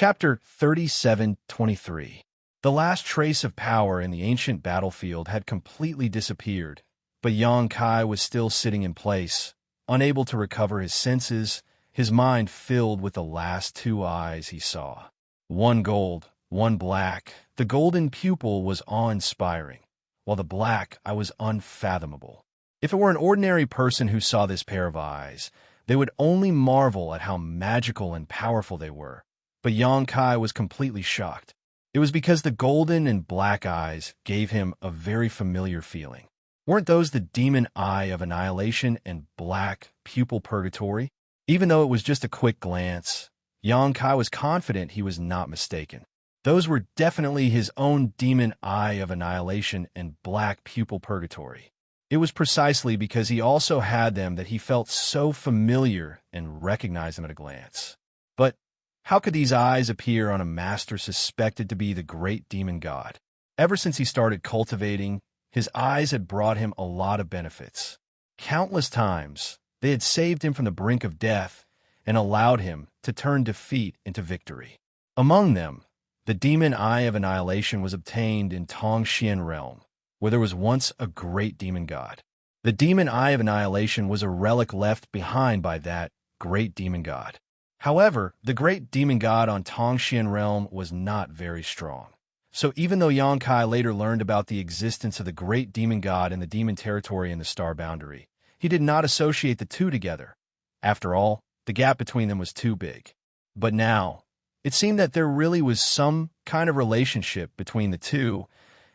Chapter 37:23. The last trace of power in the ancient battlefield had completely disappeared, but Xianxia was still sitting in place, unable to recover his senses, his mind filled with the last two eyes he saw. One gold, one black. The golden pupil was awe-inspiring, while the black eye was unfathomable. If it were an ordinary person who saw this pair of eyes, they would only marvel at how magical and powerful they were. But Xianxia was completely shocked. It was because the golden and black eyes gave him a very familiar feeling. Weren't those the demon eye of annihilation and black pupil purgatory? Even though it was just a quick glance, Xianxia was confident he was not mistaken. Those were definitely his own demon eye of annihilation and black pupil purgatory. It was precisely because he also had them that he felt so familiar and recognized them at a glance. But how could these eyes appear on a master suspected to be the great demon god? Ever since he started cultivating, his eyes had brought him a lot of benefits. Countless times, they had saved him from the brink of death and allowed him to turn defeat into victory. Among them, the demon eye of annihilation was obtained in Xianxia realm, where there was once a great demon god. The demon eye of annihilation was a relic left behind by that great demon god. However, the great demon god on Xianxia realm was not very strong. So even though Xianxia later learned about the existence of the great demon god in the demon territory in the star boundary, he did not associate the two together. After all, the gap between them was too big. But now, it seemed that there really was some kind of relationship between the two,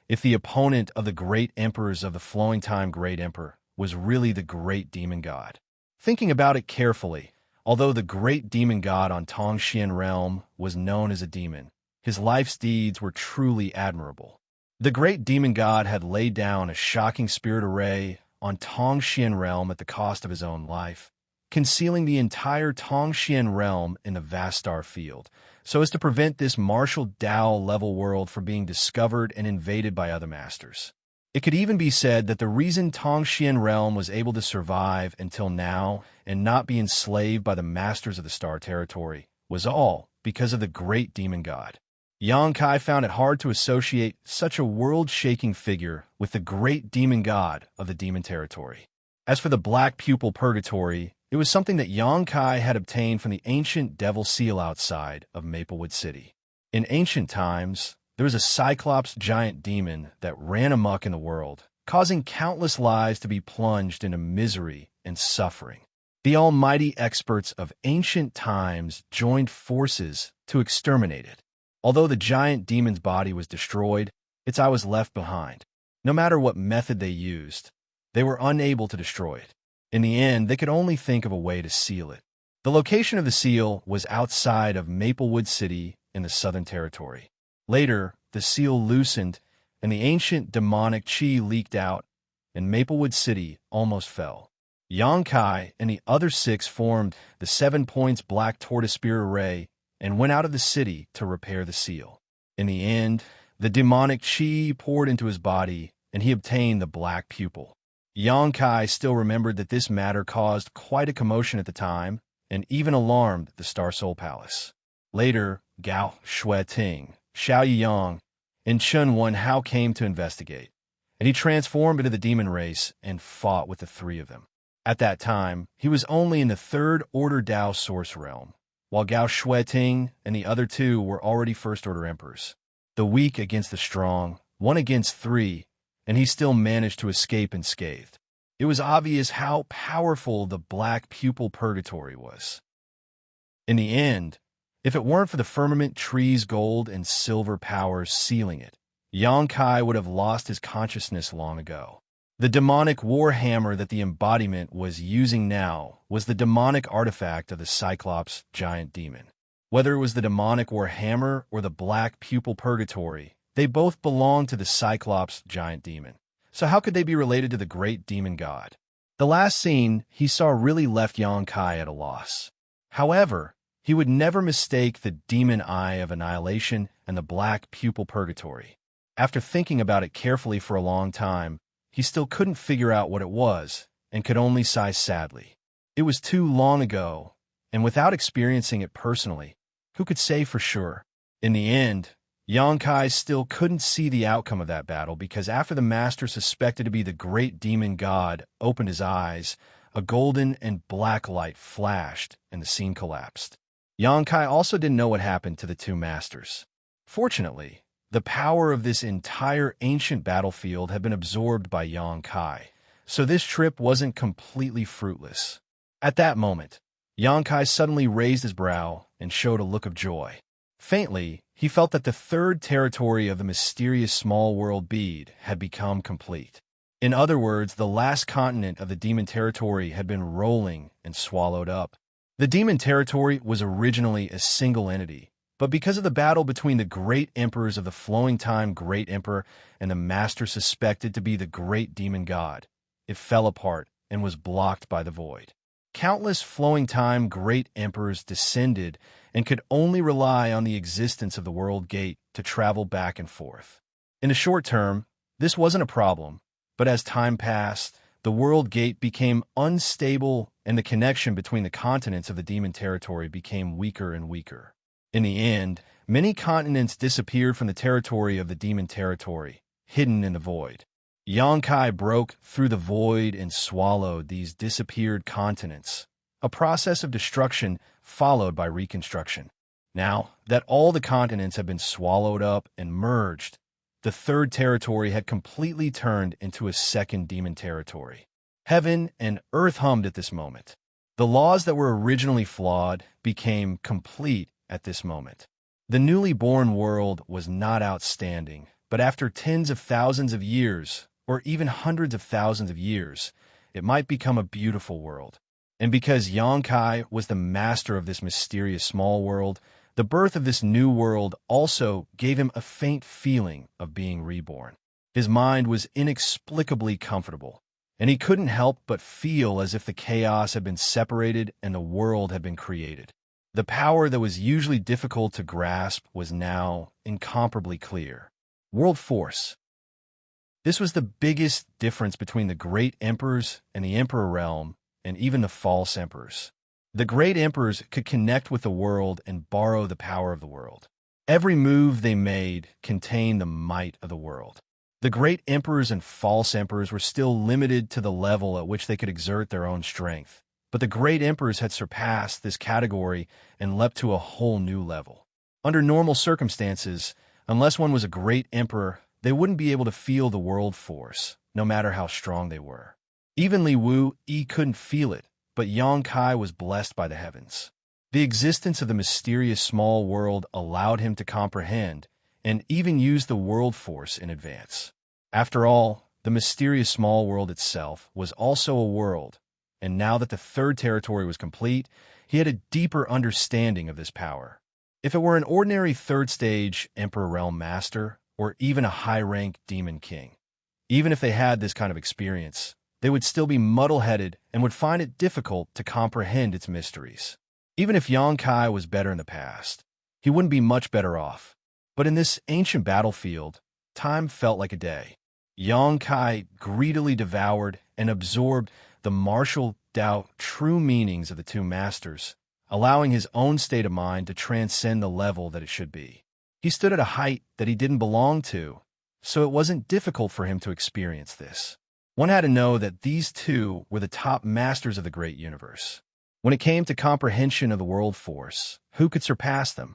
if the opponent of the great emperors of the flowing time great emperor was really the great demon god. Thinking about it carefully, although the great demon god on Xianxia realm was known as a demon, his life's deeds were truly admirable. The great demon god had laid down a shocking spirit array on Xianxia realm at the cost of his own life, concealing the entire Xianxia realm in the vast star field, so as to prevent this martial Tao-level world from being discovered and invaded by other masters. It could even be said that the reason Xianxia realm was able to survive until now and not be enslaved by the masters of the star territory was all because of the great demon god. Xianxia found it hard to associate such a world-shaking figure with the great demon god of the demon territory. As for the black pupil purgatory, it was something that Xianxia had obtained from the ancient devil seal outside of Maplewood City. In ancient times, there was a Cyclops giant demon that ran amok in the world, causing countless lives to be plunged into misery and suffering. The almighty experts of ancient times joined forces to exterminate it. Although the giant demon's body was destroyed, its eye was left behind. No matter what method they used, they were unable to destroy it. In the end, they could only think of a way to seal it. The location of the seal was outside of Maplewood City in the Southern Territory. Later, the seal loosened, and the ancient demonic chi leaked out, and Maplewood City almost fell. Xianxia and the other 6 formed the 7 Points Black Tortoise Spear Array and went out of the city to repair the seal. In the end, the demonic chi poured into his body, and he obtained the black pupil. Xianxia still remembered that this matter caused quite a commotion at the time, and even alarmed the Star Soul Palace. Later, Gao Shuiting, Xiao Yiyang, and Chun Wen Hao came to investigate, and he transformed into the demon race and fought with the 3 of them. At that time, he was only in the 3rd Order Tao Source realm, while Gao Shuiting and the other 2 were already First Order Emperors. The weak against the strong, 1 against 3, and he still managed to escape unscathed. It was obvious how powerful the black pupil purgatory was. In the end, if it weren't for the firmament tree's gold and silver powers sealing it, Xianxia would have lost his consciousness long ago. The demonic war hammer that the embodiment was using now was the demonic artifact of the Cyclops giant demon. Whether it was the demonic war hammer or the black pupil purgatory, they both belonged to the Cyclops giant demon. So how could they be related to the great demon god? The last scene he saw really left Xianxia at a loss. However, he would never mistake the demon eye of annihilation and the black pupil purgatory. After thinking about it carefully for a long time, he still couldn't figure out what it was and could only sigh sadly. It was too long ago, and without experiencing it personally, Who could say for sure? In the end, Xianxia still couldn't see the outcome of that battle because after the master suspected to be the great demon god opened his eyes, a golden and black light flashed and the scene collapsed. Xianxia also didn't know what happened to the two masters. Fortunately, the power of this entire ancient battlefield had been absorbed by Xianxia, so this trip wasn't completely fruitless. At that moment, Xianxia suddenly raised his brow and showed a look of joy. Faintly, he felt that the third territory of the mysterious small world bead had become complete. In other words, the last continent of the demon territory had been rolling and swallowed up. The demon territory was originally a single entity, but because of the battle between the great emperors of the flowing time Great Emperor and the master suspected to be the great demon god, it fell apart and was blocked by the void. Countless flowing time great emperors descended and could only rely on the existence of the world gate to travel back and forth. In the short term, this wasn't a problem, but as time passed, the world gate became unstable and the connection between the continents of the demon territory became weaker and weaker. In the end, many continents disappeared from the territory of the demon territory, hidden in the void. Xianxia broke through the void and swallowed these disappeared continents, a process of destruction followed by reconstruction. Now that all the continents had been swallowed up and merged, the third territory had completely turned into a second demon territory. Heaven and earth hummed at this moment. The laws that were originally flawed became complete at this moment. The newly born world was not outstanding, but after tens of thousands of years, or even hundreds of thousands of years, it might become a beautiful world. And because Xianxia was the master of this mysterious small world, the birth of this new world also gave him a faint feeling of being reborn. His mind was inexplicably comfortable, and he couldn't help but feel as if the chaos had been separated and the world had been created. The power that was usually difficult to grasp was now incomparably clear. World force. This was the biggest difference between the great emperors and the emperor realm, and even the false emperors. The great emperors could connect with the world and borrow the power of the world. Every move they made contained the might of the world. The great emperors and false emperors were still limited to the level at which they could exert their own strength. But the great emperors had surpassed this category and leapt to a whole new level. Under normal circumstances, unless one was a great emperor, they wouldn't be able to feel the world force, no matter how strong they were. Even Li Wu Yi couldn't feel it, but Xianxia was blessed by the heavens. The existence of the mysterious small world allowed him to comprehend and even use the world force in advance. After all, the mysterious small world itself was also a world, and now that the third territory was complete, he had a deeper understanding of this power. If it were an ordinary third-stage Emperor Realm Master, or even a high-rank Demon King, even if they had this kind of experience, they would still be muddle-headed and would find it difficult to comprehend its mysteries. Even if Xianxia was better in the past, he wouldn't be much better off. But in this ancient battlefield, time felt like a day. Xianxia greedily devoured and absorbed the martial Tao true meanings of the two masters, allowing his own state of mind to transcend the level that it should be. He stood at a height that he didn't belong to, so it wasn't difficult for him to experience this. One had to know that these two were the top masters of the great universe. When it came to comprehension of the world force, who could surpass them?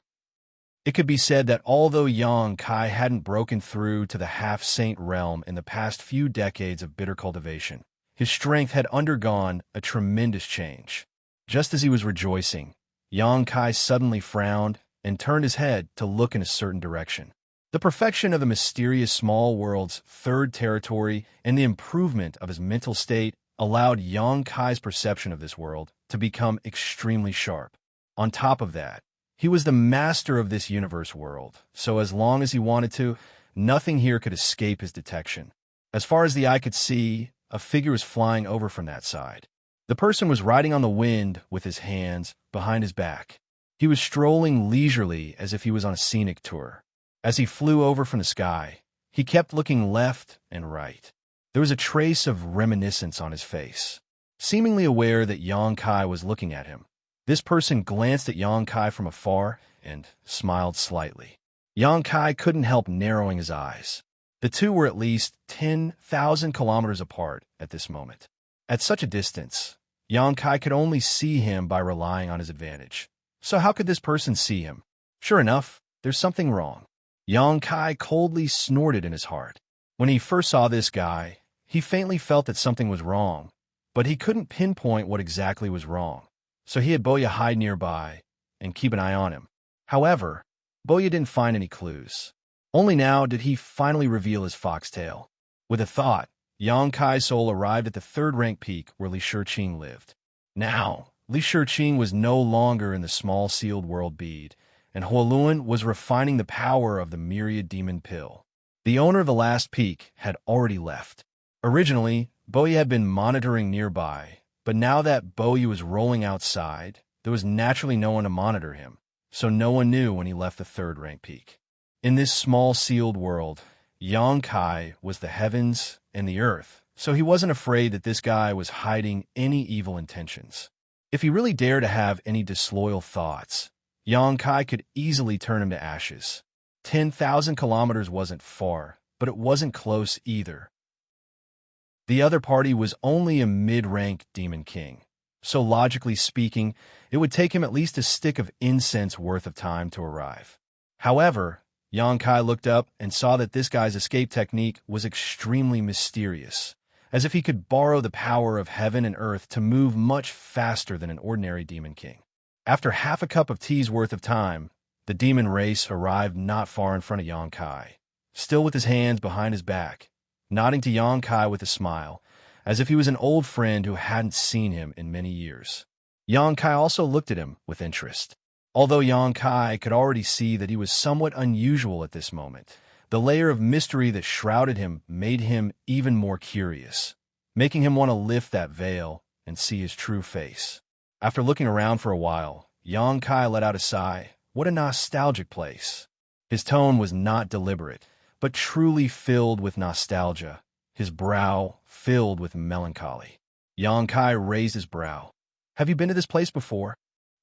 It could be said that although Xianxia hadn't broken through to the half-saint realm in the past few decades of bitter cultivation, his strength had undergone a tremendous change. Just as he was rejoicing, Xianxia suddenly frowned and turned his head to look in a certain direction. The perfection of the mysterious small world's third territory and the improvement of his mental state allowed Xianxia's perception of this world to become extremely sharp. On top of that, he was the master of this universe world, so as long as he wanted to, nothing here could escape his detection. As far as the eye could see, a figure was flying over from that side. The person was riding on the wind with his hands behind his back. He was strolling leisurely as if he was on a scenic tour. As he flew over from the sky, he kept looking left and right. There was a trace of reminiscence on his face. Seemingly aware that Xianxia was looking at him, this person glanced at Xianxia from afar and smiled slightly. Yang Kai couldn't help narrowing his eyes. The two were at least 10,000 kilometers apart at this moment. At such a distance, Yang Kai could only see him by relying on his advantage. So how could this person see him? Sure enough, there's something wrong. Yang Kai coldly snorted in his heart. When he first saw this guy, he faintly felt that something was wrong, but he couldn't pinpoint what exactly was wrong. So he had Boya hide nearby and keep an eye on him. However, Boya didn't find any clues. Only now did he finally reveal his foxtail. With a thought, Yang Kai's soul arrived at the third-rank peak where Li Shiqing lived. Now, Li Shiqing was no longer in the small sealed world bead, and Huoluan was refining the power of the myriad demon pill. The owner of the last peak had already left. Originally, Boya had been monitoring nearby, but now that Boya was rolling outside, there was naturally no one to monitor him, so no one knew when he left the third-rank peak. In this small sealed world, Yang Kai was the heavens and the earth, so he wasn't afraid that this guy was hiding any evil intentions. If he really dared to have any disloyal thoughts, Yang Kai could easily turn him to ashes. 10,000 kilometers wasn't far, but it wasn't close either. The other party was only a mid-rank demon king, so logically speaking, it would take him at least a stick of incense worth of time to arrive. However, Yang Kai looked up and saw that this guy's escape technique was extremely mysterious, as if he could borrow the power of heaven and earth to move much faster than an ordinary demon king. After half a cup of tea's worth of time, the demon race arrived not far in front of Yang Kai, still with his hands behind his back, nodding to Yang Kai with a smile, as if he was an old friend who hadn't seen him in many years. Yang Kai also looked at him with interest. Although Yang Kai could already see that he was somewhat unusual at this moment, the layer of mystery that shrouded him made him even more curious, making him want to lift that veil and see his true face. After looking around for a while, Yang Kai let out a sigh. What a nostalgic place. His tone was not deliberate, but truly filled with nostalgia, his brow filled with melancholy. Yang Kai raised his brow. Have you been to this place before?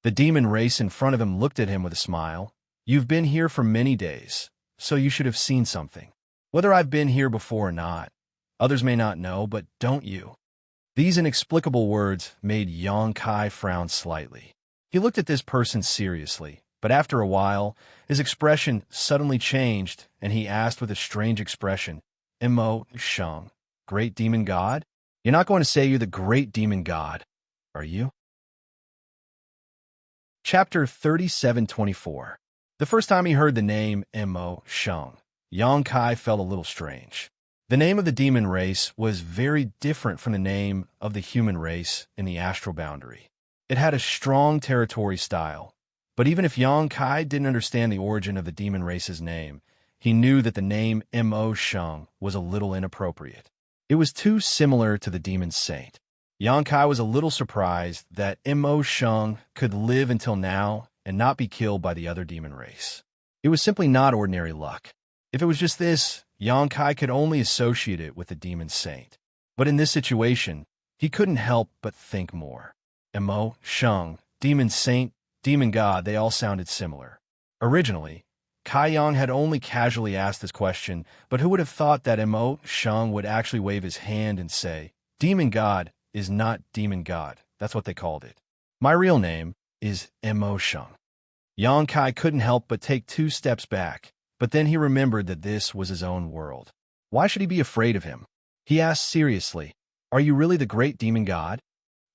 The demon race in front of him looked at him with a smile. You've been here for many days, so you should have seen something. Whether I've been here before or not, others may not know, but don't you? These inexplicable words made Yang Kai frown slightly. He looked at this person seriously, but after a while, his expression suddenly changed, and he asked with a strange expression, Imo Sheng, Great Demon God? You're not going to say you're the Great Demon God, are you? Chapter 3724. The first time he heard the name Imo Sheng, Yang Kai felt a little strange. The name of the demon race was very different from the name of the human race in the astral boundary. It had a strong territory style, but even if Yang Kai didn't understand the origin of the demon race's name, he knew that the name Imo Sheng was a little inappropriate. It was too similar to the demon saint. Yang Kai was a little surprised that Imo Sheng could live until now and not be killed by the other demon race. It was simply not ordinary luck. If it was just this, Yang Kai could only associate it with the demon saint. But in this situation, he couldn't help but think more. Imo Sheng, demon saint, demon god, they all sounded similar. Originally, Kai Yang had only casually asked this question, but who would have thought that Imo Sheng would actually wave his hand and say, Demon God is not demon god. That's what they called it. My real name is Imo Sheng. Yang Kai couldn't help but take 2 steps back, but then he remembered that this was his own world. Why should he be afraid of him? He asked seriously, Are you really the great demon god?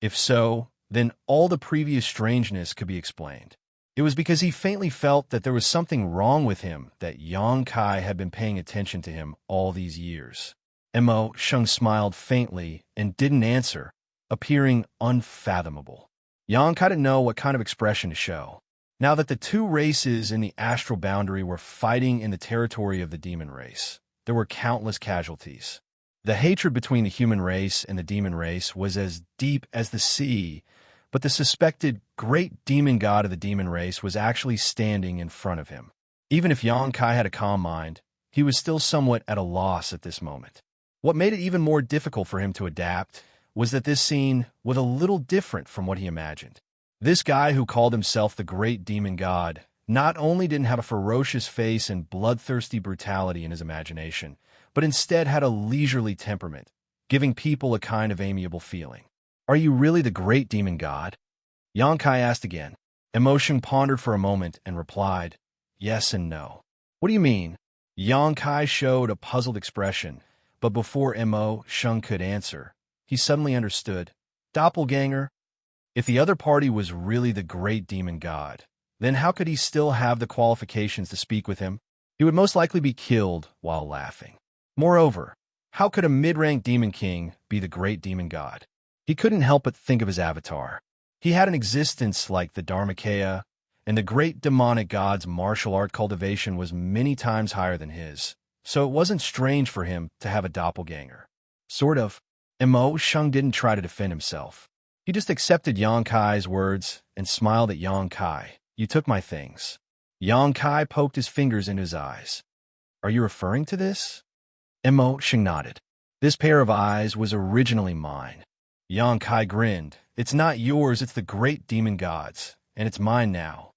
If so, then all the previous strangeness could be explained. It was because he faintly felt that there was something wrong with him that Yang Kai had been paying attention to him all these years. Imo Sheng smiled faintly and didn't answer, appearing unfathomable. Yang Kai didn't know what kind of expression to show. Now that the 2 races in the astral boundary were fighting in the territory of the demon race, there were countless casualties. The hatred between the human race and the demon race was as deep as the sea, but the suspected great demon god of the demon race was actually standing in front of him. Even if Yang Kai had a calm mind, he was still somewhat at a loss at this moment. What made it even more difficult for him to adapt was that this scene was a little different from what he imagined. This guy who called himself the great demon god not only didn't have a ferocious face and bloodthirsty brutality in his imagination, but instead had a leisurely temperament, giving people a kind of amiable feeling. "Are you really the great demon god?" Xianxia asked again. Emotion pondered for a moment and replied, "Yes and no." "What do you mean?" Xianxia showed a puzzled expression, but before Emotion could answer, he suddenly understood. Doppelganger? If the other party was really the great demon god, then how could he still have the qualifications to speak with him? He would most likely be killed while laughing. Moreover, how could a mid-rank demon king be the great demon god? He couldn't help but think of his avatar. He had an existence like the Dharmakaya, and the great demonic god's martial art cultivation was many times higher than his, so it wasn't strange for him to have a doppelganger. Sort of. Emotion didn't try to defend himself. He just accepted Xianxia's words and smiled at Xianxia. "You took my things." Xianxia poked his fingers into his eyes. "Are you referring to this?" Emotion nodded. "This pair of eyes was originally mine." Xianxia grinned. "It's not yours, it's the great demon god's, and it's mine now."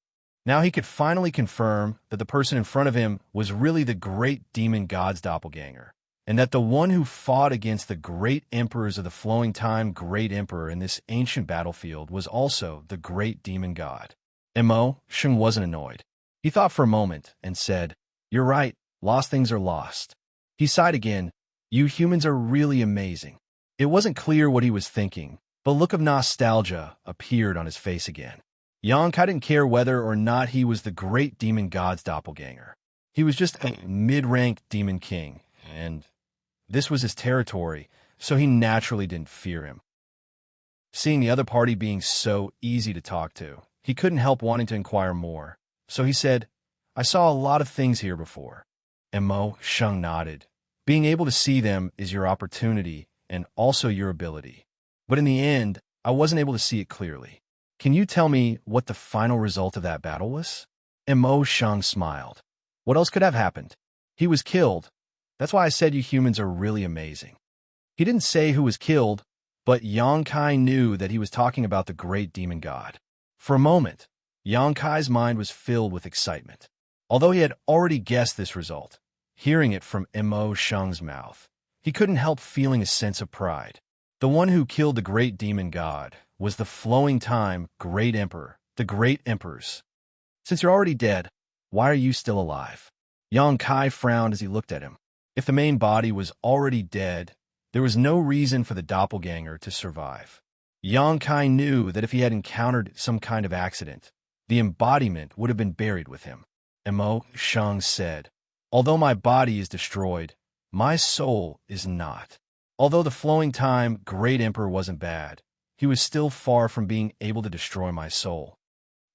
Now he could finally confirm that the person in front of him was really the great demon god's doppelganger, and that the one who fought against the great emperors of the flowing time great emperor in this ancient battlefield was also the great demon god. Emotion wasn't annoyed. He thought for a moment and said, "You're right, lost things are lost." He sighed again. "You humans are really amazing." It wasn't clear what he was thinking, but a look of nostalgia appeared on his face again. Xianxia didn't care whether or not he was the great demon god's doppelganger. He was just a mid-rank demon king, and this was his territory, so he naturally didn't fear him. Seeing the other party being so easy to talk to, he couldn't help wanting to inquire more, so he said, "I saw a lot of things here before." Emotion nodded. "Being able to see them is your opportunity and also your ability. But in the end, I wasn't able to see it clearly. Can you tell me what the final result of that battle was?" Emotion smiled. "What else could have happened? He was killed. That's why I said you humans are really amazing." He didn't say who was killed, but Xianxia knew that he was talking about the great demon god. For a moment, Xianxia's mind was filled with excitement. Although he had already guessed this result, hearing it from Emotion's mouth, he couldn't help feeling a sense of pride. The one who killed the great demon god was the flowing time great emperor, the great emperors. "Since you're already dead, why are you still alive?" Xianxia frowned as he looked at him. If the main body was already dead, there was no reason for the doppelganger to survive. Xianxia knew that if he had encountered some kind of accident, the embodiment would have been buried with him. Emotion said, "Although my body is destroyed, my soul is not." Although the flowing time great emperor wasn't bad, he was still far from being able to destroy my soul.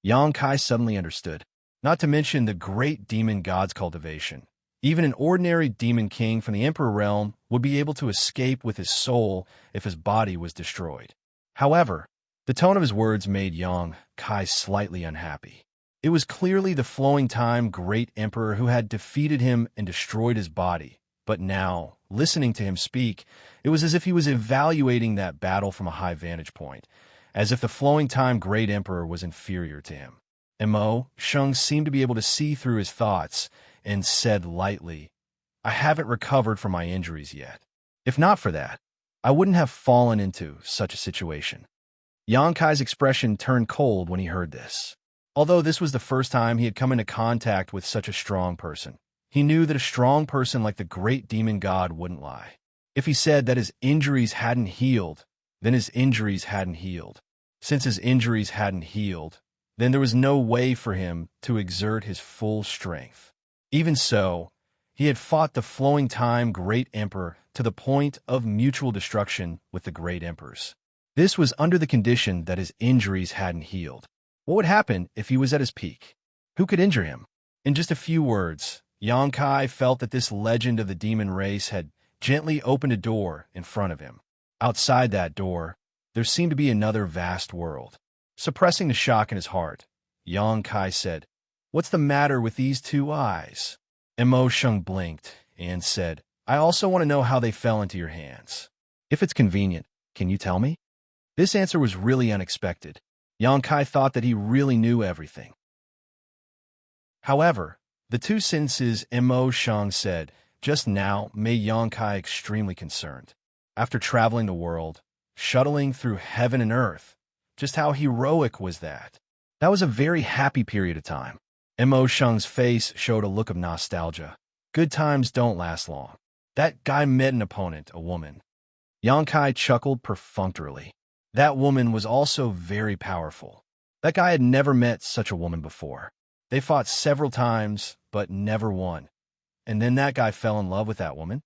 Xianxia suddenly understood. Not to mention the great demon god's cultivation. Even an ordinary demon king from the emperor realm would be able to escape with his soul if his body was destroyed. However, the tone of his words made Xianxia slightly unhappy. It was clearly the flowing time great emperor who had defeated him and destroyed his body, but now, listening to him speak, it was as if he was evaluating that battle from a high vantage point, as if the flowing time great emperor was inferior to him. Emotion seemed to be able to see through his thoughts and said lightly, "I haven't recovered from my injuries yet. If not for that, I wouldn't have fallen into such a situation." Xianxia's expression turned cold when he heard this. Although this was the first time he had come into contact with such a strong person, he knew that a strong person like the great demon god wouldn't lie. If he said that his injuries hadn't healed, then his injuries hadn't healed. Since his injuries hadn't healed, then there was no way for him to exert his full strength. Even so, he had fought the flowing time great emperor to the point of mutual destruction with the great emperors. This was under the condition that his injuries hadn't healed. What would happen if he was at his peak? Who could injure him? In just a few words, Xianxia felt that this legend of the demon race had gently opened a door in front of him. Outside that door, there seemed to be another vast world. Suppressing the shock in his heart, Xianxia said, "What's the matter with these two eyes?" Emotion blinked and said, "I also want to know how they fell into your hands. If it's convenient, can you tell me?" This answer was really unexpected. Xianxia thought that he really knew everything. However, the two sentences Mo Shang said just now made Yang Kai extremely concerned. After traveling the world, shuttling through heaven and earth, just how heroic was that? That was a very happy period of time. Mo Shang's face showed a look of nostalgia. Good times don't last long. That guy met an opponent, a woman. Yang Kai chuckled perfunctorily. That woman was also very powerful. That guy had never met such a woman before. They fought several times, but never won. And then that guy fell in love with that woman?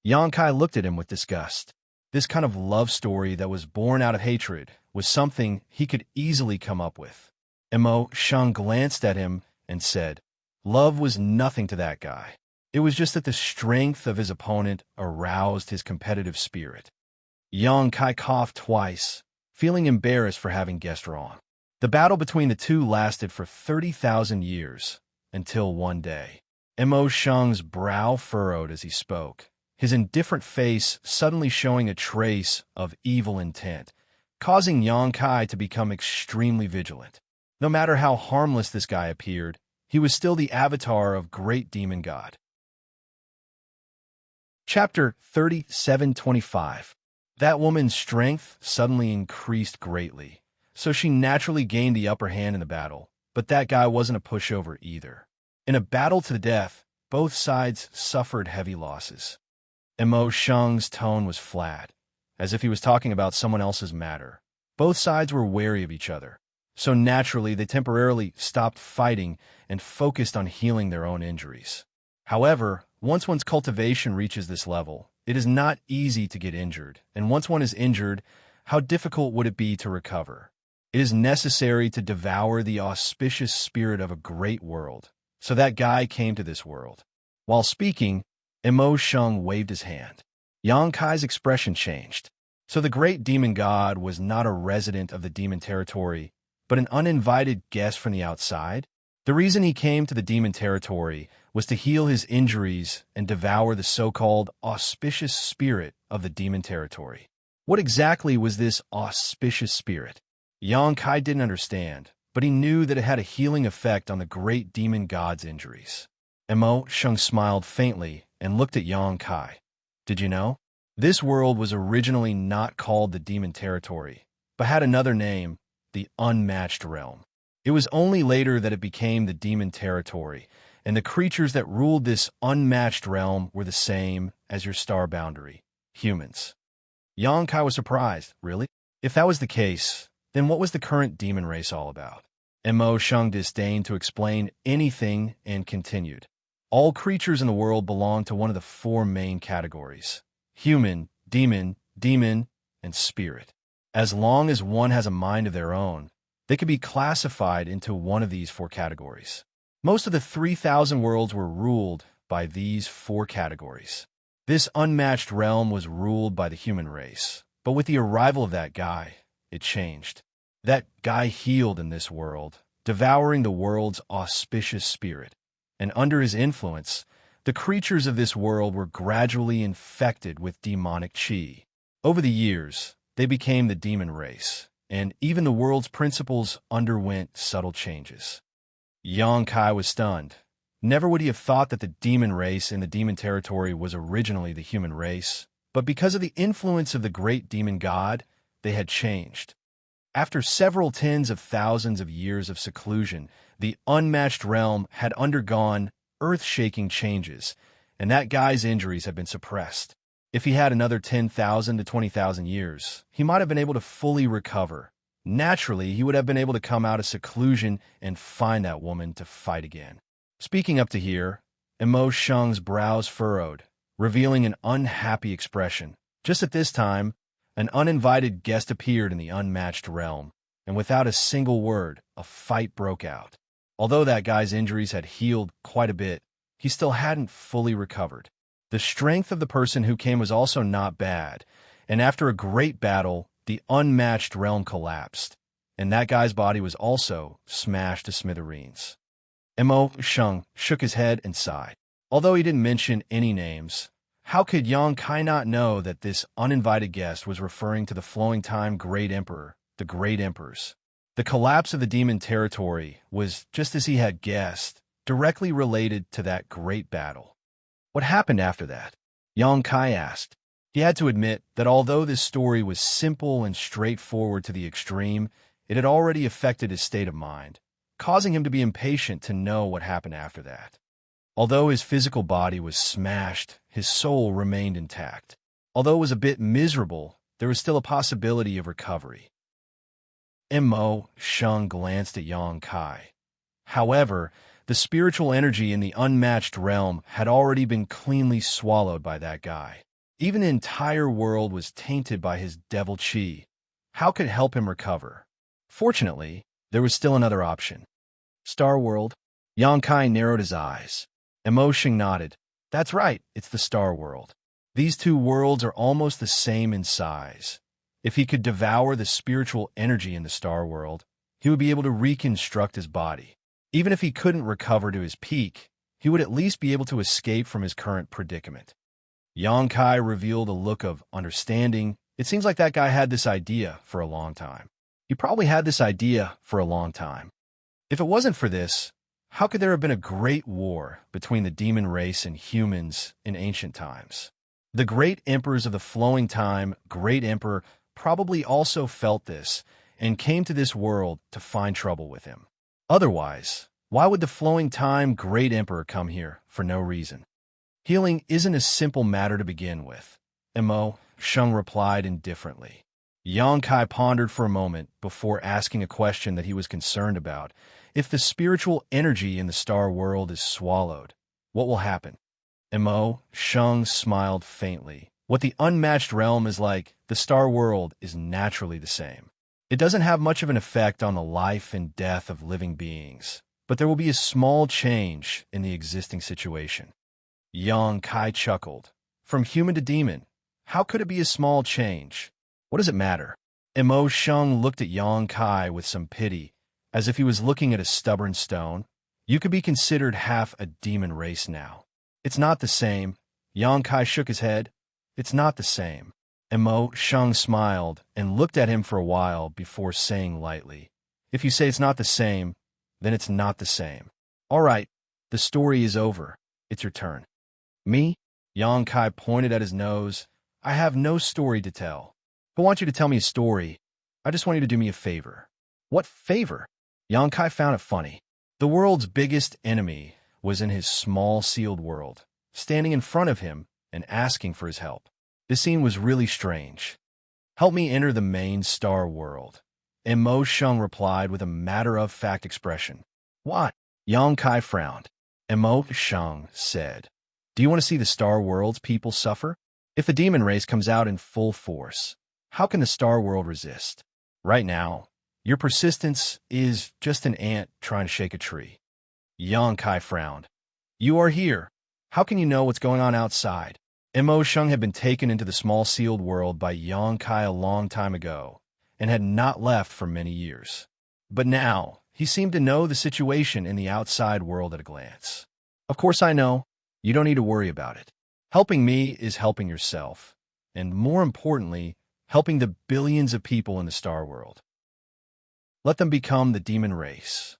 Yang Kai looked at him with disgust. This kind of love story that was born out of hatred was something he could easily come up with. Mo Shang glanced at him and said, love was nothing to that guy. It was just that the strength of his opponent aroused his competitive spirit. Yang Kai coughed twice, feeling embarrassed for having guessed wrong. The battle between the two lasted for 30,000 years, until one day. Mo Shang's brow furrowed as he spoke, his indifferent face suddenly showing a trace of evil intent, causing Yang Kai to become extremely vigilant. No matter how harmless this guy appeared, he was still the avatar of great demon god. Chapter 37:25. That woman's strength suddenly increased greatly, so she naturally gained the upper hand in the battle, but that guy wasn't a pushover either. In a battle to the death, both sides suffered heavy losses. Mo Shang's tone was flat, as if he was talking about someone else's matter. Both sides were wary of each other, so naturally they temporarily stopped fighting and focused on healing their own injuries. However, once one's cultivation reaches this level, it is not easy to get injured, and once one is injured, how difficult would it be to recover? It is necessary to devour the auspicious spirit of a great world. So that guy came to this world. While speaking, Mo Shang waved his hand. Yang Kai's expression changed. So the great demon god was not a resident of the demon territory, but an uninvited guest from the outside? The reason he came to the demon territory was to heal his injuries and devour the so-called auspicious spirit of the demon territory. What exactly was this auspicious spirit? Yang Kai didn't understand, but he knew that it had a healing effect on the great demon god's injuries. Mo Shang smiled faintly and looked at Yang Kai. Did you know? This world was originally not called the demon territory, but had another name, the unmatched realm. It was only later that it became the demon territory, and the creatures that ruled this unmatched realm were the same as your star boundary, humans. Yang Kai was surprised. Really? If that was the case, then what was the current demon race all about? Mo Shang disdained to explain anything and continued. All creatures in the world belong to one of the four main categories: human, demon, and spirit. As long as one has a mind of their own, they could be classified into one of these four categories. Most of the 3,000 worlds were ruled by these four categories. This unmatched realm was ruled by the human race, but with the arrival of that guy, it changed. That guy healed in this world, devouring the world's auspicious spirit, and under his influence, the creatures of this world were gradually infected with demonic qi. Over the years, they became the demon race, and even the world's principles underwent subtle changes. Yang Kai was stunned. Never would he have thought that the demon race in the demon territory was originally the human race, but because of the influence of the great demon god, they had changed. After several tens of thousands of years of seclusion, the unmatched realm had undergone earth-shaking changes, and that guy's injuries had been suppressed. If he had another 10,000 to 20,000 years, he might have been able to fully recover. Naturally, he would have been able to come out of seclusion and find that woman to fight again. Speaking up to here, Mo Shang's brows furrowed, revealing an unhappy expression. Just at this time, an uninvited guest appeared in the unmatched realm, and without a single word, a fight broke out. Although that guy's injuries had healed quite a bit, he still hadn't fully recovered. The strength of the person who came was also not bad, and after a great battle, the unmatched realm collapsed, and that guy's body was also smashed to smithereens. Mo Shang shook his head and sighed. Although he didn't mention any names, how could Yang Kai not know that this uninvited guest was referring to the flowing time Great Emperor, the Great Emperors? The collapse of the demon territory was just as he had guessed. directly related to that great battle. What happened after that? Xianxia asked. He had to admit that although this story was simple and straightforward to the extreme, it had already affected his state of mind, causing him to be impatient to know what happened after that. Although his physical body was smashed, his soul remained intact. Although it was a bit miserable, there was still a possibility of recovery. Mo Sheng glanced at Xianxia. However, the spiritual energy in the unmatched realm had already been cleanly swallowed by that guy. Even the entire world was tainted by his devil chi. How could it help him recover? Fortunately, there was still another option. Star World? Xianxia narrowed his eyes. Mo Sheng nodded. That's right, it's the Star World. These two worlds are almost the same in size. If he could devour the spiritual energy in the Star World, he would be able to reconstruct his body. Even if he couldn't recover to his peak, he would at least be able to escape from his current predicament. Xianxia revealed a look of understanding. It seems like that guy had this idea for a long time. He probably had this idea for a long time. If it wasn't for this, how could there have been a great war between the demon race and humans in ancient times? The great emperors of the flowing time, Great Emperor, probably also felt this and came to this world to find trouble with him. Otherwise, why would the flowing time, Great Emperor come here for no reason? Healing isn't a simple matter to begin with, Mo Sheng replied indifferently. Xianxia pondered for a moment before asking a question that he was concerned about. If the spiritual energy in the Star World is swallowed, what will happen? Mo Sheng smiled faintly. What the unmatched realm is like, the Star World is naturally the same. It doesn't have much of an effect on the life and death of living beings, but there will be a small change in the existing situation. Xianxia chuckled. From human to demon, how could it be a small change? What does it matter? Mo Sheng looked at Xianxia with some pity, as if he was looking at a stubborn stone. You could be considered half a demon race now. It's not the same. Xianxia shook his head. It's not the same. Mo Sheng smiled and looked at him for a while before saying lightly, if you say it's not the same, then it's not the same. All right, the story is over. It's your turn. Me? Xianxia pointed at his nose. I have no story to tell. If I want you to tell me a story, I just want you to do me a favor. What favor? Xianxia found it funny. The world's biggest enemy was in his small sealed world, standing in front of him and asking for his help. This scene was really strange. Help me enter the main Star World. Mo Sheng replied with a matter-of-fact expression. What? Xianxia frowned. Mo Sheng said, do you want to see the Star World's people suffer? If the demon race comes out in full force, how can the Star World resist? Right now, your persistence is just an ant trying to shake a tree. Xianxia frowned. You are here. How can you know what's going on outside? Mo Sheng had been taken into the small sealed world by Xianxia a long time ago, and had not left for many years. But now, he seemed to know the situation in the outside world at a glance. Of course I know. You don't need to worry about it. Helping me is helping yourself, and more importantly, helping the billions of people in the Star World. Let them become the demon race.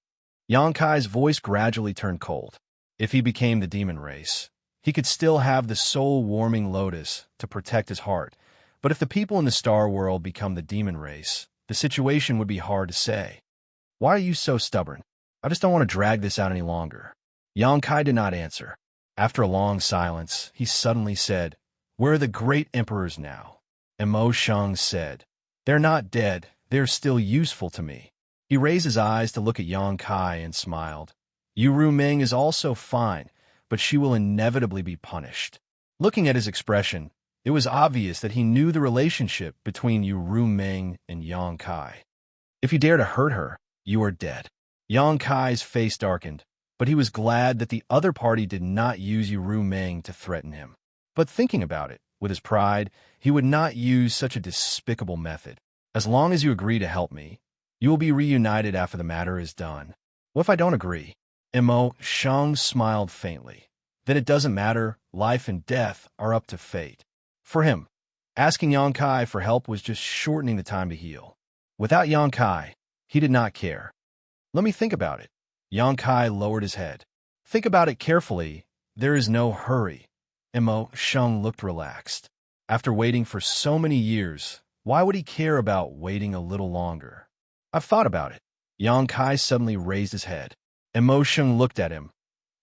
Xianxia's voice gradually turned cold. If he became the demon race, he could still have the soul-warming lotus to protect his heart, but if the people in the Star World become the demon race, the situation would be hard to say. Why are you so stubborn? I just don't want to drag this out any longer. Xianxia did not answer. After a long silence, he suddenly said, Where are the great emperors now? Mo Sheng said, They're not dead, they're still useful to me. He raised his eyes to look at Xianxia and smiled. Yu Rumeng is also fine, but she will inevitably be punished. Looking at his expression, it was obvious that he knew the relationship between Yu Rumeng and Xianxia. If you dare to hurt her, you are dead. Xianxia's face darkened, but he was glad that the other party did not use Yu Rumeng to threaten him. But thinking about it, with his pride, he would not use such a despicable method. As long as you agree to help me, you will be reunited after the matter is done. What if I don't agree? Mo Sheng smiled faintly. Then it doesn't matter, life and death are up to fate. For him, asking Xianxia for help was just shortening the time to heal. Without Xianxia, he did not care. Let me think about it. Xianxia lowered his head. Think about it carefully. There is no hurry. Imo Sheng looked relaxed. After waiting for so many years, why would he care about waiting a little longer? I've thought about it. Yang Kai suddenly raised his head. Imo Sheng looked at him,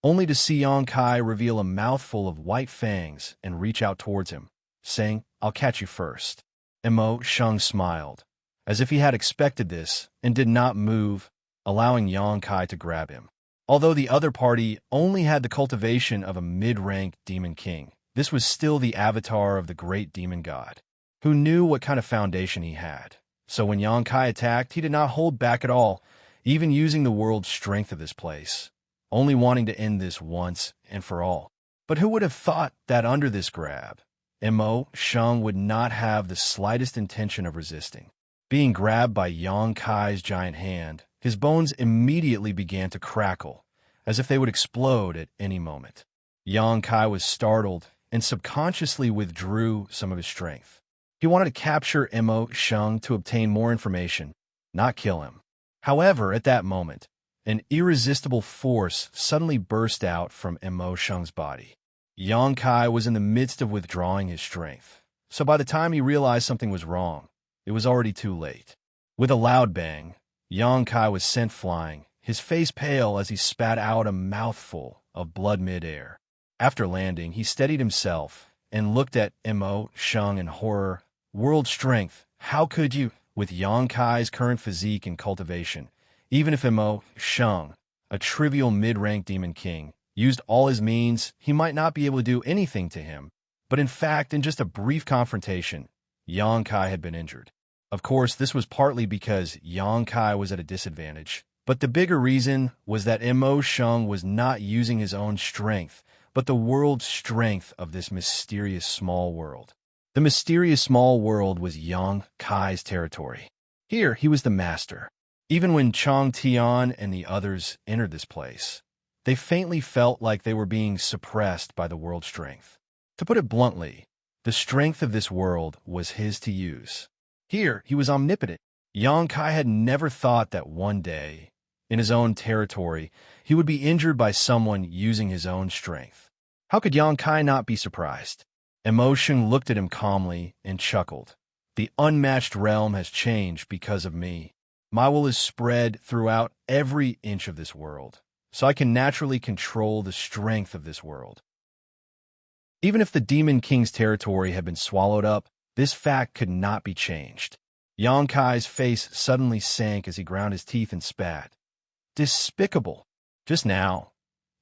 only to see Yang Kai reveal a mouthful of white fangs and reach out towards him, saying, "I'll catch you first." Imo Sheng smiled, as if he had expected this, and did not move, allowing Yang Kai to grab him. Although the other party only had the cultivation of a mid-rank demon king, this was still the avatar of the great demon god, who knew what kind of foundation he had. So when Yang Kai attacked, he did not hold back at all, even using the world's strength of this place, only wanting to end this once and for all. But who would have thought that under this grab, Imo Sheng would not have the slightest intention of resisting? Being grabbed by Yang Kai's giant hand, his bones immediately began to crackle, as if they would explode at any moment. Yang Kai was startled and subconsciously withdrew some of his strength. He wanted to capture Imo Sheng to obtain more information, not kill him. However, at that moment, an irresistible force suddenly burst out from Imo Sheng's body. Yang Kai was in the midst of withdrawing his strength, so by the time he realized something was wrong, it was already too late. With a loud bang, Yang Kai was sent flying, his face pale as he spat out a mouthful of blood mid-air. After landing, he steadied himself and looked at Imo Sheng in horror. World strength, how could you? With Yang Kai's current physique and cultivation, even if Imo Sheng, a trivial mid-rank demon king, used all his means, he might not be able to do anything to him. But in fact, in just a brief confrontation, Yang Kai had been injured. Of course, this was partly because Yang Kai was at a disadvantage, but the bigger reason was that Imo Sheng was not using his own strength, but the world's strength of this mysterious small world. The mysterious small world was Yang Kai's territory. Here, he was the master. Even when Chang Tian and the others entered this place, they faintly felt like they were being suppressed by the world's strength. To put it bluntly, the strength of this world was his to use. Here, he was omnipotent. Yang Kai had never thought that one day, in his own territory, he would be injured by someone using his own strength. How could Yang Kai not be surprised? Emotion looked at him calmly and chuckled. The unmatched realm has changed because of me. My will is spread throughout every inch of this world, so I can naturally control the strength of this world. Even if the Demon King's territory had been swallowed up, this fact could not be changed. Yang Kai's face suddenly sank as he ground his teeth and spat. Despicable. Just now,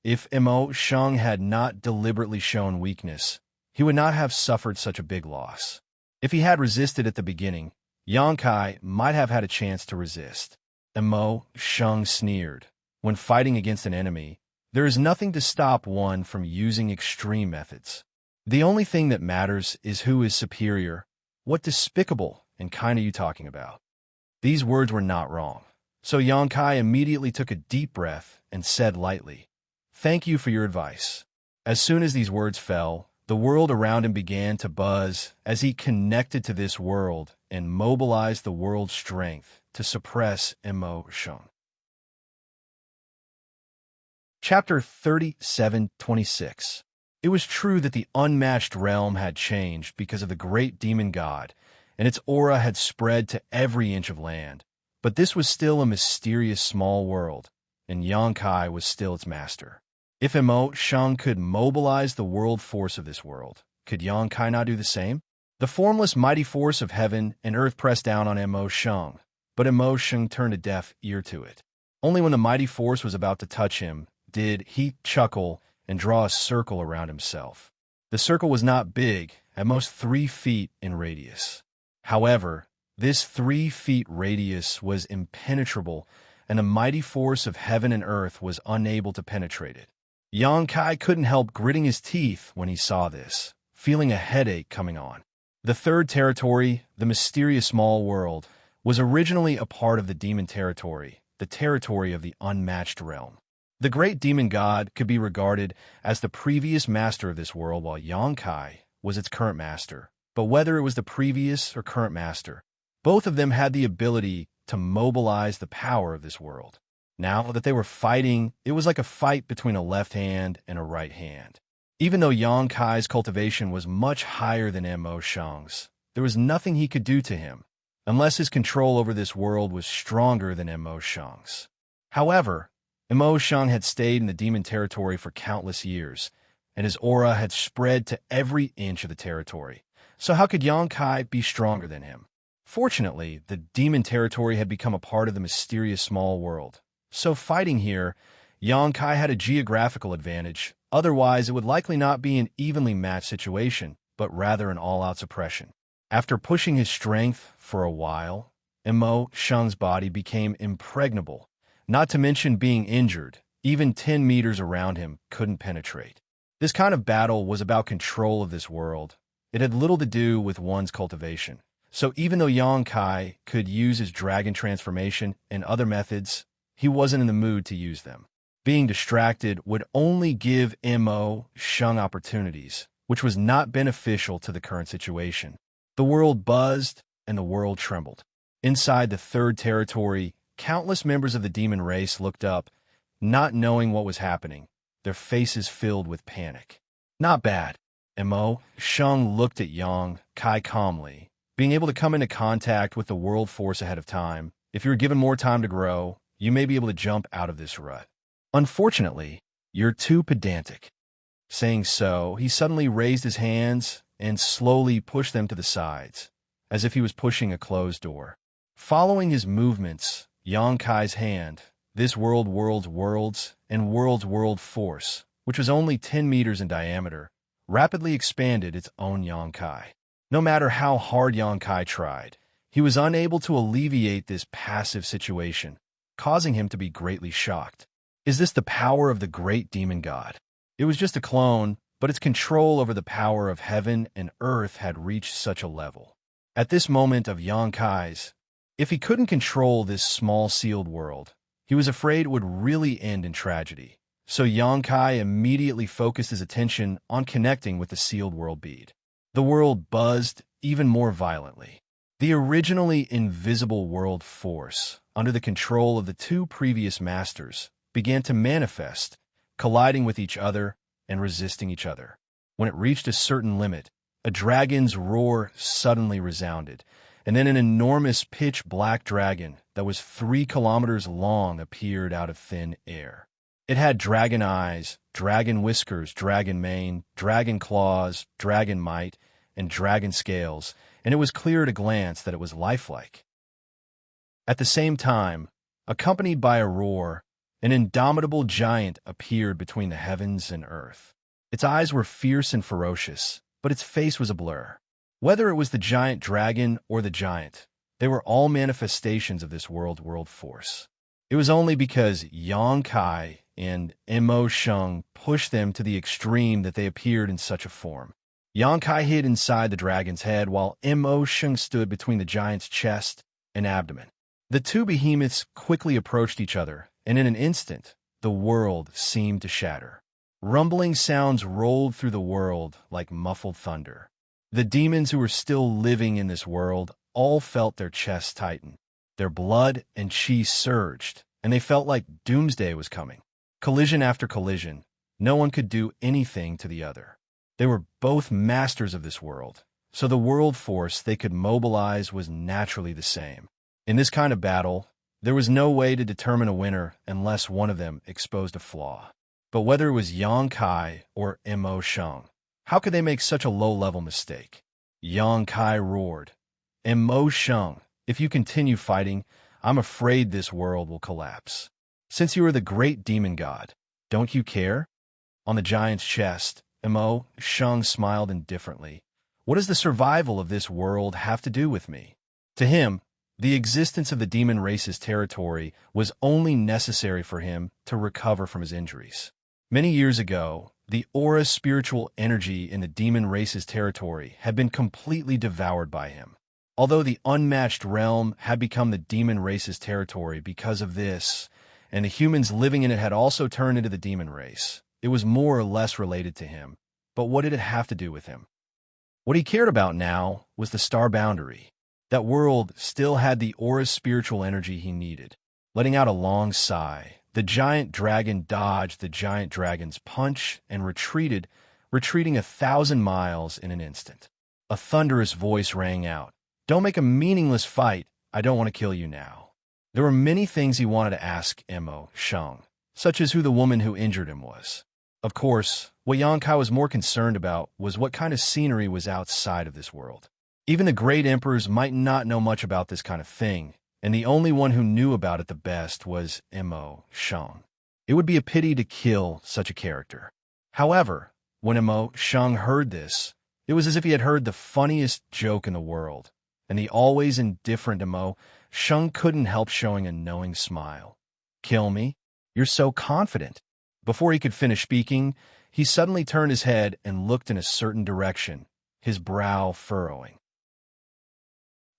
if Imo Sheng had not deliberately shown weakness, he would not have suffered such a big loss. If he had resisted at the beginning, Yang Kai might have had a chance to resist. Imo Sheng sneered. When fighting against an enemy, there is nothing to stop one from using extreme methods. The only thing that matters is who is superior. What despicable and kind are you talking about? These words were not wrong. So Yang Kai immediately took a deep breath and said lightly, "Thank you for your advice." As soon as these words fell, the world around him began to buzz as he connected to this world and mobilized the world's strength to suppress Imo Sheng. Chapter 37:26. It was true that the unmatched realm had changed because of the great demon god, and its aura had spread to every inch of land. But this was still a mysterious small world, and Yang Kai was still its master. If Imo Sheng could mobilize the world force of this world, could Yang Kai not do the same? The formless mighty force of heaven and earth pressed down on Imo Sheng, but Imo Sheng turned a deaf ear to it. Only when the mighty force was about to touch him did he chuckle and draw a circle around himself. The circle was not big, at most 3 feet in radius. However, this 3 feet radius was impenetrable, and the mighty force of heaven and earth was unable to penetrate it. Yang Kai couldn't help gritting his teeth when he saw this, feeling a headache coming on. The third territory, the mysterious small world, was originally a part of the demon territory, the territory of the unmatched realm. The great demon god could be regarded as the previous master of this world, while Yang Kai was its current master. But whether it was the previous or current master, both of them had the ability to mobilize the power of this world. Now that they were fighting, it was like a fight between a left hand and a right hand. Even though Yang Kai's cultivation was much higher than Mo Shang's, there was nothing he could do to him, unless his control over this world was stronger than Mo Shang's. However, Mo Shang had stayed in the demon territory for countless years, and his aura had spread to every inch of the territory. So how could Yang Kai be stronger than him? Fortunately, the demon territory had become a part of the mysterious small world. So fighting here, Yang Kai had a geographical advantage. Otherwise, it would likely not be an evenly matched situation, but rather an all-out suppression. After pushing his strength for a while, Mo Shang's body became impregnable, not to mention being injured. Even 10 meters around him couldn't penetrate. This kind of battle was about control of this world. It had little to do with one's cultivation. So even though Yang Kai could use his dragon transformation and other methods, he wasn't in the mood to use them. Being distracted would only give Mo Shang opportunities, which was not beneficial to the current situation. The world buzzed and the world trembled. Inside the third territory, countless members of the demon race looked up, not knowing what was happening, their faces filled with panic. Not bad. Mo Shang looked at Yang Kai calmly. Being able to come into contact with the world force ahead of time, if you're given more time to grow, you may be able to jump out of this rut. Unfortunately, you're too pedantic. Saying so, he suddenly raised his hands and slowly pushed them to the sides, as if he was pushing a closed door. Following his movements, Yang Kai's hand, this world's and world force, which was only 10 meters in diameter, rapidly expanded its own Yang Kai. No matter how hard Yang Kai tried, he was unable to alleviate this passive situation, causing him to be greatly shocked. Is this the power of the great demon god? It was just a clone, but its control over the power of heaven and earth had reached such a level. At this moment of Yang Kai's, if he couldn't control this small sealed world, he was afraid it would really end in tragedy. So Yang Kai immediately focused his attention on connecting with the sealed world bead. The world buzzed even more violently. The originally invisible world force, under the control of the two previous masters, began to manifest, colliding with each other and resisting each other. When it reached a certain limit, a dragon's roar suddenly resounded, and then an enormous pitch-black dragon that was 3 kilometers long appeared out of thin air. It had dragon eyes, dragon whiskers, dragon mane, dragon claws, dragon might, and dragon scales, and it was clear at a glance that it was lifelike. At the same time, accompanied by a roar, an indomitable giant appeared between the heavens and earth. Its eyes were fierce and ferocious, but its face was a blur. Whether it was the giant dragon or the giant, they were all manifestations of this world force. It was only because Yang Kai and Mo Shang pushed them to the extreme that they appeared in such a form. Yang Kai hid inside the dragon's head, while Mo Shang stood between the giant's chest and abdomen. The two behemoths quickly approached each other, and in an instant, the world seemed to shatter. Rumbling sounds rolled through the world like muffled thunder. The demons who were still living in this world all felt their chests tighten. Their blood and chi surged, and they felt like doomsday was coming. Collision after collision, no one could do anything to the other. They were both masters of this world, so the world force they could mobilize was naturally the same. In this kind of battle, there was no way to determine a winner unless one of them exposed a flaw. But whether it was Yang Kai or Mo Shang, how could they make such a low-level mistake? Yang Kai roared, Mo Shang, if you continue fighting, I'm afraid this world will collapse. Since you are the great demon god, don't you care? On the giant's chest, Mo Shang smiled indifferently. What does the survival of this world have to do with me? To him, the existence of the demon race's territory was only necessary for him to recover from his injuries. Many years ago, the aura spiritual energy in the demon race's territory had been completely devoured by him. Although the unmatched realm had become the demon race's territory because of this, and the humans living in it had also turned into the demon race, it was more or less related to him. But what did it have to do with him? What he cared about now was the star boundary. That world still had the aura's spiritual energy he needed. Letting out a long sigh, the giant dragon dodged the giant dragon's punch and retreated, retreating 1,000 miles in an instant. A thunderous voice rang out. "Don't make a meaningless fight. I don't want to kill you now." There were many things he wanted to ask Mo Sheng, such as who the woman who injured him was. Of course, what Xianxia was more concerned about was what kind of scenery was outside of this world. Even the great emperors might not know much about this kind of thing, and the only one who knew about it the best was Mo Sheng. It would be a pity to kill such a character. However, when Mo Sheng heard this, it was as if he had heard the funniest joke in the world, and the always indifferent Mo Sheng couldn't help showing a knowing smile. "Kill me? You're so confident." Before he could finish speaking, he suddenly turned his head and looked in a certain direction, his brow furrowing.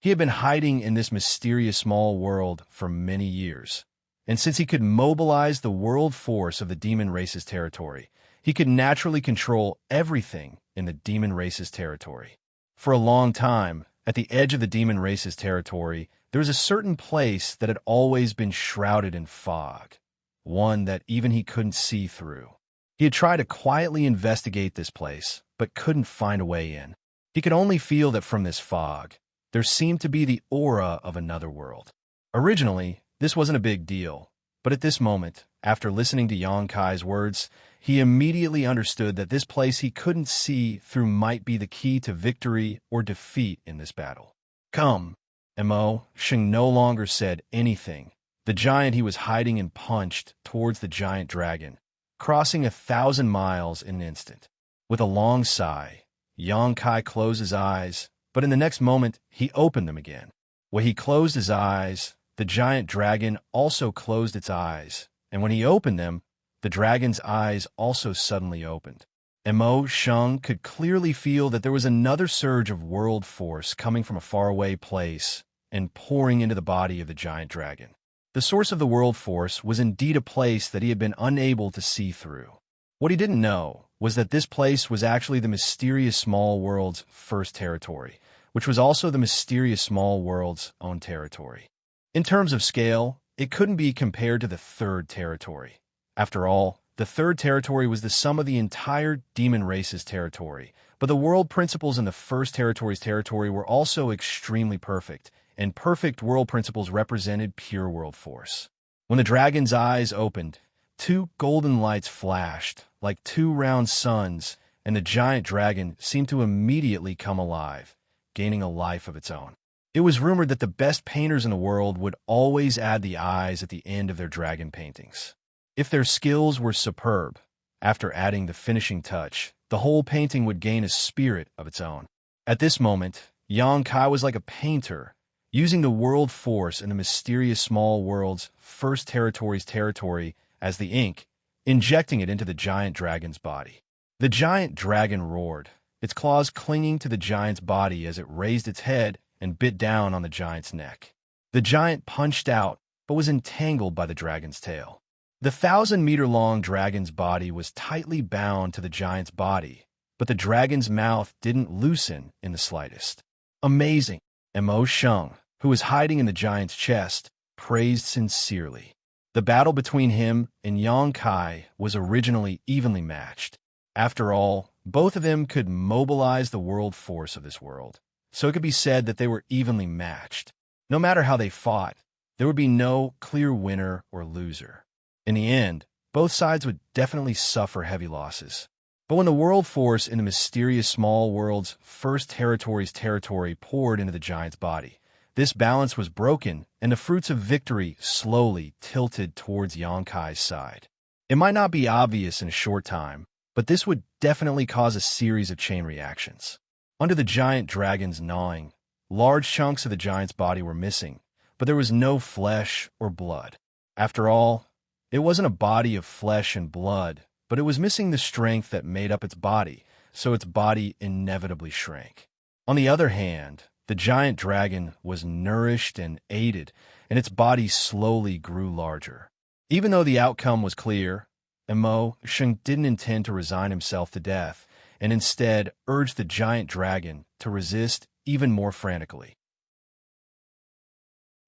He had been hiding in this mysterious small world for many years, and since he could mobilize the world force of the demon race's territory, he could naturally control everything in the demon race's territory. For a long time, at the edge of the demon race's territory, there was a certain place that had always been shrouded in fog, one that even he couldn't see through. He had tried to quietly investigate this place, but couldn't find a way in. He could only feel that from this fog, there seemed to be the aura of another world. Originally, this wasn't a big deal, but at this moment, after listening to Xianxia's words, he immediately understood that this place he couldn't see through might be the key to victory or defeat in this battle. "Come." Mo Sheng no longer said anything. The giant he was hiding in punched towards the giant dragon, crossing 1,000 miles in an instant. With a long sigh, Xianxia closed his eyes, but in the next moment, he opened them again. When he closed his eyes, the giant dragon also closed its eyes, and when he opened them, the dragon's eyes also suddenly opened. Mo Sheng could clearly feel that there was another surge of world force coming from a faraway place and pouring into the body of the giant dragon. The source of the world force was indeed a place that he had been unable to see through. What he didn't know was that this place was actually the mysterious small world's first territory, which was also the mysterious small world's own territory. In terms of scale, it couldn't be compared to the third territory. After all, the third territory was the sum of the entire demon race's territory, but the world principles in the first territory's territory were also extremely perfect, and perfect world principles represented pure world force. When the dragon's eyes opened, 2 golden lights flashed, like 2 round suns, and the giant dragon seemed to immediately come alive, gaining a life of its own. It was rumored that the best painters in the world would always add the eyes at the end of their dragon paintings. If their skills were superb, after adding the finishing touch, the whole painting would gain a spirit of its own. At this moment, Xianxia was like a painter, using the world force in the mysterious small world's first territory's territory as the ink, injecting it into the giant dragon's body. The giant dragon roared, its claws clinging to the giant's body as it raised its head and bit down on the giant's neck. The giant punched out, but was entangled by the dragon's tail. The 1,000-meter-long dragon's body was tightly bound to the giant's body, but the dragon's mouth didn't loosen in the slightest. Amazing! Mo Sheng, who was hiding in the giant's chest, praised sincerely. The battle between him and Xianxia was originally evenly matched. After all, both of them could mobilize the world force of this world, so it could be said that they were evenly matched. No matter how they fought, there would be no clear winner or loser. In the end, both sides would definitely suffer heavy losses. But when the world force in the mysterious small world's first territory's territory poured into the giant's body, this balance was broken, and the fruits of victory slowly tilted towards Xianxia's side. It might not be obvious in a short time, but this would definitely cause a series of chain reactions. Under the giant dragon's gnawing, large chunks of the giant's body were missing, but there was no flesh or blood. After all, it wasn't a body of flesh and blood, but it was missing the strength that made up its body, so its body inevitably shrank. On the other hand, the giant dragon was nourished and aided, and its body slowly grew larger. Even though the outcome was clear, Mo Sheng didn't intend to resign himself to death, and instead urged the giant dragon to resist even more frantically.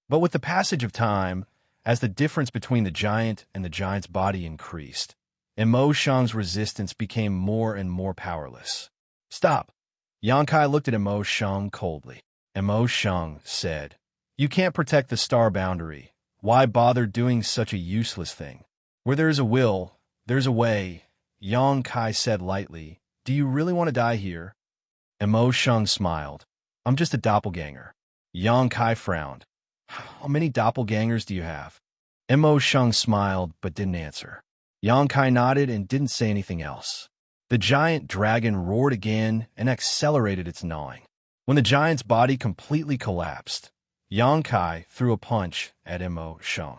But with the passage of time, As the difference between the giant and the giant's body increased, Imo Shang's resistance became more and more powerless. "Stop!" Yankai looked at Imo Shang coldly. Imo Shang said, "You can't protect the star boundary. Why bother doing such a useless thing? Where there is a will, there's a way," Yankai said lightly. "Do you really want to die here?" Imo Shang smiled. "I'm just a doppelganger." Yankai frowned. "How many doppelgangers do you have?" Imo Shang smiled but didn't answer. Yankai nodded and didn't say anything else. The giant dragon roared again and accelerated its gnawing. When the giant's body completely collapsed, Yankai threw a punch at Imo Shang.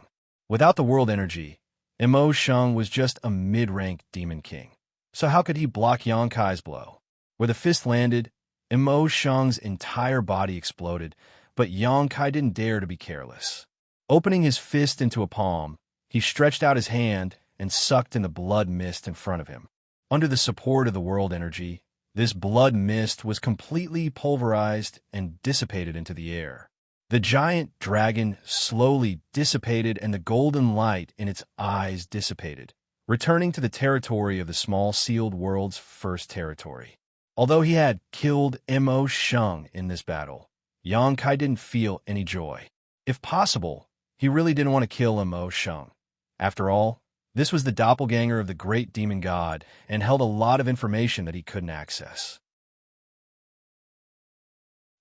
Without the world energy, Imo Shang was just a mid-rank demon king. So how could he block Yankai's blow? Where the fist landed, Imo Shang's entire body exploded, but Yankai didn't dare to be careless. Opening his fist into a palm, he stretched out his hand and sucked in the blood mist in front of him. Under the support of the world energy, this blood mist was completely pulverized and dissipated into the air. The giant dragon slowly dissipated and the golden light in its eyes dissipated, returning to the territory of the small sealed world's first territory. Although he had killed Imo Shang in this battle, Yankai didn't feel any joy. If possible, he really didn't want to kill Imo Shang. After all, this was the doppelganger of the great demon god and held a lot of information that he couldn't access.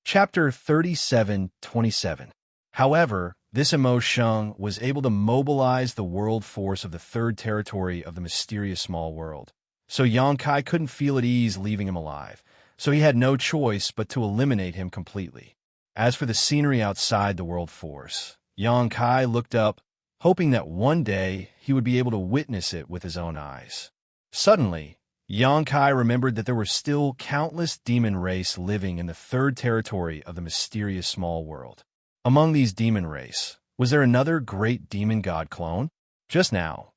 Chapter 37:27. However, this Imo Shang was able to mobilize the world force of the third territory of the mysterious small world. So Yankai couldn't feel at ease leaving him alive, so he had no choice but to eliminate him completely. As for the scenery outside the world force, Yankai looked up, hoping that one day he would be able to witness it with his own eyes. Suddenly, Yankai remembered that there were still countless demon race living in the third territory of the mysterious small world. Among these demon race, was there another great demon god clone? Just now,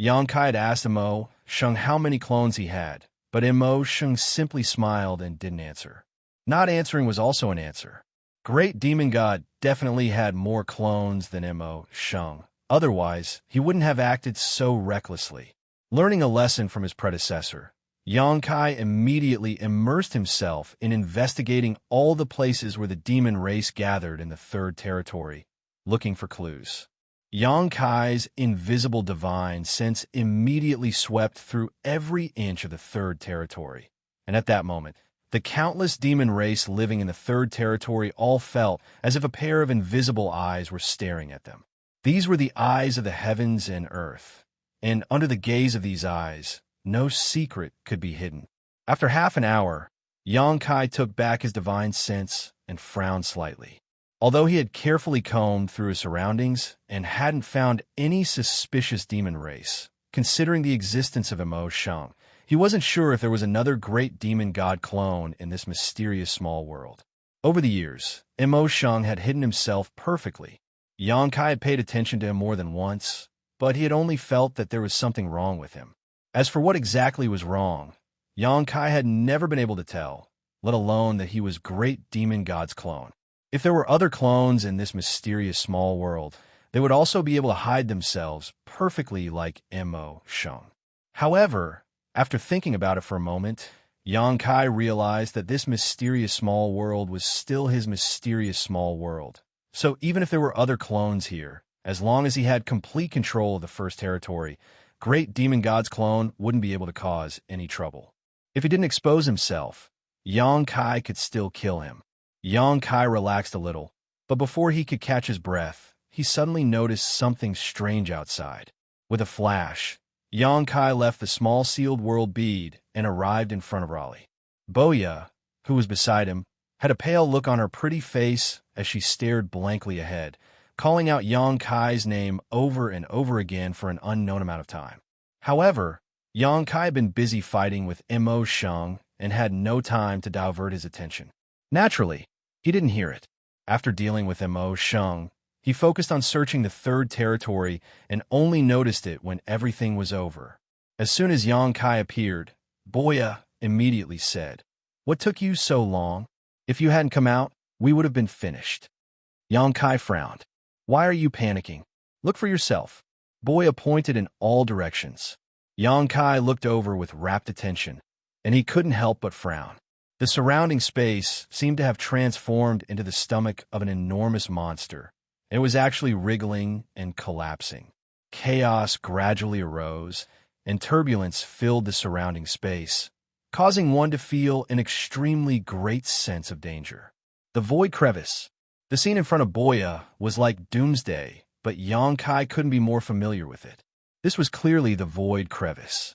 Yankai had asked Imo Shang how many clones he had, but Imo Shang simply smiled and didn't answer. Not answering was also an answer. Great demon god definitely had more clones than Imo Shang. Otherwise, he wouldn't have acted so recklessly. Learning a lesson from his predecessor, Yankai immediately immersed himself in investigating all the places where the demon race gathered in the third territory, looking for clues. Yankai's invisible divine sense immediately swept through every inch of the third territory, and at that moment, the countless demon race living in the third territory all felt as if a pair of invisible eyes were staring at them. These were the eyes of the heavens and earth, and under the gaze of these eyes, no secret could be hidden. After half an hour, Yankai took back his divine sense and frowned slightly. Although he had carefully combed through his surroundings and hadn't found any suspicious demon race, considering the existence of Imo Shang, he wasn't sure if there was another great demon god clone in this mysterious small world. Over the years, Imo Shang had hidden himself perfectly. Yankai had paid attention to him more than once, but he had only felt that there was something wrong with him. As for what exactly was wrong, Yankai had never been able to tell, let alone that he was great demon god's clone. If there were other clones in this mysterious small world, they would also be able to hide themselves perfectly like Imo Shang. However, after thinking about it for a moment, Yankai realized that this mysterious small world was still his mysterious small world. So even if there were other clones here, as long as he had complete control of the first territory, great demon god's clone wouldn't be able to cause any trouble. If he didn't expose himself, Yankai could still kill him. Yankai relaxed a little, but before he could catch his breath, he suddenly noticed something strange outside. With a flash, Yankai left the small sealed world bead and arrived in front of Raleigh. Boya, who was beside him, had a pale look on her pretty face as she stared blankly ahead, calling out Yankai's name over and over again for an unknown amount of time. However, Yankai had been busy fighting with Imo Shang and had no time to divert his attention. Naturally, he didn't hear it. After dealing with Imo Shang, he focused on searching the third territory and only noticed it when everything was over. As soon as Yankai appeared, Boya immediately said, "What took you so long? If you hadn't come out, we would have been finished." Yankai frowned. "Why are you panicking? Look for yourself. Boya pointed in all directions. Yang Kai looked over with rapt attention, and he couldn't help but frown. The surrounding space seemed to have transformed into the stomach of an enormous monster. It was actually wriggling and collapsing. Chaos gradually arose, and turbulence filled the surrounding space, causing one to feel an extremely great sense of danger. The Void Crevice. The scene in front of Boya was like doomsday, but Yang Kai couldn't be more familiar with it. This was clearly the Void Crevice.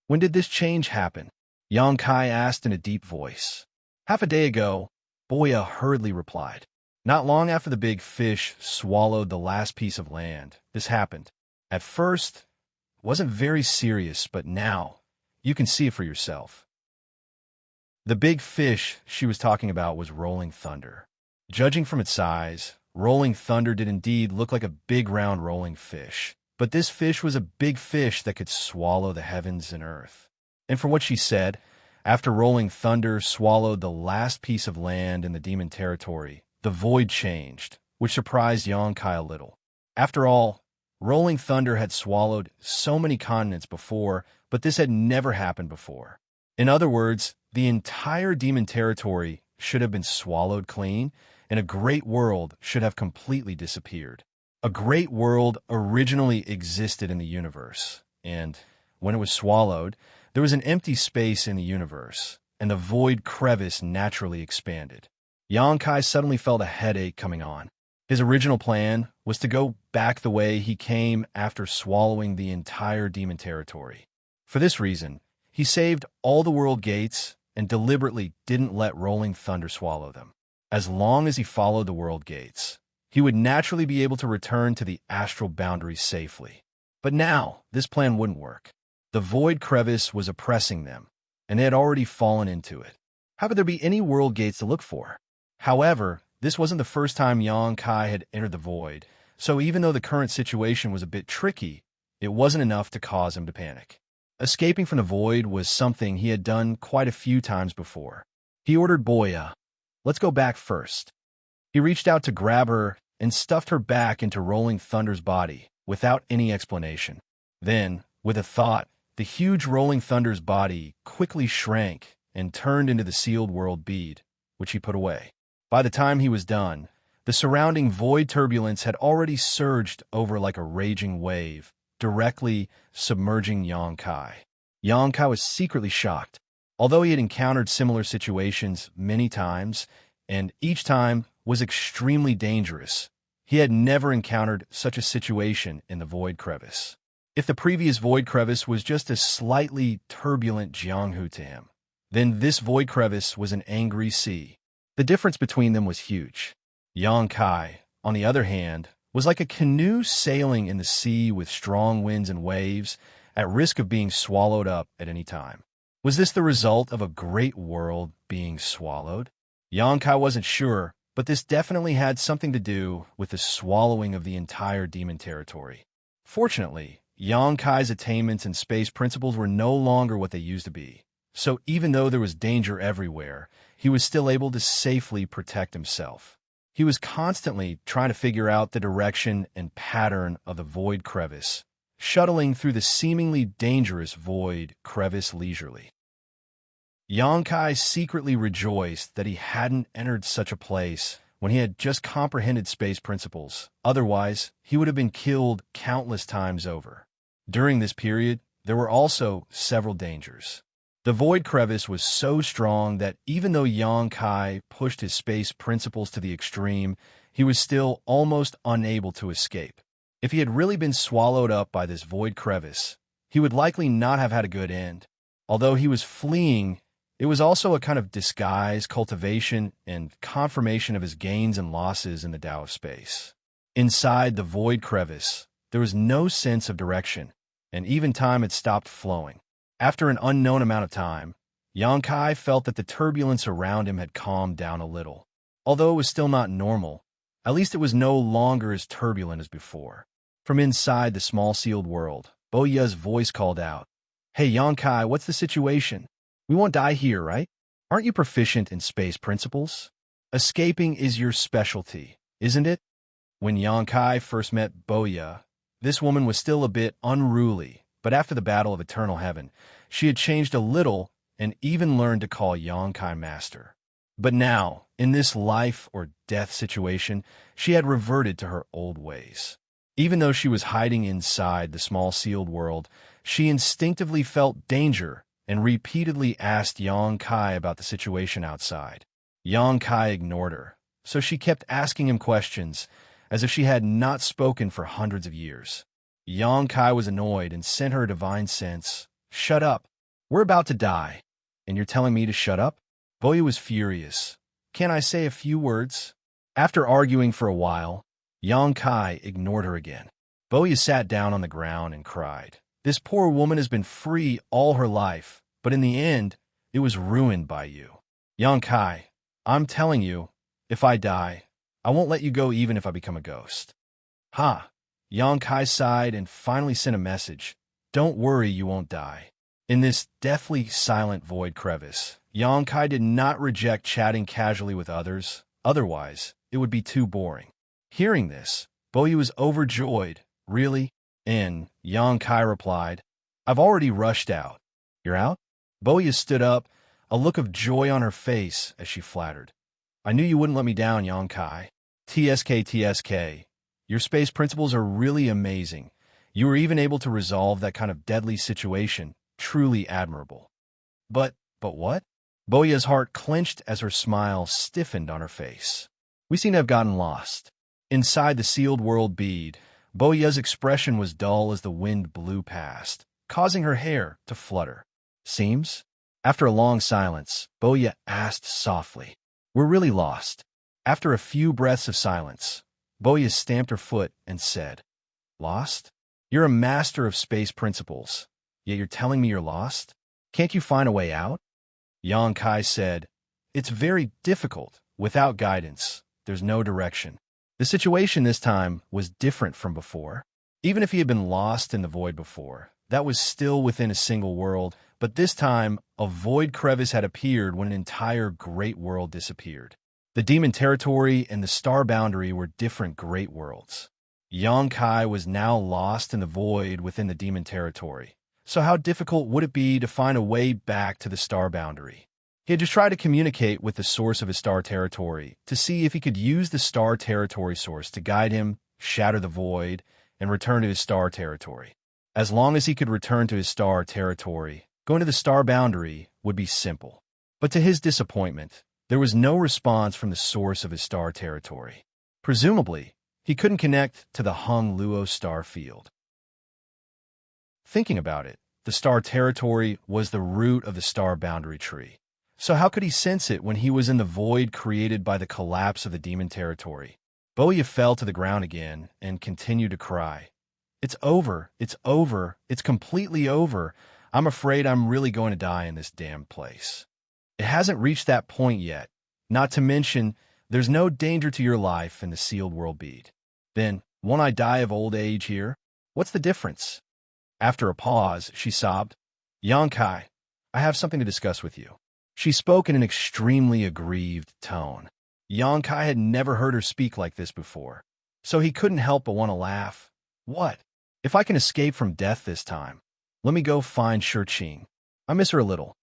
When did this change happen? Yang Kai asked in a deep voice. Half a day ago, Boya hurriedly replied. Not long after the big fish swallowed the last piece of land, this happened. At first, it wasn't very serious, but now, you can see it for yourself. The big fish she was talking about was Rolling Thunder. Judging from its size, Rolling Thunder did indeed look like a big round rolling fish. But this fish was a big fish that could swallow the heavens and earth. And from what she said, after Rolling Thunder swallowed the last piece of land in the demon territory, the void changed, which surprised Yang Kai a little. After all, Rolling Thunder had swallowed so many continents before, but this had never happened before. In other words, the entire demon territory should have been swallowed clean, and a great world should have completely disappeared. A great world originally existed in the universe, and when it was swallowed, there was an empty space in the universe, and the void crevice naturally expanded. Yang Kai suddenly felt a headache coming on. His original plan was to go back the way he came after swallowing the entire demon territory. For this reason, he saved all the world gates and deliberately didn't let Rolling Thunder swallow them. As long as he followed the world gates, he would naturally be able to return to the astral boundaries safely. But now, this plan wouldn't work. The void crevice was oppressing them, and they had already fallen into it. How could there be any world gates to look for? However, this wasn't the first time Yang Kai had entered the void, so even though the current situation was a bit tricky, it wasn't enough to cause him to panic. Escaping from the void was something he had done quite a few times before. He ordered Boya, "Let's go back first." He reached out to grab her and stuffed her back into Rolling Thunder's body without any explanation. Then, with a thought, the huge Rolling Thunder's body quickly shrank and turned into the sealed world bead, which he put away. By the time he was done, the surrounding void turbulence had already surged over like a raging wave, directly submerging Yang Kai. Yang Kai was secretly shocked. Although he had encountered similar situations many times, and each time was extremely dangerous, he had never encountered such a situation in the void crevice. If the previous void crevice was just a slightly turbulent Jianghu to him, then this void crevice was an angry sea. The difference between them was huge. Yang Kai, on the other hand, was like a canoe sailing in the sea with strong winds and waves, at risk of being swallowed up at any time. Was this the result of a great world being swallowed? Yang Kai wasn't sure, but this definitely had something to do with the swallowing of the entire demon territory. Fortunately, Yang Kai's attainments and space principles were no longer what they used to be. So even though there was danger everywhere, he was still able to safely protect himself. He was constantly trying to figure out the direction and pattern of the void crevice, shuttling through the seemingly dangerous void crevice leisurely. Yang Kai secretly rejoiced that he hadn't entered such a place when he had just comprehended space principles. Otherwise, he would have been killed countless times over. During this period, there were also several dangers. The void crevice was so strong that even though Yang Kai pushed his space principles to the extreme, he was still almost unable to escape. If he had really been swallowed up by this void crevice, he would likely not have had a good end. Although he was fleeing, it was also a kind of disguise, cultivation, and confirmation of his gains and losses in the Tao of space. Inside the void crevice, there was no sense of direction, and even time had stopped flowing. After an unknown amount of time, Yang Kai felt that the turbulence around him had calmed down a little. Although it was still not normal, at least it was no longer as turbulent as before. From inside the small sealed world, Boya's voice called out, "Hey Yang Kai, what's the situation? We won't die here, right? Aren't you proficient in space principles? Escaping is your specialty, isn't it?" When Yang Kai first met Boya, this woman was still a bit unruly, but after the Battle of Eternal Heaven, she had changed a little and even learned to call Yang Kai master. But now, in this life or death situation, she had reverted to her old ways. Even though she was hiding inside the small sealed world, she instinctively felt danger and repeatedly asked Yang Kai about the situation outside. Yang Kai ignored her, so she kept asking him questions, as if she had not spoken for hundreds of years. Yang Kai was annoyed and sent her a divine sense. "Shut up. We're about to die. And you're telling me to shut up?" Boya was furious. "Can't I say a few words?" After arguing for a while, Yang Kai ignored her again. Boya sat down on the ground and cried. This poor woman has been free all her life, but in the end, it was ruined by you. Yang Kai, I'm telling you, if I die, I won't let you go even if I become a ghost. Ha! Yang Kai sighed and finally sent a message. Don't worry, you won't die. In this deathly silent void crevice, Yang Kai did not reject chatting casually with others, otherwise it would be too boring. Hearing this, Boyu was overjoyed. Really? And Yang Kai replied, I've already rushed out. You're out? Boyu stood up, a look of joy on her face as she flattered. I knew you wouldn't let me down, Yang Kai. TSK. Your space principles are really amazing. You were even able to resolve that kind of deadly situation. Truly admirable. But what? Boya's heart clenched as her smile stiffened on her face. We seem to have gotten lost. Inside the sealed world bead, Boya's expression was dull as the wind blew past, causing her hair to flutter. Seems? After a long silence, Boya asked softly, We're really lost. After a few breaths of silence, Boya stamped her foot and said, Lost? You're a master of space principles, yet you're telling me you're lost? Can't you find a way out? Yang Kai said, It's very difficult. Without guidance, there's no direction. The situation this time was different from before. Even if he had been lost in the void before, that was still within a single world, but this time, a void crevice had appeared when an entire great world disappeared. The demon territory and the star boundary were different great worlds. Yang Kai was now lost in the void within the demon territory. So how difficult would it be to find a way back to the star boundary? He had just tried to communicate with the source of his star territory to see if he could use the star territory source to guide him, shatter the void, and return to his star territory. As long as he could return to his star territory, going to the star boundary would be simple. But to his disappointment, there was no response from the source of his star territory. Presumably, he couldn't connect to the Hung Luo star field. Thinking about it, the star territory was the root of the star boundary tree. So how could he sense it when he was in the void created by the collapse of the demon territory? Boya fell to the ground again and continued to cry. It's over. It's over. It's completely over. I'm afraid I'm really going to die in this damn place. It hasn't reached that point yet. Not to mention, there's no danger to your life in the sealed world bead. Then, won't I die of old age here? What's the difference? After a pause, she sobbed, Yang Kai, I have something to discuss with you. She spoke in an extremely aggrieved tone. Yang Kai had never heard her speak like this before, so he couldn't help but want to laugh. What? If I can escape from death this time, let me go find Xianxia. I miss her a little.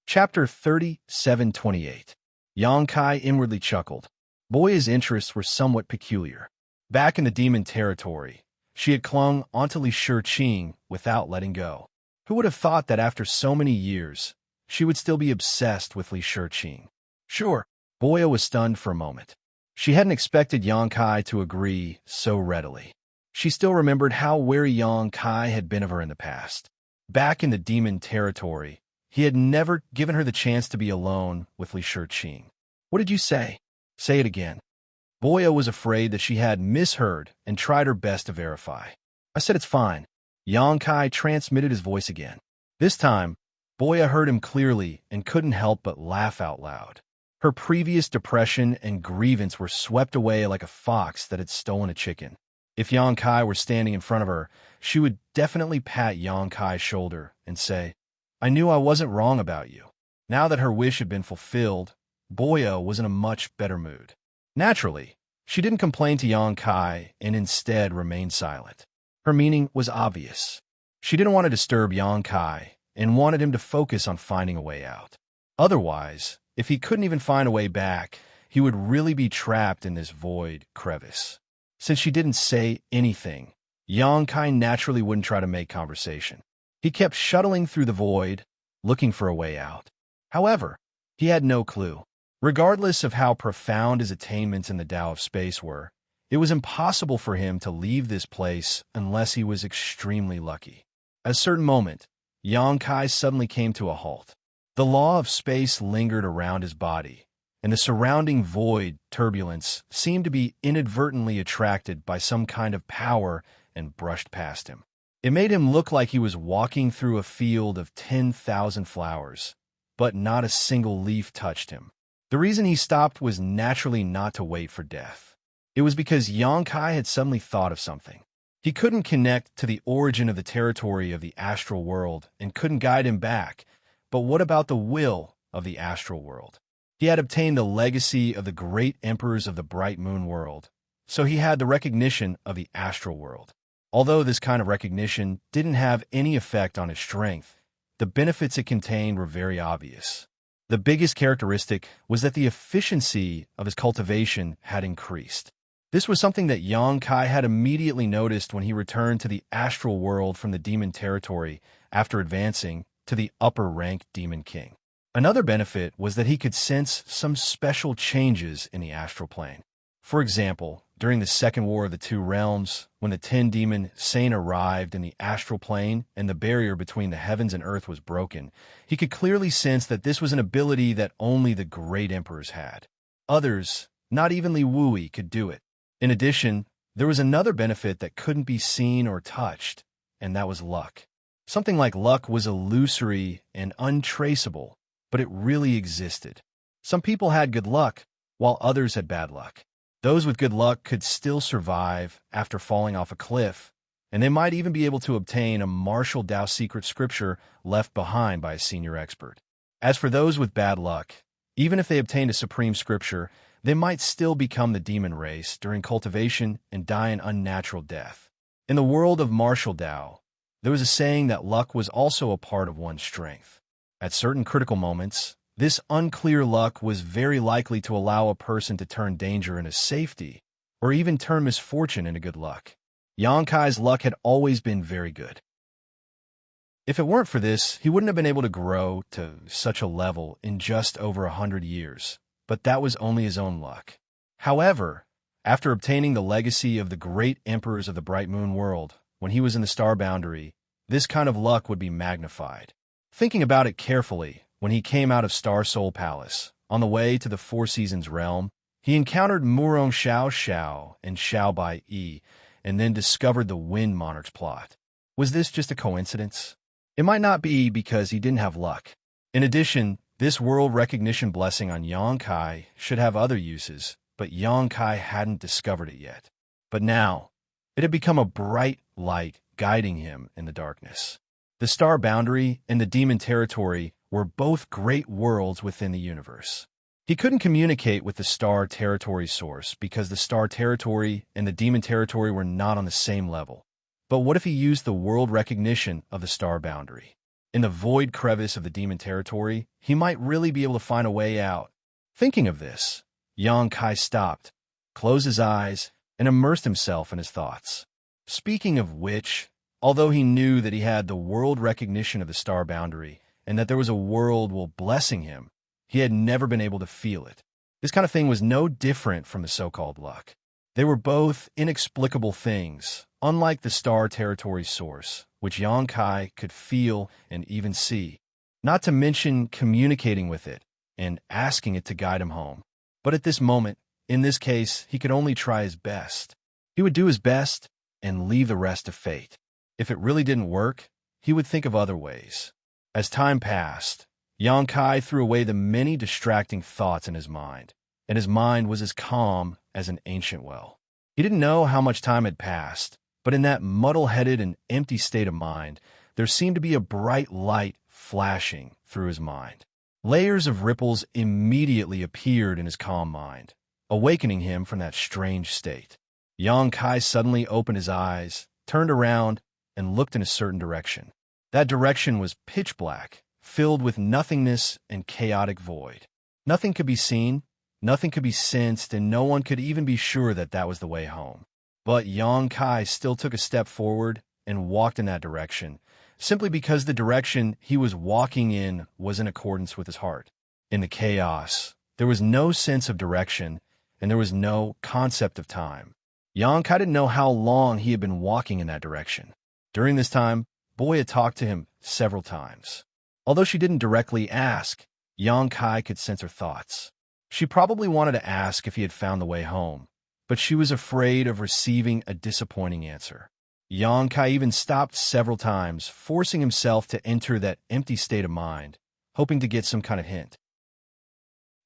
Chapter 37:28. Yang Kai inwardly chuckled. Boya's interests were somewhat peculiar. Back in the demon territory, she had clung onto Xianxia without letting go. Who would have thought that after so many years, she would still be obsessed with Xianxia? Sure, Boya was stunned for a moment. She hadn't expected Yang Kai to agree so readily. She still remembered how wary Yang Kai had been of her in the past. Back in the demon territory, he had never given her the chance to be alone with Xianxia. What did you say? Say it again. Boya was afraid that she had misheard and tried her best to verify. I said it's fine. Yang Kai transmitted his voice again. This time, Boya heard him clearly and couldn't help but laugh out loud. Her previous depression and grievance were swept away like a fox that had stolen a chicken. If Yang Kai were standing in front of her, she would definitely pat Yang Kai's shoulder and say, I knew I wasn't wrong about you. Now that her wish had been fulfilled, Boya was in a much better mood. Naturally, she didn't complain to Yang Kai and instead remained silent. Her meaning was obvious. She didn't want to disturb Yang Kai and wanted him to focus on finding a way out. Otherwise, if he couldn't even find a way back, he would really be trapped in this void crevice. Since she didn't say anything, Yang Kai naturally wouldn't try to make conversation. He kept shuttling through the void, looking for a way out. However, he had no clue. Regardless of how profound his attainments in the Tao of space were, it was impossible for him to leave this place unless he was extremely lucky. At a certain moment, Yang Kai suddenly came to a halt. The law of space lingered around his body, and the surrounding void turbulence seemed to be inadvertently attracted by some kind of power and brushed past him. It made him look like he was walking through a field of 10,000 flowers, but not a single leaf touched him. The reason he stopped was naturally not to wait for death. It was because Yang Kai had suddenly thought of something. He couldn't connect to the origin of the territory of the astral world and couldn't guide him back, but what about the will of the astral world? He had obtained the legacy of the great emperors of the bright moon world, so he had the recognition of the astral world. Although this kind of recognition didn't have any effect on his strength, the benefits it contained were very obvious. The biggest characteristic was that the efficiency of his cultivation had increased. This was something that Yang Kai had immediately noticed when he returned to the astral world from the demon territory after advancing to the upper-ranked demon king. Another benefit was that he could sense some special changes in the astral plane. For example, during the Second War of the Two Realms, when the 10-demon Sane arrived in the astral plane and the barrier between the heavens and earth was broken, he could clearly sense that this was an ability that only the great emperors had. Others, not even Li Wui, could do it. In addition, there was another benefit that couldn't be seen or touched, and that was luck. Something like luck was illusory and untraceable, but it really existed. Some people had good luck, while others had bad luck. Those with good luck could still survive after falling off a cliff, and they might even be able to obtain a martial Tao secret scripture left behind by a senior expert. As for those with bad luck, even if they obtained a supreme scripture, they might still become the demon race during cultivation and die an unnatural death. In the world of martial Tao, there was a saying that luck was also a part of one's strength. At certain critical moments, this unclear luck was very likely to allow a person to turn danger into safety, or even turn misfortune into good luck. Yang Kai's luck had always been very good. If it weren't for this, he wouldn't have been able to grow to such a level in just over 100 years, but that was only his own luck. However, after obtaining the legacy of the great emperors of the Bright Moon world, when he was in the star boundary, this kind of luck would be magnified. Thinking about it carefully, when he came out of Star Soul Palace, on the way to the Four Seasons realm, he encountered Murong Xiao Xiao and Xiao Bai Yi, and then discovered the Wind Monarch's plot. Was this just a coincidence? It might not be because he didn't have luck. In addition, this world recognition blessing on Yang Kai should have other uses, but Yang Kai hadn't discovered it yet. But now, it had become a bright light guiding him in the darkness. The star boundary and the demon territory were both great worlds within the universe. He couldn't communicate with the star territory source because the star territory and the demon territory were not on the same level. But what if he used the world recognition of the star boundary? In the void crevice of the demon territory, he might really be able to find a way out. Thinking of this, Yang Kai stopped, closed his eyes, and immersed himself in his thoughts. Speaking of which, although he knew that he had the world recognition of the star boundary and that there was a world blessing him, he had never been able to feel it. This kind of thing was no different from the so-called luck. They were both inexplicable things, unlike the star territory source, which Yang Kai could feel and even see, not to mention communicating with it and asking it to guide him home. But at this moment, in this case, he could only try his best. He would do his best and leave the rest to fate. If it really didn't work, he would think of other ways. As time passed, Yang Kai threw away the many distracting thoughts in his mind, and his mind was as calm as an ancient well. He didn't know how much time had passed, but in that muddle-headed and empty state of mind, there seemed to be a bright light flashing through his mind. Layers of ripples immediately appeared in his calm mind, awakening him from that strange state. Yang Kai suddenly opened his eyes, turned around, and looked in a certain direction. That direction was pitch black, filled with nothingness and chaotic void. Nothing could be seen, nothing could be sensed, and no one could even be sure that that was the way home. But Yang Kai still took a step forward and walked in that direction, simply because the direction he was walking in was in accordance with his heart. In the chaos, there was no sense of direction, and there was no concept of time. Yang Kai didn't know how long he had been walking in that direction. During this time, Boya talked to him several times. Although she didn't directly ask, Yang Kai could sense her thoughts. She probably wanted to ask if he had found the way home, but she was afraid of receiving a disappointing answer. Yang Kai even stopped several times, forcing himself to enter that empty state of mind, hoping to get some kind of hint.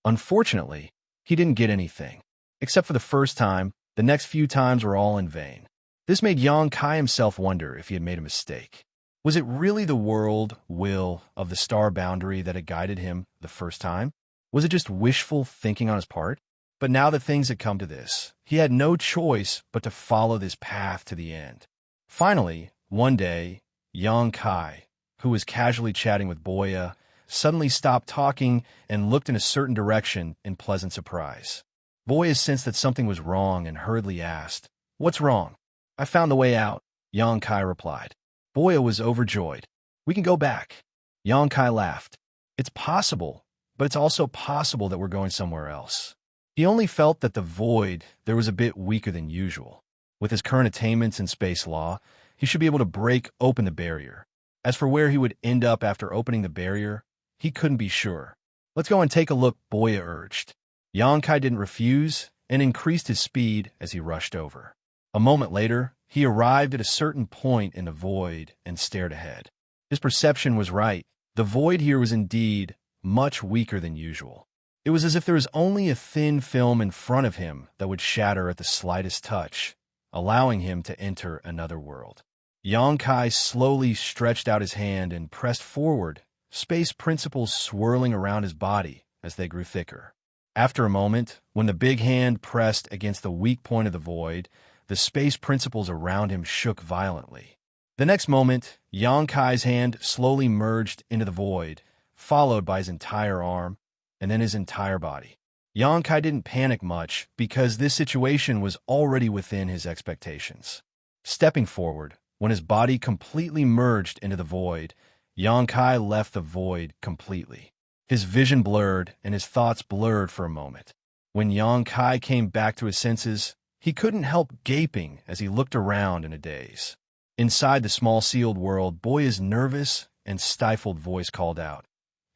Unfortunately, he didn't get anything. Except for the first time, the next few times were all in vain. This made Yang Kai himself wonder if he had made a mistake. Was it really the will of the star boundary that had guided him the first time? Was it just wishful thinking on his part? But now that things had come to this, he had no choice but to follow this path to the end. Finally, one day, Yang Kai, who was casually chatting with Boya, suddenly stopped talking and looked in a certain direction in pleasant surprise. Boya sensed that something was wrong and hurriedly asked, "What's wrong?" "I found the way out," Yang Kai replied. Boya was overjoyed. "We can go back." Yang Kai laughed. "It's possible, but it's also possible that we're going somewhere else." He only felt that the void there was a bit weaker than usual. With his current attainments in space law, he should be able to break open the barrier. As for where he would end up after opening the barrier, he couldn't be sure. "Let's go and take a look," Boya urged. Yang Kai didn't refuse and increased his speed as he rushed over. A moment later, he arrived at a certain point in the void and stared ahead. His perception was right. The void here was indeed much weaker than usual. It was as if there was only a thin film in front of him that would shatter at the slightest touch, allowing him to enter another world. Yang Kai slowly stretched out his hand and pressed forward, space principles swirling around his body as they grew thicker. After a moment, when the big hand pressed against the weak point of the void, the space principles around him shook violently. The next moment, Yang Kai's hand slowly merged into the void, followed by his entire arm, and then his entire body. Yang Kai didn't panic much because this situation was already within his expectations. Stepping forward, when his body completely merged into the void, Yang Kai left the void completely. His vision blurred and his thoughts blurred for a moment. When Yang Kai came back to his senses, he couldn't help gaping as he looked around in a daze. Inside the small sealed world, Boya's nervous and stifled voice called out,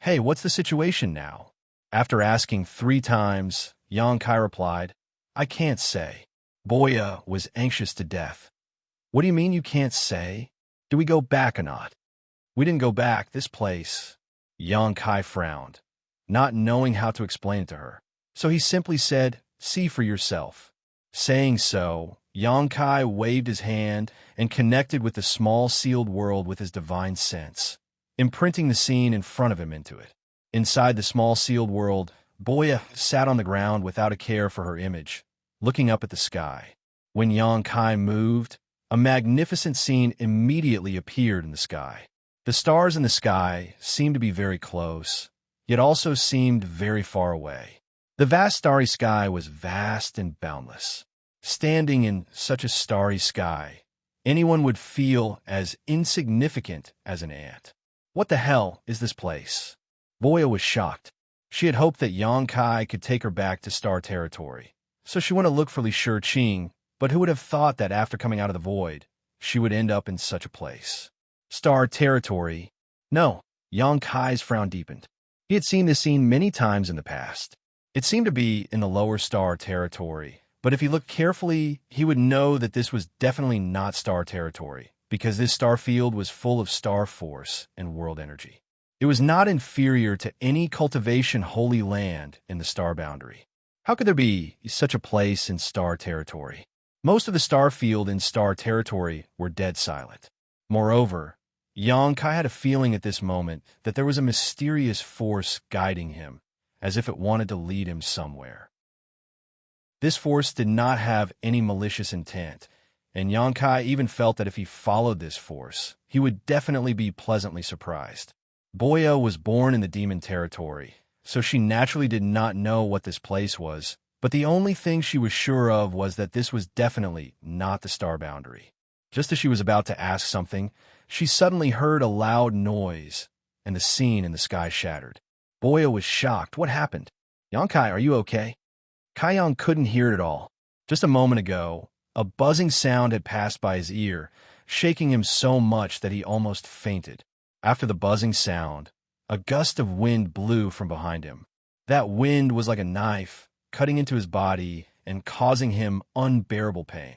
"Hey, what's the situation now?" After asking 3 times, Yang Kai replied, "I can't say." Boya was anxious to death. "What do you mean you can't say? Do we go back or not?" "We didn't go back. This place." Yang Kai frowned, not knowing how to explain it to her. So he simply said, "See for yourself." Saying so, Yang Kai waved his hand and connected with the small sealed world with his divine sense, imprinting the scene in front of him into it. Inside the small sealed world, Boya sat on the ground without a care for her image, looking up at the sky. When Yang Kai moved, a magnificent scene immediately appeared in the sky. The stars in the sky seemed to be very close, yet also seemed very far away. The vast starry sky was vast and boundless. Standing in such a starry sky, anyone would feel as insignificant as an ant. What the hell is this place? Boya was shocked. She had hoped that Yang Kai could take her back to star territory, so she went to look for Li Shiqing, but who would have thought that after coming out of the void, she would end up in such a place? Star territory? No, Yang Kai's frown deepened. He had seen this scene many times in the past. It seemed to be in the lower star territory, but if he looked carefully, he would know that this was definitely not star territory, because this star field was full of star force and world energy. It was not inferior to any cultivation holy land in the star boundary. How could there be such a place in star territory? Most of the star field in star territory were dead silent. Moreover, Yang Kai had a feeling at this moment that there was a mysterious force guiding him, as if it wanted to lead him somewhere. This force did not have any malicious intent, and Xianxia even felt that if he followed this force, he would definitely be pleasantly surprised. Boya was born in the demon territory, so she naturally did not know what this place was, but the only thing she was sure of was that this was definitely not the star boundary. Just as she was about to ask something, she suddenly heard a loud noise, and the scene in the sky shattered. Boya was shocked. What happened? Xianxia, are you okay? Kaiyang couldn't hear it at all. Just a moment ago, a buzzing sound had passed by his ear, shaking him so much that he almost fainted. After the buzzing sound, a gust of wind blew from behind him. That wind was like a knife, cutting into his body and causing him unbearable pain.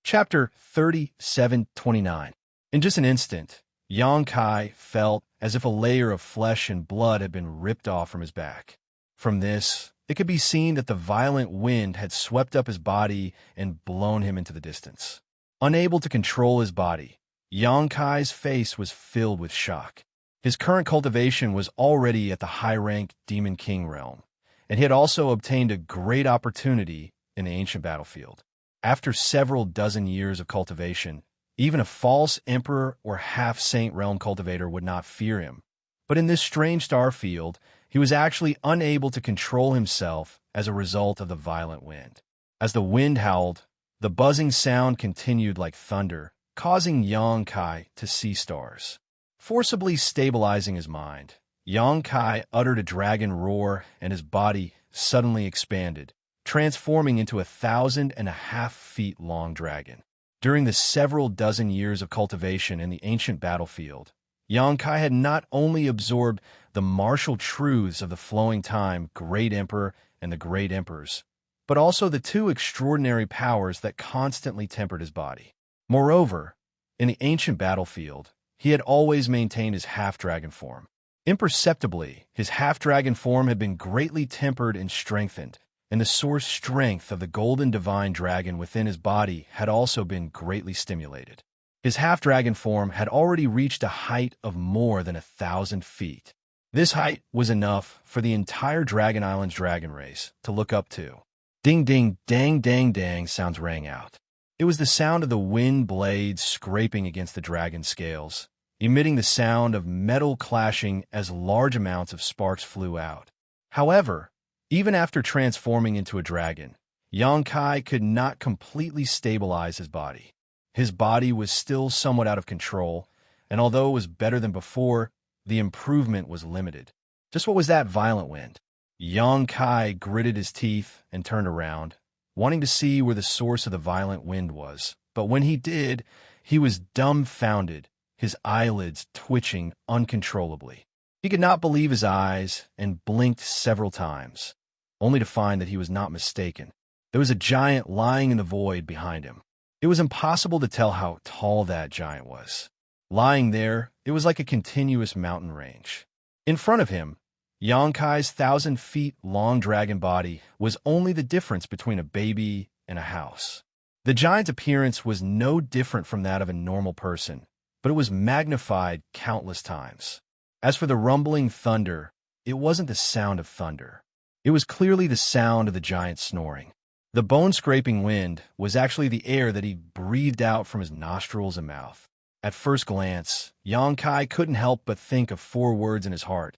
Chapter 37:29. In just an instant, Xianxia felt as if a layer of flesh and blood had been ripped off from his back. From this, it could be seen that the violent wind had swept up his body and blown him into the distance. Unable to control his body, Xianxia's face was filled with shock. His current cultivation was already at the high-rank Demon King realm, and he had also obtained a great opportunity in the ancient battlefield. After several dozen years of cultivation, even a false emperor or half-saint realm cultivator would not fear him. But in this strange star field, he was actually unable to control himself as a result of the violent wind. As the wind howled, the buzzing sound continued like thunder, causing Xianxia to see stars. Forcibly stabilizing his mind, Xianxia uttered a dragon roar and his body suddenly expanded, transforming into 1,500 feet long dragon. During the several dozen years of cultivation in the ancient battlefield, Xianxia had not only absorbed the martial truths of the flowing time Great Emperor and the Great Emperors, but also the two extraordinary powers that constantly tempered his body. Moreover, in the ancient battlefield, he had always maintained his half-dragon form. Imperceptibly, his half-dragon form had been greatly tempered and strengthened, and the source strength of the golden divine dragon within his body had also been greatly stimulated. His half-dragon form had already reached a height of more than 1,000 feet. This height was enough for the entire Dragon Island's dragon race to look up to. Ding ding dang dang dang sounds rang out. It was the sound of the wind blades scraping against the dragon's scales, emitting the sound of metal clashing as large amounts of sparks flew out. However, even after transforming into a dragon, Xianxia could not completely stabilize his body. His body was still somewhat out of control, and although it was better than before, the improvement was limited. Just what was that violent wind? Xianxia gritted his teeth and turned around, wanting to see where the source of the violent wind was. But when he did, he was dumbfounded, his eyelids twitching uncontrollably. He could not believe his eyes and blinked several times, only to find that he was not mistaken. There was a giant lying in the void behind him. It was impossible to tell how tall that giant was. Lying there, it was like a continuous mountain range. In front of him, Xianxia's 1,000 feet long dragon body was only the difference between a baby and a house. The giant's appearance was no different from that of a normal person, but it was magnified countless times. As for the rumbling thunder, it wasn't the sound of thunder. It was clearly the sound of the giant snoring. The bone-scraping wind was actually the air that he breathed out from his nostrils and mouth. At first glance, Xianxia couldn't help but think of 4 words in his heart.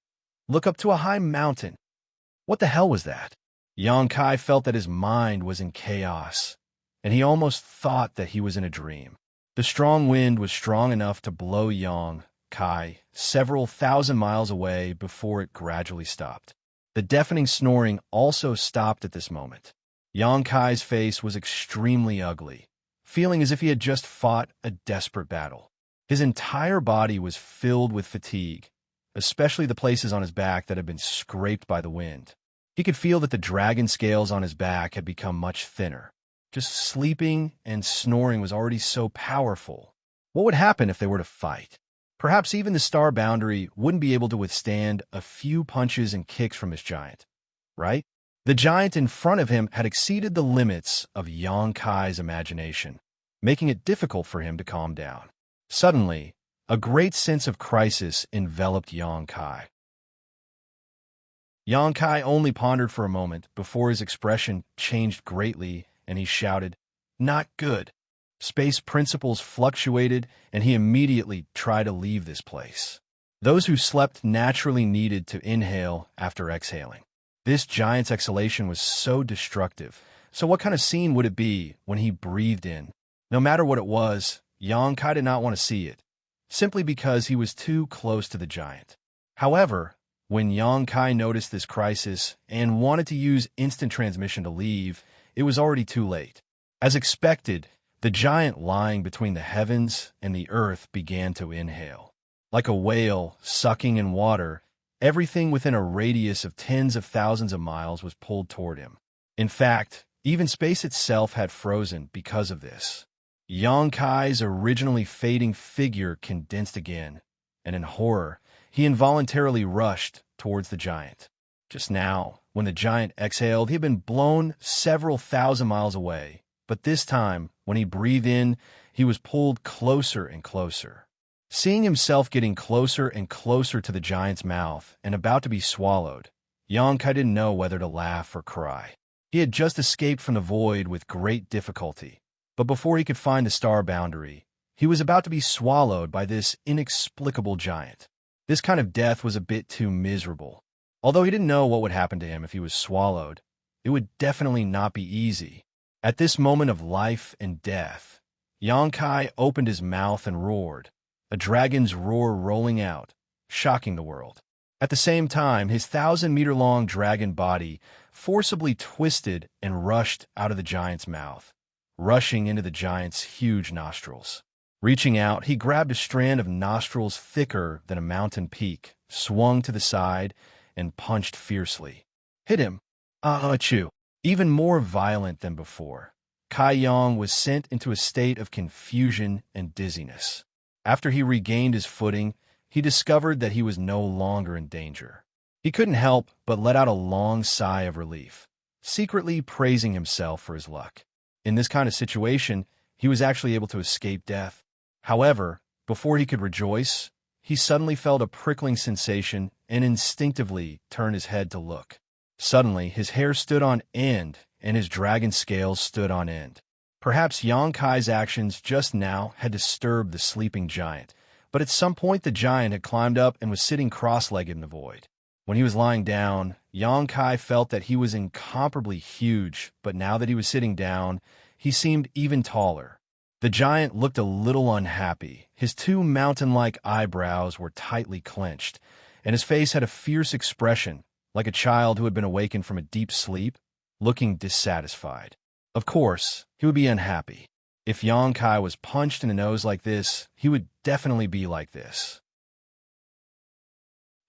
Look up to a high mountain. What the hell was that? Xianxia felt that his mind was in chaos, and he almost thought that he was in a dream. The strong wind was strong enough to blow Xianxia several thousand miles away before it gradually stopped. The deafening snoring also stopped at this moment. Xianxia's face was extremely ugly, feeling as if he had just fought a desperate battle. His entire body was filled with fatigue, especially the places on his back that had been scraped by the wind. He could feel that the dragon scales on his back had become much thinner. Just sleeping and snoring was already so powerful. What would happen if they were to fight? Perhaps even the star boundary wouldn't be able to withstand a few punches and kicks from this giant, right? The giant in front of him had exceeded the limits of Xianxia's imagination, making it difficult for him to calm down. Suddenly, a great sense of crisis enveloped Xianxia. Yang Kai only pondered for a moment before his expression changed greatly and he shouted, "Not good." Space principles fluctuated and he immediately tried to leave this place. Those who slept naturally needed to inhale after exhaling. This giant's exhalation was so destructive. So what kind of scene would it be when he breathed in? No matter what it was, Yang Kai did not want to see it, simply because he was too close to the giant. However, when Yang Kai noticed this crisis and wanted to use instant transmission to leave, it was already too late. As expected, the giant lying between the heavens and the earth began to inhale. Like a whale sucking in water, everything within a radius of tens of thousands of miles was pulled toward him. In fact, even space itself had frozen because of this. Yang Kai's originally fading figure condensed again, and in horror, he involuntarily rushed towards the giant. Just now, when the giant exhaled, he had been blown several thousand miles away, but this time, when he breathed in, he was pulled closer and closer. Seeing himself getting closer and closer to the giant's mouth and about to be swallowed, Yang Kai didn't know whether to laugh or cry. He had just escaped from the void with great difficulty, but before he could find the star boundary, he was about to be swallowed by this inexplicable giant. This kind of death was a bit too miserable. Although he didn't know what would happen to him if he was swallowed, it would definitely not be easy. At this moment of life and death, Yang Kai opened his mouth and roared, a dragon's roar rolling out, shocking the world. At the same time, his 1,000-meter-long dragon body forcibly twisted and rushed out of the giant's mouth, rushing into the giant's huge nostrils. Reaching out, he grabbed a strand of nostrils thicker than a mountain peak, swung to the side, and punched fiercely. Hit him! Achoo! Even more violent than before, Kai Yang was sent into a state of confusion and dizziness. After he regained his footing, he discovered that he was no longer in danger. He couldn't help but let out a long sigh of relief, secretly praising himself for his luck. In this kind of situation, he was actually able to escape death. However, before he could rejoice, he suddenly felt a prickling sensation and instinctively turned his head to look. Suddenly, his hair stood on end and his dragon scales stood on end. Perhaps Yang Kai's actions just now had disturbed the sleeping giant, but at some point the giant had climbed up and was sitting cross-legged in the void. When he was lying down, Yang Kai felt that he was incomparably huge, but now that he was sitting down, he seemed even taller. The giant looked a little unhappy. His two mountain-like eyebrows were tightly clenched, and his face had a fierce expression, like a child who had been awakened from a deep sleep, looking dissatisfied. Of course, he would be unhappy. If Yang Kai was punched in the nose like this, he would definitely be like this.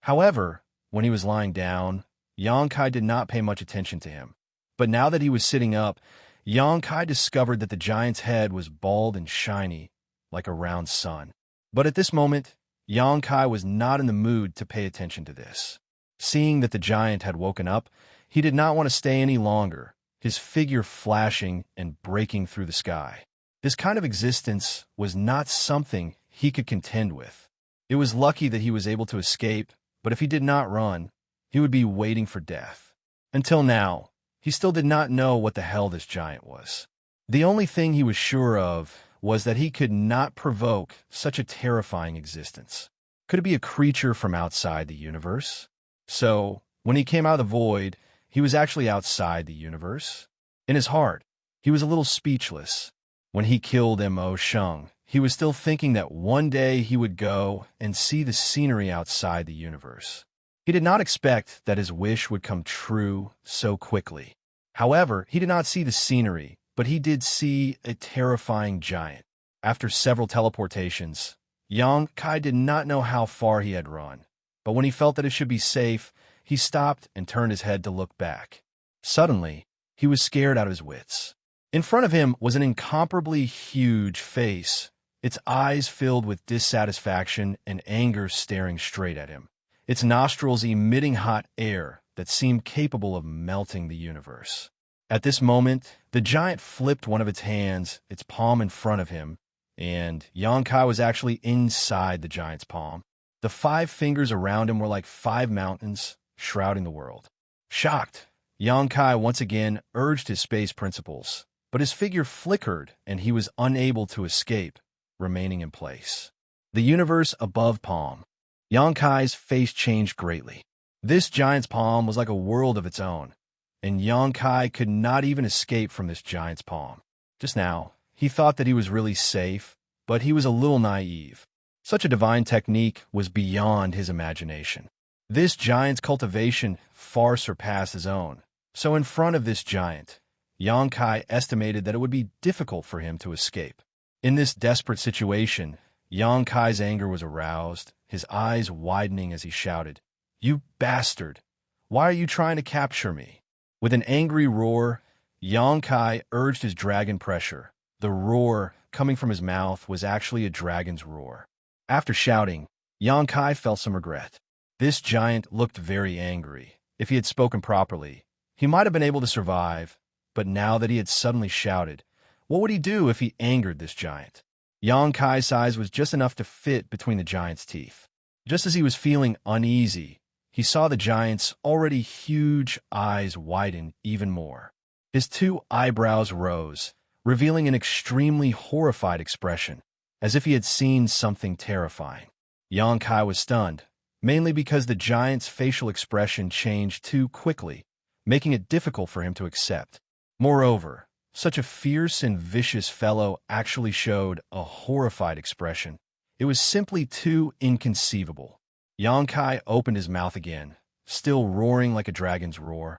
However, when he was lying down, Yang Kai did not pay much attention to him. But now that he was sitting up, Yang Kai discovered that the giant's head was bald and shiny, like a round sun. But at this moment, Yang Kai was not in the mood to pay attention to this. Seeing that the giant had woken up, he did not want to stay any longer, his figure flashing and breaking through the sky. This kind of existence was not something he could contend with. It was lucky that he was able to escape, but if he did not run, he would be waiting for death. Until now, he still did not know what the hell this giant was. The only thing he was sure of was that he could not provoke such a terrifying existence. Could it be a creature from outside the universe? So, when he came out of the void, he was actually outside the universe. In his heart, he was a little speechless. When he killed Mo Sheng, he was still thinking that one day he would go and see the scenery outside the universe. He did not expect that his wish would come true so quickly. However, he did not see the scenery, but he did see a terrifying giant. After several teleportations, Yang Kai did not know how far he had run, but when he felt that it should be safe, he stopped and turned his head to look back. Suddenly, he was scared out of his wits. In front of him was an incomparably huge face, its eyes filled with dissatisfaction and anger staring straight at him, its nostrils emitting hot air that seemed capable of melting the universe. At this moment, the giant flipped one of its hands, its palm in front of him, and Yang Kai was actually inside the giant's palm. The 5 fingers around him were like 5 mountains, shrouding the world. Shocked, Xianxia once again urged his space principles, but his figure flickered and he was unable to escape, remaining in place. The universe above Palm. Xianxia's face changed greatly. This giant's palm was like a world of its own, and Xianxia could not even escape from this giant's palm. Just now, he thought that he was really safe, but he was a little naive. Such a divine technique was beyond his imagination. This giant's cultivation far surpassed his own, so in front of this giant, Xianxia estimated that it would be difficult for him to escape. In this desperate situation, Xianxia's anger was aroused, his eyes widening as he shouted, "You bastard! Why are you trying to capture me?" With an angry roar, Xianxia urged his dragon pressure. The roar coming from his mouth was actually a dragon's roar. After shouting, Xianxia felt some regret. This giant looked very angry. If he had spoken properly, he might have been able to survive, but now that he had suddenly shouted, what would he do if he angered this giant? Xianxia's size was just enough to fit between the giant's teeth. Just as he was feeling uneasy, he saw the giant's already huge eyes widen even more. His two eyebrows rose, revealing an extremely horrified expression, as if he had seen something terrifying. Xianxia was stunned, mainly because the giant's facial expression changed too quickly, making it difficult for him to accept. Moreover, such a fierce and vicious fellow actually showed a horrified expression. It was simply too inconceivable. Xianxia opened his mouth again, still roaring like a dragon's roar.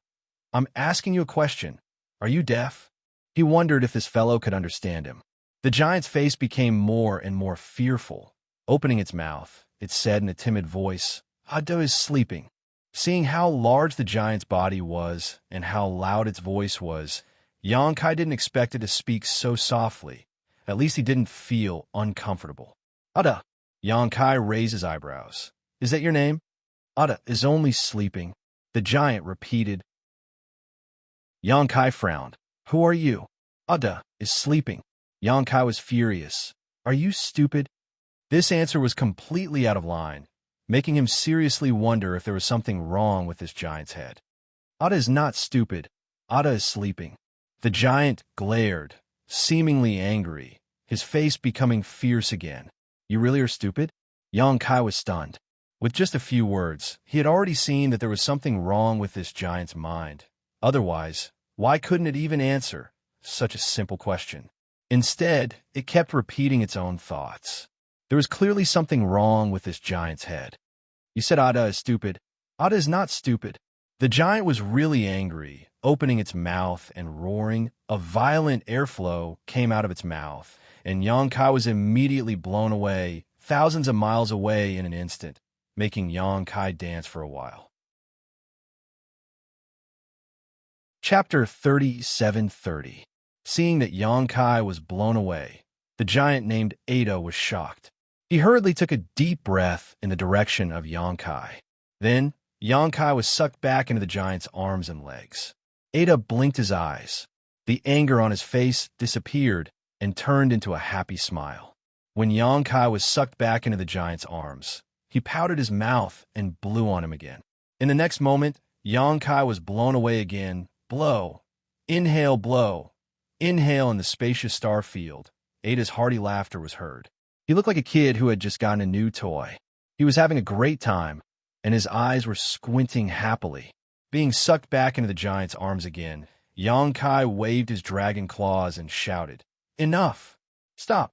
"I'm asking you a question. Are you deaf?" He wondered if this fellow could understand him. The giant's face became more and more fearful. Opening its mouth, it said in a timid voice, "Ada is sleeping." Seeing how large the giant's body was and how loud its voice was, Xianxia didn't expect it to speak so softly. At least he didn't feel uncomfortable. "Ada." Xianxia raised his eyebrows. "Is that your name?" "Ada is only sleeping," the giant repeated. Xianxia frowned. "Who are you?" "Ada is sleeping." Xianxia was furious. "Are you stupid?" This answer was completely out of line, making him seriously wonder if there was something wrong with this giant's head. "Ada is not stupid. Ada is sleeping." The giant glared, seemingly angry, his face becoming fierce again. "You really are stupid?" Xianxia was stunned. With just a few words, he had already seen that there was something wrong with this giant's mind. Otherwise, why couldn't it even answer such a simple question? Instead, it kept repeating its own thoughts. There was clearly something wrong with this giant's head. "You said Ada is stupid." "Ada is not stupid." The giant was really angry, opening its mouth and roaring. A violent airflow came out of its mouth, and Xianxia was immediately blown away, thousands of miles away in an instant, making Xianxia dance for a while. Chapter 37:30. Seeing that Xianxia was blown away, the giant named Ada was shocked. He hurriedly took a deep breath in the direction of Xianxia. Then, Xianxia was sucked back into the giant's arms and legs. Ada blinked his eyes. The anger on his face disappeared and turned into a happy smile. When Xianxia was sucked back into the giant's arms, he pouted his mouth and blew on him again. In the next moment, Xianxia was blown away again. Blow. Inhale, blow. Inhale in the spacious star field. Ada's hearty laughter was heard. He looked like a kid who had just gotten a new toy. He was having a great time, and his eyes were squinting happily. Being sucked back into the giant's arms again, Xianxia waved his dragon claws and shouted, "Enough! Stop!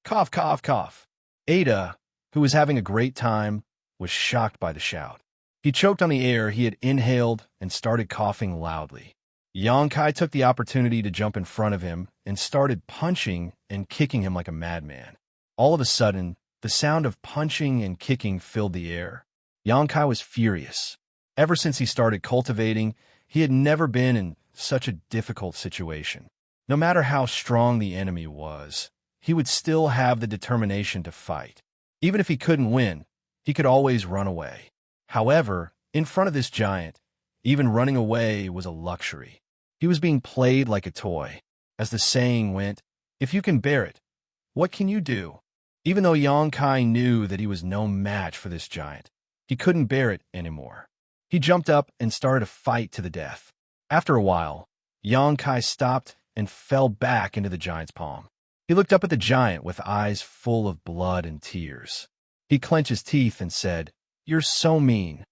Cough, cough, cough!" Ada, who was having a great time, was shocked by the shout. He choked on the air he had inhaled and started coughing loudly. Xianxia took the opportunity to jump in front of him and started punching and kicking him like a madman. All of a sudden, the sound of punching and kicking filled the air. Xianxia was furious. Ever since he started cultivating, he had never been in such a difficult situation. No matter how strong the enemy was, he would still have the determination to fight. Even if he couldn't win, he could always run away. However, in front of this giant, even running away was a luxury. He was being played like a toy. As the saying went, "If you can bear it, what can you do?" Even though Xianxia knew that he was no match for this giant, he couldn't bear it anymore. He jumped up and started a fight to the death. After a while, Xianxia stopped and fell back into the giant's palm. He looked up at the giant with eyes full of blood and tears. He clenched his teeth and said, "You're so mean."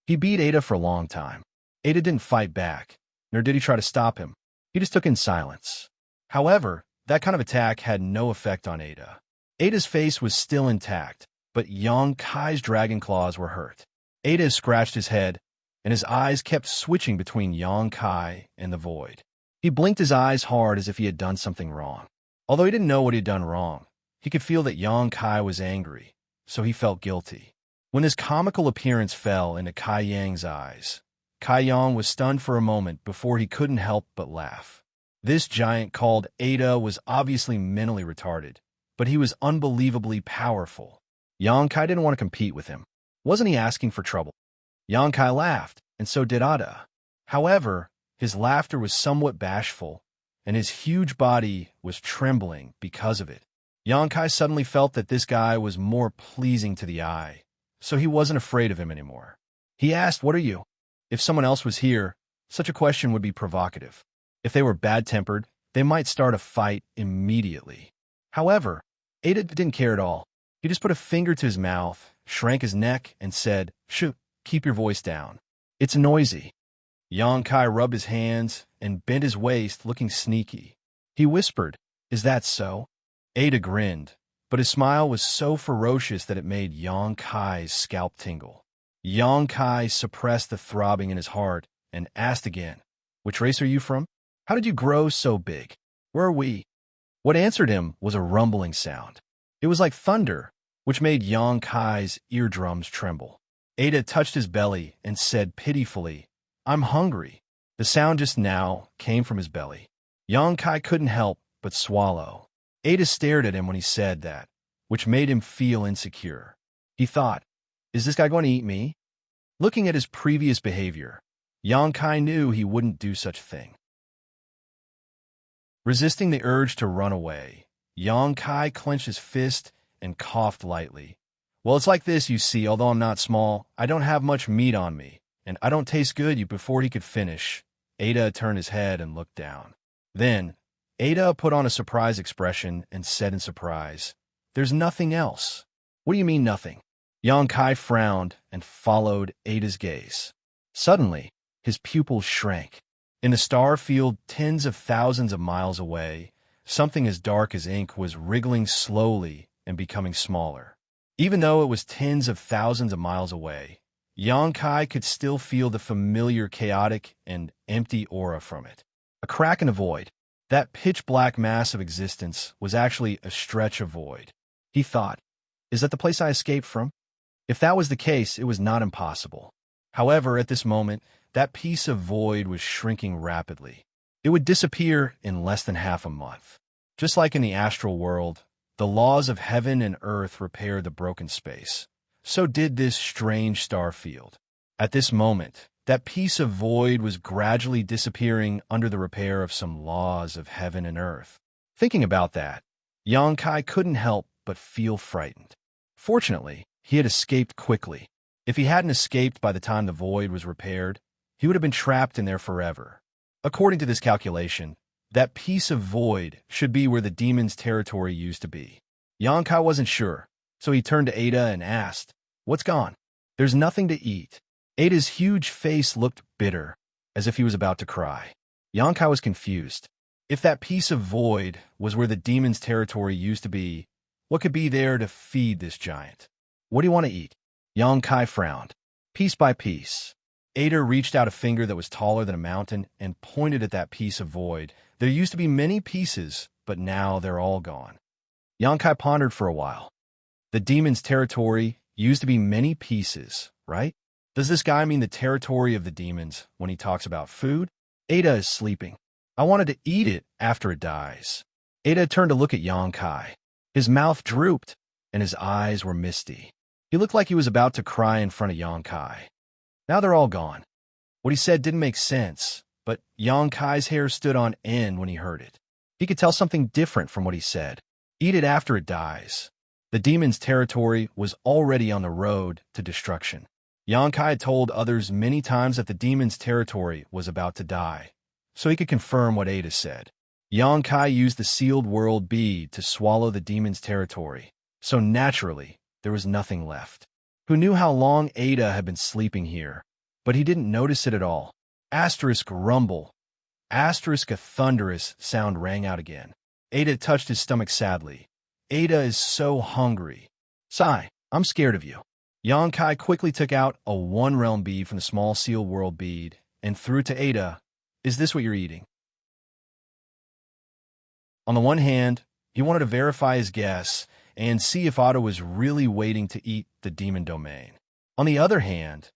He beat Ada for a long time. Ada didn't fight back, nor did he try to stop him. He just took in silence. However, that kind of attack had no effect on Ada. Ada's face was still intact, but Xianxia's dragon claws were hurt. Ada scratched his head, and his eyes kept switching between Xianxia and the void. He blinked his eyes hard as if he had done something wrong. Although he didn't know what he had done wrong, he could feel that Xianxia was angry, so he felt guilty. When his comical appearance fell into Kai Yang's eyes, Kai Yang was stunned for a moment before he couldn't help but laugh. This giant called Ada was obviously mentally retarded, but he was unbelievably powerful. Xianxia didn't want to compete with him. Wasn't he asking for trouble? Xianxia laughed, and so did Ada. However, his laughter was somewhat bashful, and his huge body was trembling because of it. Xianxia suddenly felt that this guy was more pleasing to the eye, so he wasn't afraid of him anymore. He asked, "What are you?" If someone else was here, such a question would be provocative. If they were bad-tempered, they might start a fight immediately. However, Ada didn't care at all. He just put a finger to his mouth, shrank his neck, and said, "Shh, keep your voice down. It's noisy." Xianxia rubbed his hands and bent his waist, looking sneaky. He whispered, "Is that so?" Ada grinned, but his smile was so ferocious that it made Xianxia's scalp tingle. Xianxia suppressed the throbbing in his heart and asked again, "Which race are you from? How did you grow so big? Where are we?" What answered him was a rumbling sound. It was like thunder, which made Xianxia's eardrums tremble. Ada touched his belly and said pitifully, "I'm hungry." The sound just now came from his belly. Xianxia couldn't help but swallow. Ada stared at him when he said that, which made him feel insecure. He thought, "Is this guy going to eat me?" Looking at his previous behavior, Xianxia knew he wouldn't do such a thing. Resisting the urge to run away, Xianxia clenched his fist and coughed lightly. "Well, it's like this, you see. Although I'm not small, I don't have much meat on me, and I don't taste good." Before he could finish, Ada turned his head and looked down. Then, Ada put on a surprised expression and said in surprise, "There's nothing else." "What do you mean, nothing?" Xianxia frowned and followed Ada's gaze. Suddenly, his pupils shrank. In the star field tens of thousands of miles away, something as dark as ink was wriggling slowly and becoming smaller. Even though it was tens of thousands of miles away, Xianxia could still feel the familiar chaotic and empty aura from it. A crack in the void. That pitch-black mass of existence was actually a stretch of void. He thought, "Is that the place I escaped from?" If that was the case, it was not impossible. However, at this moment, that piece of void was shrinking rapidly. It would disappear in less than half a month. Just like in the astral world, the laws of heaven and earth repair the broken space. So did this strange star field. At this moment, that piece of void was gradually disappearing under the repair of some laws of heaven and earth. Thinking about that, Xianxia couldn't help but feel frightened. Fortunately, he had escaped quickly. If he hadn't escaped by the time the void was repaired, he would have been trapped in there forever. According to this calculation, that piece of void should be where the demon's territory used to be. Xianxia wasn't sure, so he turned to Ada and asked, "What's gone?" "There's nothing to eat." Ada's huge face looked bitter, as if he was about to cry. Xianxia was confused. If that piece of void was where the demon's territory used to be, what could be there to feed this giant? "What do you want to eat?" Xianxia frowned. Piece by piece, Ada reached out a finger that was taller than a mountain and pointed at that piece of void. There used to be many pieces, but now they're all gone. Xianxia pondered for a while. The demon's territory used to be many pieces, right? Does this guy mean the territory of the demons when he talks about food? Ada is sleeping. I wanted to eat it after it dies. Ada turned to look at Xianxia. His mouth drooped, and his eyes were misty. He looked like he was about to cry in front of Xianxia. Now they're all gone. What he said didn't make sense, but Xianxia's hair stood on end when he heard it. He could tell something different from what he said. Eat it after it dies. The demon's territory was already on the road to destruction. Xianxia had told others many times that the demon's territory was about to die, so he could confirm what Ada said. Xianxia used the sealed world bead to swallow the demon's territory, so naturally, there was nothing left. Who knew how long Ada had been sleeping here? But he didn't notice it at all. Asterisk rumble. Asterisk a thunderous sound rang out again. Ada touched his stomach sadly. Ada is so hungry. Sigh, I'm scared of you. Xianxia quickly took out a one-realm bead from the small sealed world bead and threw it to Ada. Is this what you're eating? On the one hand, he wanted to verify his guess and see if Ada was really waiting to eat the demon domain. On the other hand,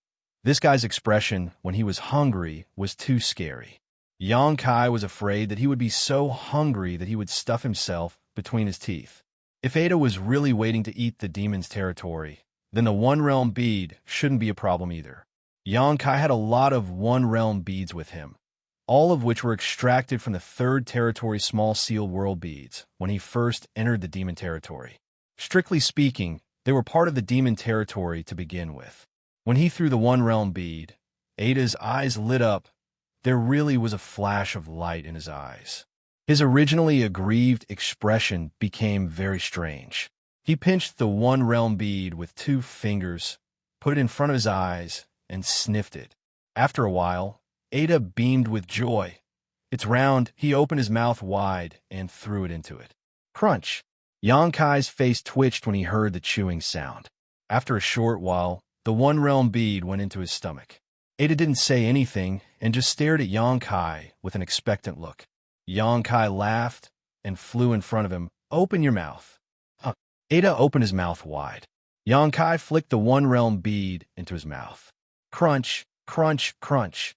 this guy's expression when he was hungry was too scary. Xianxia was afraid that he would be so hungry that he would stuff himself between his teeth. If Ada was really waiting to eat the demon's territory, then the one-realm bead shouldn't be a problem either. Xianxia had a lot of one-realm beads with him, all of which were extracted from the third territory small sealed world beads when he first entered the demon territory. Strictly speaking, they were part of the demon territory to begin with. When he threw the one-realm bead, Ada's eyes lit up. There really was a flash of light in his eyes. His originally aggrieved expression became very strange. He pinched the one-realm bead with 2 fingers, put it in front of his eyes, and sniffed it. After a while, Ada beamed with joy. It's round. He opened his mouth wide and threw it into it. Crunch! Xianxia's face twitched when he heard the chewing sound. After a short while, the one-realm bead went into his stomach. Ada didn't say anything and just stared at Xianxia with an expectant look. Xianxia laughed and flew in front of him. Open your mouth. Ada opened his mouth wide. Xianxia flicked the one-realm bead into his mouth. Crunch, crunch, crunch.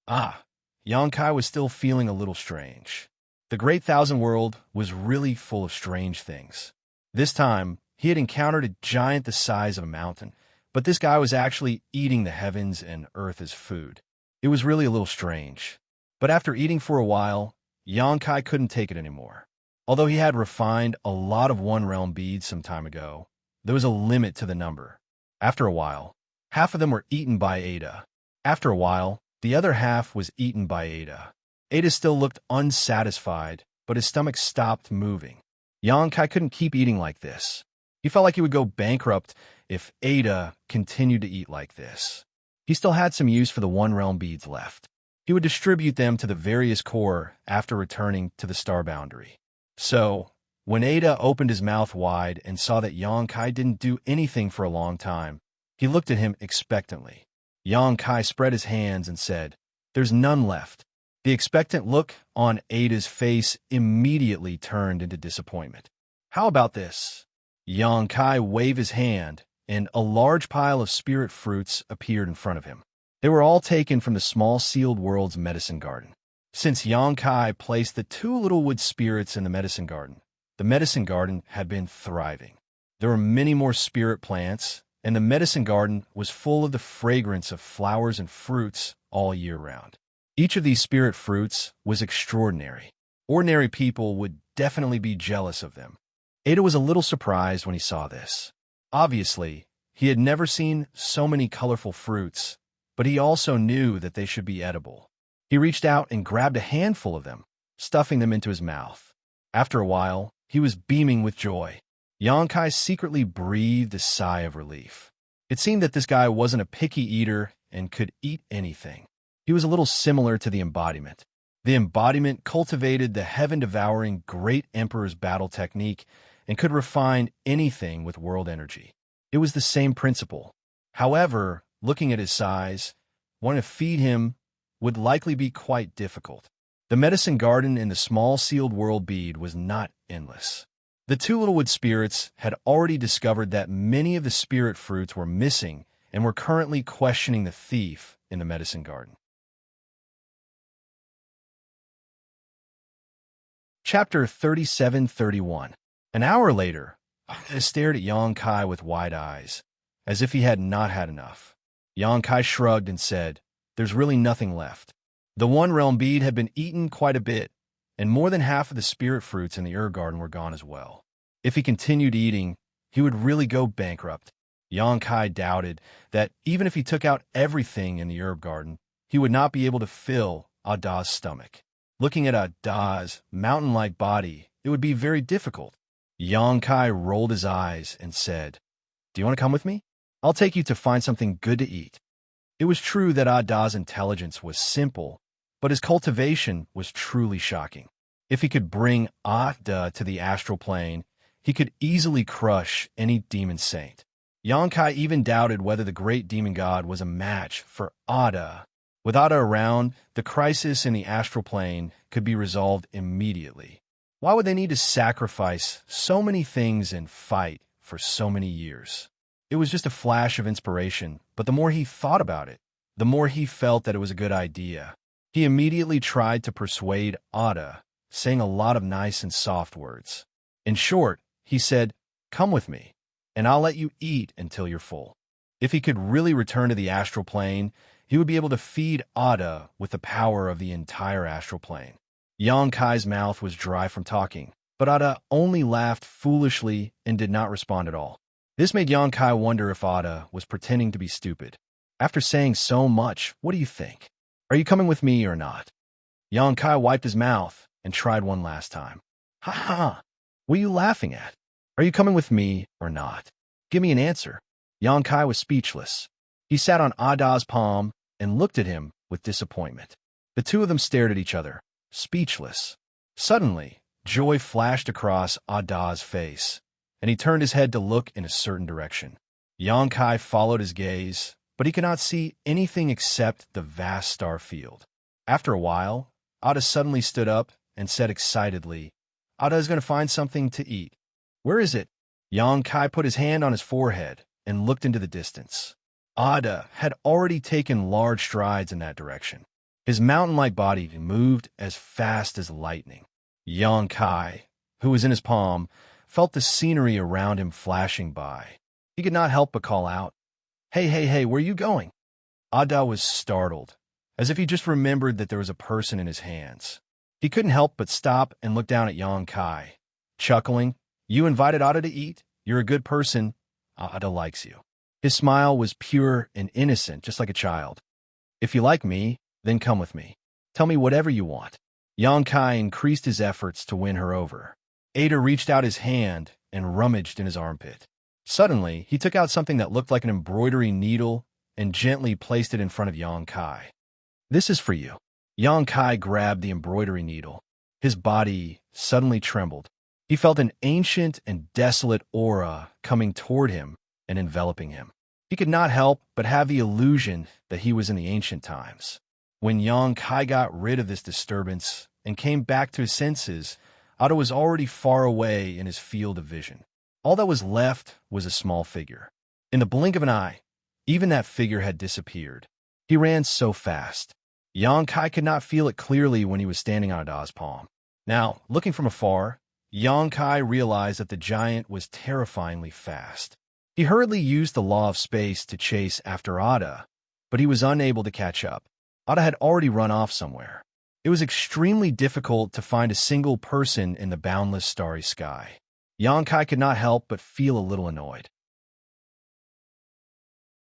Xianxia was still feeling a little strange. The Great Thousand World was really full of strange things. This time, he had encountered a giant the size of a mountain, but this guy was actually eating the heavens and earth as food. It was really a little strange. But after eating for a while, Xianxia couldn't take it anymore. Although he had refined a lot of one-realm beads some time ago, there was a limit to the number. After a while, half of them were eaten by Ada. After a while, the other half was eaten by Ada. Ada still looked unsatisfied, but his stomach stopped moving. Xianxia couldn't keep eating like this. He felt like he would go bankrupt if Ada continued to eat like this. He still had some use for the one-realm beads left. He would distribute them to the various core after returning to the star boundary. So, when Ada opened his mouth wide and saw that Xianxia didn't do anything for a long time, he looked at him expectantly. Xianxia spread his hands and said, "There's none left." The expectant look on Ada's face immediately turned into disappointment. "How about this?" Xianxia waved his hand, and a large pile of spirit fruits appeared in front of him. They were all taken from the small sealed world's medicine garden. Since Xianxia placed the 2 little wood spirits in the medicine garden had been thriving. There were many more spirit plants, and the medicine garden was full of the fragrance of flowers and fruits all year round. Each of these spirit fruits was extraordinary. Ordinary people would definitely be jealous of them. Ada was a little surprised when he saw this. Obviously, he had never seen so many colorful fruits, but he also knew that they should be edible. He reached out and grabbed a handful of them, stuffing them into his mouth. After a while, he was beaming with joy. Xianxia secretly breathed a sigh of relief. It seemed that this guy wasn't a picky eater and could eat anything. He was a little similar to the embodiment. The embodiment cultivated the heaven-devouring Great Emperor's battle technique and could refine anything with world energy. It was the same principle. However, looking at his size, wanting to feed him would likely be quite difficult. The medicine garden in the small sealed world bead was not endless. The 2 little wood spirits had already discovered that many of the spirit fruits were missing and were currently questioning the thief in the medicine garden. Chapter 37-31. An hour later, I stared at Xianxia with wide eyes, as if he had not had enough. Xianxia shrugged and said, "There's really nothing left." The one-realm bead had been eaten quite a bit, and more than half of the spirit fruits in the garden were gone as well. If he continued eating, he would really go bankrupt. Kai doubted that even if he took out everything in the herb garden, he would not be able to fill Ada's stomach. Looking at Ada's mountain-like body, it would be very difficult. Kai rolled his eyes and said, "Do you want to come with me? I'll take you to find something good to eat." It was true that Ada's intelligence was simple, but his cultivation was truly shocking. If he could bring Ada to the astral plane, he could easily crush any demon saint. Kai even doubted whether the great demon god was a match for Ada. With Ada around, the crisis in the astral plane could be resolved immediately. Why would they need to sacrifice so many things and fight for so many years? It was just a flash of inspiration, but the more he thought about it, the more he felt that it was a good idea. He immediately tried to persuade Ada, saying a lot of nice and soft words. In short, he said, "Come with me, and I'll let you eat until you're full." If he could really return to the astral plane, he would be able to feed Ada with the power of the entire astral plane. Kai's mouth was dry from talking, but Ada only laughed foolishly and did not respond at all. This made Kai wonder if Ada was pretending to be stupid. After saying so much, what do you think? Are you coming with me or not? Kai wiped his mouth and tried one last time. "Ha ha! What are you laughing at? Are you coming with me or not? Give me an answer." Kai was speechless. He sat on Ada's palm and looked at him with disappointment. The two of them stared at each other, speechless. Suddenly, joy flashed across Ada's face, and he turned his head to look in a certain direction. Kai followed his gaze, but he could not see anything except the vast star field. After a while, Ada suddenly stood up and said excitedly, "Ada is going to find something to eat." "Where is it?" Kai put his hand on his forehead and looked into the distance. Ada had already taken large strides in that direction. His mountain-like body moved as fast as lightning. Kai, who was in his palm, felt the scenery around him flashing by. He could not help but call out, Hey, where are you going?" Ada was startled, as if he just remembered that there was a person in his hands. He couldn't help but stop and look down at Kai, chuckling. "You invited Ada to eat? You're a good person. Ada likes you." His smile was pure and innocent, just like a child. "If you like me, then come with me. Tell me whatever you want." Kai increased his efforts to win her over. Ada reached out his hand and rummaged in his armpit. Suddenly, he took out something that looked like an embroidery needle and gently placed it in front of Kai. "This is for you." Kai grabbed the embroidery needle. His body suddenly trembled. He felt an ancient and desolate aura coming toward him and enveloping him. He could not help but have the illusion that he was in the ancient times. When Kai got rid of this disturbance and came back to his senses, Ada was already far away in his field of vision. All that was left was a small figure. In the blink of an eye, even that figure had disappeared. He ran so fast. Kai could not feel it clearly when he was standing on Ada's palm. Now, looking from afar, Kai realized that the giant was terrifyingly fast. He hurriedly used the law of space to chase after Ada, but he was unable to catch up. Ada had already run off somewhere. It was extremely difficult to find a single person in the boundless starry sky. Kai could not help but feel a little annoyed.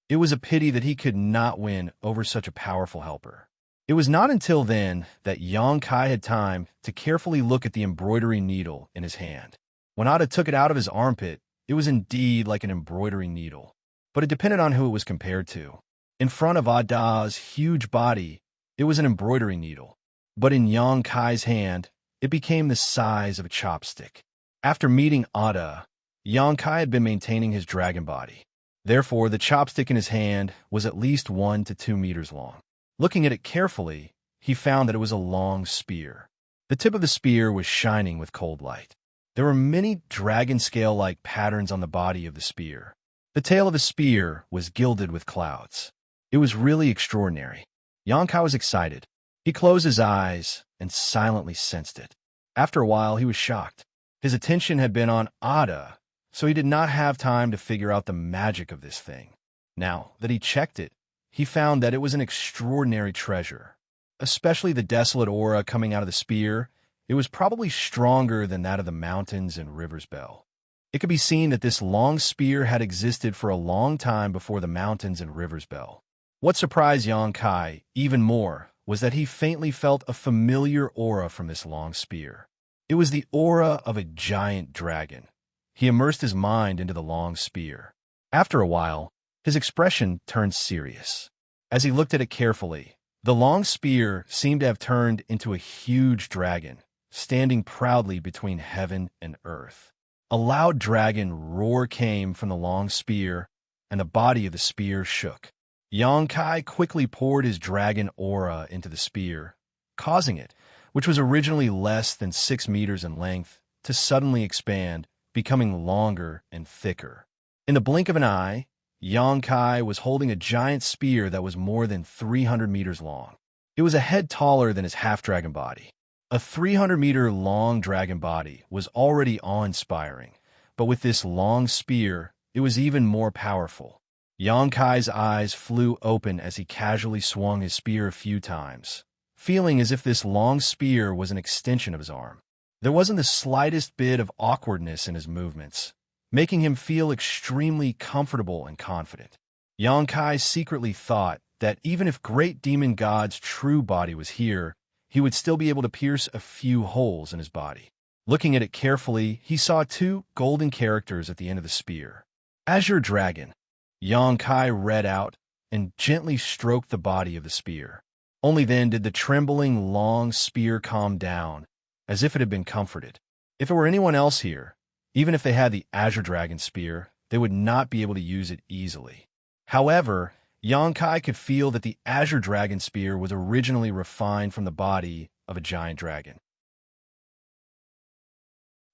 It was a pity that he could not win over such a powerful helper. It was not until then that Kai had time to carefully look at the embroidery needle in his hand. When Ada took it out of his armpit, it was indeed like an embroidery needle, but it depended on who it was compared to. In front of Ada's huge body, it was an embroidery needle, but in Kai's hand, it became the size of a chopstick. After meeting Ada, Kai had been maintaining his dragon body. Therefore, the chopstick in his hand was at least 1 to 2 meters long. Looking at it carefully, he found that it was a long spear. The tip of the spear was shining with cold light. There were many dragon scale-like patterns on the body of the spear. The tail of the spear was gilded with clouds. It was really extraordinary. Kai was excited. He closed his eyes and silently sensed it. After a while, he was shocked. His attention had been on Ada, so he did not have time to figure out the magic of this thing. Now that he checked it, he found that it was an extraordinary treasure. Especially the desolate aura coming out of the spear, it was probably stronger than that of the mountains and rivers bell. It could be seen that this long spear had existed for a long time before the mountains and rivers bell. What surprised Yang Kai even more was that he faintly felt a familiar aura from this long spear. It was the aura of a giant dragon. He immersed his mind into the long spear. After a while, his expression turned serious. As he looked at it carefully, the long spear seemed to have turned into a huge dragon, standing proudly between heaven and earth. A loud dragon roar came from the long spear, and the body of the spear shook. Yang Kai quickly poured his dragon aura into the spear, causing it, which was originally less than 6 meters in length, to suddenly expand, becoming longer and thicker. In the blink of an eye, Yang Kai was holding a giant spear that was more than 300 meters long. It was a head taller than his half-dragon body. A 300-meter-long dragon body was already awe-inspiring, but with this long spear, it was even more powerful. Yang Kai's eyes flew open as he casually swung his spear a few times, feeling as if this long spear was an extension of his arm. There wasn't the slightest bit of awkwardness in his movements, making him feel extremely comfortable and confident. Yang Kai secretly thought that even if Great Demon God's true body was here, he would still be able to pierce a few holes in his body. Looking at it carefully, he saw 2 golden characters at the end of the spear. Azure Dragon. Yang Kai read out and gently stroked the body of the spear. Only then did the trembling long spear calm down, as if it had been comforted. If it were anyone else here, even if they had the Azure Dragon spear, they would not be able to use it easily. However, Yang Kai could feel that the Azure Dragon spear was originally refined from the body of a giant dragon.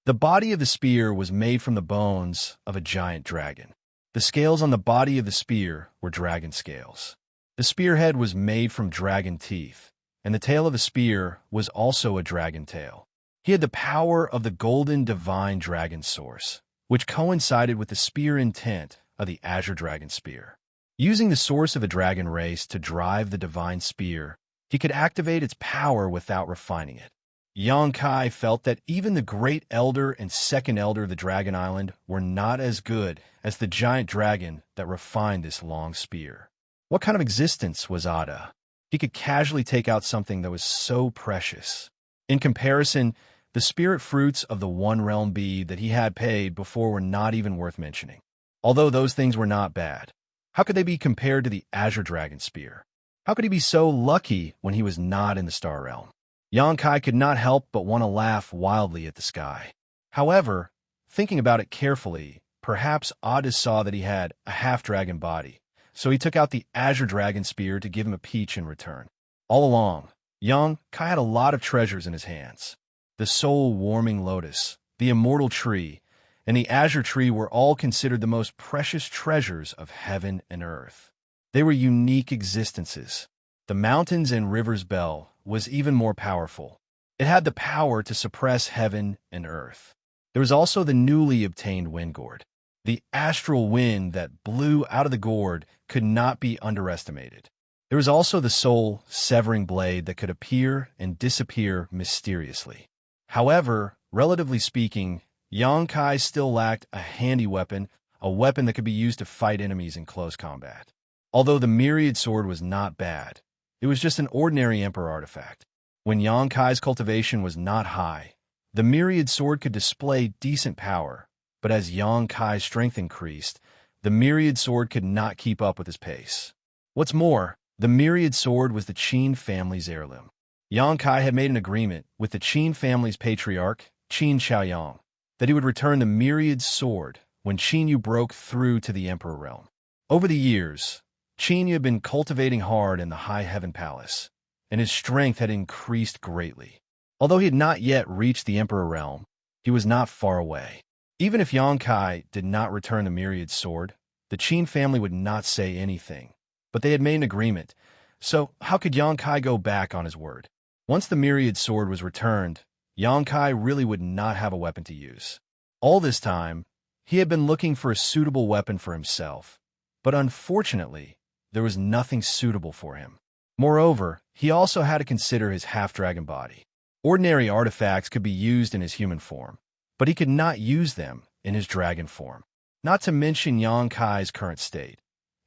The body of the spear was made from the bones of a giant dragon. The scales on the body of the spear were dragon scales. The spearhead was made from dragon teeth, and the tail of the spear was also a dragon tail. He had the power of the golden divine dragon source, which coincided with the spear intent of the Azure Dragon spear. Using the source of a dragon race to drive the divine spear, he could activate its power without refining it. Yang Kai felt that even the Great Elder and Second Elder of the Dragon Island were not as good as the giant dragon that refined this long spear. What kind of existence was Ada? He could casually take out something that was so precious. In comparison, the spirit fruits of the One Realm bead that he had paid before were not even worth mentioning. Although those things were not bad, how could they be compared to the Azure Dragon spear? How could he be so lucky when he was not in the Star Realm? Yang Kai could not help but want to laugh wildly at the sky. However, thinking about it carefully, perhaps Ada saw that he had a half-dragon body, so he took out the Azure Dragon spear to give him a peach in return. All along, Yang Kai had a lot of treasures in his hands. The soul-warming lotus, the immortal tree, and the azure tree were all considered the most precious treasures of heaven and earth. They were unique existences. The mountains and rivers bell was even more powerful. It had the power to suppress heaven and earth. There was also the newly obtained wind gourd. The astral wind that blew out of the gourd could not be underestimated. There was also the soul-severing blade that could appear and disappear mysteriously. However, relatively speaking, Yang Kai still lacked a handy weapon, a weapon that could be used to fight enemies in close combat. Although the Myriad Sword was not bad, it was just an ordinary Emperor artifact. When Yang Kai's cultivation was not high, the Myriad Sword could display decent power, but as Yang Kai's strength increased, the Myriad Sword could not keep up with his pace. What's more, the Myriad Sword was the Qin family's heirloom. Yang Kai had made an agreement with the Qin family's patriarch, Qin Xiaoyang, that he would return the Myriad Sword when Qin Yu broke through to the Emperor realm. Over the years, Qin Yu had been cultivating hard in the High Heaven Palace, and his strength had increased greatly. Although he had not yet reached the Emperor realm, he was not far away. Even if Yang Kai did not return the Myriad Sword, the Qin family would not say anything. But they had made an agreement, so how could Yang Kai go back on his word? Once the Myriad Sword was returned, Yang Kai really would not have a weapon to use. All this time, he had been looking for a suitable weapon for himself, but unfortunately, there was nothing suitable for him. Moreover, he also had to consider his half-dragon body. Ordinary artifacts could be used in his human form, but he could not use them in his dragon form. Not to mention Xianxia's current state.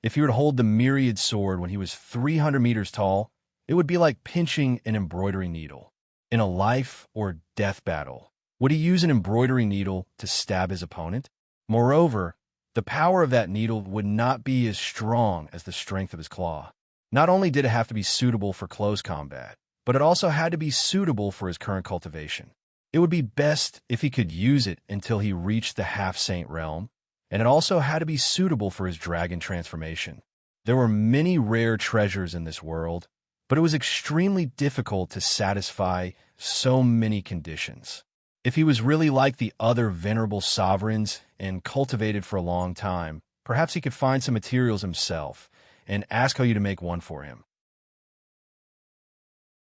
If he were to hold the myriad sword when he was 300 meters tall, it would be like pinching an embroidery needle. In a life or death battle, would he use an embroidery needle to stab his opponent? Moreover, the power of that needle would not be as strong as the strength of his claw. Not only did it have to be suitable for close combat, but it also had to be suitable for his current cultivation. It would be best if he could use it until he reached the half-saint realm, and it also had to be suitable for his dragon transformation. There were many rare treasures in this world, but it was extremely difficult to satisfy so many conditions. If he was really like the other venerable sovereigns and cultivated for a long time, perhaps he could find some materials himself and ask you to make one for him.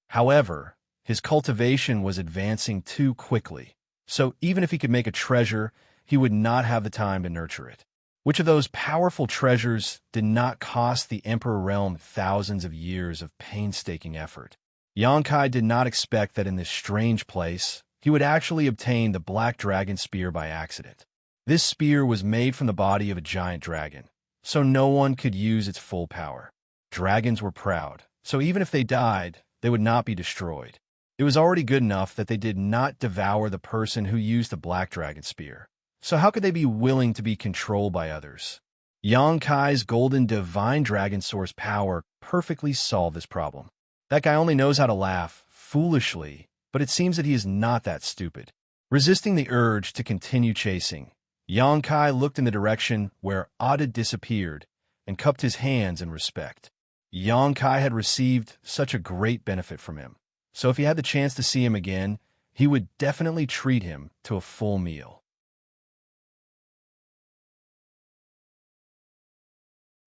However, his cultivation was advancing too quickly, so even if he could make a treasure, he would not have the time to nurture it. Which of those powerful treasures did not cost the Emperor Realm thousands of years of painstaking effort? Xianxia did not expect that in this strange place, he would actually obtain the Black Dragon Spear by accident. This spear was made from the body of a giant dragon, so no one could use its full power. Dragons were proud, so even if they died, they would not be destroyed. It was already good enough that they did not devour the person who used the Black Dragon Spear. So how could they be willing to be controlled by others? Xianxia's golden divine dragon source power perfectly solved this problem. That guy only knows how to laugh, foolishly, but it seems that he is not that stupid. Resisting the urge to continue chasing, Xianxia looked in the direction where Audiobook disappeared and cupped his hands in respect. Xianxia had received such a great benefit from him, so if he had the chance to see him again, he would definitely treat him to a full meal.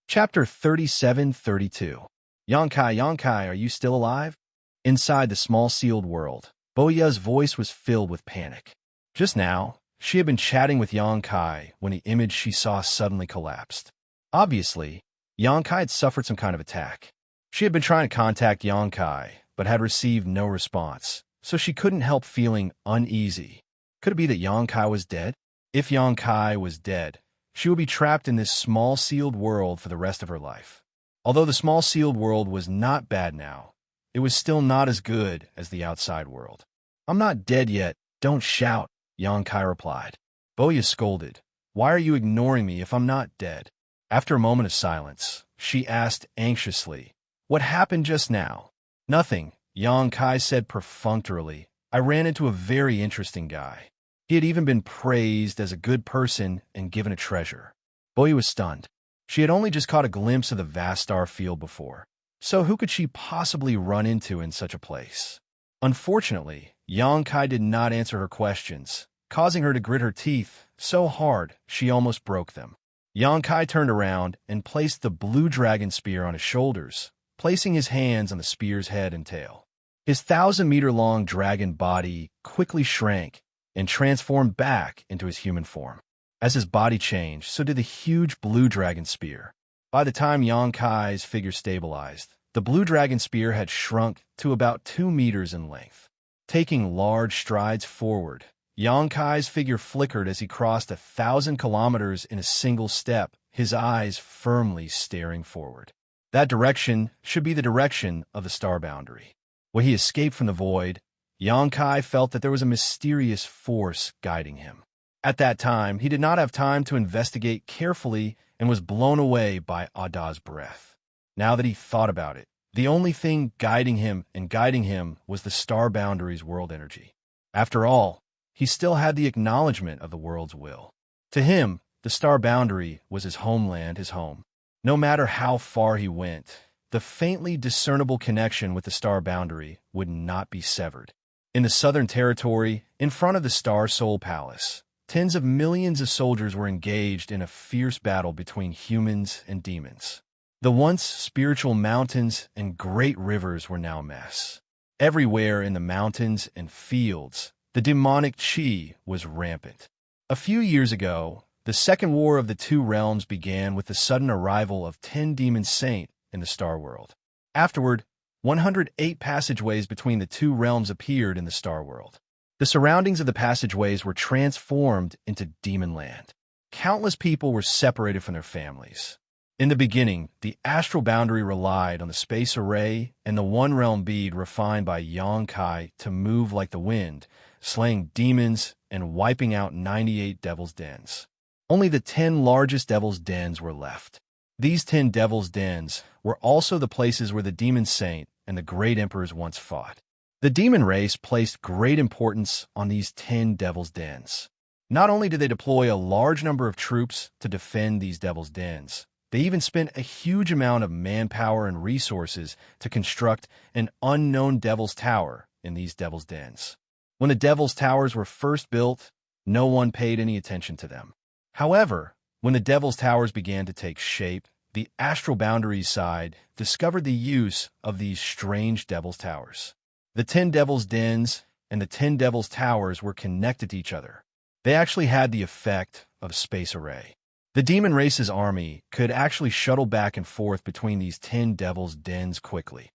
Chapter 37-32. Xianxia, are you still alive? Inside the small sealed world, Wuxia's voice was filled with panic. Just now, she had been chatting with Xianxia when the image she saw suddenly collapsed. Obviously, Xianxia had suffered some kind of attack. She had been trying to contact Xianxia, but had received no response, so she couldn't help feeling uneasy. Could it be that Xianxia was dead? If Xianxia was dead, she would be trapped in this small sealed world for the rest of her life. Although the small sealed world was not bad now, it was still not as good as the outside world. I'm not dead yet, don't shout, Xianxia replied. Wuxia scolded. Why are you ignoring me if I'm not dead? After a moment of silence, she asked anxiously, what happened just now? Nothing, Xianxia said perfunctorily. I ran into a very interesting guy. He had even been praised as a good person and given a treasure. Wuxia was stunned. She had only just caught a glimpse of the vast star field before, so who could she possibly run into in such a place? Unfortunately, Xianxia did not answer her questions, causing her to grit her teeth so hard she almost broke them. Xianxia turned around and placed the blue dragon spear on his shoulders, placing his hands on the spear's head and tail. His 1,000-meter-long dragon body quickly shrank and transformed back into his human form. As his body changed, so did the huge blue dragon spear. By the time Xianxia's figure stabilized, the blue dragon spear had shrunk to about 2 meters in length. Taking large strides forward, Xianxia's figure flickered as he crossed 1,000 kilometers in a single step, his eyes firmly staring forward. That direction should be the direction of the star boundary. When he escaped from the void, Xianxia felt that there was a mysterious force guiding him. At that time, he did not have time to investigate carefully and was blown away by Audiobook's breath. Now that he thought about it, the only thing guiding him was the star boundary's world energy. After all, he still had the acknowledgement of the world's will. To him, the star boundary was his homeland, his home. No matter how far he went, the faintly discernible connection with the star boundary would not be severed. In the Southern Territory, in front of the Star Soul Palace, tens of millions of soldiers were engaged in a fierce battle between humans and demons. The once spiritual mountains and great rivers were now a mess. Everywhere in the mountains and fields, the demonic chi was rampant. A few years ago, the Second War of the Two Realms began with the sudden arrival of 10 demon saints in the Star World. Afterward, 108 passageways between the two realms appeared in the Star World. The surroundings of the passageways were transformed into demon land. Countless people were separated from their families. In the beginning, the astral boundary relied on the space array and the one-realm bead refined by Xianxia to move like the wind, slaying demons and wiping out 98 devil's dens. Only the 10 largest devil's dens were left. These 10 devil's dens were also the places where the demon saint and the great emperors once fought. The demon race placed great importance on these 10 devil's dens. Not only did they deploy a large number of troops to defend these devil's dens, they even spent a huge amount of manpower and resources to construct an unknown devil's tower in these devil's dens. When the devil's towers were first built, no one paid any attention to them. However, when the devil's towers began to take shape, the astral boundaries side discovered the use of these strange devil's towers. The 10 devil's dens and the 10 devil's towers were connected to each other. They actually had the effect of a space array. The demon race's army could actually shuttle back and forth between these 10 devil's dens quickly.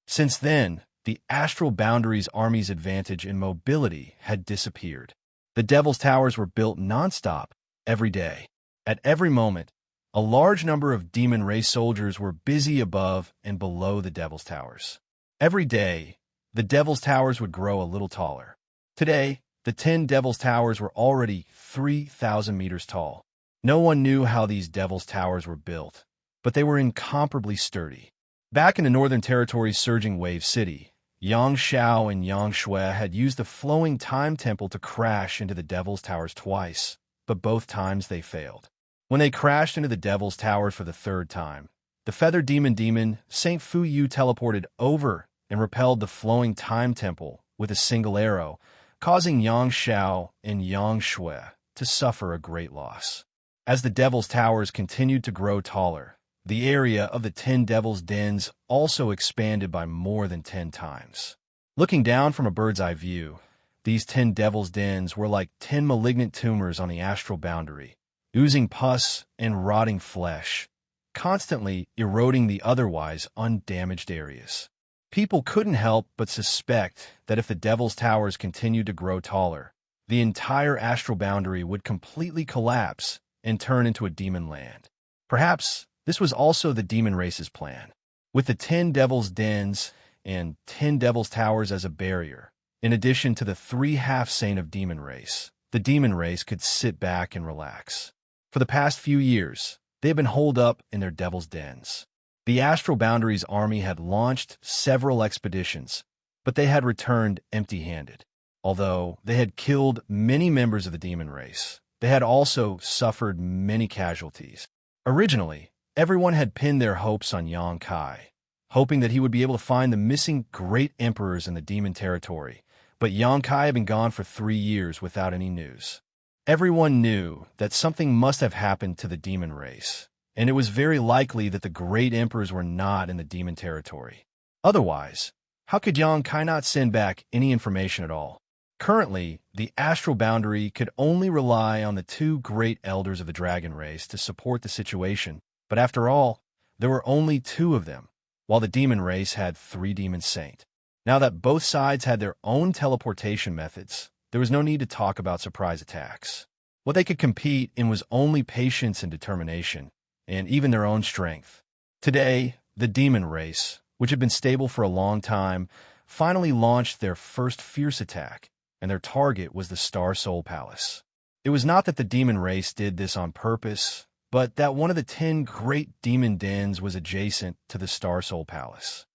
Since then, the astral boundaries army's advantage in mobility had disappeared. The devil's towers were built nonstop, every day. At every moment, a large number of demon race soldiers were busy above and below the devil's towers. Every day, the devil's towers would grow a little taller. Today, the 10 devil's towers were already 3,000 meters tall. No one knew how these devil's towers were built, but they were incomparably sturdy. Back in the Northern Territory's surging wave city, Xianxia and Xianxia had used the flowing time temple to crash into the devil's towers twice, but both times they failed. When they crashed into the devil's towers for the third time, the feathered demon Saint Fu Yu teleported over and repelled the flowing time temple with a single arrow, causing Xianxia and Xianxia to suffer a great loss. As the devil's towers continued to grow taller, the area of the 10 devil's dens also expanded by more than 10 times. Looking down from a bird's eye view, these 10 devil's dens were like 10 malignant tumors on the astral boundary, oozing pus and rotting flesh, constantly eroding the otherwise undamaged areas. People couldn't help but suspect that if the devil's towers continued to grow taller, the entire astral boundary would completely collapse and turn into a demon land. Perhaps this was also the demon race's plan. With the 10 devil's dens and 10 devil's towers as a barrier, in addition to the 3 half-saint of demon race, the demon race could sit back and relax. For the past few years, they had been holed up in their devil's dens. The Astral Boundaries army had launched several expeditions, but they had returned empty-handed. Although they had killed many members of the demon race, they had also suffered many casualties. Originally, everyone had pinned their hopes on Xianxia, hoping that he would be able to find the missing great emperors in the demon territory, but Xianxia had been gone for 3 years without any news. Everyone knew that something must have happened to the demon race, and it was very likely that the great emperors were not in the demon territory. Otherwise, how could Xianxia not send back any information at all? Currently, the astral boundary could only rely on the 2 great elders of the dragon race to support the situation, but after all, there were only 2 of them, while the demon race had 3 demon saint. Now that both sides had their own teleportation methods, there was no need to talk about surprise attacks. What they could compete in was only patience and determination, and even their own strength. Today, the demon race, which had been stable for a long time, finally launched their first fierce attack, and their target was the Star Soul Palace. It was not that the demon race did this on purpose, but that one of the 10 great demon dens was adjacent to the Star Soul Palace.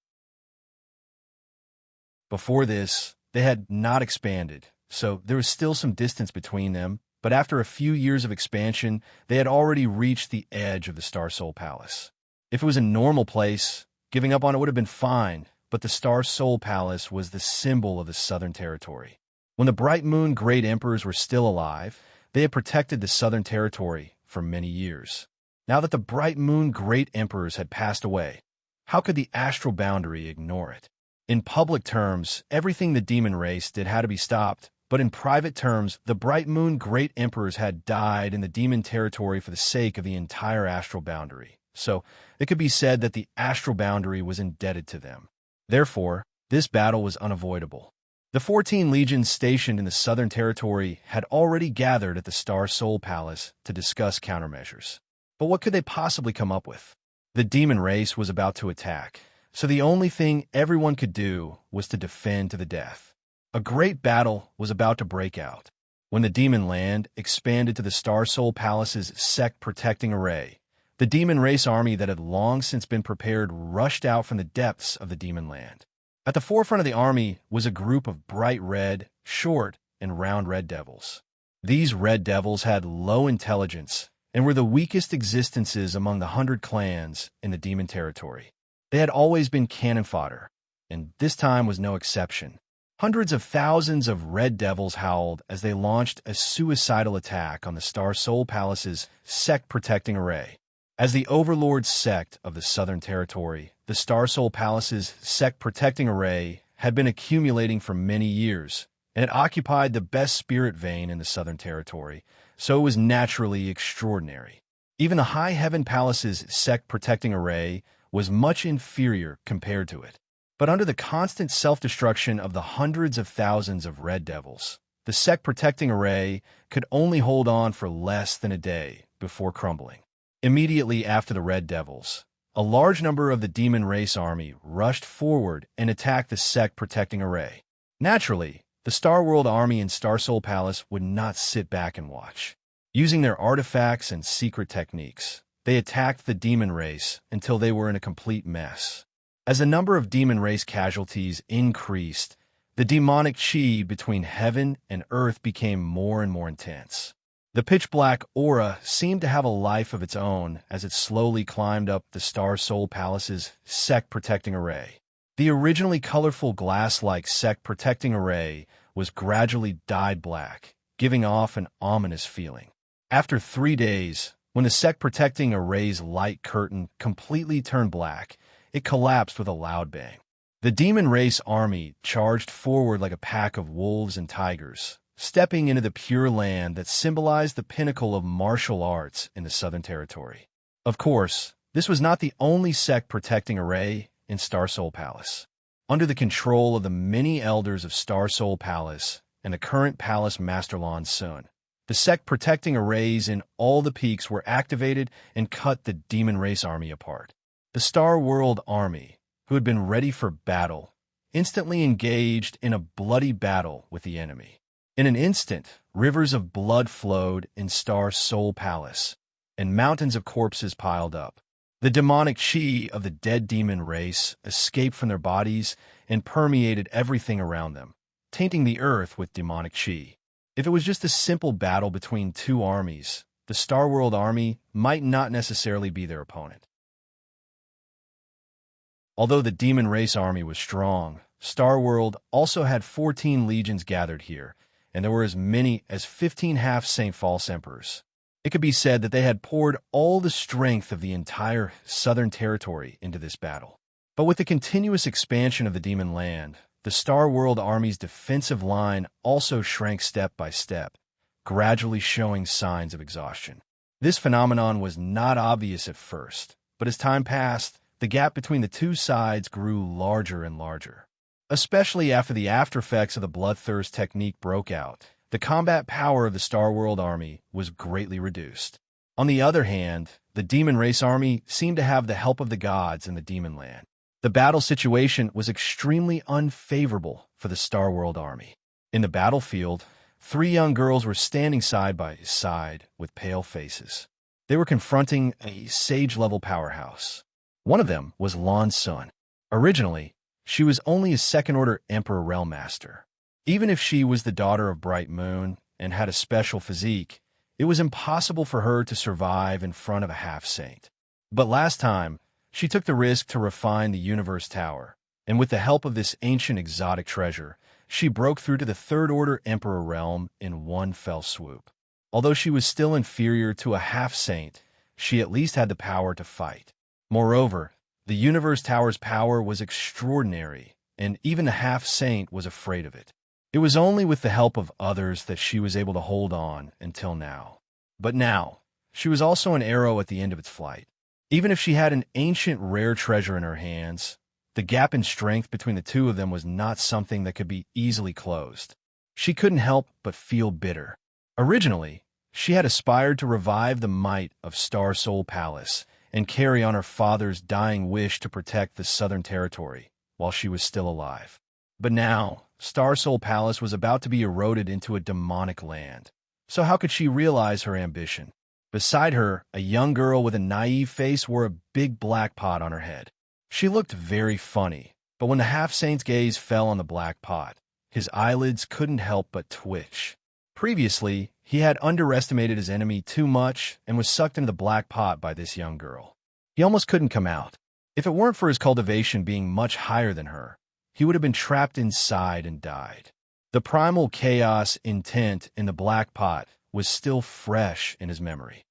Before this, they had not expanded, so there was still some distance between them, but after a few years of expansion, they had already reached the edge of the Star Soul Palace. If it was a normal place, giving up on it would have been fine, but the Star Soul Palace was the symbol of the Southern Territory. When the Bright Moon Great Emperors were still alive, they had protected the Southern Territory for many years. Now that the Bright Moon Great Emperors had passed away, how could the astral boundary ignore it? In public terms, everything the demon race did had to be stopped, but in private terms, the Bright Moon Great Emperors had died in the demon territory for the sake of the entire astral boundary. So, it could be said that the astral boundary was indebted to them. Therefore, this battle was unavoidable. The 14 legions stationed in the Southern Territory had already gathered at the Star Soul Palace to discuss countermeasures. But what could they possibly come up with? The demon race was about to attack, so the only thing everyone could do was to defend to the death. A great battle was about to break out. When the demon land expanded to the Star Soul Palace's sect-protecting array, the demon race army that had long since been prepared rushed out from the depths of the demon land. At the forefront of the army was a group of bright red, short, and round red devils. These red devils had low intelligence and were the weakest existences among the 100 clans in the demon territory. They had always been cannon fodder, and this time was no exception. Hundreds of thousands of red devils howled as they launched a suicidal attack on the Star Soul Palace's sect-protecting array. As the overlord sect of the Southern Territory, the Star Soul Palace's sect-protecting array had been accumulating for many years, and it occupied the best spirit vein in the Southern Territory, so it was naturally extraordinary. Even the High Heaven Palace's sect-protecting array was much inferior compared to it. But under the constant self-destruction of the hundreds of thousands of red devils, the sect-protecting array could only hold on for less than a day before crumbling. Immediately after the red devils, a large number of the demon race army rushed forward and attacked the sect-protecting array. Naturally, the Star World army in Star Soul Palace would not sit back and watch. Using their artifacts and secret techniques, they attacked the demon race until they were in a complete mess. As the number of demon race casualties increased, the demonic chi between heaven and earth became more and more intense. The pitch-black aura seemed to have a life of its own as it slowly climbed up the Star Soul Palace's sect-protecting array. The originally colorful glass-like sect-protecting array was gradually dyed black, giving off an ominous feeling. After 3 days, when the sect-protecting array's light curtain completely turned black, it collapsed with a loud bang. The demon race army charged forward like a pack of wolves and tigers, stepping into the pure land that symbolized the pinnacle of martial arts in the Southern Territory. Of course, this was not the only sect-protecting array in Star Soul Palace. Under the control of the many elders of Star Soul Palace and the current Palace Master Lan Sun, the sect-protecting arrays in all the peaks were activated and cut the demon race army apart. The Star World army, who had been ready for battle, instantly engaged in a bloody battle with the enemy. In an instant, rivers of blood flowed in Star Soul Palace, and mountains of corpses piled up. The demonic chi of the dead demon race escaped from their bodies and permeated everything around them, tainting the earth with demonic chi. If it was just a simple battle between two armies, the Star World army might not necessarily be their opponent. Although the demon race army was strong, Star World also had 14 legions gathered here, and there were as many as 15 half-Saint false emperors. It could be said that they had poured all the strength of the entire Southern Territory into this battle. But with the continuous expansion of the demon land, the Star World army's defensive line also shrank step by step, gradually showing signs of exhaustion. This phenomenon was not obvious at first, but as time passed, the gap between the two sides grew larger and larger. Especially after the aftereffects of the bloodthirst technique broke out, the combat power of the Star World army was greatly reduced. On the other hand, the demon race army seemed to have the help of the gods in the demon land. The battle situation was extremely unfavorable for the Star World army. In the battlefield, 3 young girls were standing side by side with pale faces. They were confronting a sage-level powerhouse. One of them was Lan Sun. Originally, she was only a second-order Emperor Realm Master. Even if she was the daughter of Bright Moon and had a special physique, it was impossible for her to survive in front of a half-saint. But last time, she took the risk to refine the Universe Tower, and with the help of this ancient exotic treasure, she broke through to the third-order Emperor realm in one fell swoop. Although she was still inferior to a half-saint, she at least had the power to fight. Moreover, the Universe Tower's power was extraordinary, and even the half-saint was afraid of it. It was only with the help of others that she was able to hold on until now. But now, she was also an arrow at the end of its flight. Even if she had an ancient rare treasure in her hands, The gap in strength between the two of them was not something that could be easily closed. She couldn't help but feel bitter. Originally, she had aspired to revive the might of Star Soul Palace and carry on her father's dying wish to protect the Southern Territory while she was still alive. But now, Star Soul Palace was about to be eroded into a demonic land. So how could she realize her ambition? Beside her, a young girl with a naive face wore a big black pot on her head. She looked very funny, but when the half-saint's gaze fell on the black pot, his eyelids couldn't help but twitch. Previously, he had underestimated his enemy too much and was sucked into the black pot by this young girl. He almost couldn't come out. If it weren't for his cultivation being much higher than her, he would have been trapped inside and died. The primal chaos intent in the black pot was still fresh in his memory.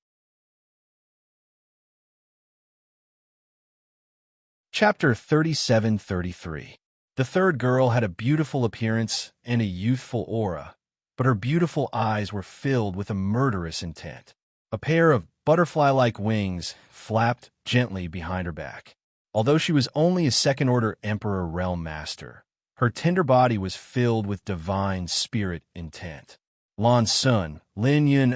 Chapter 37-33. The third girl had a beautiful appearance and a youthful aura, but her beautiful eyes were filled with a murderous intent. A pair of butterfly-like wings flapped gently behind her back. Although she was only a second-order Emperor Realm Master, her tender body was filled with divine spirit intent. Lan Sun, Lin Yun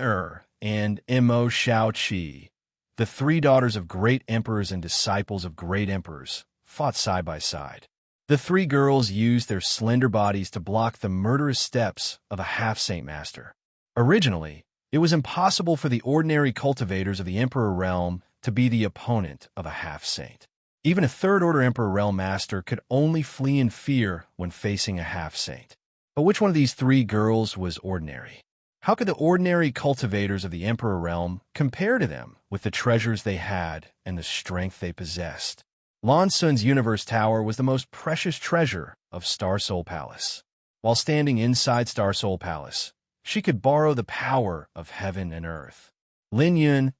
and Mo Xiaoqi, the three daughters of great emperors and disciples of great emperors, fought side by side. The three girls used their slender bodies to block the murderous steps of a half-saint master. Originally, it was impossible for the ordinary cultivators of the Emperor Realm to be the opponent of a half-saint. Even a third-order Emperor Realm Master could only flee in fear when facing a half-saint. But which one of these three girls was ordinary? How could the ordinary cultivators of the Emperor Realm compare to them with the treasures they had and the strength they possessed? Lan Sun's Universe Tower was the most precious treasure of Star Soul Palace. While standing inside Star Soul Palace, she could borrow the power of heaven and earth. Lin Yun's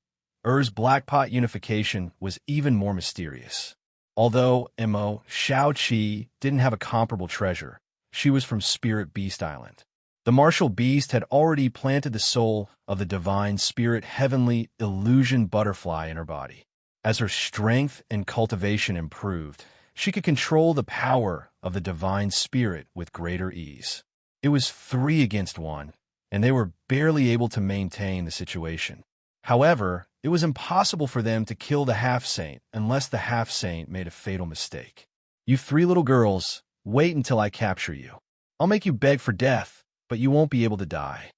black pot unification was even more mysterious. Although Mo Xiaoqi didn't have a comparable treasure, she was from Spirit Beast Island. The martial beast had already planted the soul of the divine spirit heavenly illusion butterfly in her body. As her strength and cultivation improved, she could control the power of the divine spirit with greater ease. It was 3 against 1, and they were barely able to maintain the situation. However, it was impossible for them to kill the half-saint unless the half-saint made a fatal mistake. "You 3 little girls, wait until I capture you. I'll make you beg for death, but you won't be able to die."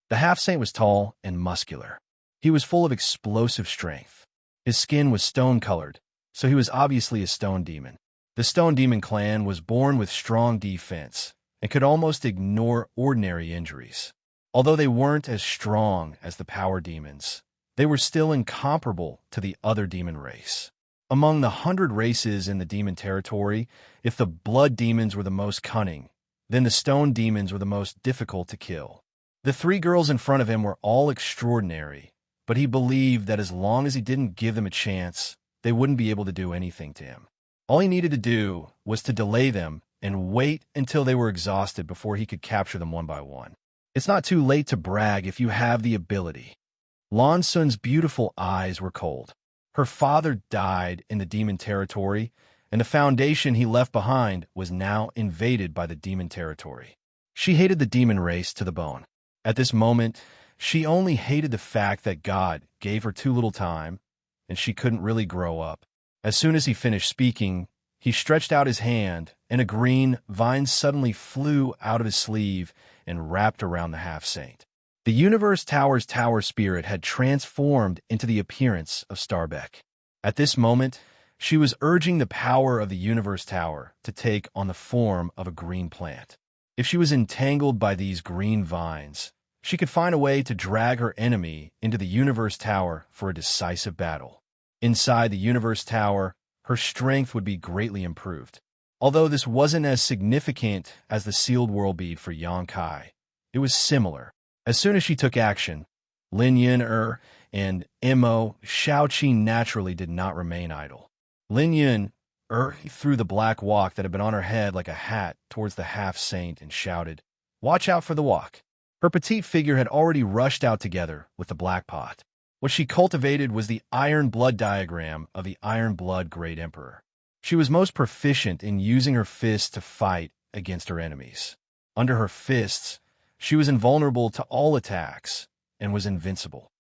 The half-saint was tall and muscular. He was full of explosive strength. His skin was stone-colored, so he was obviously a stone demon. The stone demon clan was born with strong defense and could almost ignore ordinary injuries. Although they weren't as strong as the power demons, they were still incomparable to the other demon race. Among the 100 races in the demon territory, if the blood demons were the most cunning, then the stone demons were the most difficult to kill. The 3 girls in front of him were all extraordinary, but he believed that as long as he didn't give them a chance, they wouldn't be able to do anything to him. All he needed to do was to delay them and wait until they were exhausted before he could capture them one by one. It's not too late to brag if you have the ability. Lan Sun's beautiful eyes were cold. Her father died in the demon territory, and the foundation he left behind was now invaded by the demon territory. She hated the demon race to the bone. At this moment, she only hated the fact that God gave her too little time, and she couldn't really grow up. As soon as he finished speaking, he stretched out his hand, and a green vine suddenly flew out of his sleeve and wrapped around the half-saint. The Universe Tower's tower spirit had transformed into the appearance of Starbeck. At this moment, she was urging the power of the Universe Tower to take on the form of a green plant. If she was entangled by these green vines, she could find a way to drag her enemy into the Universe Tower for a decisive battle. Inside the Universe Tower, her strength would be greatly improved. Although this wasn't as significant as the sealed world bead for Xianxia, it was similar. As soon as she took action, Lin Yun and Mo Xiaoqi naturally did not remain idle. Lin Yun threw the black walk that had been on her head like a hat towards the half-saint and shouted, "Watch out for the walk." Her petite figure had already rushed out together with the black pot. What she cultivated was the iron blood diagram of the Iron Blood Great Emperor. She was most proficient in using her fists to fight against her enemies. Under her fists, she was invulnerable to all attacks and was invincible.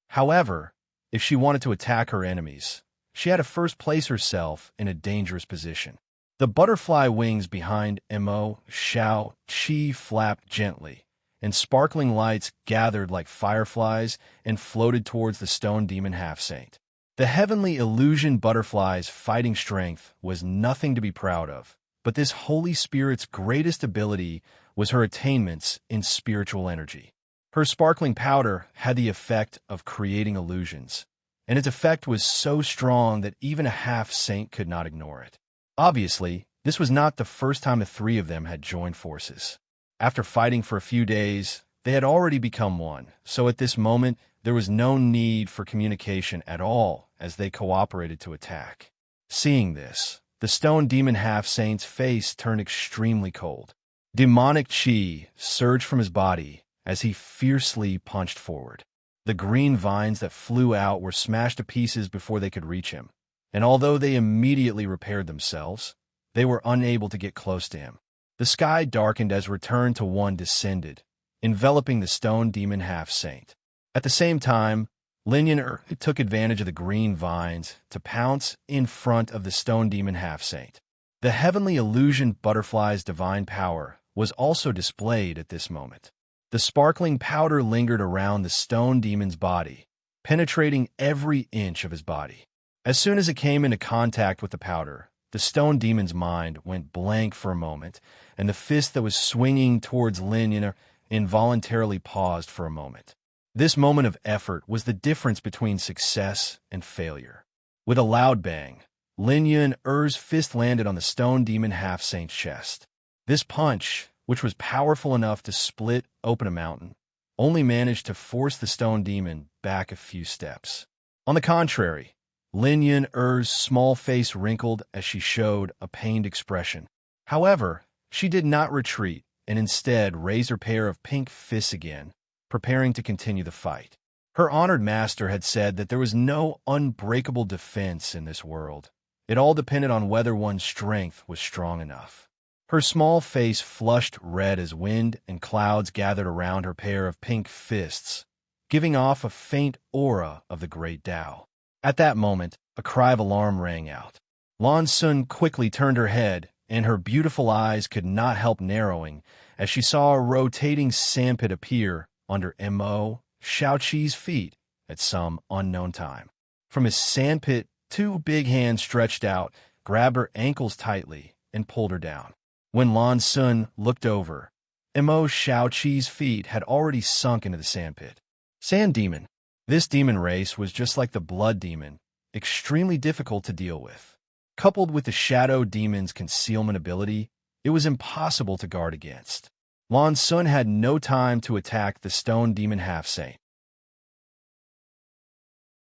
However, if she wanted to attack her enemies, she had to first place herself in a dangerous position. The butterfly wings behind Xianxia flapped gently, and sparkling lights gathered like fireflies and floated towards the stone demon half-saint. The heavenly illusion butterfly's fighting strength was nothing to be proud of, but this Holy Spirit's greatest ability was her attainments in spiritual energy. Her sparkling powder had the effect of creating illusions, and its effect was so strong that even a half-saint could not ignore it. Obviously, this was not the first time the three of them had joined forces. After fighting for a few days, they had already become one, so at this moment, there was no need for communication at all as they cooperated to attack. Seeing this, the stone demon half-saint's face turned extremely cold. Demonic chi surged from his body as he fiercely punched forward. The green vines that flew out were smashed to pieces before they could reach him, and although they immediately repaired themselves, they were unable to get close to him. The sky darkened as Return to One descended, enveloping the stone demon half-saint. At the same time, Linyan took advantage of the green vines to pounce in front of the stone demon half-saint. The heavenly illusion butterfly's divine power was also displayed at this moment. The sparkling powder lingered around the stone demon's body, penetrating every inch of his body. As soon as it came into contact with the powder, the stone demon's mind went blank for a moment, and the fist that was swinging towards Linyan involuntarily paused for a moment. This moment of effort was the difference between success and failure. With a loud bang, Linyan's fist landed on the stone demon half-saint's chest. This punch, which was powerful enough to split open a mountain, only managed to force the stone demon back a few steps. On the contrary, Linyan's small face wrinkled as she showed a pained expression. However, she did not retreat and instead raised her pair of pink fists again, preparing to continue the fight. Her honored master had said that there was no unbreakable defense in this world. It all depended on whether one's strength was strong enough. Her small face flushed red as wind and clouds gathered around her pair of pink fists, giving off a faint aura of the great Tao. At that moment, a cry of alarm rang out. Lan Sun quickly turned her head, and her beautiful eyes could not help narrowing as she saw a rotating sandpit appear under Xiaoqi's feet at some unknown time. From his sandpit, two big hands stretched out, grabbed her ankles tightly, and pulled her down. When Lan Sun looked over, Xiaoqi's feet had already sunk into the sandpit. Sand Demon. This demon race was just like the Blood Demon, extremely difficult to deal with. Coupled with the Shadow Demon's concealment ability, it was impossible to guard against. Lan Sun had no time to attack the stone demon half-saint.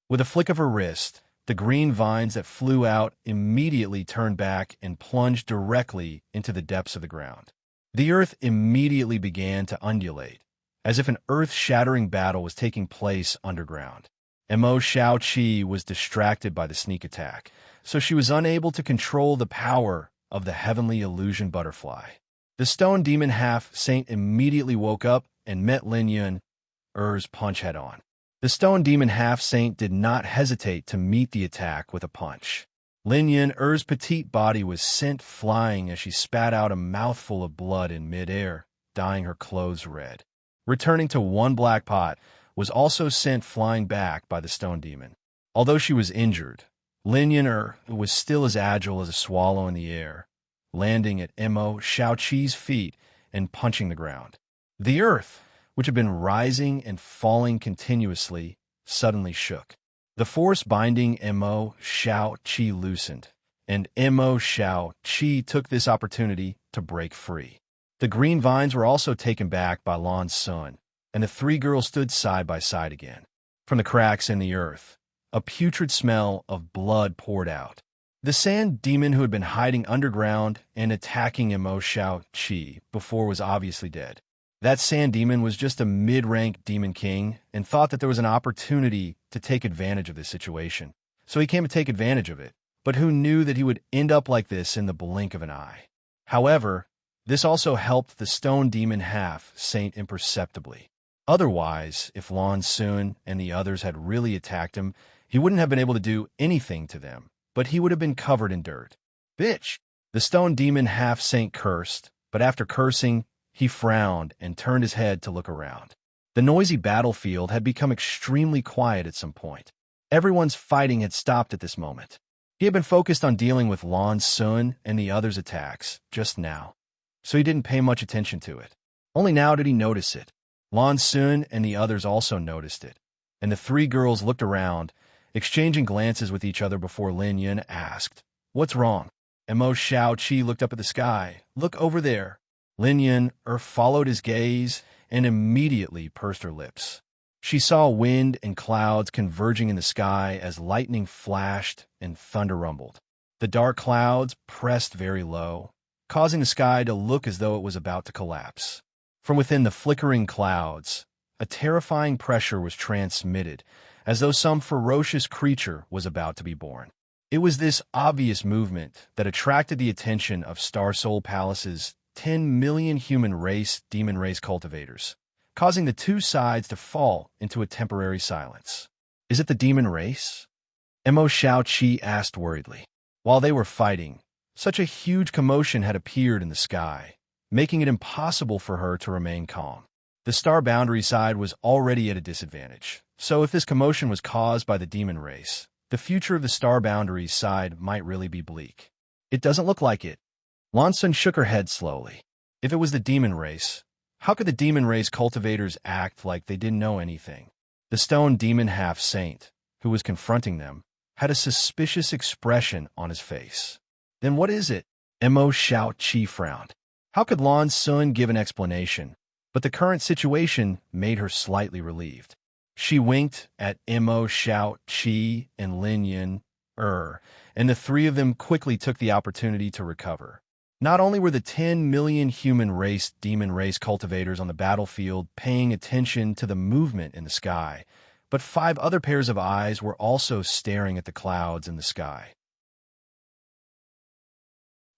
With a flick of her wrist, the green vines that flew out immediately turned back and plunged directly into the depths of the ground. The earth immediately began to undulate, as if an earth-shattering battle was taking place underground. Xiaoqi was distracted by the sneak attack, so she was unable to control the power of the heavenly illusion butterfly. The stone demon half-saint immediately woke up and met Linyan's punch head-on. The stone demon half-saint did not hesitate to meet the attack with a punch. Linyan's petite body was sent flying as she spat out a mouthful of blood in mid-air, dyeing her clothes red. Returning to one black pot was also sent flying back by the stone demon. Although she was injured, Linyan was still as agile as a swallow in the air, landing at Xiaoqi's feet and punching the ground. The earth, which had been rising and falling continuously, suddenly shook. The force binding Xiaoqi loosened, and Xiaoqi took this opportunity to break free. The green vines were also taken back by Lan Sun, and the three girls stood side by side again. From the cracks in the earth, a putrid smell of blood poured out. The sand demon who had been hiding underground and attacking Xiaoqi before was obviously dead. That sand demon was just a mid-rank demon king and thought that there was an opportunity to take advantage of this situation. so he came to take advantage of it. But who knew that he would end up like this in the blink of an eye? However, this also helped the stone demon half-saint imperceptibly. Otherwise, if Lan Sun and the others had really attacked him, he wouldn't have been able to do anything to them, but he would have been covered in dirt. Bitch! The stone demon half-saint cursed, but after cursing, he frowned and turned his head to look around. The noisy battlefield had become extremely quiet at some point. Everyone's fighting had stopped at this moment. He had been focused on dealing with Lan Sun and the others' attacks just now, so he didn't pay much attention to it. Only now did he notice it. Lan Sun and the others also noticed it, and the three girls looked around, exchanging glances with each other before Lin Yun asked, "What's wrong?" Mo Xiaoqi looked up at the sky. "Look over there." Lin Yun followed his gaze and immediately pursed her lips. She saw wind and clouds converging in the sky as lightning flashed and thunder rumbled. The dark clouds pressed very low, causing the sky to look as though it was about to collapse. From within the flickering clouds, a terrifying pressure was transmitted, as though some ferocious creature was about to be born. It was this obvious movement that attracted the attention of Star Soul Palace's 10 million human race demon race cultivators, causing the two sides to fall into a temporary silence. "Is it the demon race?" Mo Xiaoqi asked worriedly. While they were fighting, such a huge commotion had appeared in the sky, making it impossible for her to remain calm. The star boundary side was already at a disadvantage, so if this commotion was caused by the demon race, the future of the star boundary side might really be bleak. "It doesn't look like it." Lan Sun shook her head slowly. If it was the demon race, how could the demon race cultivators act like they didn't know anything? The stone demon half-saint, who was confronting them, had a suspicious expression on his face. "Then what is it?" Mo Xiaoqi frowned. How could Lan Sun give an explanation? But the current situation made her slightly relieved. She winked at Mo Xiaoqi and Lin Yun, and the three of them quickly took the opportunity to recover. Not only were the 10 million human race demon race cultivators on the battlefield paying attention to the movement in the sky, but 5 other pairs of eyes were also staring at the clouds in the sky.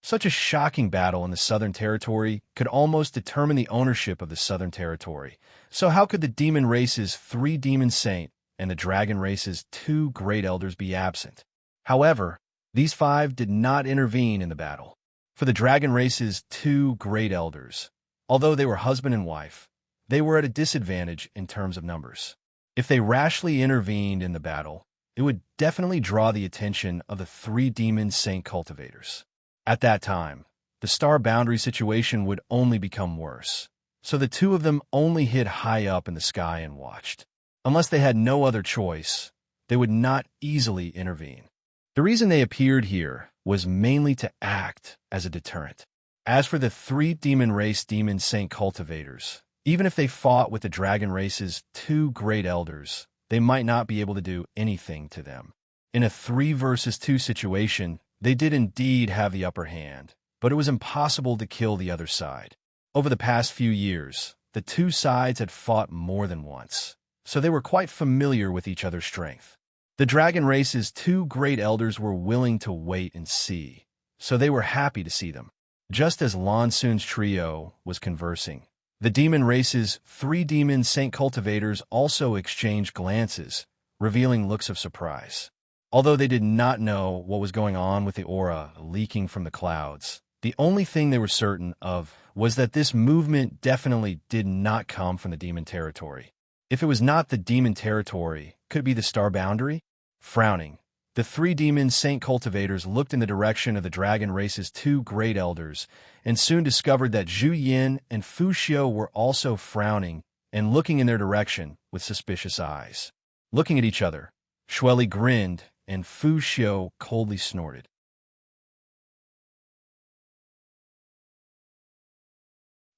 Such a shocking battle in the Southern Territory could almost determine the ownership of the Southern Territory. So how could the demon race's 3 demon saint and the dragon race's 2 great elders be absent? However, these 5 did not intervene in the battle. For the dragon race's 2 great elders, although they were husband and wife, they were at a disadvantage in terms of numbers. If they rashly intervened in the battle, it would definitely draw the attention of the 3 demon saint cultivators. At that time, the star boundary situation would only become worse, so the 2 of them only hid high up in the sky and watched. Unless they had no other choice, they would not easily intervene. The reason they appeared here was mainly to act as a deterrent. As for the 3 demon race demon saint cultivators, even if they fought with the dragon race's 2 great elders, they might not be able to do anything to them. In a 3 versus 2 situation, they did indeed have the upper hand, but it was impossible to kill the other side. Over the past few years, the 2 sides had fought more than once, so they were quite familiar with each other's strength. The dragon race's 2 great elders were willing to wait and see, so they were happy to see them. Just as Lan Sun's trio was conversing, the demon race's 3 demon saint cultivators also exchanged glances, revealing looks of surprise. Although they did not know what was going on with the aura leaking from the clouds, the only thing they were certain of was that this movement definitely did not come from the demon territory. If it was not the demon territory, could it be the star boundary? Frowning, the 3 demon saint cultivators looked in the direction of the dragon race's 2 great elders and soon discovered that Zhu Yin and Fu Xiu were also frowning and looking in their direction with suspicious eyes. Looking at each other, Shueli grinned and Fu Xiu coldly snorted.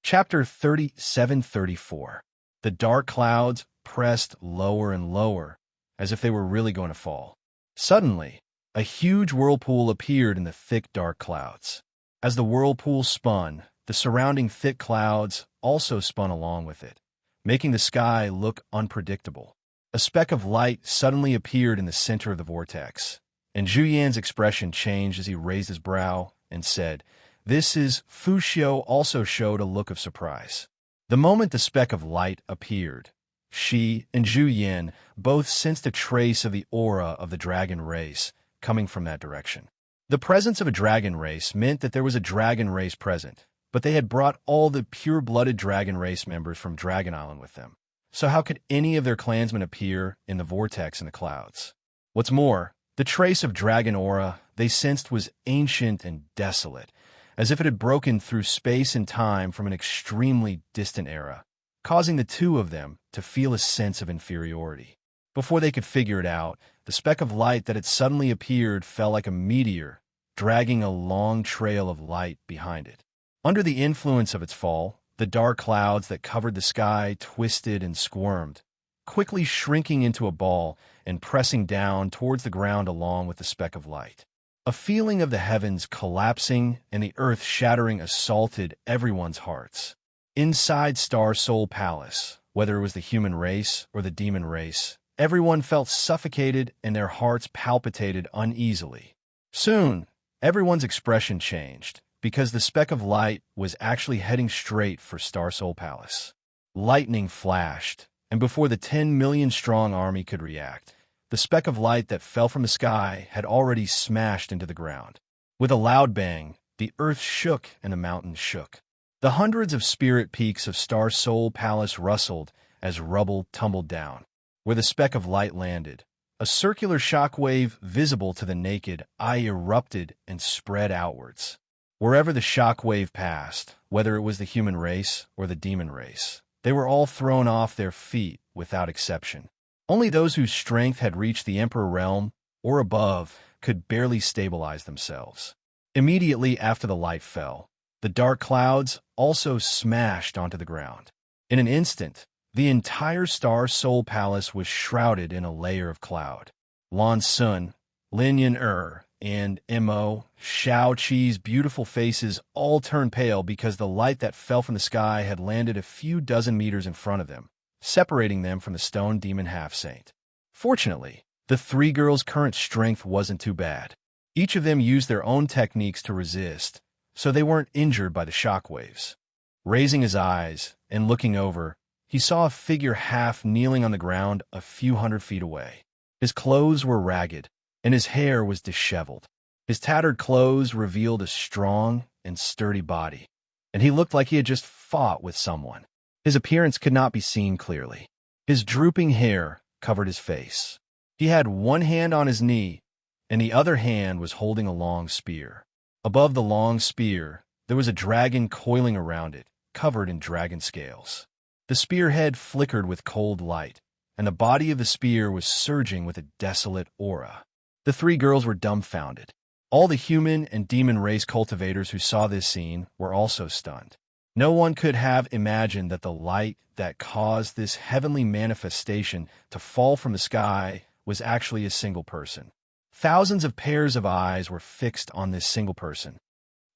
Chapter 37-34. The dark clouds pressed lower and lower, as if they were really going to fall. Suddenly, a huge whirlpool appeared in the thick dark clouds. As the whirlpool spun, the surrounding thick clouds also spun along with it, making the sky look unpredictable. A speck of light suddenly appeared in the center of the vortex, And Zhu Yan's expression changed as he raised his brow and said, "This is..." Fuxiu also showed a look of surprise. The moment the speck of light appeared, she and Zhu Yan both sensed a trace of the aura of the dragon race coming from that direction. The presence of a dragon race meant that there was a dragon race present, but they had brought all the pure-blooded dragon race members from Dragon Island with them. So how could any of their clansmen appear in the vortex in the clouds? What's more, the trace of dragon aura they sensed was ancient and desolate, as if it had broken through space and time from an extremely distant era, causing the two of them to feel a sense of inferiority. Before they could figure it out, the speck of light that had suddenly appeared fell like a meteor, dragging a long trail of light behind it. Under the influence of its fall, the dark clouds that covered the sky twisted and squirmed, quickly shrinking into a ball and pressing down towards the ground along with the speck of light. A feeling of the heavens collapsing and the earth shattering assaulted everyone's hearts. Inside Star Soul Palace, whether it was the human race or the demon race, everyone felt suffocated and their hearts palpitated uneasily. Soon, everyone's expression changed, because the speck of light was actually heading straight for Star Soul Palace. Lightning flashed, and before the 10 million-strong army could react, the speck of light that fell from the sky had already smashed into the ground. With a loud bang, the earth shook and the mountains shook. The hundreds of spirit peaks of Star Soul Palace rustled as rubble tumbled down. Where the speck of light landed, a circular shockwave visible to the naked eye erupted and spread outwards. Wherever the shockwave passed, whether it was the human race or the demon race, they were all thrown off their feet without exception. Only those whose strength had reached the Emperor realm or above could barely stabilize themselves. Immediately after the light fell, the dark clouds also smashed onto the ground. In an instant, the entire Star Soul Palace was shrouded in a layer of cloud. Lan Sun, Lin Yan and Mo Xiaoqi's beautiful faces all turned pale because the light that fell from the sky had landed a few dozen meters in front of them, separating them from the stone demon half-saint. Fortunately, the three girls' current strength wasn't too bad. Each of them used their own techniques to resist, so they weren't injured by the shockwaves. Raising his eyes and looking over, he saw a figure half kneeling on the ground a few hundred feet away. His clothes were ragged, and his hair was disheveled. His tattered clothes revealed a strong and sturdy body, and he looked like he had just fought with someone. His appearance could not be seen clearly. His drooping hair covered his face. He had one hand on his knee, and the other hand was holding a long spear. Above the long spear, there was a dragon coiling around it, covered in dragon scales. The spearhead flickered with cold light, and the body of the spear was surging with a desolate aura. The three girls were dumbfounded. All the human and demon race cultivators who saw this scene were also stunned. No one could have imagined that the light that caused this heavenly manifestation to fall from the sky was actually a single person. Thousands of pairs of eyes were fixed on this single person.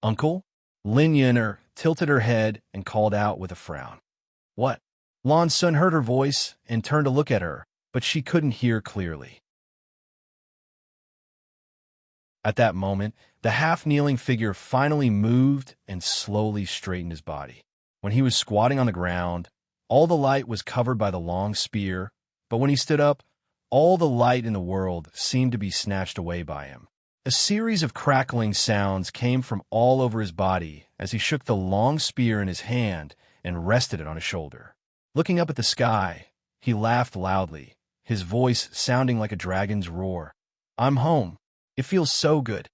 "Uncle?" Lin Yan tilted her head and called out with a frown. "What?" Lan Sun heard her voice and turned to look at her, but she couldn't hear clearly. At that moment, the half-kneeling figure finally moved and slowly straightened his body. When he was squatting on the ground, all the light was covered by the long spear, but when he stood up, all the light in the world seemed to be snatched away by him. A series of crackling sounds came from all over his body as he shook the long spear in his hand and rested it on his shoulder. Looking up at the sky, he laughed loudly, his voice sounding like a dragon's roar. "I'm home. It feels so good."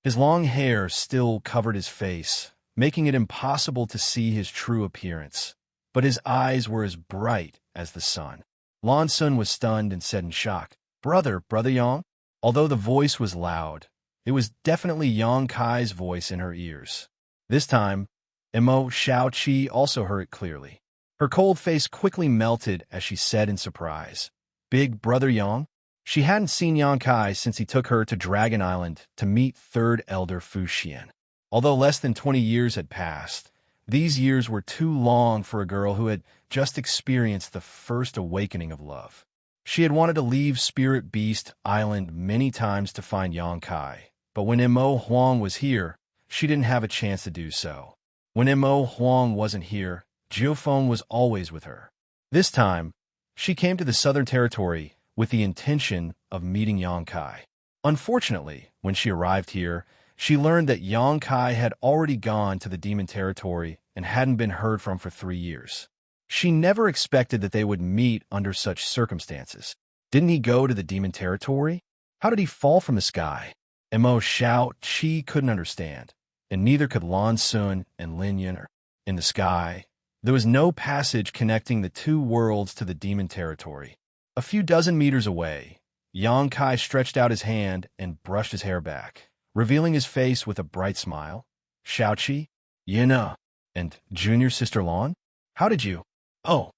His long hair still covered his face, making it impossible to see his true appearance, but his eyes were as bright as the sun. Lan Sun was stunned and said in shock, Brother Yang?" Although the voice was loud, it was definitely Yang Kai's voice in her ears. This time, Mo Xiaoqi also heard it clearly. Her cold face quickly melted as she said in surprise, "Big Brother Yang?" She hadn't seen Yang Kai since he took her to Dragon Island to meet Third Elder Fuxian. Although less than 20 years had passed, these years were too long for a girl who had just experienced the first awakening of love. She had wanted to leave Spirit Beast Island many times to find Yang Kai, but when Mo Huang was here, she didn't have a chance to do so. When Mo Huang wasn't here, Jiufeng was always with her. This time, she came to the Southern Territory with the intention of meeting Yang Kai. Unfortunately, when she arrived here, she learned that Yang Kai had already gone to the Demon Territory and hadn't been heard from for 3 years. She never expected that they would meet under such circumstances. Didn't he go to the Demon Territory? How did he fall from the sky? Mo Xianxia couldn't understand, and neither could Lan Sun and Lin Yan. In the sky, there was no passage connecting the two worlds to the Demon Territory. A few dozen meters away, Yang Kai stretched out his hand and brushed his hair back, revealing his face with a bright smile. Xiaoqi, Yina, and junior sister Lan? How did you? Oh.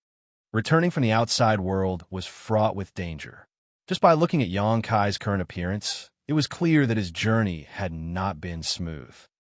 Returning from the outside world was fraught with danger. Just by looking at Yang Kai's current appearance, it was clear that his journey had not been smooth.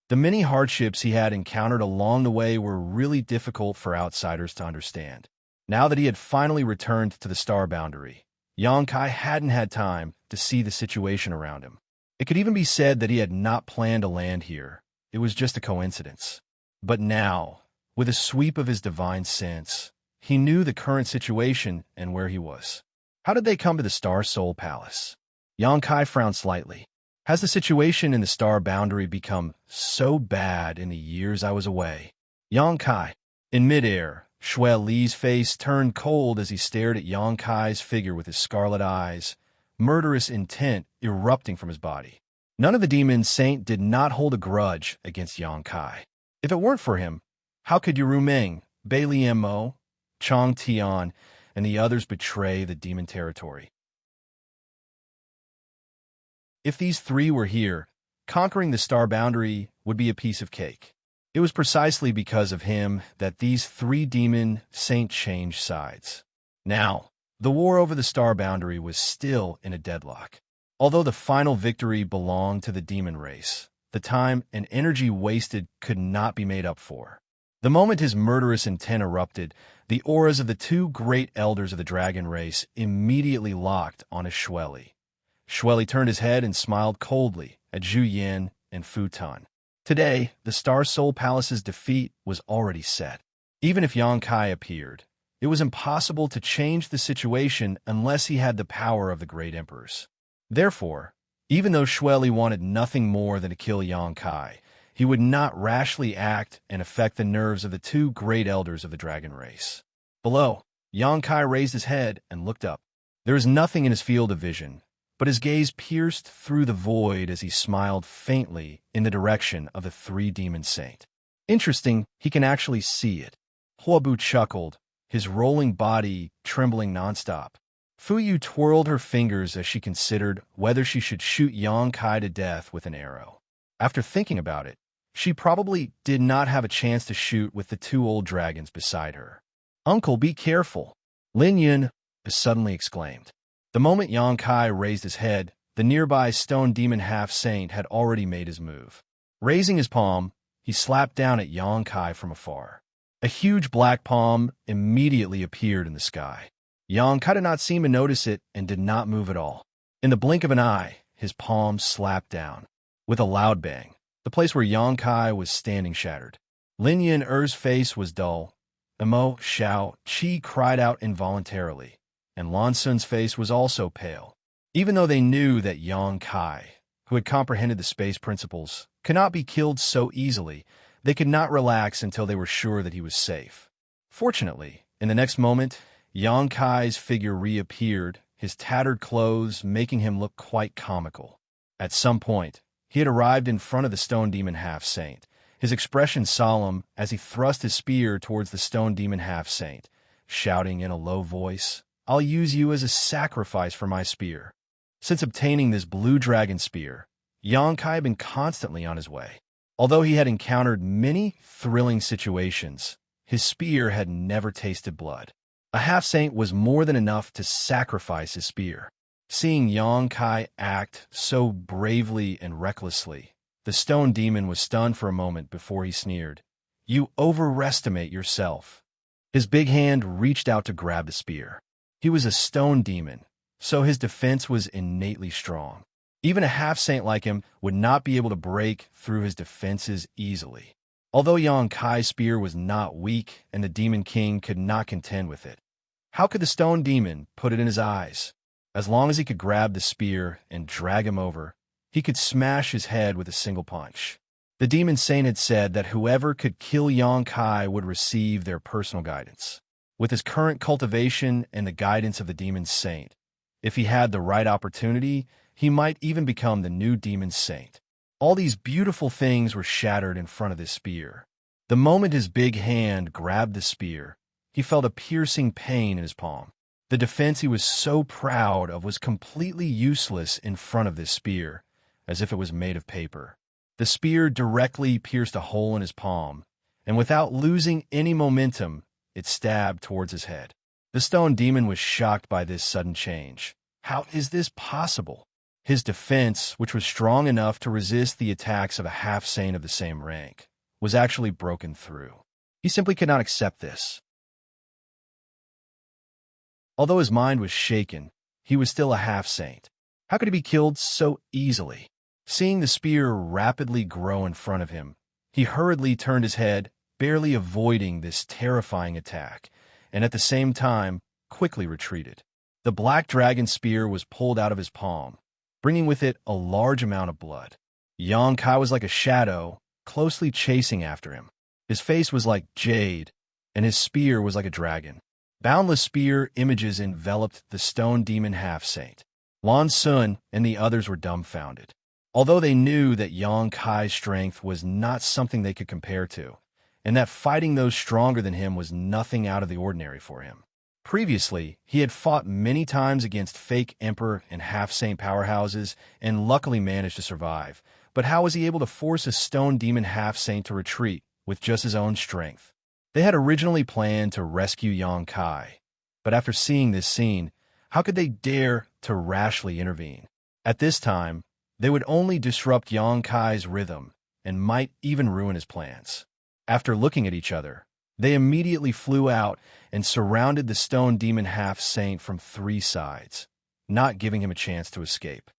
The many hardships he had encountered along the way were really difficult for outsiders to understand. Now that he had finally returned to the star boundary, Yang Kai hadn't had time to see the situation around him. It could even be said that he had not planned to land here. It was just a coincidence. But now, with a sweep of his divine sense, he knew the current situation and where he was. How did they come to the Star Soul Palace? Yang Kai frowned slightly. Has the situation in the star boundary become so bad in the years I was away? Yang Kai. In midair, Shui Li's face turned cold as he stared at Yang Kai's figure with his scarlet eyes, murderous intent erupting from his body. None of the demon saint did not hold a grudge against Yang Kai. If it weren't for him, how could Yu Meng, Bai Lian Mo, Chang Tian, and the others betray the demon territory? If these three were here, conquering the star boundary would be a piece of cake. It was precisely because of him that these three demon saints changed sides. Now, the war over the star boundary was still in a deadlock. Although the final victory belonged to the demon race, the time and energy wasted could not be made up for. The moment his murderous intent erupted, the auras of the two great elders of the dragon race immediately locked on his Shui. Shui turned his head and smiled coldly at Zhu Yin and Fu Tan. Today, the Star Soul Palace's defeat was already set. Even if Yang Kai appeared, it was impossible to change the situation unless he had the power of the great emperors. Therefore, even though Shui wanted nothing more than to kill Yang Kai, he would not rashly act and affect the nerves of the two great elders of the dragon race. Below, Yang Kai raised his head and looked up. There was nothing in his field of vision, but his gaze pierced through the void as he smiled faintly in the direction of the three demon saint. Interesting, he can actually see it. Huobu chuckled, his rolling body trembling nonstop. Fuyu twirled her fingers as she considered whether she should shoot Yang Kai to death with an arrow. After thinking about it, she probably did not have a chance to shoot with the two old dragons beside her. "Uncle, be careful," Lin Yan suddenly exclaimed. The moment Yang Kai raised his head, the nearby stone demon half-saint had already made his move. Raising his palm, he slapped down at Yang Kai from afar. A huge black palm immediately appeared in the sky. Yang Kai did not seem to notice it and did not move at all. In the blink of an eye, his palm slapped down. With a loud bang, the place where Yang Kai was standing shattered. Lin Yan face was dull. Mo Xiaoqi cried out involuntarily, and Lan Sun's face was also pale. Even though they knew that Yang Kai, who had comprehended the space principles, could not be killed so easily, they could not relax until they were sure that he was safe. Fortunately, in the next moment, Yang Kai's figure reappeared, his tattered clothes making him look quite comical. At some point, he had arrived in front of the stone demon half-saint, his expression solemn as he thrust his spear towards the stone demon half-saint, shouting in a low voice, "I'll use you as a sacrifice for my spear." Since obtaining this blue dragon spear, Yang Kai had been constantly on his way. Although he had encountered many thrilling situations, his spear had never tasted blood. A half-saint was more than enough to sacrifice his spear. Seeing Yang Kai act so bravely and recklessly, the stone demon was stunned for a moment before he sneered, "You overestimate yourself." His big hand reached out to grab the spear. He was a stone demon, so his defense was innately strong. Even a half-saint like him would not be able to break through his defenses easily. Although Yang Kai's spear was not weak and the Demon King could not contend with it, how could the stone demon put it in his eyes? As long as he could grab the spear and drag him over, he could smash his head with a single punch. The Demon Saint had said that whoever could kill Yang Kai would receive their personal guidance. With his current cultivation and the guidance of the Demon Saint, if he had the right opportunity, he might even become the new Demon Saint. All these beautiful things were shattered in front of this spear. The moment his big hand grabbed the spear, he felt a piercing pain in his palm. The defense he was so proud of was completely useless in front of this spear, as if it was made of paper. The spear directly pierced a hole in his palm, and without losing any momentum, it stabbed towards his head. The stone demon was shocked by this sudden change. How is this possible? His defense, which was strong enough to resist the attacks of a half-saint of the same rank, was actually broken through. He simply could not accept this. Although his mind was shaken, he was still a half-saint. How could he be killed so easily? Seeing the spear rapidly grow in front of him, he hurriedly turned his head, barely avoiding this terrifying attack, and at the same time, quickly retreated. The black dragon spear was pulled out of his palm, bringing with it a large amount of blood. Yang Kai was like a shadow, closely chasing after him. His face was like jade, and his spear was like a dragon. Boundless spear images enveloped the stone demon half-saint. Lan Sun and the others were dumbfounded. Although they knew that Yang Kai's strength was not something they could compare to, and that fighting those stronger than him was nothing out of the ordinary for him. Previously, he had fought many times against fake emperor and half-saint powerhouses and luckily managed to survive. But how was he able to force a stone demon half-saint to retreat with just his own strength? They had originally planned to rescue Yang Kai, but after seeing this scene, how could they dare to rashly intervene? At this time, they would only disrupt Yang Kai's rhythm and might even ruin his plans. After looking at each other, they immediately flew out and surrounded the stone demon half-saint from 3 sides, not giving him a chance to escape.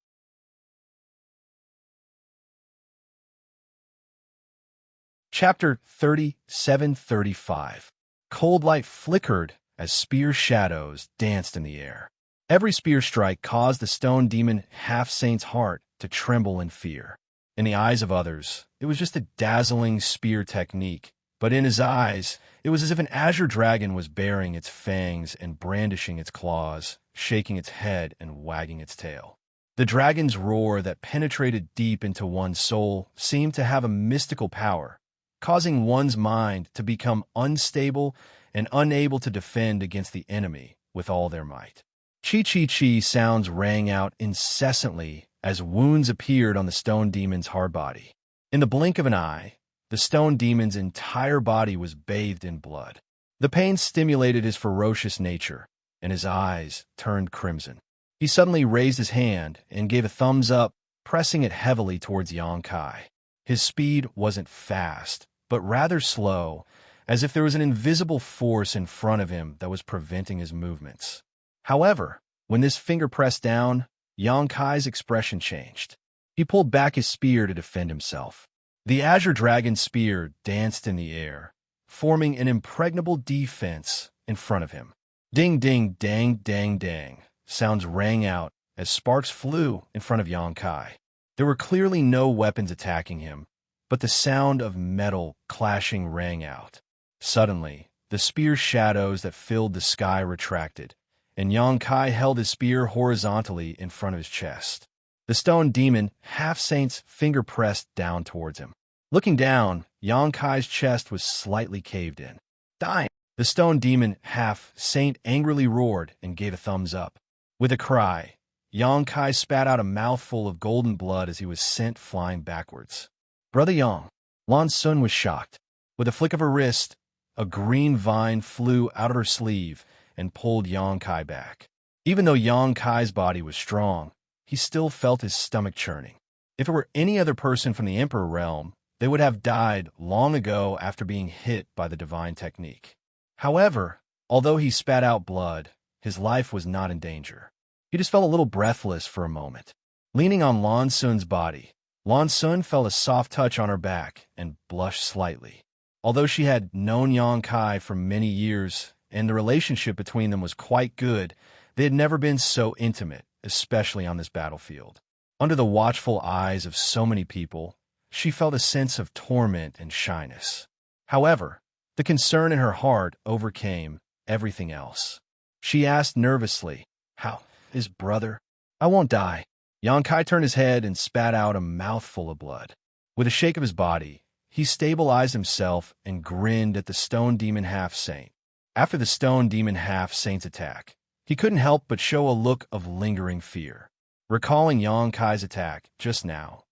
Chapter 37-35. Cold light flickered as spear shadows danced in the air. Every spear strike caused the stone demon half-saint's heart to tremble in fear. In the eyes of others, it was just a dazzling spear technique, but in his eyes, it was as if an azure dragon was baring its fangs and brandishing its claws, shaking its head and wagging its tail. The dragon's roar that penetrated deep into one's soul seemed to have a mystical power, causing one's mind to become unstable and unable to defend against the enemy with all their might. Chi-chi-chi sounds rang out incessantly as wounds appeared on the stone demon's hard body. In the blink of an eye, the stone demon's entire body was bathed in blood. The pain stimulated his ferocious nature, and his eyes turned crimson. He suddenly raised his hand and gave a thumbs up, pressing it heavily towards Yang Kai. His speed wasn't fast, but rather slow, as if there was an invisible force in front of him that was preventing his movements. However, when this finger pressed down, Yang Kai's expression changed. He pulled back his spear to defend himself. The azure dragon's spear danced in the air, forming an impregnable defense in front of him. Ding, ding, dang, dang, dang, sounds rang out as sparks flew in front of Yang Kai. There were clearly no weapons attacking him, but the sound of metal clashing rang out. Suddenly, the spear shadows that filled the sky retracted, and Yang Kai held his spear horizontally in front of his chest. The stone demon half-saint's finger pressed down towards him. Looking down, Yang Kai's chest was slightly caved in. "Die!" The stone demon half-saint angrily roared and gave a thumbs up. With a cry, Yang Kai spat out a mouthful of golden blood as he was sent flying backwards. "Brother Yang," Lan Sun was shocked. With a flick of her wrist, a green vine flew out of her sleeve and pulled Yang Kai back. Even though Yang Kai's body was strong, he still felt his stomach churning. If it were any other person from the Emperor realm, they would have died long ago after being hit by the divine technique. However, although he spat out blood, his life was not in danger. He just felt a little breathless for a moment. Leaning on Lan Sun's body, Lan Sun felt a soft touch on her back and blushed slightly. Although she had known Yang Kai for many years and the relationship between them was quite good, they had never been so intimate, especially on this battlefield. Under the watchful eyes of so many people, she felt a sense of torment and shyness. However, the concern in her heart overcame everything else. She asked nervously, "How is brother?" "I won't die." Yang Kai turned his head and spat out a mouthful of blood. With a shake of his body, he stabilized himself and grinned at the stone demon half-saint. After the stone demon half-saint's attack, he couldn't help but show a look of lingering fear. Recalling Yang Kai's attack just now,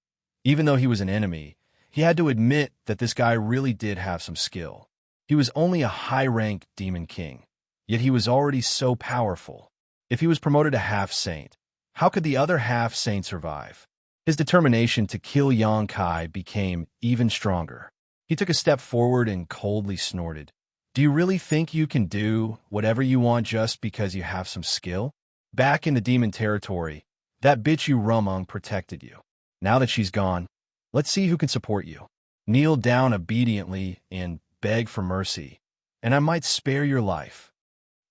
even though he was an enemy, he had to admit that this guy really did have some skill. He was only a high-rank demon king, yet he was already so powerful. If he was promoted to half-saint, how could the other half-saint survive? His determination to kill Yang Kai became even stronger. He took a step forward and coldly snorted. "Do you really think you can do whatever you want just because you have some skill? Back in the demon territory, that bitch you Rumung protected you. Now that she's gone, let's see who can support you. Kneel down obediently and beg for mercy, and I might spare your life."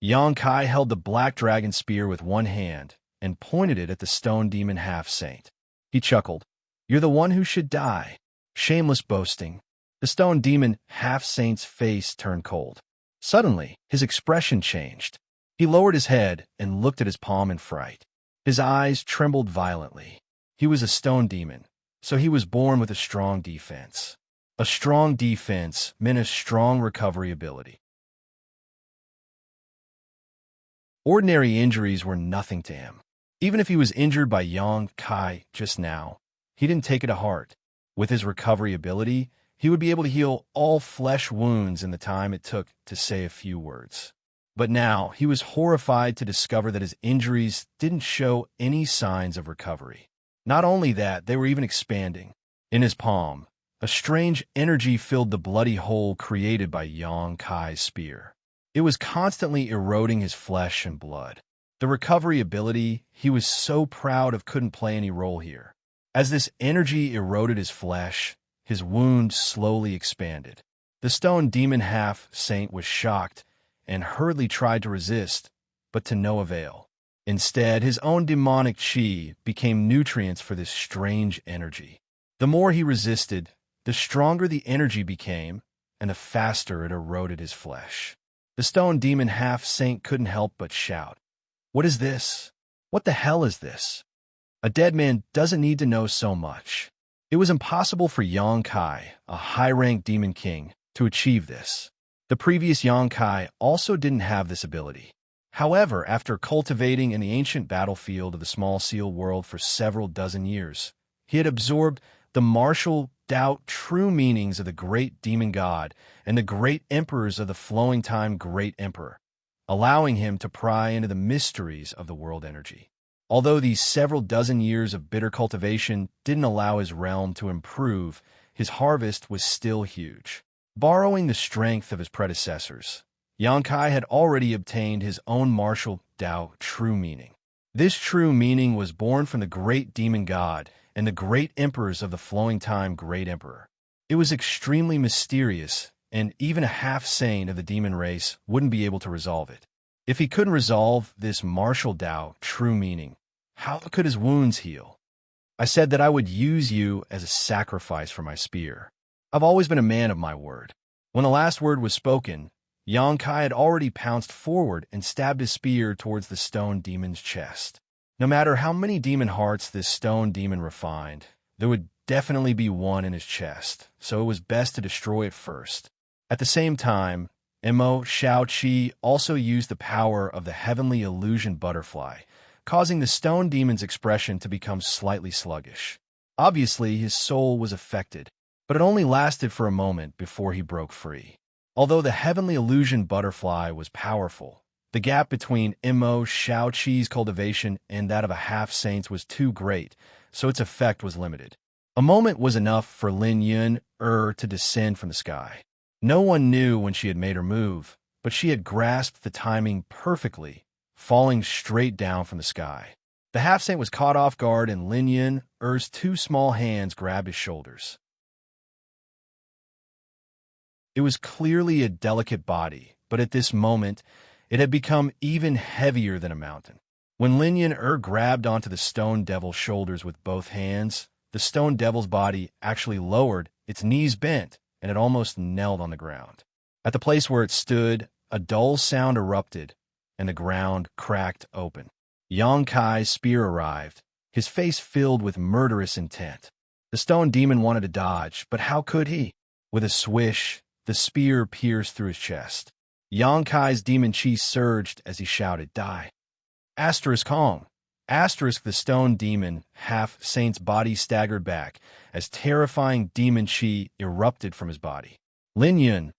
Yang Kai held the black dragon spear with one hand and pointed it at the stone demon half-saint. He chuckled. "You're the one who should die. Shameless boasting." The stone demon half-saint's face turned cold. Suddenly, his expression changed. He lowered his head and looked at his palm in fright. His eyes trembled violently. He was a stone demon, so he was born with a strong defense. A strong defense meant a strong recovery ability. Ordinary injuries were nothing to him. Even if he was injured by Yang Kai just now, he didn't take it to heart. With his recovery ability, he would be able to heal all flesh wounds in the time it took to say a few words. But now, he was horrified to discover that his injuries didn't show any signs of recovery. Not only that, they were even expanding. In his palm, a strange energy filled the bloody hole created by Yang Kai's spear. It was constantly eroding his flesh and blood. The recovery ability he was so proud of couldn't play any role here. As this energy eroded his flesh, his wound slowly expanded. The stone demon half-saint was shocked and hurriedly tried to resist, but to no avail. Instead, his own demonic chi became nutrients for this strange energy. The more he resisted, the stronger the energy became, and the faster it eroded his flesh. The stone demon half-saint couldn't help but shout, "What is this? What the hell is this?" A dead man doesn't need to know so much. It was impossible for Yang Kai, a high-ranked demon king, to achieve this. The previous Yang Kai also didn't have this ability. However, after cultivating in the ancient battlefield of the Small Seal world for several dozen years, he had absorbed the martial doubt true meanings of the great demon god and the great emperors of the flowing time great emperor, allowing him to pry into the mysteries of the world energy. Although these several dozen years of bitter cultivation didn't allow his realm to improve, his harvest was still huge. Borrowing the strength of his predecessors, Yang Kai had already obtained his own martial Tao true meaning. This true meaning was born from the great demon god and the great emperors of the flowing time great emperor. It was extremely mysterious, and even a half-saint of the demon race wouldn't be able to resolve it. If he couldn't resolve this martial Tao true meaning, how could his wounds heal? "I said that I would use you as a sacrifice for my spear. I've always been a man of my word." When the last word was spoken, Yang Kai had already pounced forward and stabbed his spear towards the stone demon's chest. No matter how many demon hearts this stone demon refined, there would definitely be one in his chest, so it was best to destroy it first. At the same time, Xianxia also used the power of the heavenly illusion butterfly, causing the stone demon's expression to become slightly sluggish. Obviously, his soul was affected, but it only lasted for a moment before he broke free. Although the heavenly illusion butterfly was powerful, the gap between Xiaoqi's cultivation and that of a half-saint's was too great, so its effect was limited. A moment was enough for Lin Yun to descend from the sky. No one knew when she had made her move, but she had grasped the timing perfectly, falling straight down from the sky. The half-saint was caught off guard, and Lin Yun's two small hands grabbed his shoulders. It was clearly a delicate body, but at this moment, it had become even heavier than a mountain. When Lin Yun grabbed onto the stone devil's shoulders with both hands, the stone devil's body actually lowered, its knees bent, and it almost knelt on the ground. At the place where it stood, a dull sound erupted, and the ground cracked open. Xianxia's spear arrived, his face filled with murderous intent. The stone demon wanted to dodge, but how could he? With a swish, the spear pierced through his chest. Xianxia's demon chi surged as he shouted, "Die!" Asterisk Kong. Asterisk the stone demon half-saint's body staggered back as terrifying demon chi erupted from his body. Lin Yun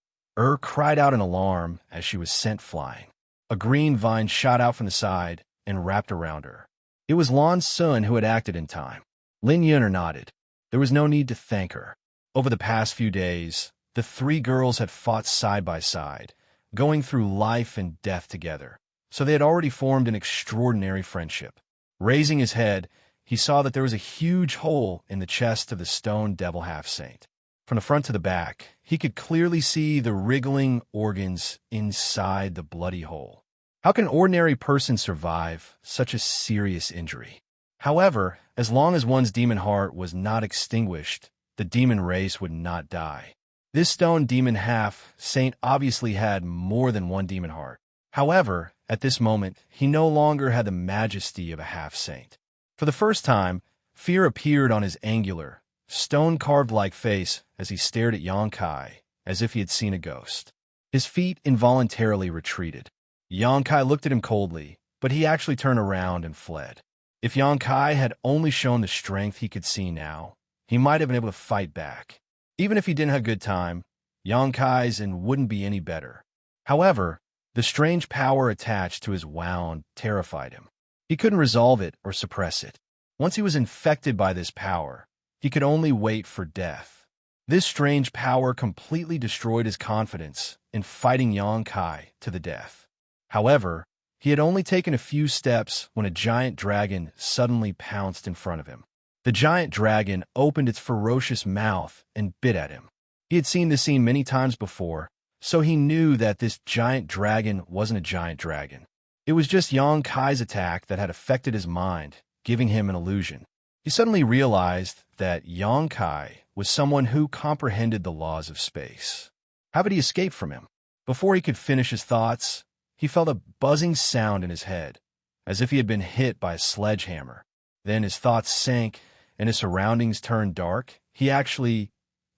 cried out in alarm as she was sent flying. A green vine shot out from the side and wrapped around her. It was Lan Sun who had acted in time. Lin Yun nodded. There was no need to thank her. Over the past few days, the three girls had fought side by side, going through life and death together, so they had already formed an extraordinary friendship. Raising his head, he saw that there was a huge hole in the chest of the stone devil half-saint. From the front to the back, he could clearly see the wriggling organs inside the bloody hole. How can an ordinary person survive such a serious injury? However, as long as one's demon heart was not extinguished, the demon race would not die. This stone demon half-saint obviously had more than one demon heart. However, at this moment, he no longer had the majesty of a half-saint. For the first time, fear appeared on his angular, stone-carved-like face as he stared at Xianxia, as if he had seen a ghost. His feet involuntarily retreated. Xianxia looked at him coldly, but he actually turned around and fled. If Xianxia had only shown the strength he could see now, he might have been able to fight back. Even if he didn't have a good time, Xianxia's wouldn't be any better. However, the strange power attached to his wound terrified him. He couldn't resolve it or suppress it. Once he was infected by this power, he could only wait for death. This strange power completely destroyed his confidence in fighting Xianxia to the death. However, he had only taken a few steps when a giant dragon suddenly pounced in front of him. The giant dragon opened its ferocious mouth and bit at him. He had seen this scene many times before, so he knew that this giant dragon wasn't a giant dragon. It was just Xianxia's attack that had affected his mind, giving him an illusion. He suddenly realized that Xianxia was someone who comprehended the laws of space. How could he escape from him? Before he could finish his thoughts, he felt a buzzing sound in his head, as if he had been hit by a sledgehammer. Then his thoughts sank, and his surroundings turned dark. He actually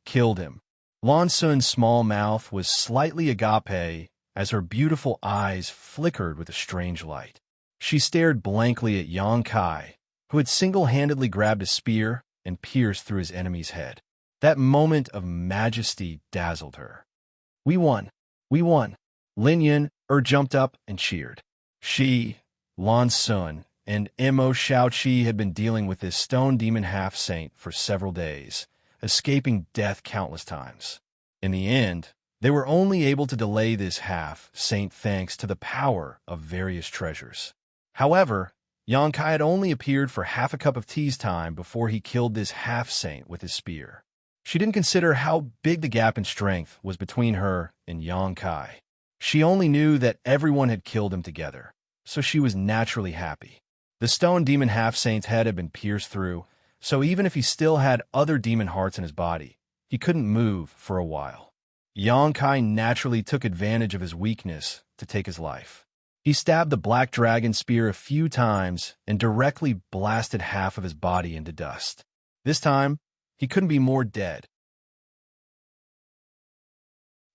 killed him. Lan Sun's small mouth was slightly agape as her beautiful eyes flickered with a strange light. She stared blankly at Xianxia, who had single-handedly grabbed a spear and pierced through his enemy's head. That moment of majesty dazzled her. "We won! We won!" Lin Yun jumped up and cheered. She, Lan Sun, and Mo Shaoqi had been dealing with this stone demon half-saint for several days, escaping death countless times. In the end, they were only able to delay this half-saint thanks to the power of various treasures. However, Xianxia had only appeared for half a cup of tea's time before he killed this half-saint with his spear. She didn't consider how big the gap in strength was between her and Xianxia. She only knew that everyone had killed him together, so she was naturally happy. The stone demon half-saint's head had been pierced through, so even if he still had other demon hearts in his body, he couldn't move for a while. Xianxia naturally took advantage of his weakness to take his life. He stabbed the black dragon spear a few times and directly blasted half of his body into dust. This time, he couldn't be more dead.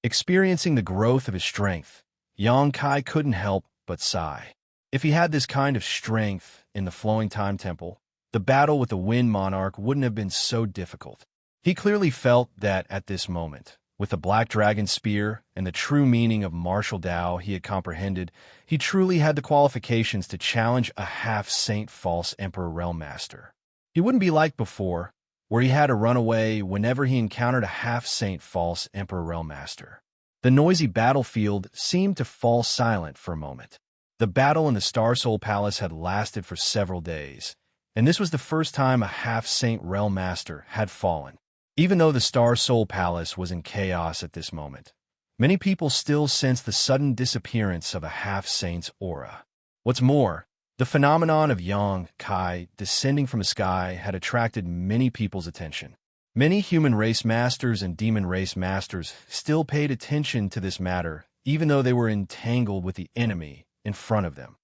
Experiencing the growth of his strength, Xianxia couldn't help but sigh. If he had this kind of strength in the Flowing Time Temple, the battle with the Wind Monarch wouldn't have been so difficult. He clearly felt that at this moment, with the Black Dragon Spear and the true meaning of martial Tao he had comprehended, he truly had the qualifications to challenge a half-saint false Emperor Realm Master. He wouldn't be like before, where he had to run away whenever he encountered a half-saint false Emperor Realm Master. The noisy battlefield seemed to fall silent for a moment. The battle in the Star Soul Palace had lasted for several days, and this was the first time a half-saint realm master had fallen. Even though the Star Soul Palace was in chaos at this moment, many people still sensed the sudden disappearance of a half-saint's aura. What's more, the phenomenon of Xianxia descending from the sky had attracted many people's attention. Many human race masters and demon race masters still paid attention to this matter, even though they were entangled with the enemy in front of them.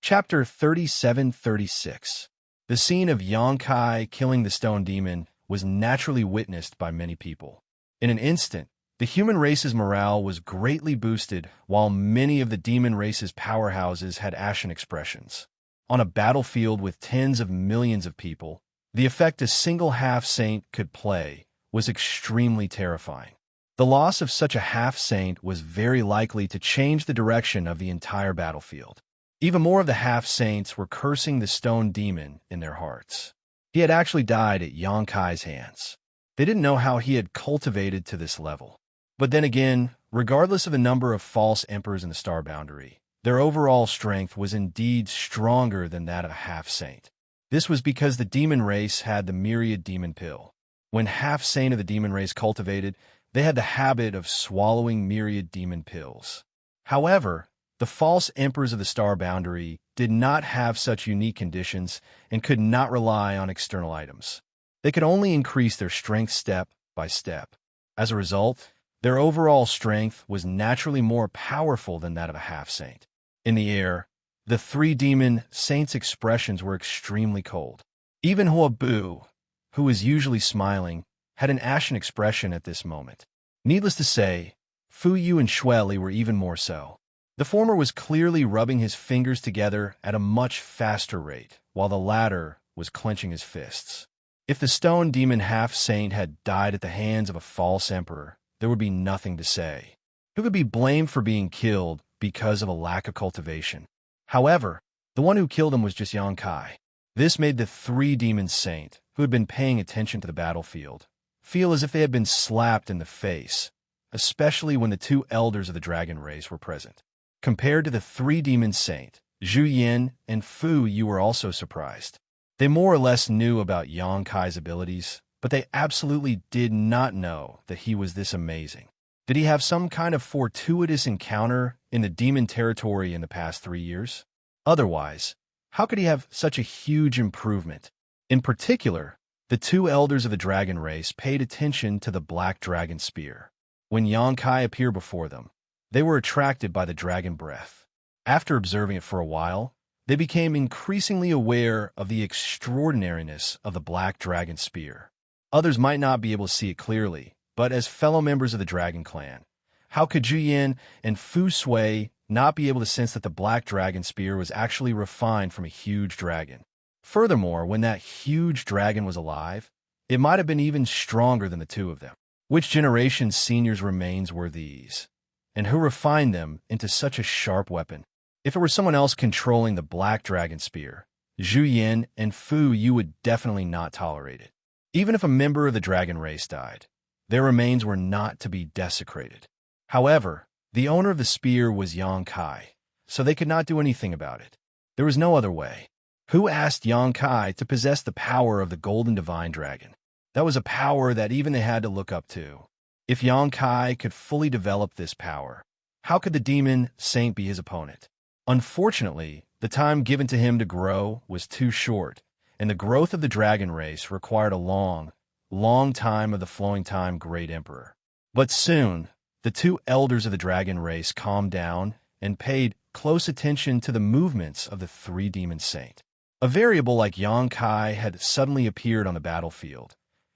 Chapter 37-36. The scene of Xianxia killing the stone demon was naturally witnessed by many people. In an instant, the human race's morale was greatly boosted, while many of the demon race's powerhouses had ashen expressions. On a battlefield with tens of millions of people, the effect a single half-saint could play was extremely terrifying. The loss of such a half-saint was very likely to change the direction of the entire battlefield. Even more of the half-saints were cursing the stone demon in their hearts. He had actually died at Xianxia's hands. They didn't know how he had cultivated to this level. But then again, regardless of the number of false emperors in the star boundary, their overall strength was indeed stronger than that of a half-saint. This was because the demon race had the myriad demon pill. When half-saint of the demon race cultivated, they had the habit of swallowing myriad demon pills. However, the false emperors of the star boundary did not have such unique conditions and could not rely on external items. They could only increase their strength step by step. As a result, their overall strength was naturally more powerful than that of a half-saint. In the air, the three demon saints' expressions were extremely cold. Even Huabu, who was usually smiling, had an ashen expression at this moment. Needless to say, Fu Yu and Shueli were even more so. The former was clearly rubbing his fingers together at a much faster rate, while the latter was clenching his fists. If the stone demon half-saint had died at the hands of a false emperor, there would be nothing to say. Who could be blamed for being killed because of a lack of cultivation? However, the one who killed him was just Xianxia. This made the three demon saint, who had been paying attention to the battlefield, feel as if they had been slapped in the face, especially when the two elders of the dragon race were present. Compared to the three demon saint, Zhu Yin and Fu Yu were also surprised. They more or less knew about Xianxia's abilities, but they absolutely did not know that he was this amazing. Did he have some kind of fortuitous encounter in the demon territory in the past 3 years? Otherwise, how could he have such a huge improvement? In particular, the two elders of the dragon race paid attention to the black dragon spear. When Xianxia appeared before them, they were attracted by the dragon breath. After observing it for a while, they became increasingly aware of the extraordinariness of the black dragon spear. Others might not be able to see it clearly, but as fellow members of the dragon clan, how could Zhu Yin and Fu Sui not be able to sense that the black dragon spear was actually refined from a huge dragon? Furthermore, when that huge dragon was alive, it might have been even stronger than the two of them. Which generation's seniors' remains were these? And who refined them into such a sharp weapon? If it were someone else controlling the black dragon spear, Zhu Yin and Fu Yu would definitely not tolerate it. Even if a member of the dragon race died, their remains were not to be desecrated. However, the owner of the spear was Xianxia, so they could not do anything about it. There was no other way. Who asked Xianxia to possess the power of the golden divine dragon? That was a power that even they had to look up to. If Xianxia could fully develop this power, how could the demon saint be his opponent? Unfortunately, the time given to him to grow was too short, and the growth of the dragon race required a long time of the flowing time great emperor. But soon, the two elders of the dragon race calmed down and paid close attention to the movements of the three demon saint. A variable like Xianxia had suddenly appeared on the battlefield,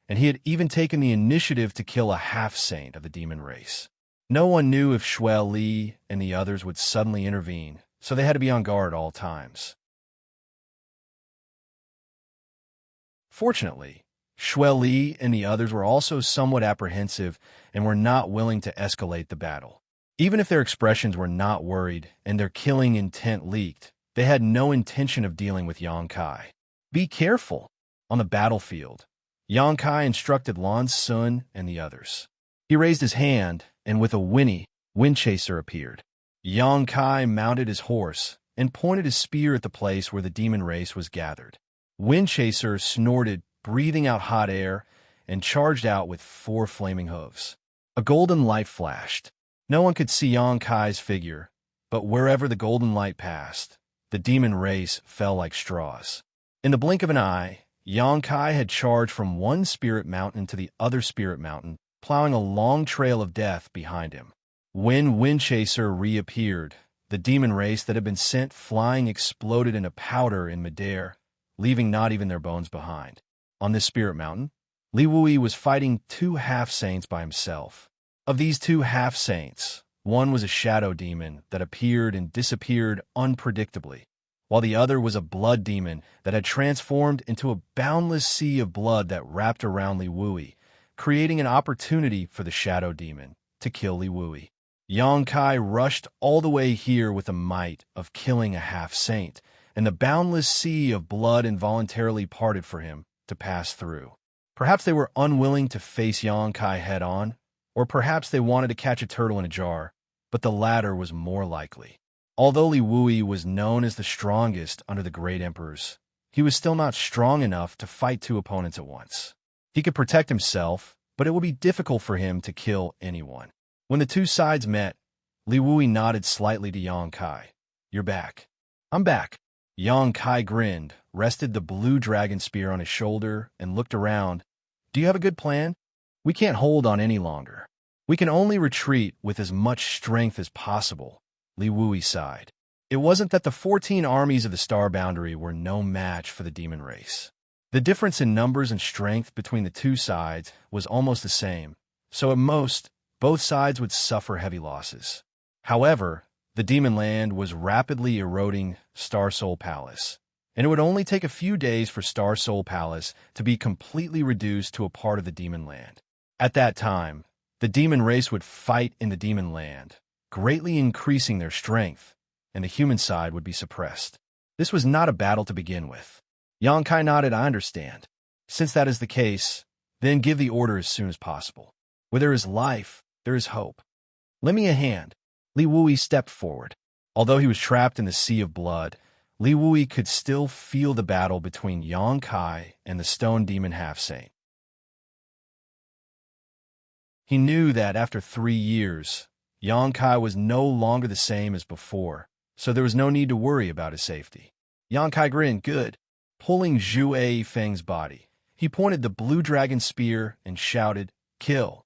and he had even taken the initiative to kill a half-saint of the demon race. No one knew if Shueli and the others would suddenly intervene, so they had to be on guard at all times. Fortunately, Shueli and the others were also somewhat apprehensive and were not willing to escalate the battle. Even if their expressions were not worried and their killing intent leaked, they had no intention of dealing with Xianxia. Be careful. On the battlefield, Xianxia instructed Lan Sun and the others. He raised his hand, and with a whinny, Windchaser appeared. Xianxia mounted his horse and pointed his spear at the place where the demon race was gathered. Windchaser snorted, breathing out hot air, and charged out with 4 flaming hooves. A golden light flashed. No one could see Xianxia's figure, but wherever the golden light passed, the demon race fell like straws. In the blink of an eye, Xianxia had charged from one spirit mountain to the other spirit mountain, plowing a long trail of death behind him. When Windchaser reappeared, the demon race that had been sent flying exploded into powder in midair, leaving not even their bones behind. On this spirit mountain, Li Wui was fighting 2 half-saints by himself. Of these 2 half-saints, one was a shadow demon that appeared and disappeared unpredictably, while the other was a blood demon that had transformed into a boundless sea of blood that wrapped around Li Wui, creating an opportunity for the shadow demon to kill Li Wui. Xianxia rushed all the way here with the might of killing a half-saint, and the boundless sea of blood involuntarily parted for him to pass through. Perhaps they were unwilling to face Xianxia head-on, or perhaps they wanted to catch a turtle in a jar, but the latter was more likely. Although Li Wui was known as the strongest under the great emperors, he was still not strong enough to fight 2 opponents at once. He could protect himself, but it would be difficult for him to kill anyone. When the 2 sides met, Li Wui nodded slightly to Xianxia. "You're back." "I'm back." Xianxia grinned, rested the blue dragon spear on his shoulder, and looked around. "Do you have a good plan? We can't hold on any longer. We can only retreat with as much strength as possible." Li Wui sighed. It wasn't that the 14 armies of the Star Boundary were no match for the demon race. The difference in numbers and strength between the 2 sides was almost the same, so at most, both sides would suffer heavy losses. However, the demon land was rapidly eroding Star Soul Palace, and it would only take a few days for Star Soul Palace to be completely reduced to a part of the demon land. At that time, the demon race would fight in the demon land, greatly increasing their strength, and the human side would be suppressed. This was not a battle to begin with. Xianxia nodded. "I understand. Since that is the case, then give the order as soon as possible. Where there is life, there is hope. Lend me a hand." Li Wui stepped forward. Although he was trapped in the sea of blood, Li Wui could still feel the battle between Xianxia and the stone demon half-saint. He knew that after 3 years, Xianxia was no longer the same as before, so there was no need to worry about his safety. Xianxia grinned. "Good." Pulling Zhou Feng's body, he pointed the blue dragon spear and shouted, "Kill."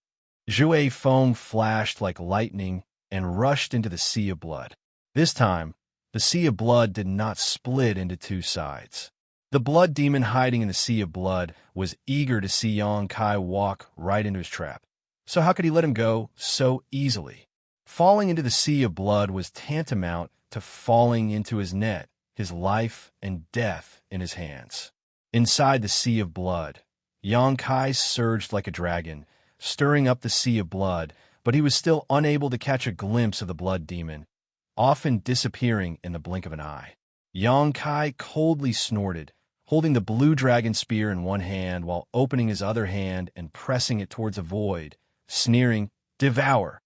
Zhou Feng flashed like lightning and rushed into the sea of blood. This time, the sea of blood did not split into 2 sides. The blood demon hiding in the sea of blood was eager to see Xianxia walk right into his trap. So how could he let him go so easily? Falling into the sea of blood was tantamount to falling into his net, his life and death in his hands. Inside the sea of blood, Xianxia surged like a dragon, stirring up the sea of blood, but he was still unable to catch a glimpse of the blood demon, often disappearing in the blink of an eye. Xianxia coldly snorted, holding the blue dragon spear in one hand while opening his other hand and pressing it towards a void, sneering, "Devour!"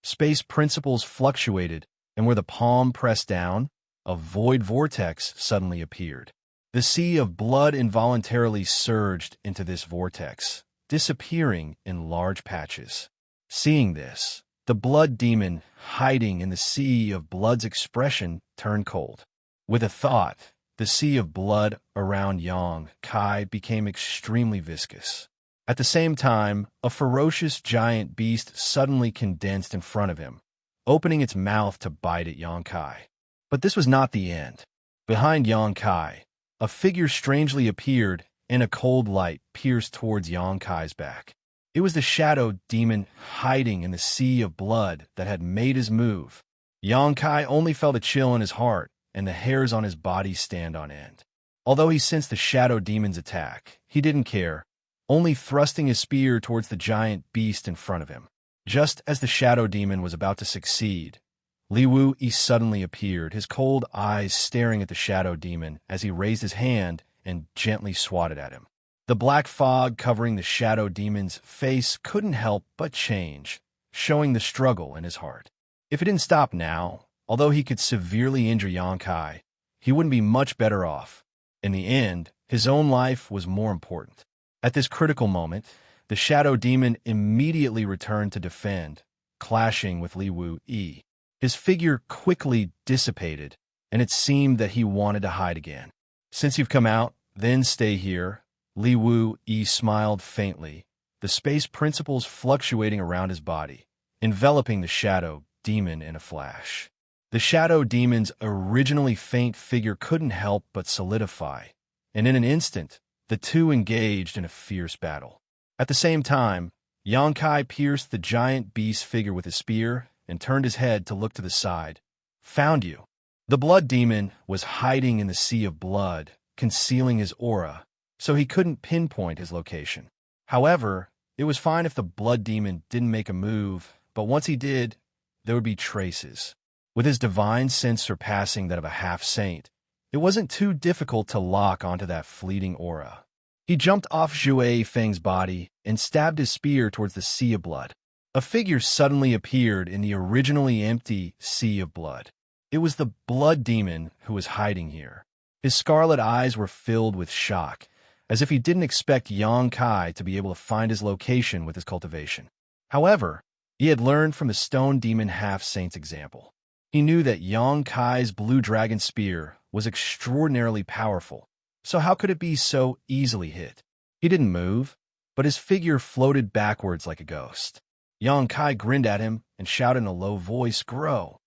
Space principles fluctuated, and where the palm pressed down, a void vortex suddenly appeared. The sea of blood involuntarily surged into this vortex, disappearing in large patches. Seeing this, the blood demon hiding in the sea of blood's expression turned cold. With a thought, the sea of blood around Xianxia became extremely viscous. At the same time, a ferocious giant beast suddenly condensed in front of him, opening its mouth to bite at Xianxia. But this was not the end. Behind Xianxia, a figure strangely appeared, and a cold light pierced towards Xianxia's back. It was the shadow demon hiding in the sea of blood that had made his move. Xianxia only felt a chill in his heart, and the hairs on his body stand on end. Although he sensed the shadow demon's attack, he didn't care, only thrusting his spear towards the giant beast in front of him. Just as the shadow demon was about to succeed, Li Wui suddenly appeared, his cold eyes staring at the shadow demon as he raised his hand and gently swatted at him. The black fog covering the shadow demon's face couldn't help but change, showing the struggle in his heart. If it didn't stop now, although he could severely injure Xianxia, he wouldn't be much better off. In the end, his own life was more important. At this critical moment, the shadow demon immediately returned to defend, clashing with Li Wu Yi. His figure quickly dissipated, and it seemed that he wanted to hide again. "Since you've come out, then stay here." Li Wu Yi smiled faintly, the space principles fluctuating around his body, enveloping the shadow demon in a flash. The shadow demon's originally faint figure couldn't help but solidify, and in an instant, the two engaged in a fierce battle. At the same time, Xianxia pierced the giant beast figure with his spear and turned his head to look to the side. "Found you." The blood demon was hiding in the sea of blood, concealing his aura, so he couldn't pinpoint his location. However, it was fine if the blood demon didn't make a move, but once he did, there would be traces. With his divine sense surpassing that of a half-saint, it wasn't too difficult to lock onto that fleeting aura. He jumped off Zhue Feng's body and stabbed his spear towards the sea of blood. A figure suddenly appeared in the originally empty sea of blood. It was the blood demon who was hiding here. His scarlet eyes were filled with shock, as if he didn't expect Xianxia to be able to find his location with his cultivation. However, he had learned from the stone demon half-saint's example. He knew that Xianxia's blue dragon spear was extraordinarily powerful, so how could it be so easily hit? He didn't move, but his figure floated backwards like a ghost. Xianxia grinned at him and shouted in a low voice, "Grow!"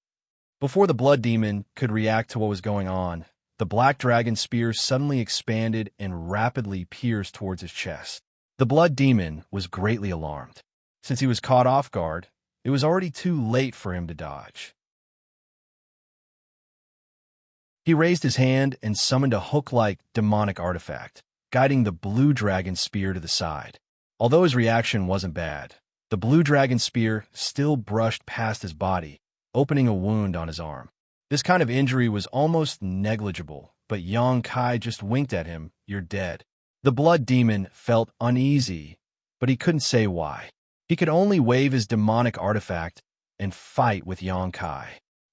Before the blood demon could react to what was going on, the black dragon spear suddenly expanded and rapidly pierced towards his chest. The blood demon was greatly alarmed. Since he was caught off guard, it was already too late for him to dodge. He raised his hand and summoned a hook-like demonic artifact, guiding the blue dragon spear to the side. Although his reaction wasn't bad, the blue dragon spear still brushed past his body, opening a wound on his arm. This kind of injury was almost negligible, but Xianxia just winked at him, "You're dead." The blood demon felt uneasy, but he couldn't say why. He could only wave his demonic artifact and fight with Xianxia.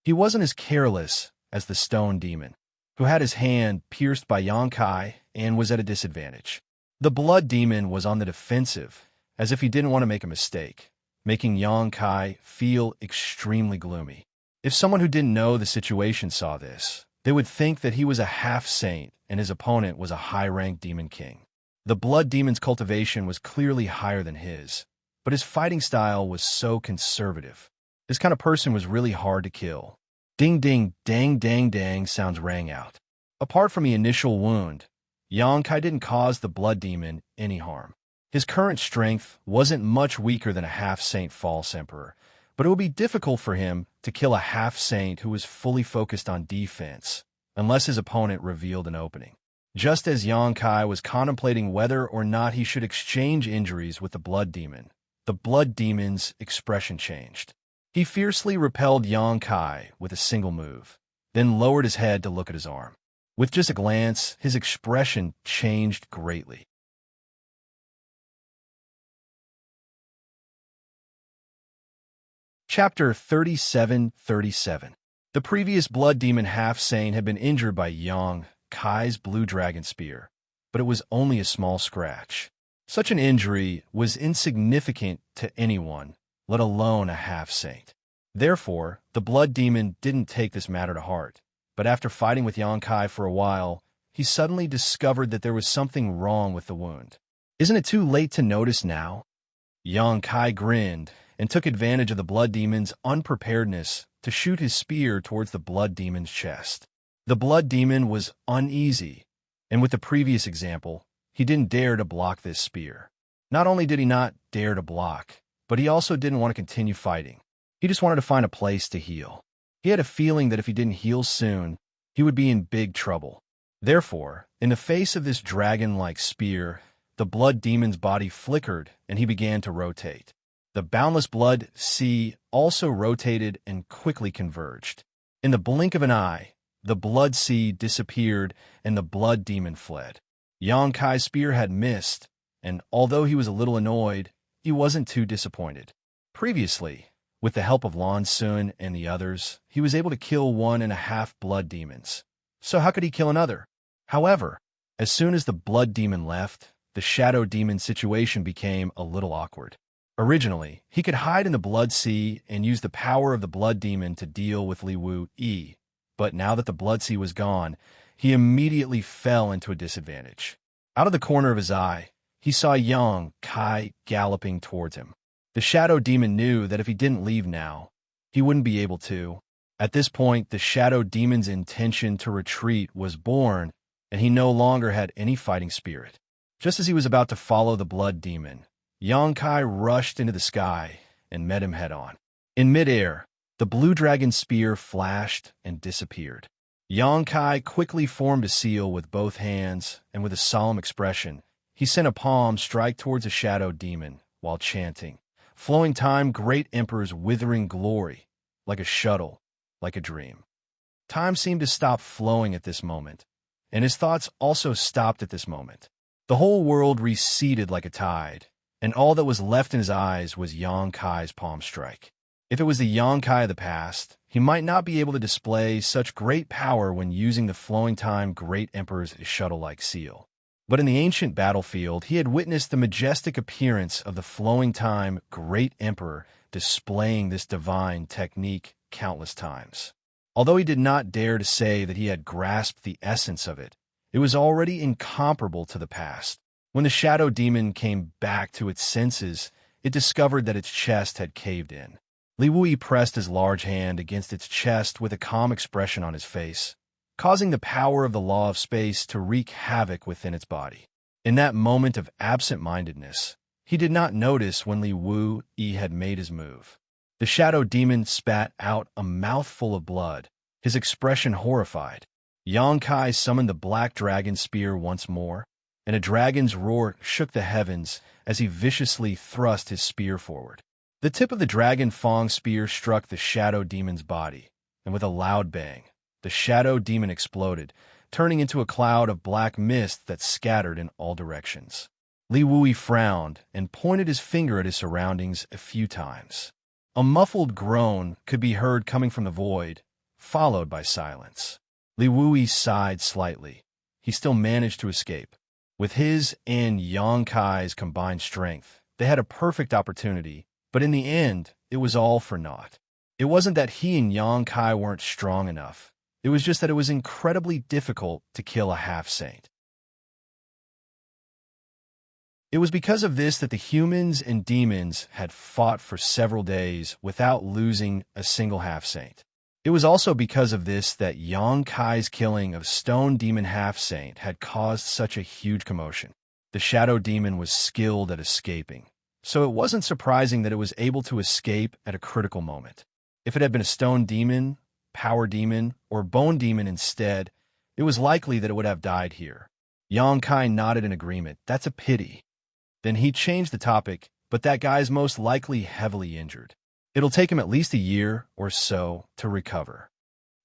He wasn't as careless as the stone demon, who had his hand pierced by Xianxia and was at a disadvantage. The blood demon was on the defensive, as if he didn't want to make a mistake, making Xianxia feel extremely gloomy. If someone who didn't know the situation saw this, they would think that he was a half-saint and his opponent was a high-ranked demon king. The blood demon's cultivation was clearly higher than his, but his fighting style was so conservative. This kind of person was really hard to kill. Ding ding dang dang dang sounds rang out. Apart from the initial wound, Xianxia didn't cause the blood demon any harm. His current strength wasn't much weaker than a half-saint false emperor, but it would be difficult for him to kill a half-saint who was fully focused on defense, unless his opponent revealed an opening. Just as Xianxia was contemplating whether or not he should exchange injuries with the blood demon's expression changed. He fiercely repelled Xianxia with a single move, then lowered his head to look at his arm. With just a glance, his expression changed greatly. Chapter 37:37. The previous blood demon half-saint had been injured by Xianxia's blue dragon spear, but it was only a small scratch. Such an injury was insignificant to anyone, let alone a half-saint. Therefore, the blood demon didn't take this matter to heart, but after fighting with Xianxia for a while, he suddenly discovered that there was something wrong with the wound. "Isn't it too late to notice now?" Xianxia grinned and took advantage of the blood demon's unpreparedness to shoot his spear towards the blood demon's chest. The blood demon was uneasy, and with the previous example, he didn't dare to block this spear. Not only did he not dare to block, but he also didn't want to continue fighting. He just wanted to find a place to heal. He had a feeling that if he didn't heal soon, he would be in big trouble. Therefore, in the face of this dragon-like spear, the blood demon's body flickered and he began to rotate. The boundless blood sea also rotated and quickly converged. In the blink of an eye, the blood sea disappeared and the blood demon fled. Kai's spear had missed, and although he was a little annoyed, he wasn't too disappointed. Previously, with the help of Lan Sun and the others, he was able to kill 1.5 blood demons. So how could he kill another? However, as soon as the blood demon left, the shadow demon situation became a little awkward. Originally, he could hide in the blood sea and use the power of the blood demon to deal with Li Wu Yi, but now that the blood sea was gone, he immediately fell into a disadvantage. Out of the corner of his eye, he saw Kai galloping towards him. The shadow demon knew that if he didn't leave now, he wouldn't be able to. At this point, the shadow demon's intention to retreat was born, and he no longer had any fighting spirit. Just as he was about to follow the blood demon, Kai rushed into the sky and met him head-on. In midair, the blue dragon spear flashed and disappeared. Kai quickly formed a seal with both hands, and with a solemn expression, he sent a palm strike towards a shadow demon while chanting, "Flowing time, great emperor's withering glory, like a shuttle, like a dream." Time seemed to stop flowing at this moment, and his thoughts also stopped at this moment. The whole world receded like a tide, and all that was left in his eyes was Kai's palm strike. If it was the Kai of the past, he might not be able to display such great power when using the flowing time great emperor's shuttle-like seal. But in the ancient battlefield, he had witnessed the majestic appearance of the flowing time great emperor displaying this divine technique countless times. Although he did not dare to say that he had grasped the essence of it, it was already incomparable to the past. When the shadow demon came back to its senses, it discovered that its chest had caved in. Li Wui pressed his large hand against its chest with a calm expression on his face, causing the power of the law of space to wreak havoc within its body. In that moment of absent-mindedness, he did not notice when Li Wu Yi had made his move. The shadow demon spat out a mouthful of blood, his expression horrified. Kai summoned the black dragon spear once more, and a dragon's roar shook the heavens as he viciously thrust his spear forward. The tip of the dragon fang spear struck the shadow demon's body, and with a loud bang, the shadow demon exploded, turning into a cloud of black mist that scattered in all directions. Li Wui frowned and pointed his finger at his surroundings a few times. A muffled groan could be heard coming from the void, followed by silence. Li Wui sighed slightly. He still managed to escape. With his and Kai's combined strength, they had a perfect opportunity, but in the end, it was all for naught. It wasn't that he and Kai weren't strong enough. It was just that it was incredibly difficult to kill a half-saint. It was because of this that the humans and demons had fought for several days without losing a single half-saint. It was also because of this that Kai's killing of Stone Demon Half-Saint had caused such a huge commotion. The Shadow Demon was skilled at escaping, so it wasn't surprising that it was able to escape at a critical moment. If it had been a Stone Demon, Power Demon, or Bone Demon instead, it was likely that it would have died here. Kai nodded in agreement. That's a pity. Then he changed the topic, but that guy's most likely heavily injured. It'll take him at least a year or so to recover.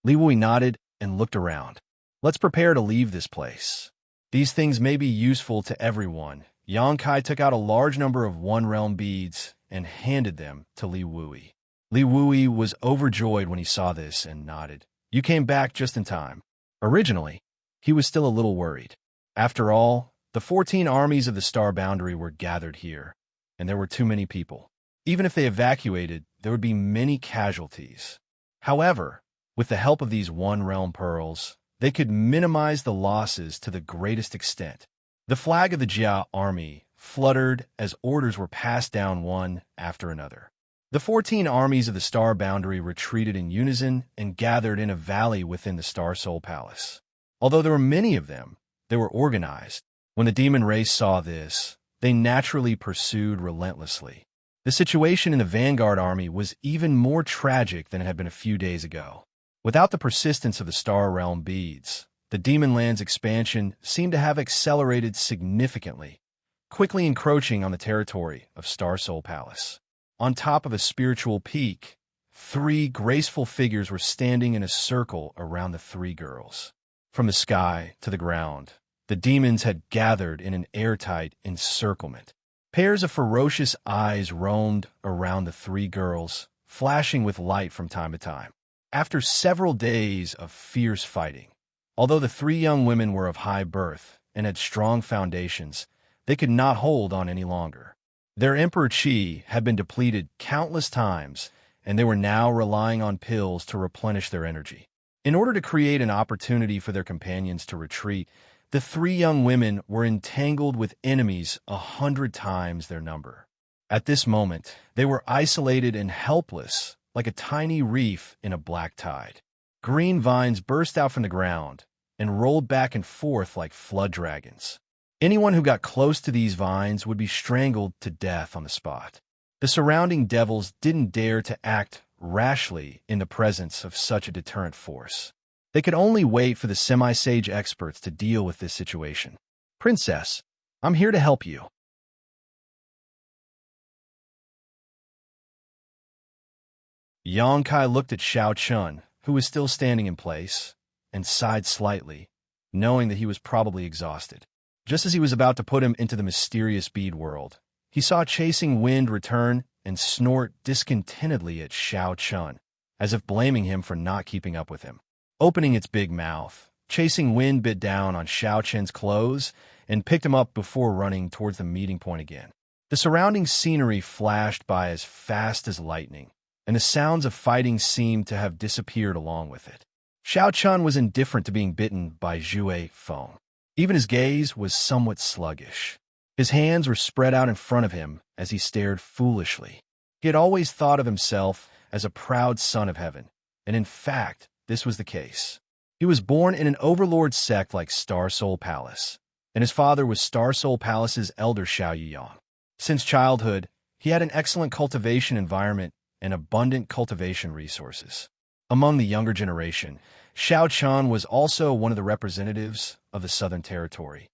Li Wui nodded and looked around. Let's prepare to leave this place. These things may be useful to everyone. Kai took out a large number of one-realm beads and handed them to Li Wui. Li Wui was overjoyed when he saw this and nodded. You came back just in time. Originally, he was still a little worried. After all, the 14 armies of the Star Boundary were gathered here, and there were too many people. Even if they evacuated, there would be many casualties. However, with the help of these one-realm pearls, they could minimize the losses to the greatest extent. The flag of the Jia army fluttered as orders were passed down one after another. The 14 armies of the Star Boundary retreated in unison and gathered in a valley within the Star Soul Palace. Although there were many of them, they were organized. When the demon race saw this, they naturally pursued relentlessly. The situation in the Vanguard army was even more tragic than it had been a few days ago. Without the persistence of the Star Realm beads, the Demon Land's expansion seemed to have accelerated significantly, quickly encroaching on the territory of Star Soul Palace. On top of a spiritual peak, 3 graceful figures were standing in a circle around the 3 girls. From the sky to the ground, The demons had gathered in an airtight encirclement. Pairs of ferocious eyes roamed around the three girls, flashing with light from time to time. After several days of fierce fighting, although the three young women were of high birth and had strong foundations, they could not hold on any longer. Their Emperor Qi had been depleted countless times, and they were now relying on pills to replenish their energy. In order to create an opportunity for their companions to retreat, the three young women were entangled with enemies 100 times their number. At this moment, they were isolated and helpless, like a tiny reef in a black tide. Green vines burst out from the ground and rolled back and forth like flood dragons. Anyone who got close to these vines would be strangled to death on the spot. The surrounding devils didn't dare to act rashly in the presence of such a deterrent force. They could only wait for the semi-sage experts to deal with this situation. "Princess, I'm here to help you." Xianxia looked at Xianxia, who was still standing in place, and sighed slightly, knowing that he was probably exhausted. Just as he was about to put him into the mysterious bead world, he saw Chasing Wind return and snort discontentedly at Xianxia, as if blaming him for not keeping up with him. Opening its big mouth, Chasing Wind bit down on Xiaoqian's clothes and picked him up before running towards the meeting point again. The surrounding scenery flashed by as fast as lightning, and the sounds of fighting seemed to have disappeared along with it. Xiaoqian was indifferent to being bitten by Zhui Feng. Even his gaze was somewhat sluggish. His hands were spread out in front of him as he stared foolishly. He had always thought of himself as a proud son of heaven, and in fact, this was the case. He was born in an overlord sect like Star Soul Palace, and his father was Star Soul Palace's elder Xiao Yiyang. Since childhood, he had an excellent cultivation environment and abundant cultivation resources. Among the younger generation, Xiaoqian was also one of the representatives of the Southern Territory.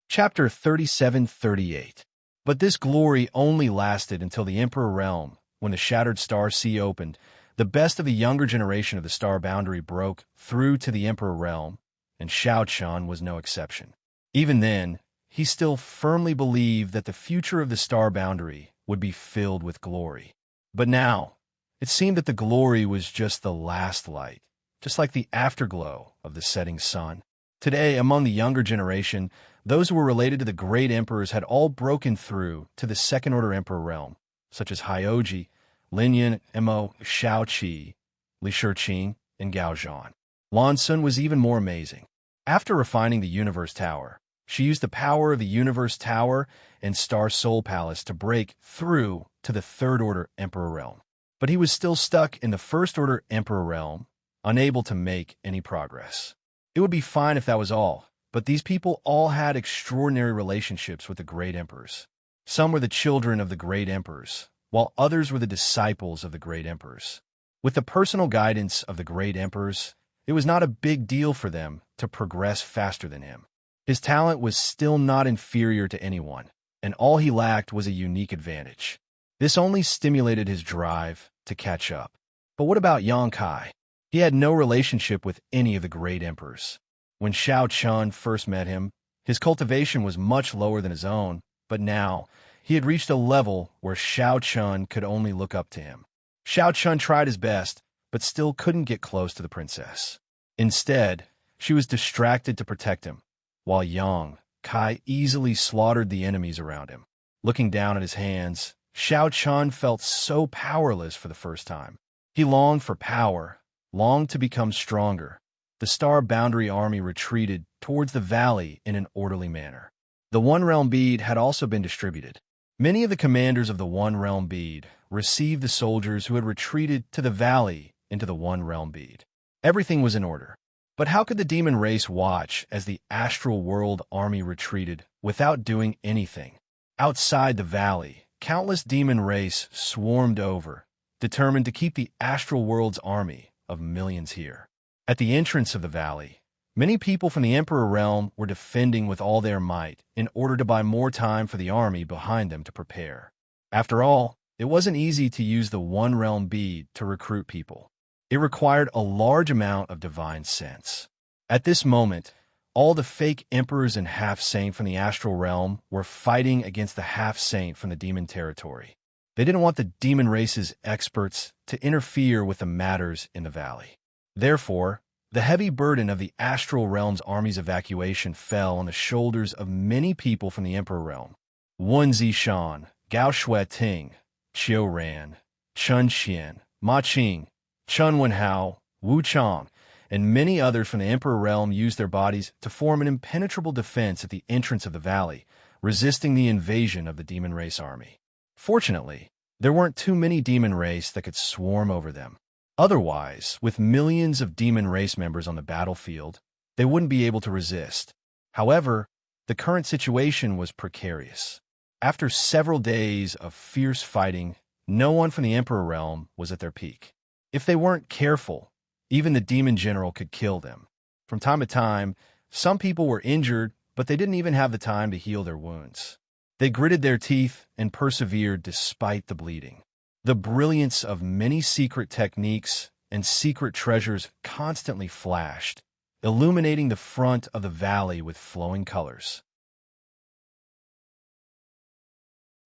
Chapter 37-38. But this glory only lasted until the Emperor Realm. When the Shattered Star Sea opened, the best of the younger generation of the Star Boundary broke through to the Emperor Realm, and Xiaoqian was no exception. Even then, he still firmly believed that the future of the Star Boundary would be filled with glory. But now, it seemed that the glory was just the last light, just like the afterglow of the setting sun. Today, among the younger generation, those who were related to the great emperors had all broken through to the second-order emperor realm, such as Haioji, Linyan, Mo, Shaoqi, Li Shiqing, and Gao Zhan. Lan Sun was even more amazing. After refining the Universe Tower, she used the power of the Universe Tower and Star Soul Palace to break through to the third-order emperor realm. But he was still stuck in the first-order emperor realm, unable to make any progress. It would be fine if that was all, but these people all had extraordinary relationships with the great emperors. Some were the children of the great emperors, while others were the disciples of the great emperors. With the personal guidance of the great emperors, it was not a big deal for them to progress faster than him. His talent was still not inferior to anyone, and all he lacked was a unique advantage. This only stimulated his drive to catch up. But what about Xianxia? He had no relationship with any of the great emperors. When Xiaoqian first met him, his cultivation was much lower than his own, but now he had reached a level where Xiaoqian could only look up to him. Xiaoqian tried his best, but still couldn't get close to the princess. Instead, she was distracted to protect him, while Xianxia easily slaughtered the enemies around him. Looking down at his hands, Xiaoqian felt so powerless for the first time. He longed for power, longed to become stronger. The Star Boundary Army retreated towards the valley in an orderly manner. The One Realm Bead had also been distributed. Many of the commanders of the One Realm Bead received the soldiers who had retreated to the valley into the One Realm Bead. Everything was in order. But how could the demon race watch as the Astral World Army retreated without doing anything? Outside the valley, countless demon race swarmed over, determined to keep the Astral World's army of millions here. At the entrance of the valley, many people from the Emperor Realm were defending with all their might in order to buy more time for the army behind them to prepare. After all, It wasn't easy to use the One Realm bead to recruit people. It required a large amount of divine sense. At this moment, all the fake emperors and half-saint from the astral realm were fighting against the half-saint from the demon territory. They didn't want the demon race's experts to interfere with the matters in the valley. Therefore, the heavy burden of the astral realm's army's evacuation fell on the shoulders of many people from the emperor realm. Wen Zishan, Gao Shueting, Qiu Ran, Chun Xian, Ma Qing, Chun Wenhao, Wu Chang, and many others from the emperor realm used their bodies to form an impenetrable defense at the entrance of the valley, resisting the invasion of the demon race army. Fortunately, there weren't too many demon race that could swarm over them. Otherwise, with millions of demon race members on the battlefield, they wouldn't be able to resist. However, the current situation was precarious. After several days of fierce fighting, no one from the Emperor realm was at their peak. If they weren't careful, even the demon general could kill them. From time to time, some people were injured, but they didn't even have the time to heal their wounds. They gritted their teeth and persevered despite the bleeding. The brilliance of many secret techniques and secret treasures constantly flashed, illuminating the front of the valley with flowing colors.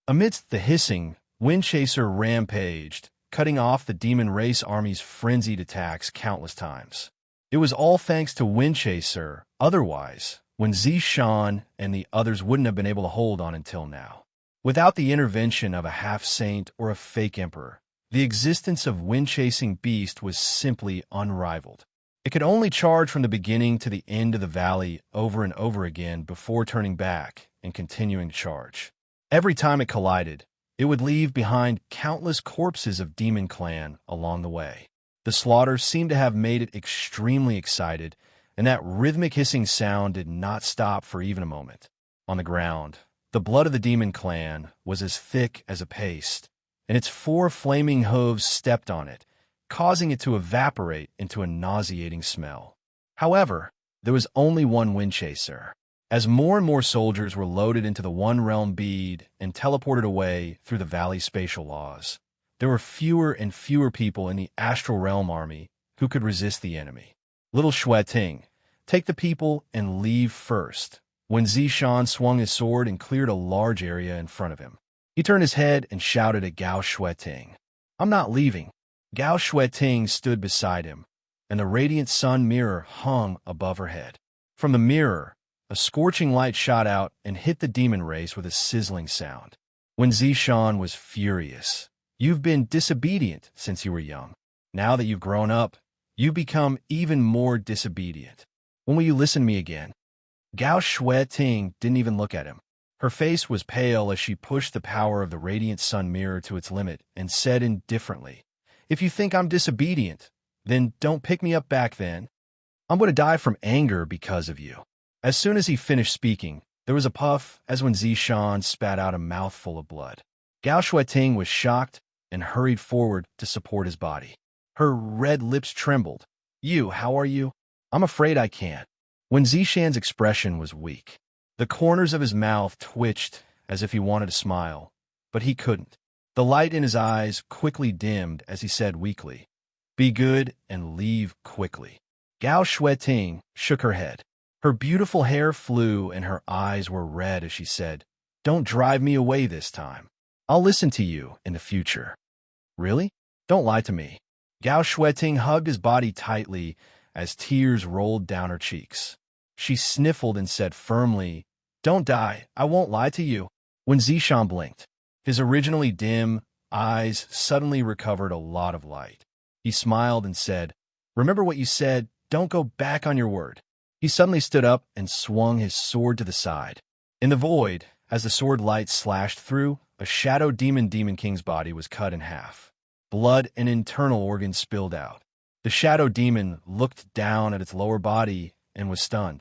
Amidst the hissing, Windchaser rampaged, cutting off the demon race army's frenzied attacks countless times. It was all thanks to Windchaser, otherwise, when Zishan and the others wouldn't have been able to hold on until now. Without the intervention of a half-saint or a fake emperor, the existence of wind-chasing beast was simply unrivaled. It could only charge from the beginning to the end of the valley over and over again before turning back and continuing to charge. Every time it collided, it would leave behind countless corpses of Demon Clan along the way. The slaughter seemed to have made it extremely excited, and that rhythmic hissing sound did not stop for even a moment. On the ground, the blood of the Demon Clan was as thick as a paste, and its 4 flaming hooves stepped on it, causing it to evaporate into a nauseating smell. However, there was only one Windchaser. As more and more soldiers were loaded into the One Realm bead and teleported away through the valley's spatial laws, there were fewer and fewer people in the Astral Realm army who could resist the enemy. Little Shueting, take the people and leave first. When Zishan swung his sword and cleared a large area in front of him, he turned his head and shouted at Gao Shueting, "I'm not leaving." Gao Shueting stood beside him, and the radiant sun mirror hung above her head. From the mirror, a scorching light shot out and hit the demon race with a sizzling sound. When Zishan was furious, "You've been disobedient since you were young. Now that you've grown up, you've become even more disobedient. When will you listen to me again?" Gao Shueting didn't even look at him. Her face was pale as she pushed the power of the radiant sun mirror to its limit and said indifferently, "If you think I'm disobedient, then don't pick me up back then. I'm going to die from anger because of you." As soon as he finished speaking, there was a puff as when Zishan spat out a mouthful of blood. Gao Shueting was shocked and hurried forward to support his body. Her red lips trembled. How are you?" "I'm afraid I can't." When Zishan's expression was weak, the corners of his mouth twitched as if he wanted to smile, but he couldn't. The light in his eyes quickly dimmed as he said weakly, "Be good and leave quickly." Gao Shueting shook her head. Her beautiful hair flew and her eyes were red as she said, "Don't drive me away this time. I'll listen to you in the future." "Really? Don't lie to me." Gao Shueting hugged his body tightly as tears rolled down her cheeks. She sniffled and said firmly, "Don't die, I won't lie to you." When Zishan blinked, his originally dim eyes suddenly recovered a lot of light. He smiled and said, "Remember what you said, don't go back on your word." He suddenly stood up and swung his sword to the side. In the void, as the sword light slashed through, a shadow Demon King's body was cut in half. Blood and internal organs spilled out. The shadow demon looked down at its lower body and was stunned.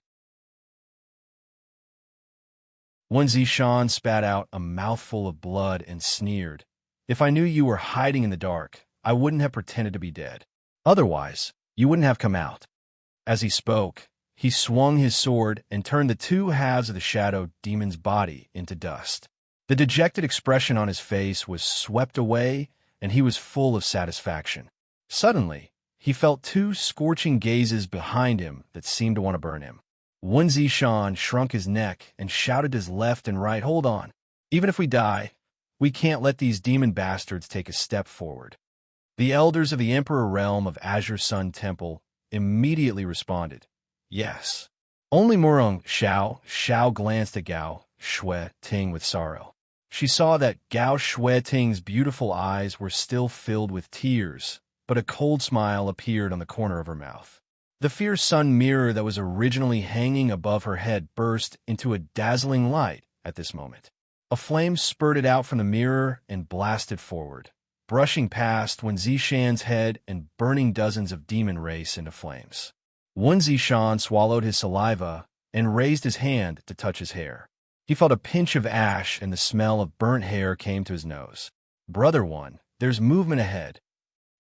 When Zishan spat out a mouthful of blood and sneered, "If I knew you were hiding in the dark, I wouldn't have pretended to be dead. Otherwise, you wouldn't have come out." As he spoke, he swung his sword and turned the 2 halves of the shadow demon's body into dust. The dejected expression on his face was swept away, and he was full of satisfaction. Suddenly, he felt two scorching gazes behind him that seemed to want to burn him. Wen Zishan shrunk his neck and shouted to his left and right, "Hold on. Even if we die, we can't let these demon bastards take a step forward." The elders of the Emperor Realm of Azure Sun Temple immediately responded, "Yes." Only Murong Xiao glanced at Gao Shui Ting with sorrow. She saw that Gao Shui Ting's beautiful eyes were still filled with tears, but a cold smile appeared on the corner of her mouth. The fierce sun mirror that was originally hanging above her head burst into a dazzling light at this moment. A flame spurted out from the mirror and blasted forward, brushing past Wen Zishan's head and burning dozens of demon race into flames. Wen Zishan swallowed his saliva and raised his hand to touch his hair. He felt a pinch of ash and the smell of burnt hair came to his nose. "Brother One, there's movement ahead."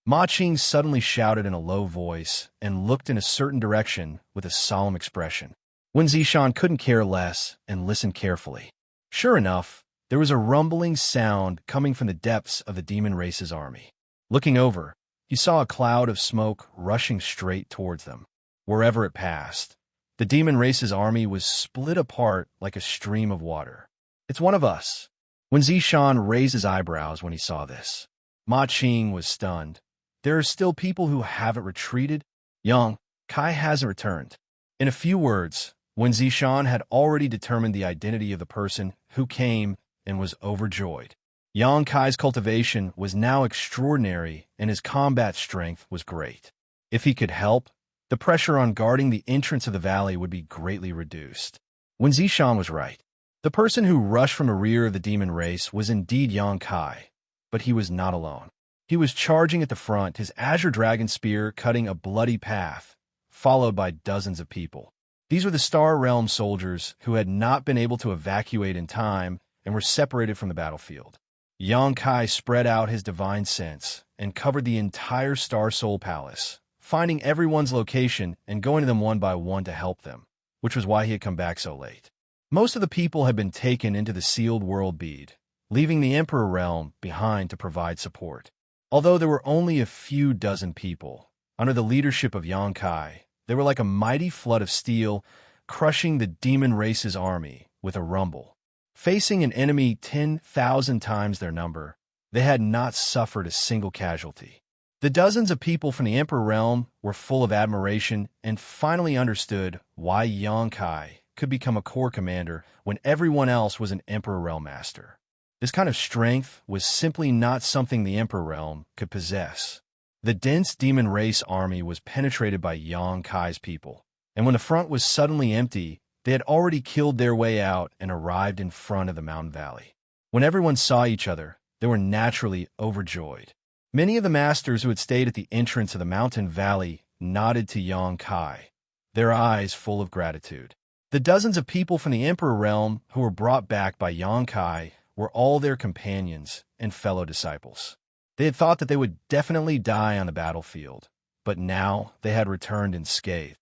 Ma Qing suddenly shouted in a low voice and looked in a certain direction with a solemn expression. Wen Zishan couldn't care less and listened carefully. Sure enough, there was a rumbling sound coming from the depths of the demon race's army. Looking over, he saw a cloud of smoke rushing straight towards them. Wherever it passed, the demon race's army was split apart like a stream of water. "It's one of us." Wen Zishan raised his eyebrows when he saw this. Ma Qing was stunned. "There are still people who haven't retreated? Yang Kai hasn't returned." In a few words, Wen Zishan had already determined the identity of the person who came and was overjoyed. Yang Kai's cultivation was now extraordinary and his combat strength was great. If he could help, the pressure on guarding the entrance of the valley would be greatly reduced. Wen Zishan was right. The person who rushed from the rear of the demon race was indeed Yang Kai, but he was not alone. He was charging at the front, his azure dragon spear cutting a bloody path, followed by dozens of people. These were the Star Realm soldiers who had not been able to evacuate in time and were separated from the battlefield. Yang Kai spread out his divine sense and covered the entire Star Soul Palace, finding everyone's location and going to them one by one to help them, which was why he had come back so late. Most of the people had been taken into the sealed world bead, leaving the Emperor Realm behind to provide support. Although there were only a few dozen people, under the leadership of Yang Kai, they were like a mighty flood of steel, crushing the demon race's army with a rumble. Facing an enemy 10,000 times their number, they had not suffered a single casualty. The dozens of people from the Emperor Realm were full of admiration and finally understood why Yang Kai could become a corps commander when everyone else was an Emperor Realm master. This kind of strength was simply not something the Emperor Realm could possess. The dense demon race army was penetrated by Yang Kai's people, and when the front was suddenly empty, they had already killed their way out and arrived in front of the mountain valley. When everyone saw each other, they were naturally overjoyed. Many of the masters who had stayed at the entrance of the mountain valley nodded to Yang Kai, their eyes full of gratitude. The dozens of people from the Emperor Realm who were brought back by Yang Kai were all their companions and fellow disciples. They had thought that they would definitely die on the battlefield, but now they had returned unscathed.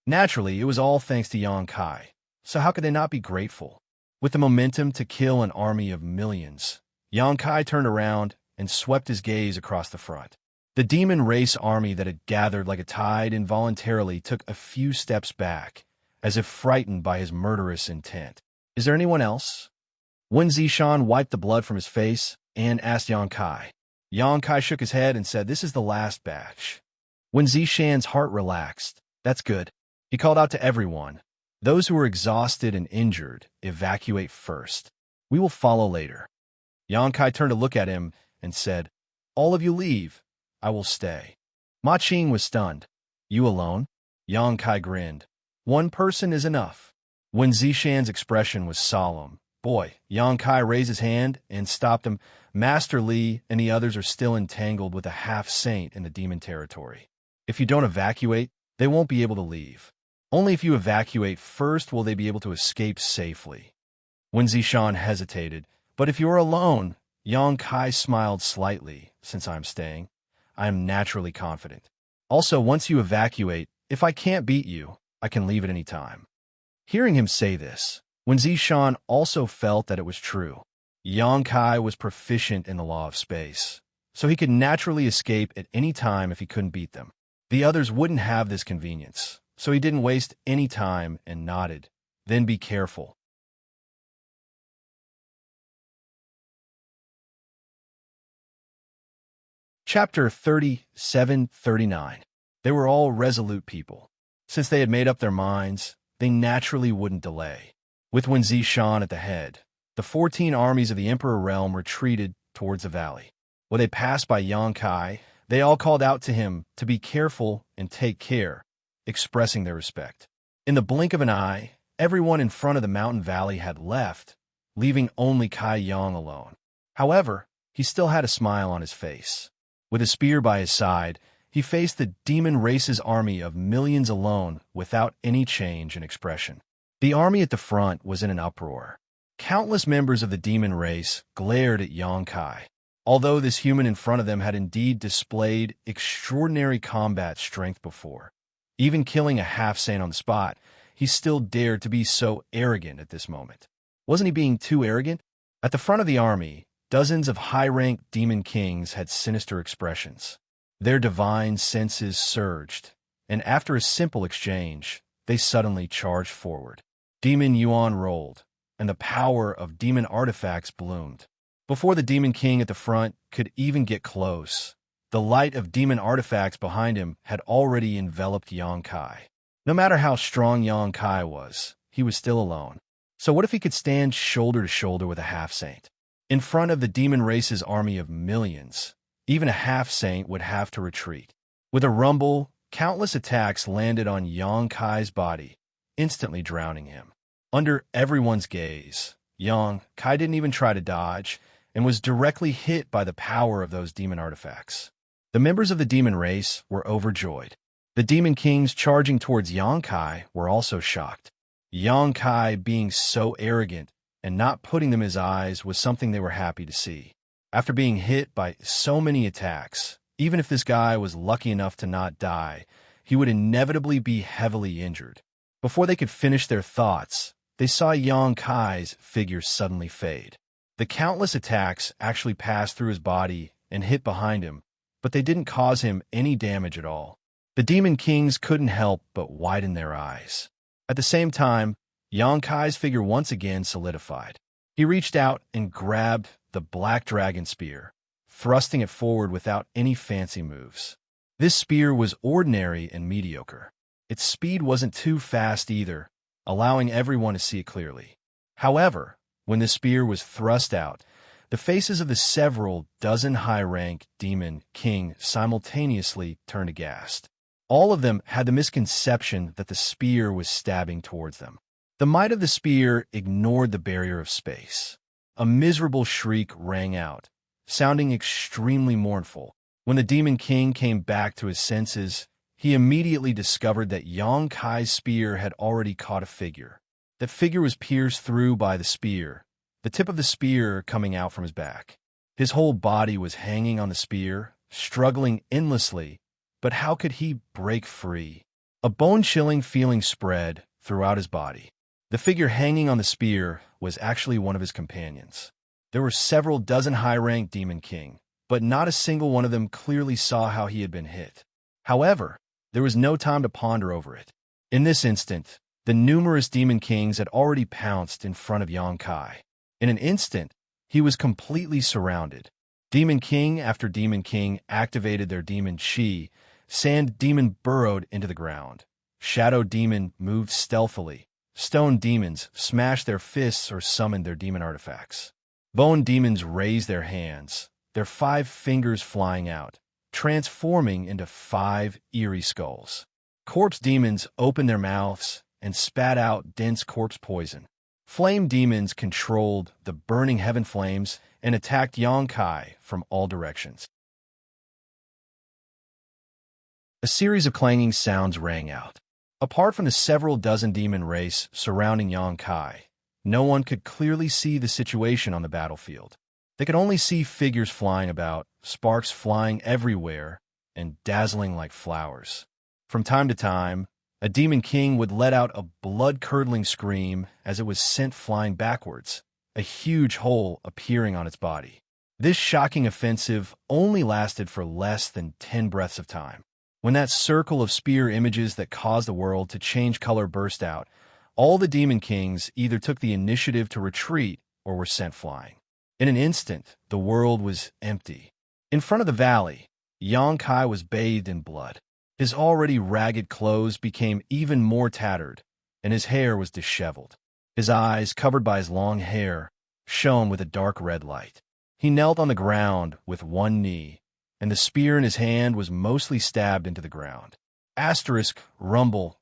Naturally, it was all thanks to Yang Kai, so how could they not be grateful? With the momentum to kill an army of millions, Yang Kai turned around and swept his gaze across the front. The demon race army that had gathered like a tide involuntarily took a few steps back, as if frightened by his murderous intent. "Is there anyone else?" Wen Zishan wiped the blood from his face and asked Yang Kai. Yang Kai shook his head and said, "This is the last batch." Wen Zishan's heart relaxed. "That's good." He called out to everyone, "Those who are exhausted and injured, evacuate first. We will follow later." Yang Kai turned to look at him and said, "All of you leave. I will stay." Ma Qing was stunned. "You alone?" Yang Kai grinned. "One person is enough." When Zishan's expression was solemn, "Boy," Yang Kai raised his hand and stopped him. "Master Li and the others are still entangled with a half-saint in the demon territory. If you don't evacuate, they won't be able to leave. Only if you evacuate first will they be able to escape safely." When Zishan hesitated, "But if you are alone," Yang Kai smiled slightly. "Since I'm staying, I am naturally confident. Also, once you evacuate, if I can't beat you, I can leave at any time." Hearing him say this, When Zishan also felt that it was true. Yang Kai was proficient in the law of space, so he could naturally escape at any time if he couldn't beat them. The others wouldn't have this convenience, so he didn't waste any time and nodded. Then be careful. Chapter 37-39. They were all resolute people. Since they had made up their minds, they naturally wouldn't delay. With Wen Zishan at the head, the 14 armies of the Emperor Realm retreated towards the valley. When they passed by Yang Kai, they all called out to him to be careful and take care, expressing their respect. In the blink of an eye, everyone in front of the mountain valley had left, leaving only Kai Yang alone. However, he still had a smile on his face. With a spear by his side, he faced the demon race's army of millions alone without any change in expression. The army at the front was in an uproar. Countless members of the demon race glared at Yang Kai. Although this human in front of them had indeed displayed extraordinary combat strength before, even killing a half-saint on the spot, he still dared to be so arrogant at this moment. Wasn't he being too arrogant? At the front of the army, dozens of high-ranked demon kings had sinister expressions. Their divine senses surged, and after a simple exchange, they suddenly charged forward. Demon Yuan rolled, and the power of demon artifacts bloomed. Before the demon king at the front could even get close, the light of demon artifacts behind him had already enveloped Yang Kai. No matter how strong Yang Kai was, he was still alone. So what if he could stand shoulder to shoulder with a half-saint? In front of the demon race's army of millions, even a half-saint would have to retreat. With a rumble, countless attacks landed on Yang Kai's body, instantly drowning him. Under everyone's gaze, Yang Kai didn't even try to dodge and was directly hit by the power of those demon artifacts. The members of the demon race were overjoyed. The demon kings charging towards Yang Kai were also shocked. Yang Kai being so arrogant and not putting them in his eyes was something they were happy to see. After being hit by so many attacks, even if this guy was lucky enough to not die, he would inevitably be heavily injured. Before they could finish their thoughts, they saw Yang Kai's figure suddenly fade. The countless attacks actually passed through his body and hit behind him, but they didn't cause him any damage at all. The demon kings couldn't help but widen their eyes. At the same time, Yang Kai's figure once again solidified. He reached out and grabbed the black dragon spear, thrusting it forward without any fancy moves. This spear was ordinary and mediocre. Its speed wasn't too fast either, allowing everyone to see it clearly. However, when the spear was thrust out, the faces of the several dozen high-rank demon king simultaneously turned aghast. All of them had the misconception that the spear was stabbing towards them. The might of the spear ignored the barrier of space. A miserable shriek rang out, sounding extremely mournful. When the demon king came back to his senses, he immediately discovered that Yang Kai's spear had already caught a figure. The figure was pierced through by the spear, the tip of the spear coming out from his back. His whole body was hanging on the spear, struggling endlessly, but how could he break free? A bone-chilling feeling spread throughout his body. The figure hanging on the spear was actually one of his companions. There were several dozen high-ranked demon king, but not a single one of them clearly saw how he had been hit. However, there was no time to ponder over it. In this instant, the numerous demon kings had already pounced in front of Yang Kai. In an instant, he was completely surrounded. Demon king after demon king activated their demon chi. Sand demon burrowed into the ground. Shadow demon moved stealthily. Stone demons smashed their fists or summoned their demon artifacts. Bone demons raised their hands, their 5 fingers flying out, transforming into 5 eerie skulls. Corpse demons opened their mouths and spat out dense corpse poison. Flame demons controlled the burning heaven flames and attacked Yang Kai from all directions. A series of clanging sounds rang out. Apart from the several dozen demon race surrounding Yang Kai, no one could clearly see the situation on the battlefield. They could only see figures flying about, sparks flying everywhere, and dazzling like flowers. From time to time, A demon king would let out a blood-curdling scream as it was sent flying backwards, a huge hole appearing on its body. This shocking offensive only lasted for less than 10 breaths of time. When that circle of spear images that caused the world to change color burst out, all the demon kings either took the initiative to retreat or were sent flying. In an instant, the world was empty. In front of the valley, Xianxia was bathed in blood. His already ragged clothes became even more tattered, and his hair was disheveled. His eyes, covered by his long hair, shone with a dark red light. He knelt on the ground with one knee, and the spear in his hand was mostly stabbed into the ground. Asterisk rumble.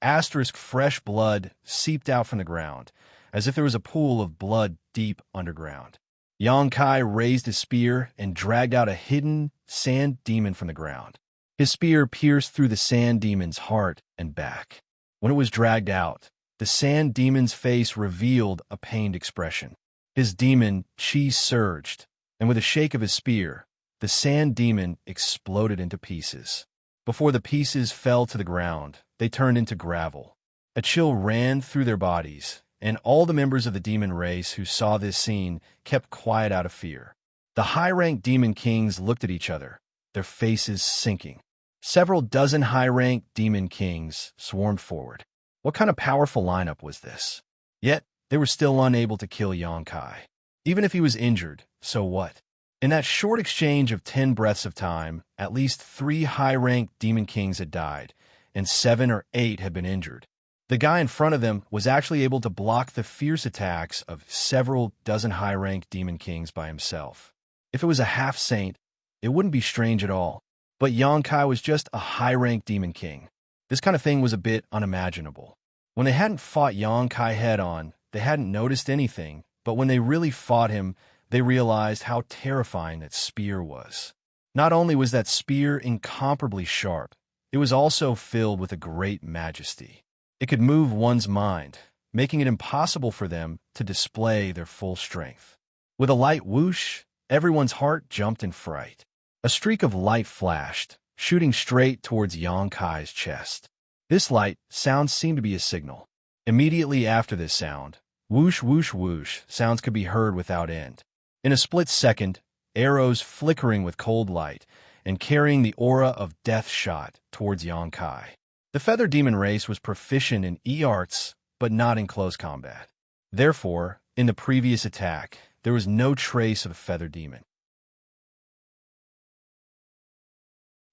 Asterisk fresh blood seeped out from the ground, as if there was a pool of blood deep underground. Xianxia raised his spear and dragged out a hidden sand demon from the ground. His spear pierced through the sand demon's heart and back. When it was dragged out, the sand demon's face revealed a pained expression. His demon chi surged, and with a shake of his spear, the sand demon exploded into pieces. Before the pieces fell to the ground, they turned into gravel. A chill ran through their bodies, and all the members of the demon race who saw this scene kept quiet out of fear. The high-ranked demon kings looked at each other, their faces sinking. Several dozen high-ranked demon kings swarmed forward. What kind of powerful lineup was this? Yet, they were still unable to kill Xianxia. Even if he was injured, so what? In that short exchange of 10 breaths of time, at least 3 high-ranked demon kings had died, and 7 or 8 had been injured. The guy in front of them was actually able to block the fierce attacks of several dozen high-ranked demon kings by himself. If it was a half-saint, it wouldn't be strange at all. But Xianxia was just a high-ranked demon king. This kind of thing was a bit unimaginable. When they hadn't fought Xianxia head-on, they hadn't noticed anything, but when they really fought him, they realized how terrifying that spear was. Not only was that spear incomparably sharp, it was also filled with a great majesty. It could move one's mind, making it impossible for them to display their full strength. With a light whoosh, everyone's heart jumped in fright. A streak of light flashed, shooting straight towards Xianxia's chest. This light sound seemed to be a signal. Immediately after this sound, whoosh, whoosh, whoosh sounds could be heard without end. In a split second, arrows flickering with cold light and carrying the aura of death shot towards Xianxia. The feather demon race was proficient in E-arts, but not in close combat. Therefore, in the previous attack, there was no trace of a feather demon.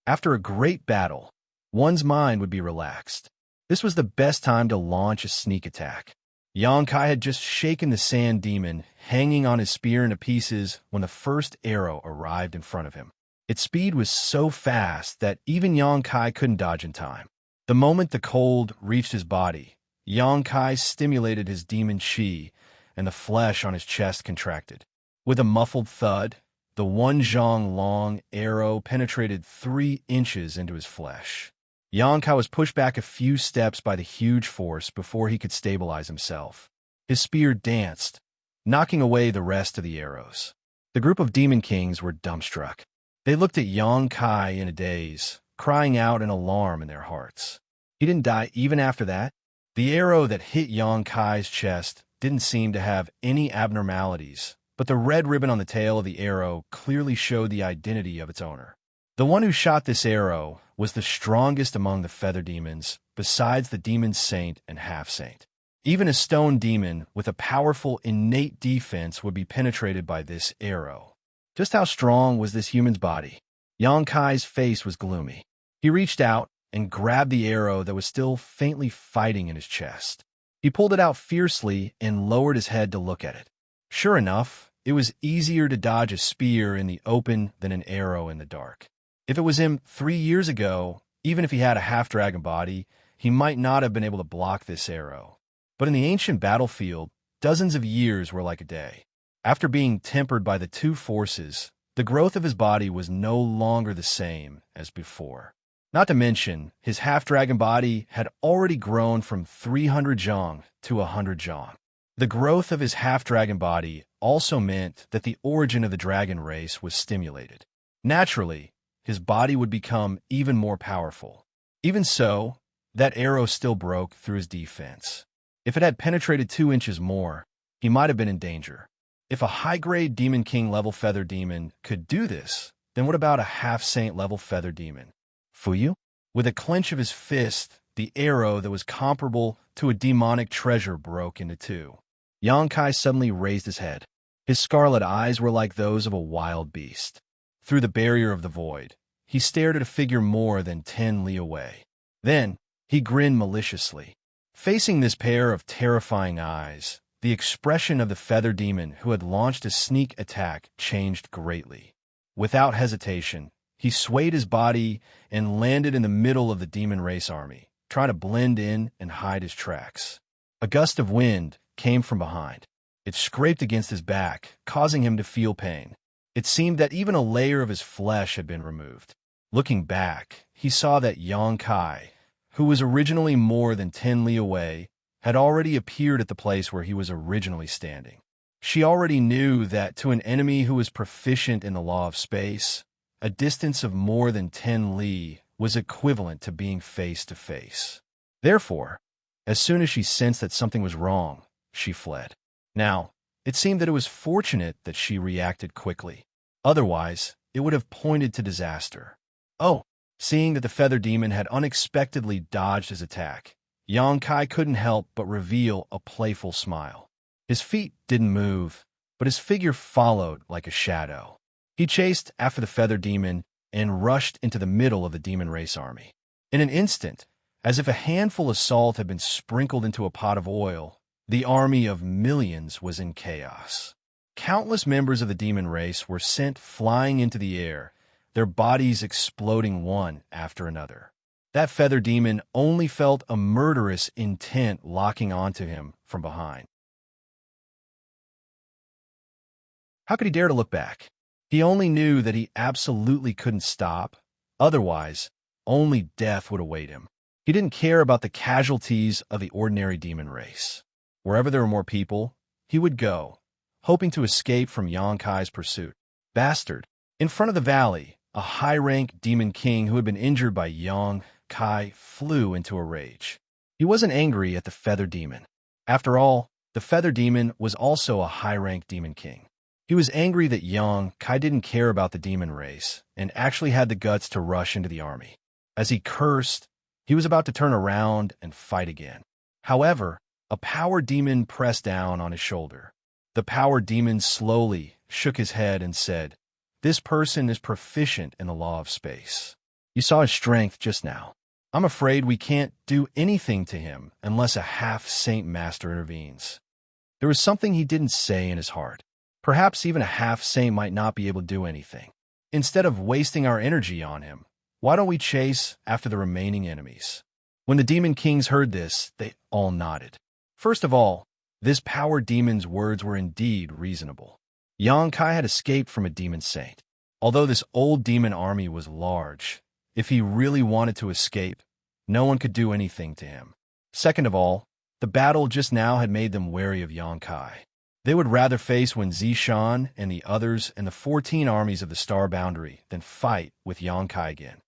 After a great battle, one's mind would be relaxed. This was the best time to launch a sneak attack. Xianxia had just shaken the sand demon, hanging on his spear into pieces when the first arrow arrived in front of him. Its speed was so fast that even Xianxia couldn't dodge in time. The moment the cold reached his body, Xianxia stimulated his demon chi, and the flesh on his chest contracted. With a muffled thud, the 1 zhang long arrow penetrated 3 inches into his flesh. Xianxia was pushed back a few steps by the huge force before he could stabilize himself. His spear danced, knocking away the rest of the arrows. The group of demon kings were dumbstruck. They looked at Xianxia in a daze, crying out in alarm in their hearts. He didn't die even after that? The arrow that hit Xianxia's chest didn't seem to have any abnormalities, but the red ribbon on the tail of the arrow clearly showed the identity of its owner. The one who shot this arrow was the strongest among the feather demons, besides the demon saint and half-saint. Even a stone demon with a powerful innate defense would be penetrated by this arrow. Just how strong was this human's body? Xianxia's face was gloomy. He reached out and grabbed the arrow that was still faintly fighting in his chest. He pulled it out fiercely and lowered his head to look at it. Sure enough, it was easier to dodge a spear in the open than an arrow in the dark. If it was him 3 years ago, even if he had a half-dragon body, he might not have been able to block this arrow. But in the ancient battlefield, dozens of years were like a day. After being tempered by the 2 forces, the growth of his body was no longer the same as before. Not to mention, his half-dragon body had already grown from 300 zhang to 100 zhang. The growth of his half-dragon body also meant that the origin of the dragon race was stimulated. Naturally, his body would become even more powerful. Even so, That arrow still broke through his defense. If it had penetrated 2 inches more, he might have been in danger. If a high-grade Demon King level Feather Demon could do this, then what about a half-saint level Feather Demon? Fuyu? With a clench of his fist, the arrow that was comparable to a demonic treasure broke into 2. Xianxia suddenly raised his head. His scarlet eyes were like those of a wild beast. Through the barrier of the void, he stared at a figure more than 10 li away. Then, he grinned maliciously. Facing this pair of terrifying eyes, the expression of the Feather Demon who had launched a sneak attack changed greatly. Without hesitation, he swayed his body and landed in the middle of the demon race army, trying to blend in and hide his tracks. A gust of wind came from behind. It scraped against his back, causing him to feel pain. It seemed that even a layer of his flesh had been removed. Looking back, he saw that Xianxia, who was originally more than 10 li away, had already appeared at the place where he was originally standing. She already knew that to an enemy who was proficient in the law of space, a distance of more than 10 li was equivalent to being face to face. Therefore, as soon as she sensed that something was wrong, she fled. Now, it seemed that it was fortunate that she reacted quickly. Otherwise, it would have pointed to disaster. Oh! Seeing that the Feather Demon had unexpectedly dodged his attack, Xianxia couldn't help but reveal a playful smile. His feet didn't move, but his figure followed like a shadow. He chased after the Feather Demon and rushed into the middle of the demon race army. In an instant, as if a handful of salt had been sprinkled into a pot of oil, the army of millions was in chaos. Countless members of the demon race were sent flying into the air, their bodies exploding one after another. That Feather Demon only felt a murderous intent locking onto him from behind. How could he dare to look back? He only knew that he absolutely couldn't stop. Otherwise, only death would await him. He didn't care about the casualties of the ordinary demon race. Wherever there were more people, he would go, hoping to escape from Xianxia's pursuit. Bastard! In front of the valley, a high-rank demon king who had been injured by Xianxia flew into a rage. He wasn't angry at the Feather Demon. After all, the Feather Demon was also a high-rank demon king. He was angry that Xianxia didn't care about the demon race and actually had the guts to rush into the army. As he cursed, he was about to turn around and fight again. However, a power demon pressed down on his shoulder. The power demon slowly shook his head and said, "This person is proficient in the law of space. You saw his strength just now. I'm afraid we can't do anything to him unless a half-saint master intervenes." There was something he didn't say in his heart. Perhaps even a half-saint might not be able to do anything. Instead of wasting our energy on him, why don't we chase after the remaining enemies? When the demon kings heard this, they all nodded. First of all, this power demon's words were indeed reasonable. Xianxia had escaped from a demon saint. Although this old demon army was large, if he really wanted to escape, no one could do anything to him. Second of all, the battle just now had made them wary of Xianxia. They would rather face Wen Zishan and the others and the 14 armies of the Star Boundary than fight with Xianxia again.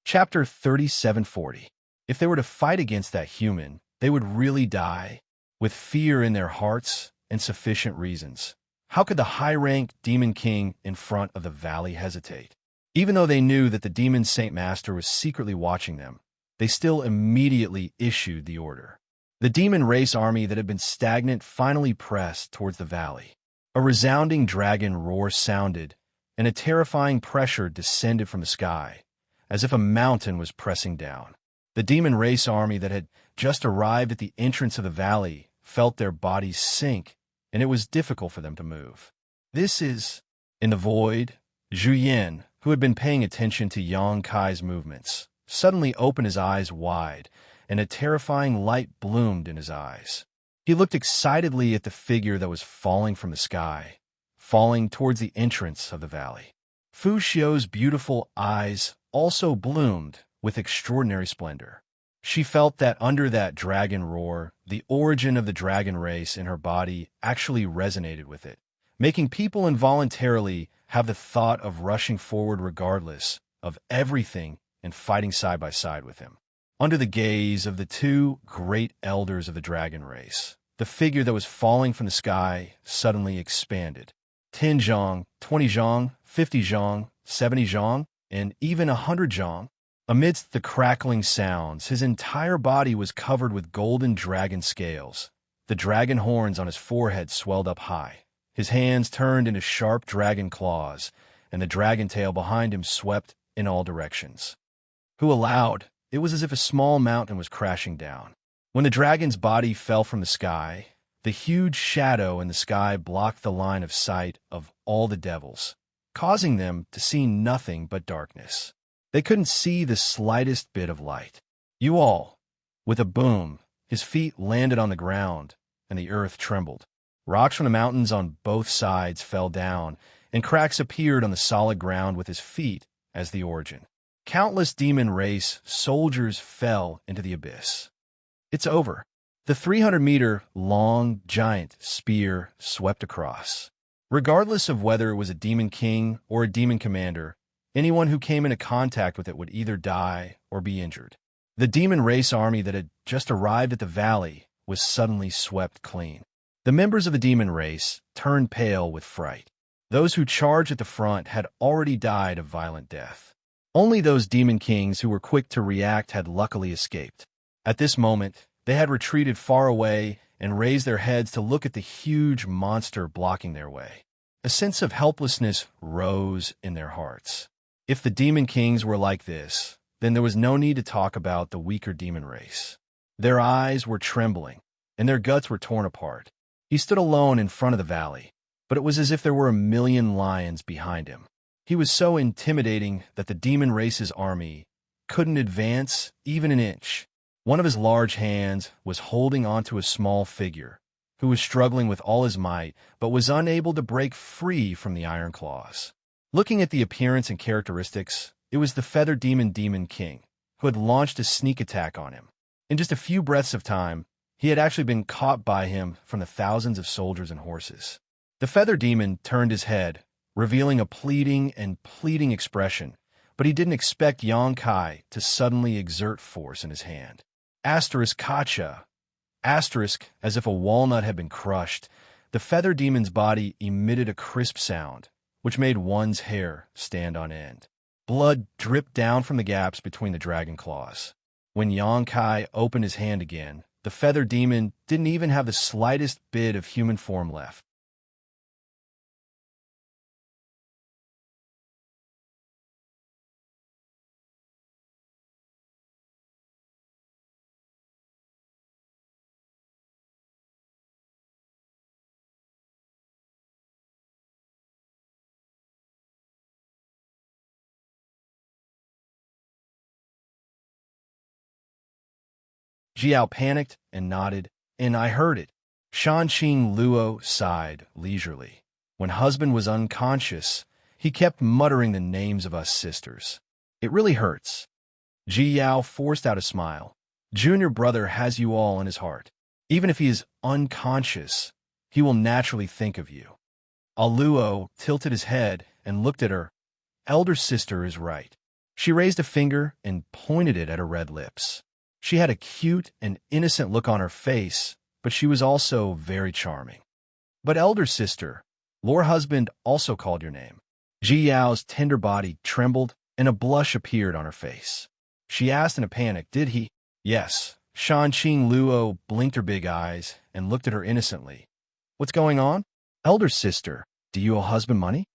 Chapter 3740. If they were to fight against that human, they would really die, with fear in their hearts and sufficient reasons. How could the high-ranked demon king in front of the valley hesitate? Even though they knew that the demon Saint Master was secretly watching them, they still immediately issued the order. The demon race army that had been stagnant finally pressed towards the valley. A resounding dragon roar sounded, and a terrifying pressure descended from the sky, as if a mountain was pressing down. The demon race army that had just arrived at the entrance of the valley felt their bodies sink, and it was difficult for them to move. In the void, Zhu Yan, who had been paying attention to Xianxia's movements, suddenly opened his eyes wide, and a terrifying light bloomed in his eyes. He looked excitedly at the figure that was falling from the sky, falling towards the entrance of the valley. Fu Xiu's beautiful eyes also bloomed with extraordinary splendor. She felt that under that dragon roar, the origin of the dragon race in her body actually resonated with it, making people involuntarily have the thought of rushing forward regardless of everything and fighting side by side with him. Under the gaze of the two great elders of the dragon race, the figure that was falling from the sky suddenly expanded. 10 zhang, 20 zhang, 50 zhang, 70 zhang, and even 100 zhang. Amidst the crackling sounds, his entire body was covered with golden dragon scales. The dragon horns on his forehead swelled up high. His hands turned into sharp dragon claws, and the dragon tail behind him swept in all directions. Who allowed? It was as if a small mountain was crashing down. When the dragon's body fell from the sky, the huge shadow in the sky blocked the line of sight of all the devils, causing them to see nothing but darkness. They couldn't see the slightest bit of light. You all, with a boom, his feet landed on the ground, and the earth trembled. Rocks from the mountains on both sides fell down, and cracks appeared on the solid ground with his feet as the origin. Countless demon race soldiers fell into the abyss. It's over. The 300-meter-long giant spear swept across. Regardless of whether it was a demon king or a demon commander, anyone who came into contact with it would either die or be injured. The demon race army that had just arrived at the valley was suddenly swept clean. The members of the demon race turned pale with fright. Those who charged at the front had already died a violent death. Only those demon kings who were quick to react had luckily escaped. At this moment, they had retreated far away and raised their heads to look at the huge monster blocking their way. A sense of helplessness rose in their hearts. If the demon kings were like this, then there was no need to talk about the weaker demon race. Their eyes were trembling, and their guts were torn apart. He stood alone in front of the valley, but it was as if there were a million lions behind him. He was so intimidating that the demon race's army couldn't advance even an inch. One of his large hands was holding onto a small figure, who was struggling with all his might, but was unable to break free from the iron claws. Looking at the appearance and characteristics, it was the feathered demon king, who had launched a sneak attack on him. In just a few breaths of time, he had actually been caught by him from the thousands of soldiers and horses. The feather demon turned his head, revealing a pleading expression, but he didn't expect Xianxia to suddenly exert force in his hand. Kacha. As if a walnut had been crushed, the feather demon's body emitted a crisp sound, which made one's hair stand on end. Blood dripped down from the gaps between the dragon claws. When Xianxia opened his hand again, the feather demon didn't even have the slightest bit of human form left. Jiao panicked and nodded, and I heard it. Shanqing Luo sighed leisurely. When husband was unconscious, he kept muttering the names of us sisters. It really hurts. Ji Yao forced out a smile. Junior brother has you all in his heart. Even if he is unconscious, he will naturally think of you. Aluo tilted his head and looked at her. Elder sister is right. She raised a finger and pointed it at her red lips. She had a cute and innocent look on her face, but she was also very charming. But elder sister, Lord husband also called your name. Ji Yao's tender body trembled, and a blush appeared on her face. She asked in a panic, did he? Yes. Shanqing Luo blinked her big eyes and looked at her innocently. What's going on? Elder sister, do you owe husband money?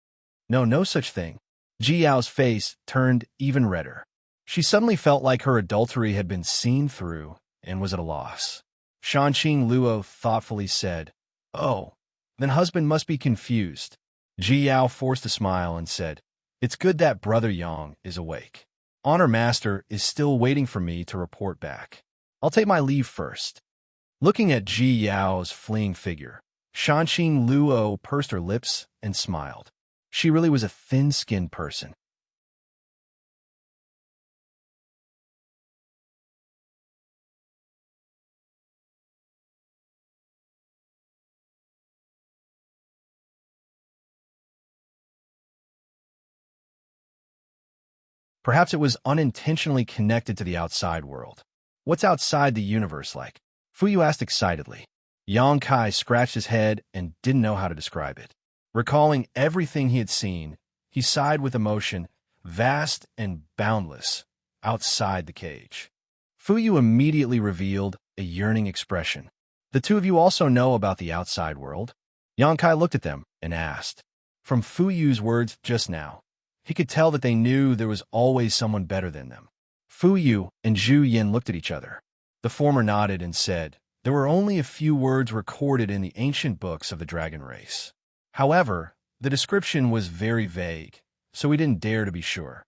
No, no such thing. Ji Yao's face turned even redder. She suddenly felt like her adultery had been seen through and was at a loss. Shanqing Luo thoughtfully said, oh, then husband must be confused. Ji Yao forced a smile and said, it's good that brother Yang is awake. Honor Master is still waiting for me to report back. I'll take my leave first. Looking at Ji Yao's fleeing figure, Shanqing Luo pursed her lips and smiled. She really was a thin-skinned person. Perhaps it was unintentionally connected to the outside world. What's outside the universe like? Fuyu asked excitedly. Yang Kai scratched his head and didn't know how to describe it. Recalling everything he had seen, he sighed with emotion, vast and boundless, outside the cage. Fuyu immediately revealed a yearning expression. The two of you also know about the outside world? Yang Kai looked at them and asked. From Fuyu's words just now, he could tell that they knew there was always someone better than them. Fuyu and Zhu Yin looked at each other. The former nodded and said, there were only a few words recorded in the ancient books of the dragon race. However, the description was very vague, so we didn't dare to be sure.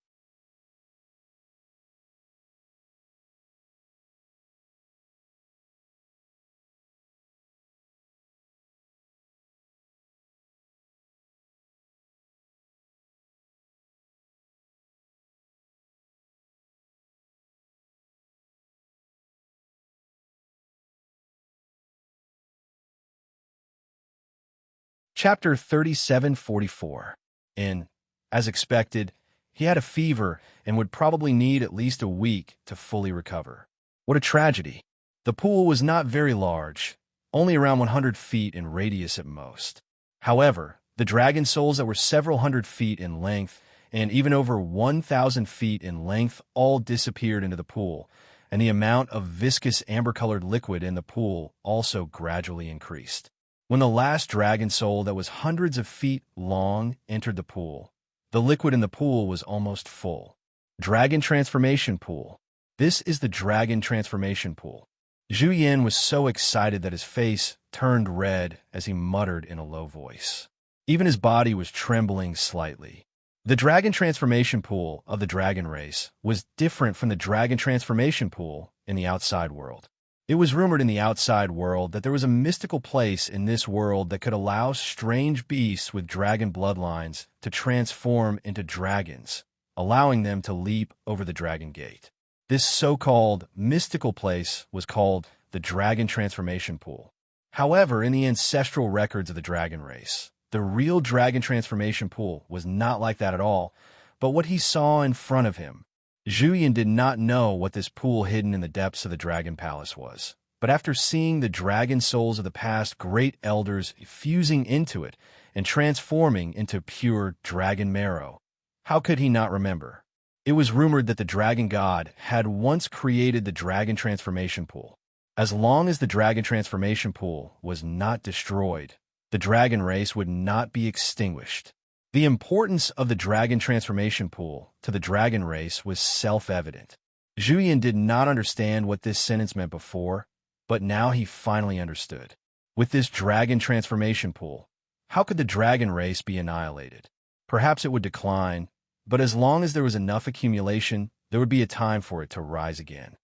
Chapter 3744. As expected, he had a fever and would probably need at least a week to fully recover. What a tragedy. The pool was not very large, only around 100 feet in radius at most. However, the dragon souls that were several hundred feet in length and even over 1,000 feet in length all disappeared into the pool, and the amount of viscous amber-colored liquid in the pool also gradually increased. When the last dragon soul that was hundreds of feet long entered the pool, the liquid in the pool was almost full. Dragon Transformation Pool. This is the Dragon Transformation Pool. Zhu Yin was so excited that his face turned red as he muttered in a low voice. Even his body was trembling slightly. The Dragon Transformation Pool of the dragon race was different from the Dragon Transformation Pool in the outside world. It was rumored in the outside world that there was a mystical place in this world that could allow strange beasts with dragon bloodlines to transform into dragons, allowing them to leap over the dragon gate. This so-called mystical place was called the Dragon Transformation Pool. However, in the ancestral records of the dragon race, the real Dragon Transformation Pool was not like that at all, but what he saw in front of him. Zhu Yin did not know what this pool hidden in the depths of the Dragon Palace was, but after seeing the dragon souls of the past great elders fusing into it and transforming into pure dragon marrow, how could he not remember? It was rumored that the dragon god had once created the Dragon Transformation Pool. As long as the Dragon Transformation Pool was not destroyed, the dragon race would not be extinguished. The importance of the Dragon Transformation Pool to the dragon race was self-evident. Zhu Yin did not understand what this sentence meant before, but now he finally understood. With this Dragon Transformation Pool, how could the dragon race be annihilated? Perhaps it would decline, but as long as there was enough accumulation, there would be a time for it to rise again.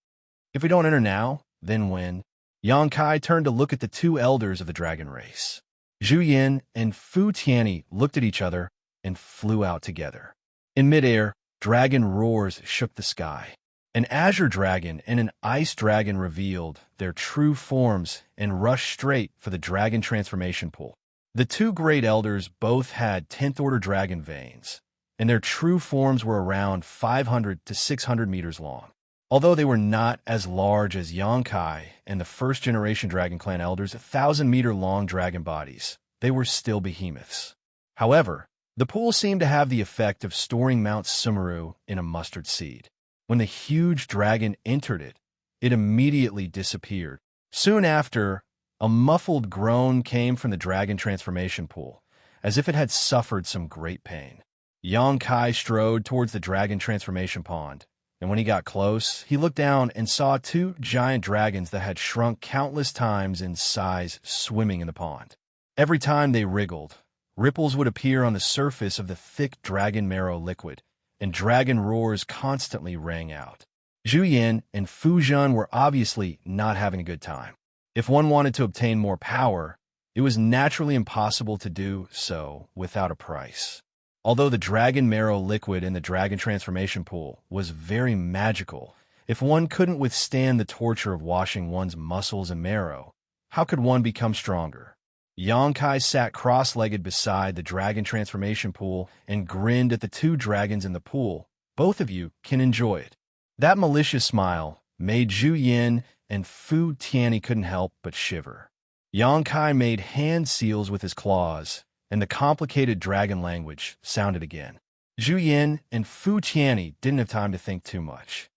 If we don't enter now, then when? Yang Kai turned to look at the two elders of the dragon race. Zhu Yin and Fu Tianyi looked at each other and flew out together. In midair, dragon roars shook the sky. An azure dragon and an ice dragon revealed their true forms and rushed straight for the Dragon Transformation Pool. The two great elders both had 10th order dragon veins, and their true forms were around 500 to 600 meters long. Although they were not as large as Yang Kai and the first-generation Dragon Clan elders' 1,000-meter-long dragon bodies, they were still behemoths. However, the pool seemed to have the effect of storing Mount Sumeru in a mustard seed. When the huge dragon entered it, it immediately disappeared. Soon after, a muffled groan came from the Dragon Transformation Pool, as if it had suffered some great pain. Yang Kai strode towards the Dragon Transformation Pond, and when he got close, he looked down and saw two giant dragons that had shrunk countless times in size swimming in the pond. Every time they wriggled, ripples would appear on the surface of the thick dragon marrow liquid, and dragon roars constantly rang out. Zhu Yin and Fu Zhen were obviously not having a good time. If one wanted to obtain more power, it was naturally impossible to do so without a price. Although the dragon marrow liquid in the Dragon Transformation Pool was very magical, if one couldn't withstand the torture of washing one's muscles and marrow, how could one become stronger? Yang Kai sat cross-legged beside the Dragon Transformation Pool and grinned at the two dragons in the pool, Both of you can enjoy it." That malicious smile made Zhu Yin and Fu Tianyi couldn't help but shiver. Yang Kai made hand seals with his claws, and the complicated dragon language sounded again. Zhu Yin and Fu Tianyi didn't have time to think too much.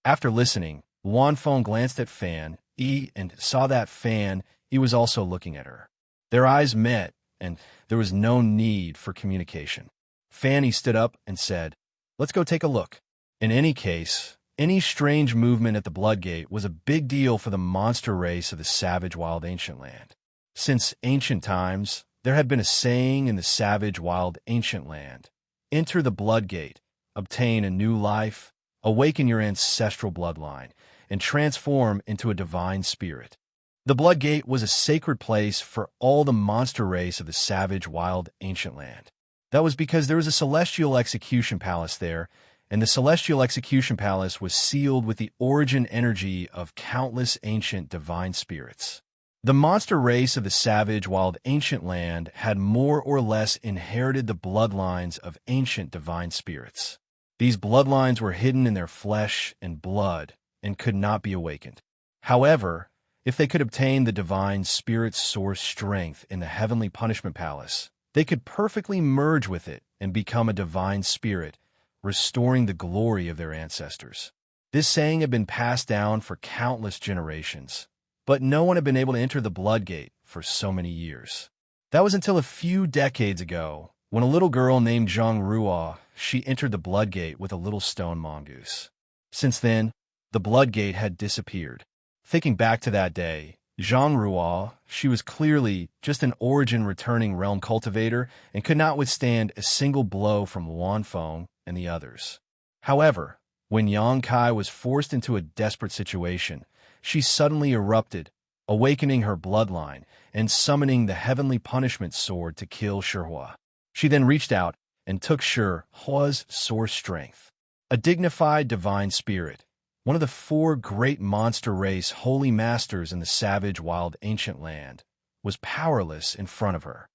After listening, Wan Feng glanced at Fan Yi and saw that Fan Yi was also looking at her. Their eyes met, and there was no need for communication. Fan Yi stood up and said, "Let's go take a look." In any case, any strange movement at the Blood Gate was a big deal for the monster race of the savage wild ancient land. Since ancient times, there had been a saying in the savage wild ancient land: enter the Blood Gate, obtain a new life, awaken your ancestral bloodline, and transform into a divine spirit. The Blood Gate was a sacred place for all the monster race of the savage wild ancient land. That was because there was a celestial execution palace there, and the celestial execution palace was sealed with the origin energy of countless ancient divine spirits. The monster race of the savage wild ancient land had more or less inherited the bloodlines of ancient divine spirits. These bloodlines were hidden in their flesh and blood and could not be awakened. However, if they could obtain the divine spirit's source strength in the heavenly punishment palace, they could perfectly merge with it and become a divine spirit, restoring the glory of their ancestors. This saying had been passed down for countless generations, but no one had been able to enter the Blood Gate for so many years. That was until a few decades ago, when a little girl named Zhang Ruo, she entered the Blood Gate with a little stone mongoose. Since then, the Blood Gate had disappeared. Thinking back to that day, Zhang Ruo, she was clearly just an origin-returning realm cultivator and could not withstand a single blow from Wan Feng and the others. However, when Yang Kai was forced into a desperate situation, she suddenly erupted, awakening her bloodline and summoning the heavenly punishment sword to kill Shihua. She then reached out and took Shihua's source strength. A dignified divine spirit, one of the 4 great monster race holy masters in the savage wild ancient land, was powerless in front of her.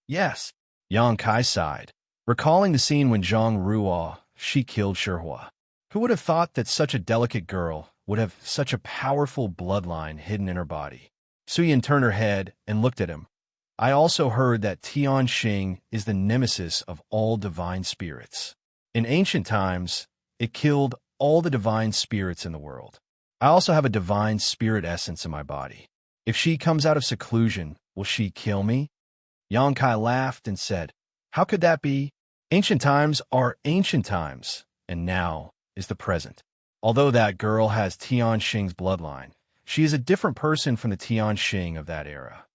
Yes, Yang Kai sighed, recalling the scene when Zhang Ruo, she killed Shihua. Who would have thought that such a delicate girl would have such a powerful bloodline hidden in her body? Suyin turned her head and looked at him. I also heard that Tianxing is the nemesis of all divine spirits. In ancient times, it killed all the divine spirits in the world. I also have a divine spirit essence in my body. If she comes out of seclusion, will she kill me? Yang Kai laughed and said, "How could that be? Ancient times are ancient times, and now is the present. Although that girl has Tianxing's bloodline, she is a different person from the Tianxing of that era.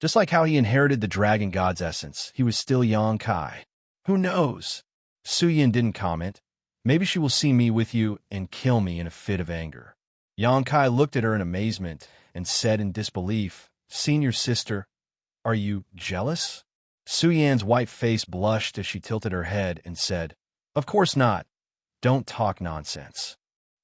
Just like how he inherited the dragon god's essence, he was still Yang Kai. Who knows?" Suyin didn't comment. "Maybe she will see me with you and kill me in a fit of anger." Yang Kai looked at her in amazement and said in disbelief, "Senior sister, are you jealous?" Suyan's white face blushed as she tilted her head and said, "Of course not. Don't talk nonsense."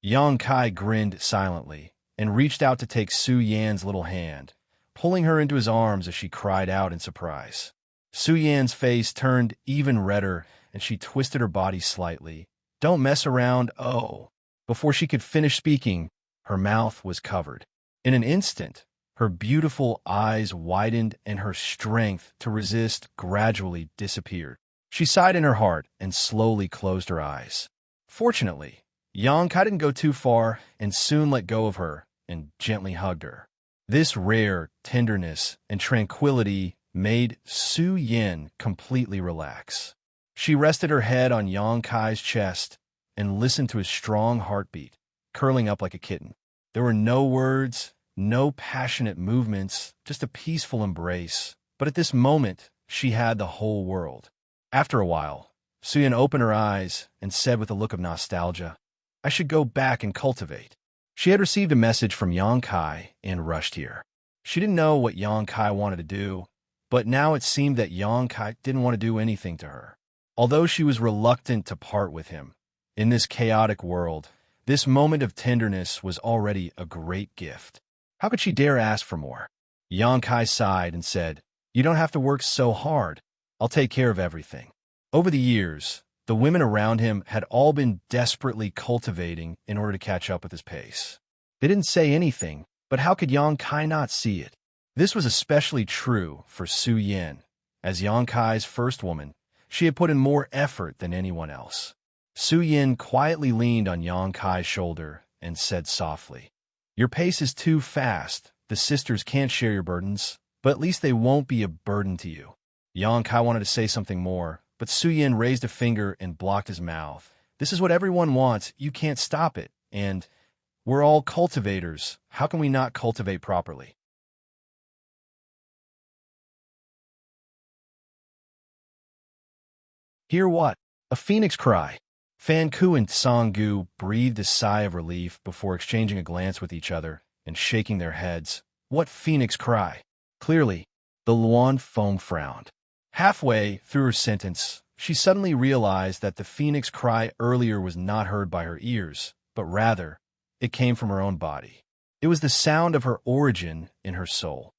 Yang Kai grinned silently and reached out to take Suyan's little hand, pulling her into his arms as she cried out in surprise. Suyan's face turned even redder and she twisted her body slightly. "Don't mess around, oh." Before she could finish speaking, her mouth was covered. In an instant, her beautiful eyes widened and her strength to resist gradually disappeared. She sighed in her heart and slowly closed her eyes. Fortunately, Yang Kai didn't go too far and soon let go of her and gently hugged her. This rare tenderness and tranquility made Su Yin completely relax. She rested her head on Yang Kai's chest and listened to his strong heartbeat, curling up like a kitten. There were no words, no passionate movements, just a peaceful embrace. But at this moment, she had the whole world. After a while, Suyin opened her eyes and said with a look of nostalgia, "I should go back and cultivate." She had received a message from Yang Kai and rushed here. She didn't know what Yang Kai wanted to do, but now it seemed that Yang Kai didn't want to do anything to her. Although she was reluctant to part with him, in this chaotic world, this moment of tenderness was already a great gift. How could she dare ask for more? Yang Kai sighed and said, "You don't have to work so hard. I'll take care of everything." Over the years, the women around him had all been desperately cultivating in order to catch up with his pace. They didn't say anything, but how could Yang Kai not see it? This was especially true for Su Yin. As Yang Kai's first woman, she had put in more effort than anyone else. Su Yin quietly leaned on Yang Kai's shoulder and said softly, "Your pace is too fast. The sisters can't share your burdens, but at least they won't be a burden to you." Yang Kai wanted to say something more, but Su Yin raised a finger and blocked his mouth. "This is what everyone wants. You can't stop it. And we're all cultivators. How can we not cultivate properly?" Hear what? A phoenix cry. Fan Ku and Song Gu breathed a sigh of relief before exchanging a glance with each other and shaking their heads. What phoenix cry? Clearly, the Luan Feng frowned. Halfway through her sentence, she suddenly realized that the phoenix cry earlier was not heard by her ears, but rather, it came from her own body. It was the sound of her origin in her soul.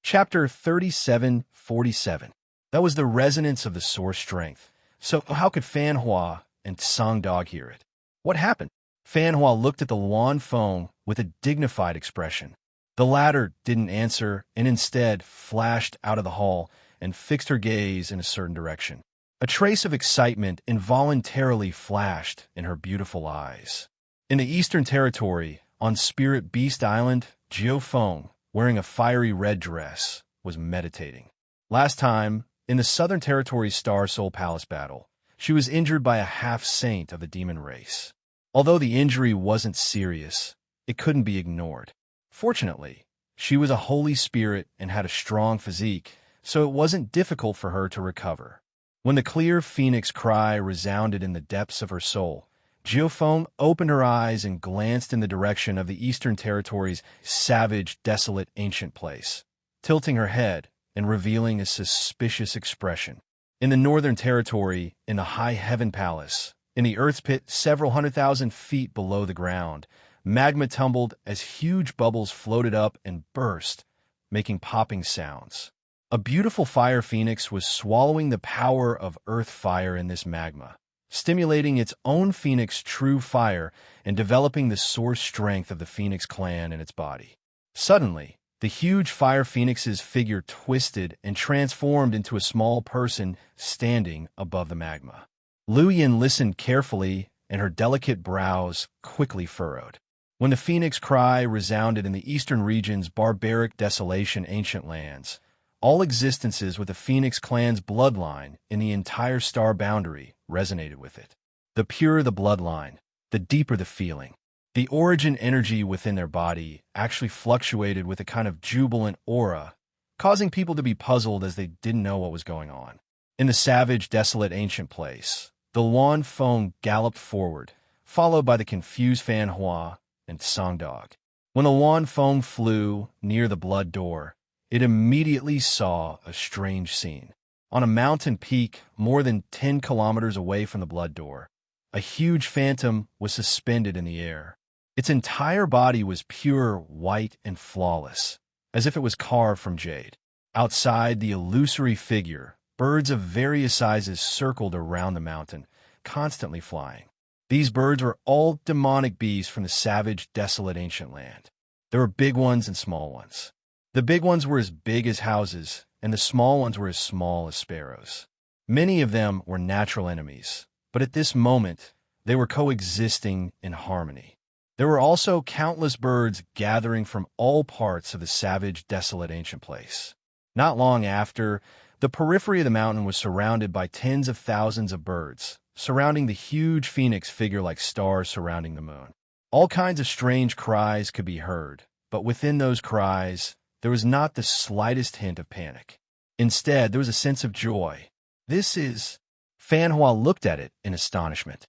Chapter 37:47. That was the resonance of the source strength. So how could Fan Hua and Song Dog hear it? What happened? Fan Hua looked at the Luan Feng with a dignified expression. The latter didn't answer and instead flashed out of the hall and fixed her gaze in a certain direction. A trace of excitement involuntarily flashed in her beautiful eyes. In the Eastern Territory, on Spirit Beast Island, Jiu Feng, wearing a fiery red dress, was meditating. Last time, in the Southern Territory's Star Soul Palace battle, she was injured by a half-saint of the demon race. Although the injury wasn't serious, it couldn't be ignored. Fortunately, she was a holy spirit and had a strong physique, so it wasn't difficult for her to recover. When the clear phoenix cry resounded in the depths of her soul, Jiufeng opened her eyes and glanced in the direction of the Eastern Territory's savage, desolate, ancient place, tilting her head and revealing a suspicious expression. In the Northern Territory, in the High Heaven Palace, in the Earth's pit several 100,000 feet below the ground, magma tumbled as huge bubbles floated up and burst, making popping sounds. A beautiful fire phoenix was swallowing the power of earth fire in this magma, stimulating its own phoenix true fire and developing the source strength of the phoenix clan in its body. Suddenly, the huge fire phoenix's figure twisted and transformed into a small person standing above the magma. Lu Yin listened carefully, and her delicate brows quickly furrowed. When the phoenix cry resounded in the eastern region's barbaric desolation ancient lands, all existences with the Phoenix clan's bloodline in the entire star boundary resonated with it. The purer the bloodline, the deeper the feeling. The origin energy within their body actually fluctuated with a kind of jubilant aura, causing people to be puzzled as they didn't know what was going on. In the savage, desolate ancient place, the Luan Feng galloped forward, followed by the confused Fan Hua and Song Dog. When the Luan Feng flew near the blood door, it immediately saw a strange scene. On a mountain peak more than 10 kilometers away from the blood door, a huge phantom was suspended in the air. Its entire body was pure white and flawless, as if it was carved from jade. Outside the illusory figure, birds of various sizes circled around the mountain, constantly flying. These birds were all demonic beasts from the savage, desolate ancient land. There were big ones and small ones. The big ones were as big as houses, and the small ones were as small as sparrows. Many of them were natural enemies, but at this moment, they were coexisting in harmony. There were also countless birds gathering from all parts of the savage, desolate ancient place. Not long after, The periphery of the mountain was surrounded by tens of thousands of birds, surrounding the huge phoenix figure like stars surrounding the moon. All kinds of strange cries could be heard, but within those cries, there was not the slightest hint of panic. Instead, there was a sense of joy. This is... Fan Hua looked at it in astonishment.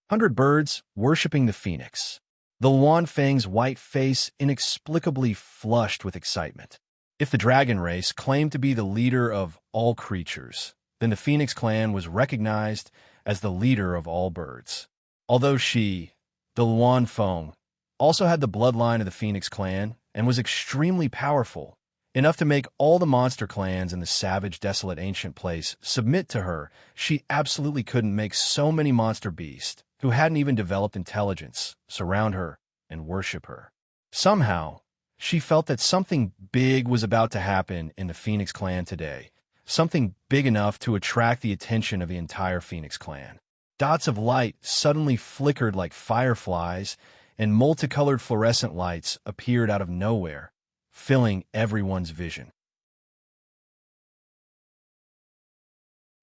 100 birds worshipping the phoenix. The Luan Feng's white face inexplicably flushed with excitement. If the dragon race claimed to be the leader of all creatures, then the Phoenix clan was recognized as the leader of all birds. Although she, the Luan Feng, also had the bloodline of the Phoenix clan and was extremely powerful, enough to make all the monster clans in the savage, desolate ancient place submit to her, she absolutely couldn't make so many monster beasts, who hadn't even developed intelligence, surround her and worship her. Somehow, she felt that something big was about to happen in the Phoenix clan today, something big enough to attract the attention of the entire Phoenix clan. Dots of light suddenly flickered like fireflies, and multicolored fluorescent lights appeared out of nowhere, filling everyone's vision.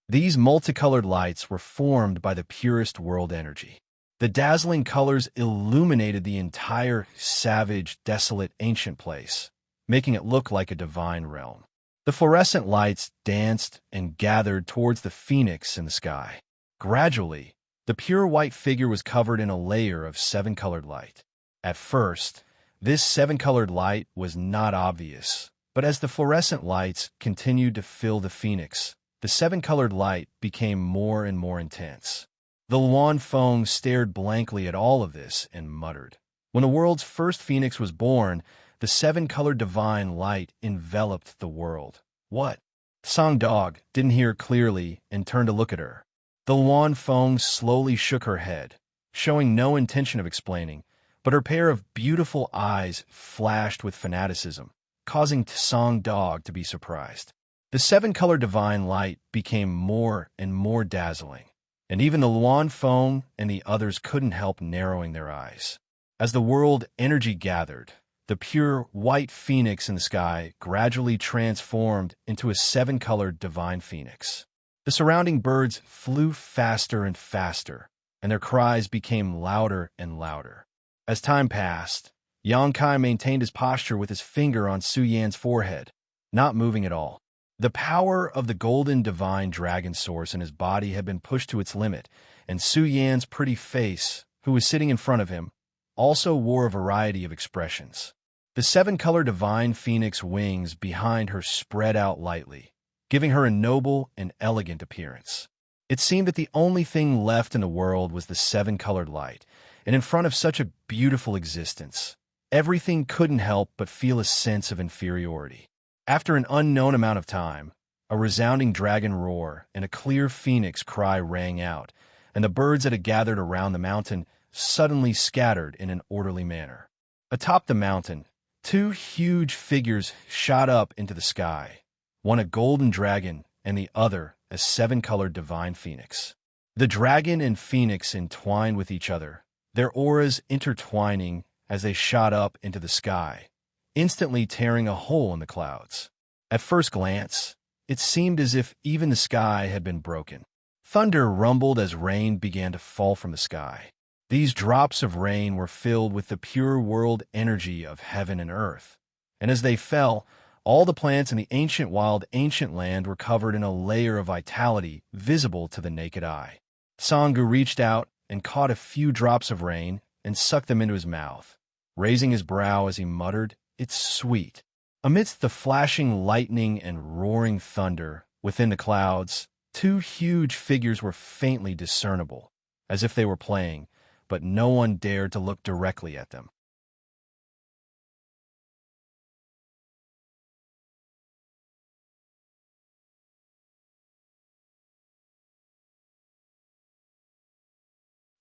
These multicolored lights were formed by the purest world energy. The dazzling colors illuminated the entire savage, desolate, ancient place, making it look like a divine realm. The fluorescent lights danced and gathered towards the phoenix in the sky. Gradually, the pure white figure was covered in a layer of seven-colored light. At first, this seven-colored light was not obvious, but as the fluorescent lights continued to fill the phoenix, the seven-colored light became more and more intense. The Luan Feng stared blankly at all of this and muttered. When the world's first phoenix was born, the seven-colored divine light enveloped the world. What? Song Dog didn't hear clearly and turned to look at her. The Luan Feng slowly shook her head, showing no intention of explaining, but her pair of beautiful eyes flashed with fanaticism, causing Song Dog to be surprised. The seven-colored divine light became more and more dazzling, and even the Luan Feng and the others couldn't help narrowing their eyes. As the world energy gathered, the pure white phoenix in the sky gradually transformed into a seven-colored divine phoenix. The surrounding birds flew faster and faster, and their cries became louder and louder. As time passed, Yang Kai maintained his posture with his finger on Su Yan's forehead, not moving at all. The power of the golden divine dragon source in his body had been pushed to its limit, and Su Yan's pretty face, who was sitting in front of him, also wore a variety of expressions. The seven-colored divine phoenix wings behind her spread out lightly, giving her a noble and elegant appearance. It seemed that the only thing left in the world was the seven-colored light, and in front of such a beautiful existence, everything couldn't help but feel a sense of inferiority. After an unknown amount of time, a resounding dragon roar and a clear phoenix cry rang out, and the birds that had gathered around the mountain suddenly scattered in an orderly manner. Atop the mountain, two huge figures shot up into the sky, one a golden dragon and the other a seven-colored divine phoenix. The dragon and phoenix entwined with each other, their auras intertwining as they shot up into the sky, instantly tearing a hole in the clouds. At first glance, it seemed as if even the sky had been broken. Thunder rumbled as rain began to fall from the sky. These drops of rain were filled with the pure world energy of heaven and earth, and as they fell, all the plants in the ancient wild ancient land were covered in a layer of vitality visible to the naked eye. Sangu reached out and caught a few drops of rain and sucked them into his mouth, raising his brow as he muttered, "It's sweet." Amidst the flashing lightning and roaring thunder within the clouds, two huge figures were faintly discernible, as if they were playing, but no one dared to look directly at them.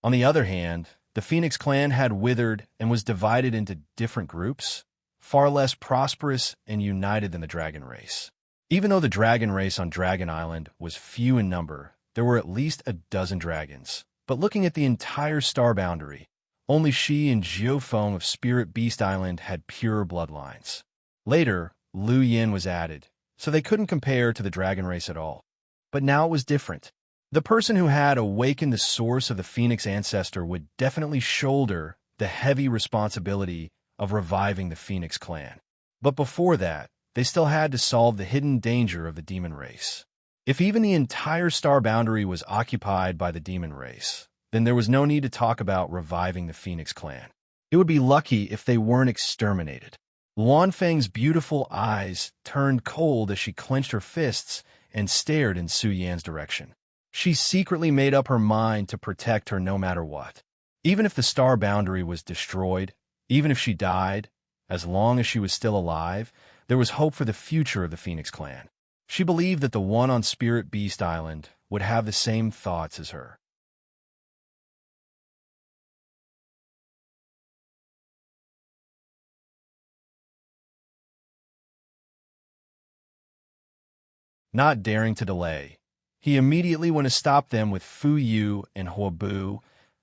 On the other hand, the Phoenix clan had withered and was divided into different groups, far less prosperous and united than the dragon race. Even though the dragon race on Dragon Island was few in number, there were at least a dozen dragons. But looking at the entire star boundary, only she and Jiufeng of Spirit Beast Island had pure bloodlines. Later, Lu Yin was added, so they couldn't compare to the dragon race at all. But now it was different. The person who had awakened the source of the Phoenix ancestor would definitely shoulder the heavy responsibility of reviving the Phoenix clan. But before that, they still had to solve the hidden danger of the demon race. If even the entire star boundary was occupied by the demon race, then there was no need to talk about reviving the Phoenix clan. It would be lucky if they weren't exterminated. Luan Feng's beautiful eyes turned cold as she clenched her fists and stared in Su Yan's direction. She secretly made up her mind to protect her no matter what. Even if the star boundary was destroyed, even if she died, as long as she was still alive, there was hope for the future of the Phoenix clan. She believed that the one on Spirit Beast Island would have the same thoughts as her. Not daring to delay, he immediately went to stop them with Fu Yu and Huobu,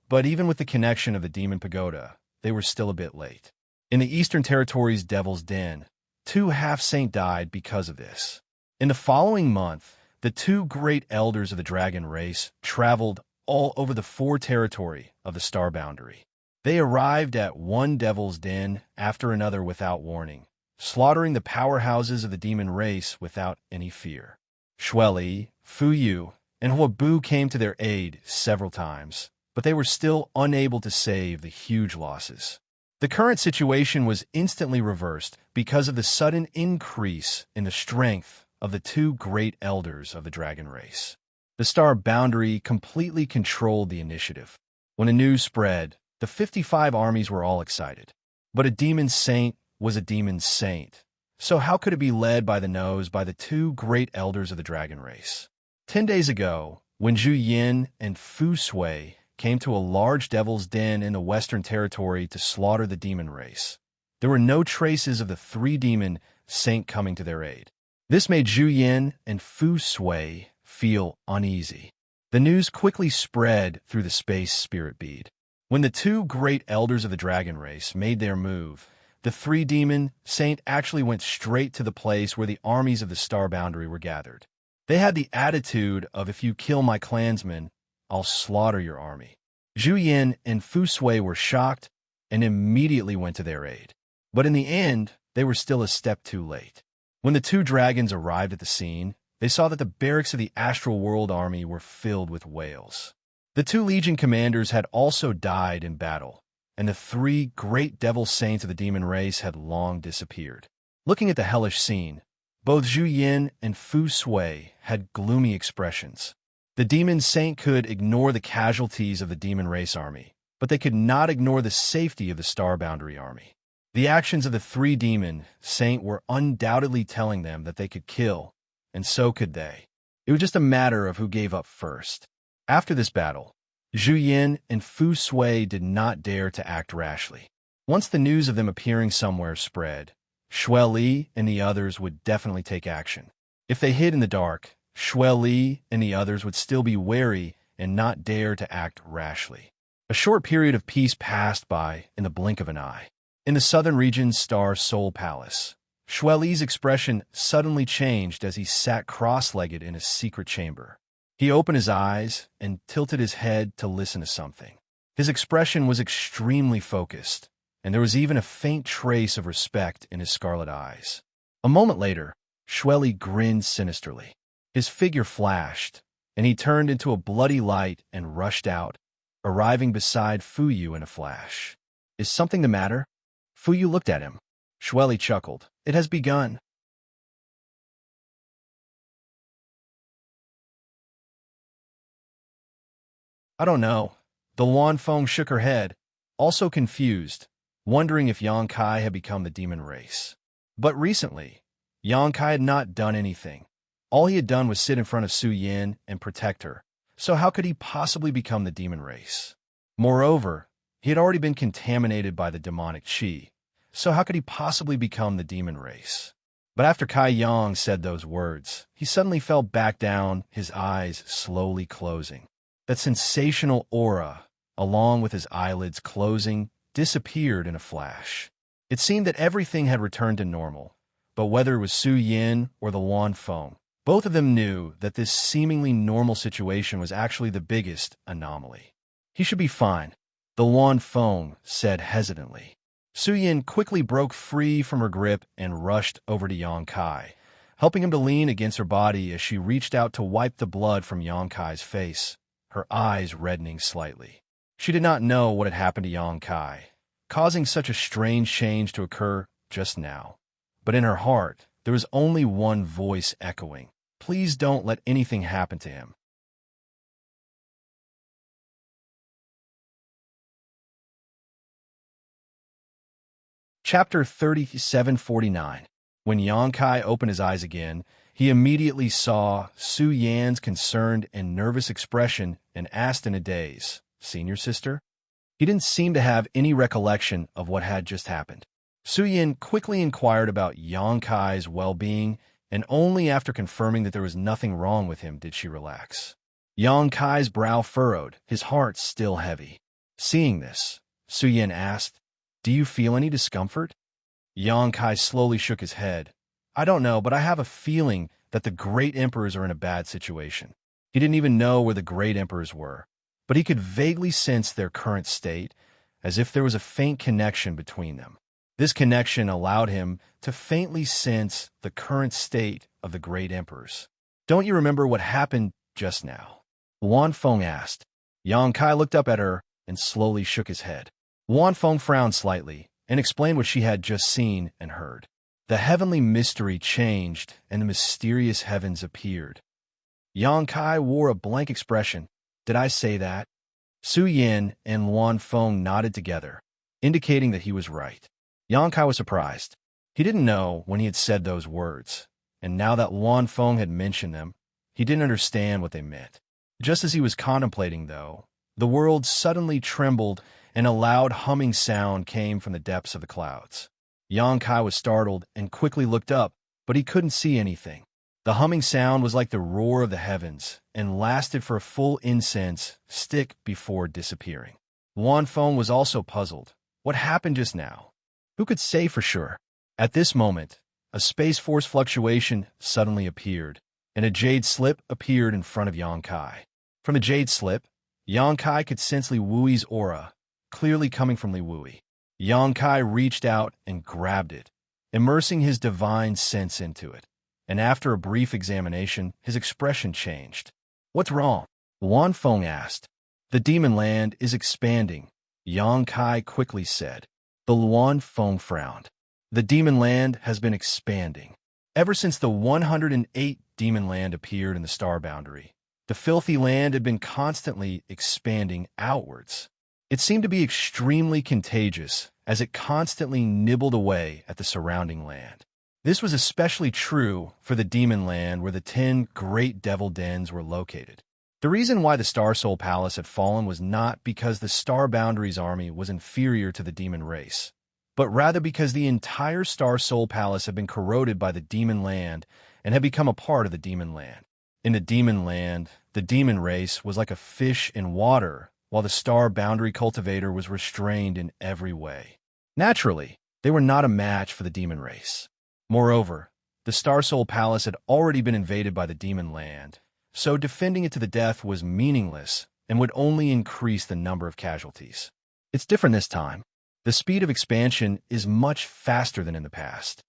but even with the connection of the Demon Pagoda, they were still a bit late. In the Eastern Territory's Devil's Den, 2 half-saint died because of this. In the following month, the 2 great elders of the dragon race traveled all over the 4 territory of the star boundary. They arrived at one Devil's Den after another without warning, slaughtering the powerhouses of the demon race without any fear. Xueli, Fu Yu, and Huobu came to their aid several times, but they were still unable to save the huge losses. The current situation was instantly reversed because of the sudden increase in the strength of the 2 great elders of the dragon race. The star boundary completely controlled the initiative. When the news spread, the 55 armies were all excited. But a demon saint was a demon saint. So how could it be led by the nose by the 2 great elders of the dragon race? 10 days ago, when Zhu Yin and Fu Sui came to a large devil's den in the Western Territory to slaughter the demon race, there were no traces of the 3 demon saint coming to their aid. This made Zhu Yin and Fu Sui feel uneasy. The news quickly spread through the space spirit bead. When the 2 great elders of the dragon race made their move, the 3 demon saint actually went straight to the place where the armies of the star boundary were gathered. They had the attitude of, if you kill my clansmen, I'll slaughter your army. Zhu Yin and Fu Sui were shocked and immediately went to their aid. But in the end, they were still a step too late. When the 2 dragons arrived at the scene, they saw that the barracks of the Astral World army were filled with whales. The 2 legion commanders had also died in battle, and the 3 great devil saints of the demon race had long disappeared. Looking at the hellish scene, both Zhu Yin and Fu Sui had gloomy expressions. The demon saint could ignore the casualties of the demon race army, but they could not ignore the safety of the star boundary army. The actions of the 3 demon saint were undoubtedly telling them that they could kill, and so could they. It was just a matter of who gave up first. After this battle, Zhu Yin and Fu Sui did not dare to act rashly. Once the news of them appearing somewhere spread, Xueli and the others would definitely take action. If they hid in the dark, Xueli and the others would still be wary and not dare to act rashly. A short period of peace passed by in the blink of an eye. In the southern region's Star Soul Palace, Xueli's expression suddenly changed as he sat cross-legged in his secret chamber. He opened his eyes and tilted his head to listen to something. His expression was extremely focused, and there was even a faint trace of respect in his scarlet eyes. A moment later, Xueli grinned sinisterly. His figure flashed, and he turned into a bloody light and rushed out, arriving beside Fu Yu in a flash. "Is something the matter?" Fu Yu looked at him. Xueli chuckled. "It has begun." "I don't know." The Luan Feng shook her head, also confused, wondering if Yang Kai had become the demon race. But recently, Yang Kai had not done anything. All he had done was sit in front of Su Yin and protect her, so how could he possibly become the demon race? Moreover, he had already been contaminated by the demonic qi, so how could he possibly become the demon race? But after Kai Yang said those words, he suddenly fell back down, his eyes slowly closing. That sensational aura, along with his eyelids closing, disappeared in a flash. It seemed that everything had returned to normal, but whether it was Su Yin or the Luan Feng, both of them knew that this seemingly normal situation was actually the biggest anomaly. He should be fine, the Luan Feng said hesitantly. Su Yin quickly broke free from her grip and rushed over to Yang Kai, helping him to lean against her body as she reached out to wipe the blood from Yang Kai's face, her eyes reddening slightly. She did not know what had happened to Yang Kai, causing such a strange change to occur just now. But in her heart, there was only one voice echoing, "Please don't let anything happen to him." Chapter 3749. When Yang Kai opened his eyes again, he immediately saw Su Yan's concerned and nervous expression and asked in a daze, "Senior sister?" He didn't seem to have any recollection of what had just happened. Su Yan quickly inquired about Yang Kai's well-being, and only after confirming that there was nothing wrong with him did she relax. Yang Kai's brow furrowed, his heart still heavy. Seeing this, Su Yan asked, "Do you feel any discomfort?" Yang Kai slowly shook his head. "I don't know, but I have a feeling that the great emperors are in a bad situation." He didn't even know where the great emperors were, but he could vaguely sense their current state, as if there was a faint connection between them. This connection allowed him to faintly sense the current state of the great emperors. "Don't you remember what happened just now?" Luan Feng asked. Yang Kai looked up at her and slowly shook his head. Luan Feng frowned slightly and explained what she had just seen and heard. The heavenly mystery changed and the mysterious heavens appeared. Yang Kai wore a blank expression. "Did I say that?" Su Yin and Luan Feng nodded together, indicating that he was right. Yang Kai was surprised. He didn't know when he had said those words, and now that Luan Feng had mentioned them, he didn't understand what they meant. Just as he was contemplating, though, the world suddenly trembled and a loud humming sound came from the depths of the clouds. Yang Kai was startled and quickly looked up, but he couldn't see anything. The humming sound was like the roar of the heavens and lasted for a full incense stick before disappearing. Luan Feng was also puzzled. What happened just now? Who could say for sure? At this moment, a space force fluctuation suddenly appeared, and a jade slip appeared in front of Yang Kai. From the jade slip, Yang Kai could sense Li Wui's aura, clearly coming from Li Wui. Yang Kai reached out and grabbed it, immersing his divine sense into it, and after a brief examination, his expression changed. "What's wrong?" Luan Feng asked. "The demon land is expanding," Yang Kai quickly said. The Luan Feng frowned. "The demon land has been expanding. Ever since the 108 demon land appeared in the star boundary, the filthy land had been constantly expanding outwards. It seemed to be extremely contagious as it constantly nibbled away at the surrounding land. This was especially true for the demon land where the 10 great devil dens were located. The reason why the Star Soul Palace had fallen was not because the Star Boundaries army was inferior to the demon race, but rather because the entire Star Soul Palace had been corroded by the demon land and had become a part of the demon land. In the demon land, the demon race was like a fish in water, while the Star Boundary cultivator was restrained in every way. Naturally, they were not a match for the demon race. Moreover, the Star Soul Palace had already been invaded by the demon land, so defending it to the death was meaningless and would only increase the number of casualties. It's different this time. The speed of expansion is much faster than in the past.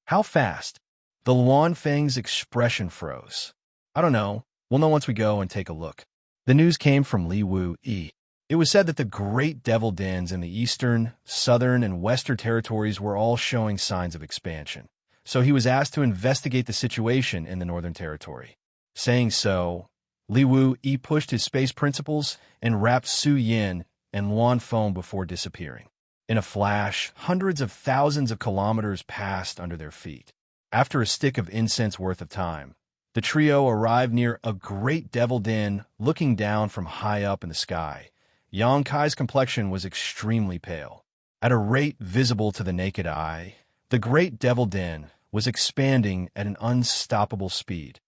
How fast? The Luan Feng's expression froze. "I don't know. We'll know once we go and take a look." The news came from Li Wui. It was said that the great devil dens in the eastern, southern, and western territories were all showing signs of expansion, so he was asked to investigate the situation in the northern territory. Saying so, Li Wui pushed his space principles and wrapped Su Yin and Luan Feng before disappearing. In a flash, hundreds of thousands of kilometers passed under their feet. After a stick of incense worth of time, the trio arrived near a great devil den looking down from high up in the sky. Yang Kai's complexion was extremely pale. At a rate visible to the naked eye, the great devil den was expanding at an unstoppable speed.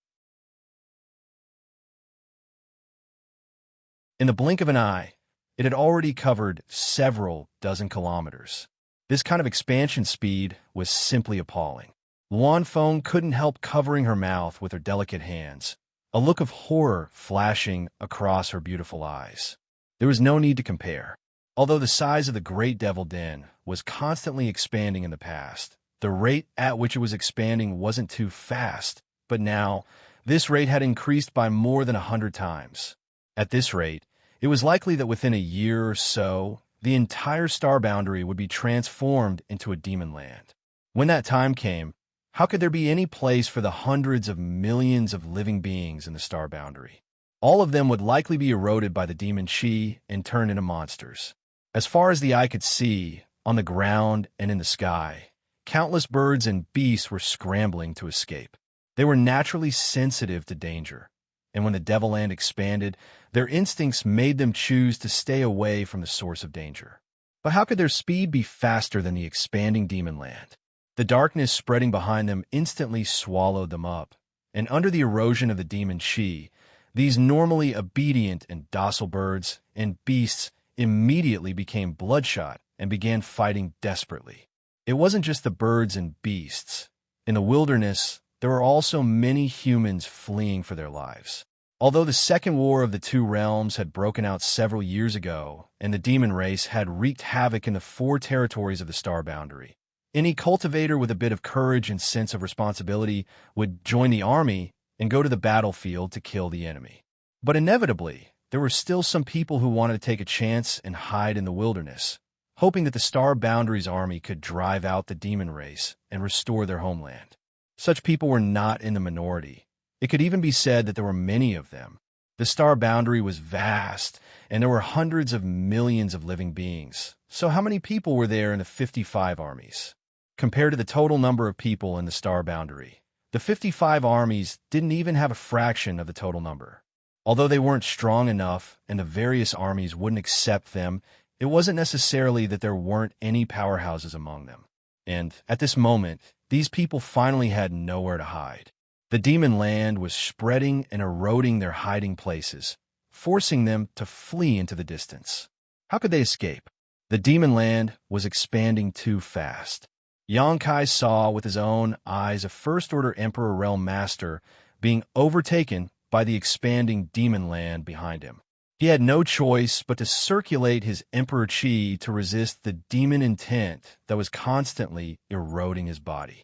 In the blink of an eye, it had already covered several dozen kilometers. This kind of expansion speed was simply appalling. Feng couldn't help covering her mouth with her delicate hands, a look of horror flashing across her beautiful eyes. There was no need to compare. Although the size of the Great Devil Den was constantly expanding in the past, the rate at which it was expanding wasn't too fast, but now, this rate had increased by more than 100 times. At this rate, it was likely that within a year or so, the entire star boundary would be transformed into a demon land. When that time came, how could there be any place for the hundreds of millions of living beings in the star boundary? All of them would likely be eroded by the demon Qi and turned into monsters. As far as the eye could see, on the ground and in the sky, countless birds and beasts were scrambling to escape. They were naturally sensitive to danger, and when the Devil Land expanded, their instincts made them choose to stay away from the source of danger. But how could their speed be faster than the expanding demon land? The darkness spreading behind them instantly swallowed them up, and under the erosion of the demon Qi, these normally obedient and docile birds and beasts immediately became bloodshot and began fighting desperately. It wasn't just the birds and beasts. In the wilderness, there were also many humans fleeing for their lives. Although the Second War of the Two Realms had broken out several years ago, and the demon race had wreaked havoc in the 4 territories of the star boundary, any cultivator with a bit of courage and sense of responsibility would join the army and go to the battlefield to kill the enemy. But inevitably, there were still some people who wanted to take a chance and hide in the wilderness, hoping that the Star Boundary's army could drive out the demon race and restore their homeland. Such people were not in the minority. It could even be said that there were many of them. The Star Boundary was vast, and there were hundreds of millions of living beings. So how many people were there in the 55 armies? Compared to the total number of people in the Star Boundary, the 55 armies didn't even have a fraction of the total number. Although they weren't strong enough and the various armies wouldn't accept them, it wasn't necessarily that there weren't any powerhouses among them. And at this moment, these people finally had nowhere to hide. The demon land was spreading and eroding their hiding places, forcing them to flee into the distance. How could they escape? The demon land was expanding too fast. Xianxia saw with his own eyes a First-Order Emperor Realm Master being overtaken by the expanding demon land behind him. He had no choice but to circulate his Emperor Qi to resist the demon intent that was constantly eroding his body.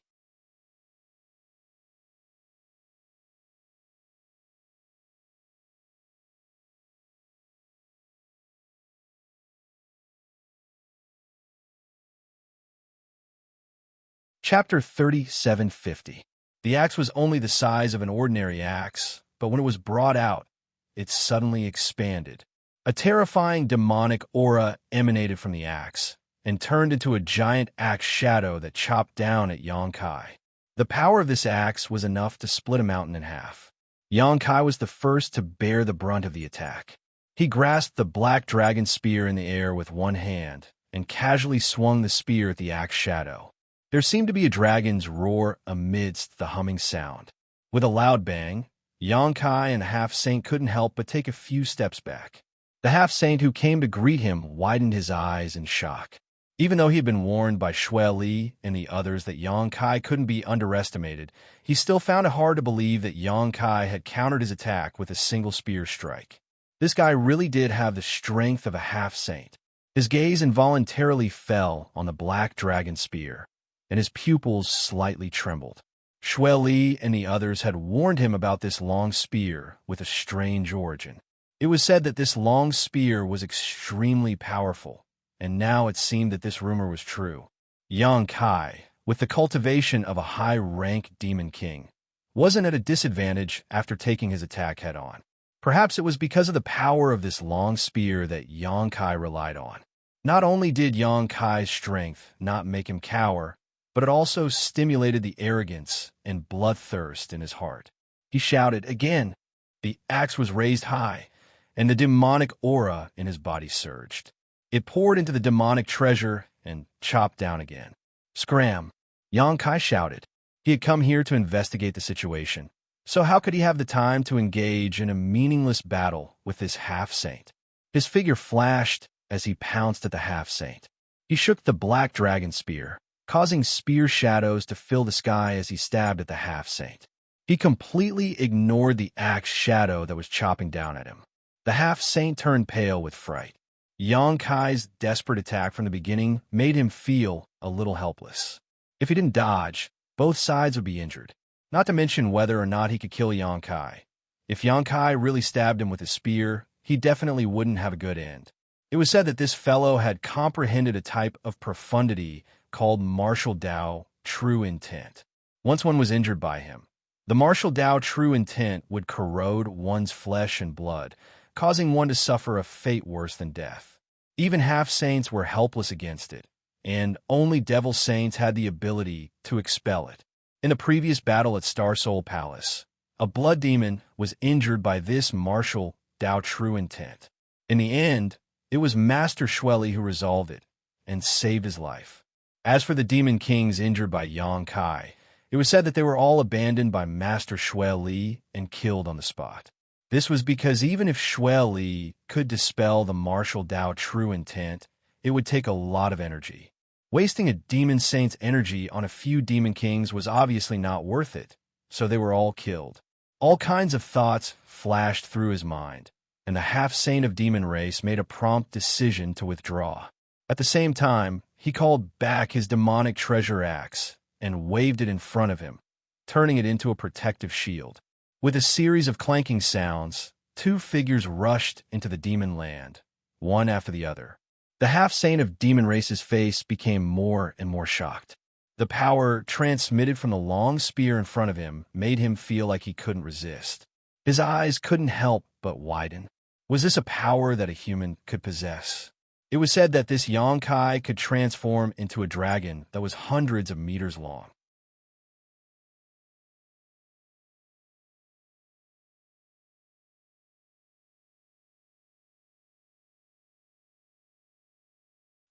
Chapter 3750. The axe was only the size of an ordinary axe, but when it was brought out, it suddenly expanded. A terrifying demonic aura emanated from the axe and turned into a giant axe shadow that chopped down at Xianxia. The power of this axe was enough to split a mountain in half. Xianxia was the first to bear the brunt of the attack. He grasped the black dragon spear in the air with one hand and casually swung the spear at the axe shadow. There seemed to be a dragon's roar amidst the humming sound. With a loud bang, Xianxia and the half-saint couldn't help but take a few steps back. The half-saint who came to greet him widened his eyes in shock. Even though he had been warned by Shui Li and the others that Xianxia couldn't be underestimated, he still found it hard to believe that Xianxia had countered his attack with a single spear strike. This guy really did have the strength of a half-saint. His gaze involuntarily fell on the black dragon spear, and his pupils slightly trembled. Shui Li and the others had warned him about this long spear with a strange origin. It was said that this long spear was extremely powerful, and now it seemed that this rumor was true. Xianxia, with the cultivation of a high-rank demon king, wasn't at a disadvantage after taking his attack head-on. Perhaps it was because of the power of this long spear that Xianxia relied on. Not only did Xianxia's strength not make him cower, but it also stimulated the arrogance and bloodthirst in his heart. He shouted again. The axe was raised high, and the demonic aura in his body surged. It poured into the demonic treasure and chopped down again. Scram! Xianxia shouted. He had come here to investigate the situation, so how could he have the time to engage in a meaningless battle with this half-saint? His figure flashed as he pounced at the half-saint. He shook the black dragon spear, causing spear shadows to fill the sky as he stabbed at the half-saint. He completely ignored the axe shadow that was chopping down at him. The half-saint turned pale with fright. Xianxia's desperate attack from the beginning made him feel a little helpless. If he didn't dodge, both sides would be injured. Not to mention whether or not he could kill Xianxia. If Xianxia really stabbed him with his spear, he definitely wouldn't have a good end. It was said that this fellow had comprehended a type of profundity called martial Dao true intent. Once one was injured by him, the martial Dao true intent would corrode one's flesh and blood, causing one to suffer a fate worse than death. Even half-saints were helpless against it, and only devil saints had the ability to expel it. In the previous battle at Star Soul Palace, a blood demon was injured by this martial Dao true intent. In the end, it was Master Shueli who resolved it and saved his life. As for the demon kings injured by Xianxia, it was said that they were all abandoned by Master Shueli and killed on the spot. This was because even if Shueli could dispel the martial Dao true intent, it would take a lot of energy. Wasting a demon saint's energy on a few demon kings was obviously not worth it, so they were all killed. All kinds of thoughts flashed through his mind, and the half-saint of demon race made a prompt decision to withdraw. At the same time, he called back his demonic treasure axe and waved it in front of him, turning it into a protective shield. With a series of clanking sounds, two figures rushed into the demon land, one after the other. The half-saint of demon race's face became more and more shocked. The power transmitted from the long spear in front of him made him feel like he couldn't resist. His eyes couldn't help but widen. Was this a power that a human could possess? It was said that this Xianxia could transform into a dragon that was hundreds of meters long.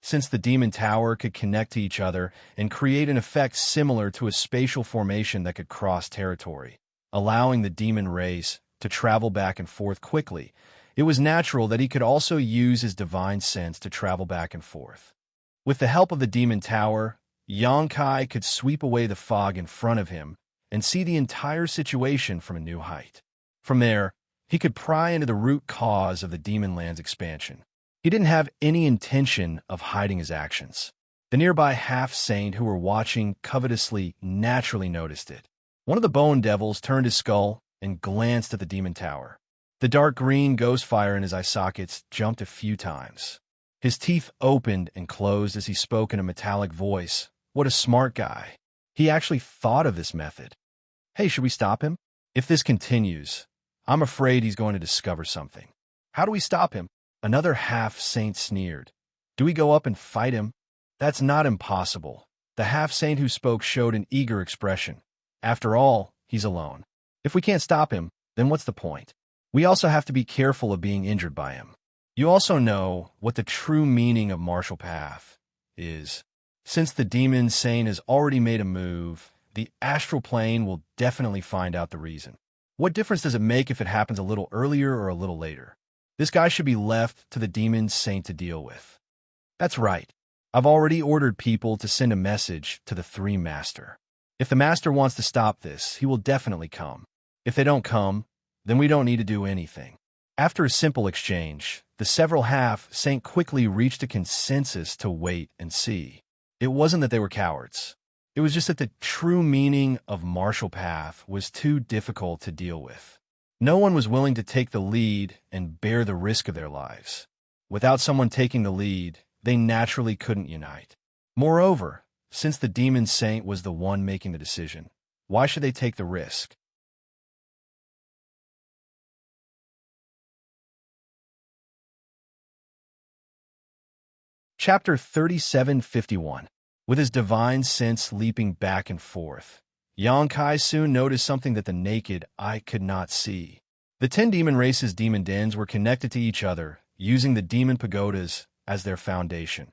Since the demon tower could connect to each other and create an effect similar to a spatial formation that could cross territory, allowing the demon race to travel back and forth quickly, it was natural that he could also use his divine sense to travel back and forth. With the help of the demon tower, Xianxia could sweep away the fog in front of him and see the entire situation from a new height. From there, he could pry into the root cause of the demon land's expansion. He didn't have any intention of hiding his actions. The nearby half-saint who were watching covetously naturally noticed it. One of the bone devils turned his skull and glanced at the demon tower. The dark green ghost fire in his eye sockets jumped a few times. His teeth opened and closed as he spoke in a metallic voice. What a smart guy. He actually thought of this method. Hey, should we stop him? If this continues, I'm afraid he's going to discover something. How do we stop him? Another half-saint sneered. Do we go up and fight him? That's not impossible. The half-saint who spoke showed an eager expression. After all, he's alone. If we can't stop him, then what's the point? We also have to be careful of being injured by him. You also know what the true meaning of martial path is. Since the demon saint has already made a move, the astral plane will definitely find out the reason. What difference does it make if it happens a little earlier or a little later? This guy should be left to the demon saint to deal with. That's right. I've already ordered people to send a message to the three master. If the master wants to stop this, he will definitely come. If they don't come, then we don't need to do anything. After a simple exchange, the several half-saint quickly reached a consensus to wait and see. It wasn't that they were cowards. It was just that the true meaning of martial path was too difficult to deal with. No one was willing to take the lead and bear the risk of their lives. Without someone taking the lead, they naturally couldn't unite. Moreover, since the demon saint was the one making the decision, why should they take the risk? Chapter 3751. With his divine sense leaping back and forth, Xianxia soon noticed something that the naked eye could not see. The 10 demon races' demon dens were connected to each other, using the demon pagodas as their foundation,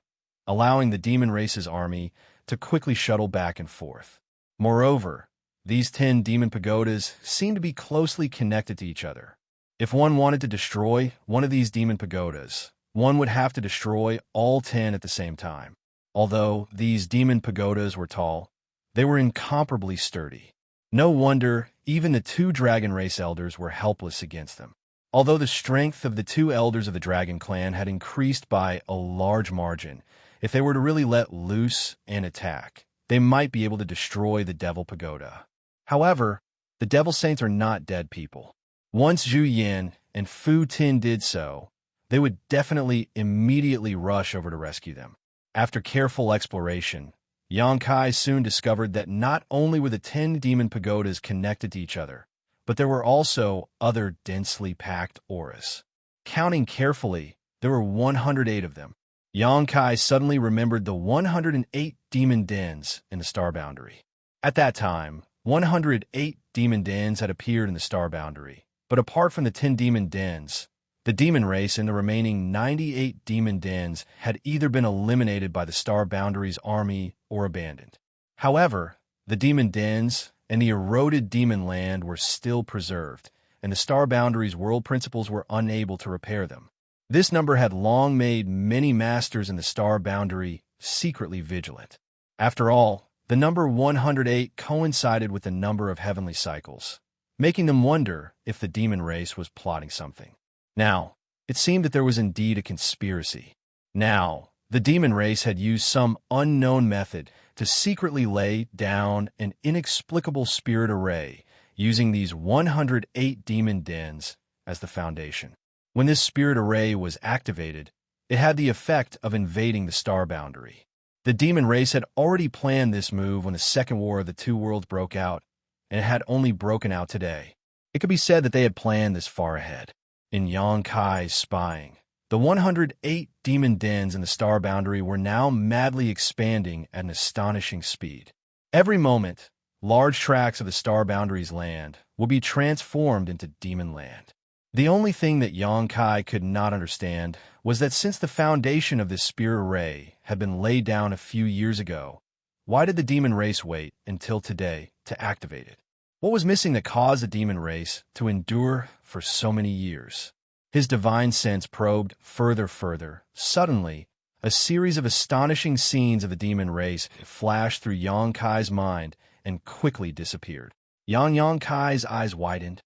allowing the demon race's army to quickly shuttle back and forth. Moreover, these 10 demon pagodas seemed to be closely connected to each other. If one wanted to destroy one of these demon pagodas, one would have to destroy all 10 at the same time. Although these demon pagodas were tall, they were incomparably sturdy. No wonder even the two dragon race elders were helpless against them. Although the strength of the two elders of the dragon clan had increased by a large margin, if they were to really let loose and attack, they might be able to destroy the Devil Pagoda. However, the Devil Saints are not dead people. Once Zhu Yin and Fu Tin did so, they would definitely immediately rush over to rescue them. After careful exploration, Yang Kai soon discovered that not only were the 10 demon pagodas connected to each other, but there were also other densely packed auras. Counting carefully, there were 108 of them. Yang Kai suddenly remembered the 108 demon dens in the star boundary. At that time, 108 demon dens had appeared in the star boundary, but apart from the 10 demon dens, the demon race and the remaining 98 demon dens had either been eliminated by the star boundary's army or abandoned. However, the demon dens and the eroded demon land were still preserved, and the star boundary's world principles were unable to repair them. This number had long made many masters in the star boundary secretly vigilant. After all, the number 108 coincided with the number of heavenly cycles, making them wonder if the demon race was plotting something. Now, it seemed that there was indeed a conspiracy. Now, the demon race had used some unknown method to secretly lay down an inexplicable spirit array using these 108 demon dens as the foundation. When this spirit array was activated, it had the effect of invading the star boundary. The demon race had already planned this move when the Second War of the Two Worlds broke out, and it had only broken out today. It could be said that they had planned this far ahead. In Yang Kai's spying, the 108 demon dens in the star boundary were now madly expanding at an astonishing speed. Every moment, large tracts of the star boundary's land will be transformed into demon land. The only thing that Yang Kai could not understand was that since the foundation of this spirit array had been laid down a few years ago, why did the demon race wait until today to activate it? What was missing that caused the demon race to endure for so many years? His divine sense probed further. Suddenly, a series of astonishing scenes of the demon race flashed through Yang Kai's mind and quickly disappeared. Yang Kai's eyes widened.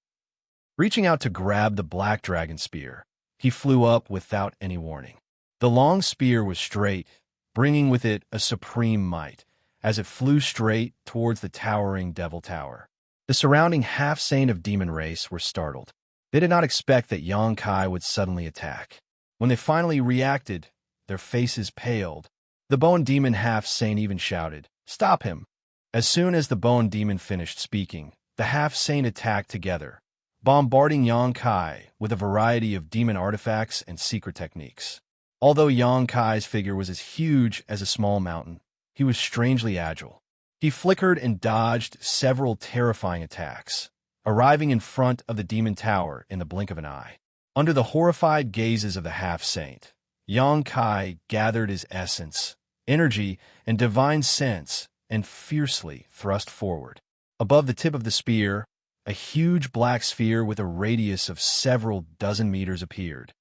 Reaching out to grab the black dragon spear, he flew up without any warning. The long spear was straight, bringing with it a supreme might, as it flew straight towards the towering Devil Tower. The surrounding half-saint of demon race were startled. They did not expect that Yang Kai would suddenly attack. When they finally reacted, their faces paled. The bone demon half-saint even shouted, "Stop him!" As soon as the bone demon finished speaking, the half-saint attacked together, bombarding Yang Kai with a variety of demon artifacts and secret techniques. Although Yang Kai's figure was as huge as a small mountain, he was strangely agile. He flickered and dodged several terrifying attacks, arriving in front of the demon tower in the blink of an eye. Under the horrified gazes of the half-saint, Yang Kai gathered his essence, energy, and divine sense and fiercely thrust forward. Above the tip of the spear, a huge black sphere with a radius of several dozen meters appeared.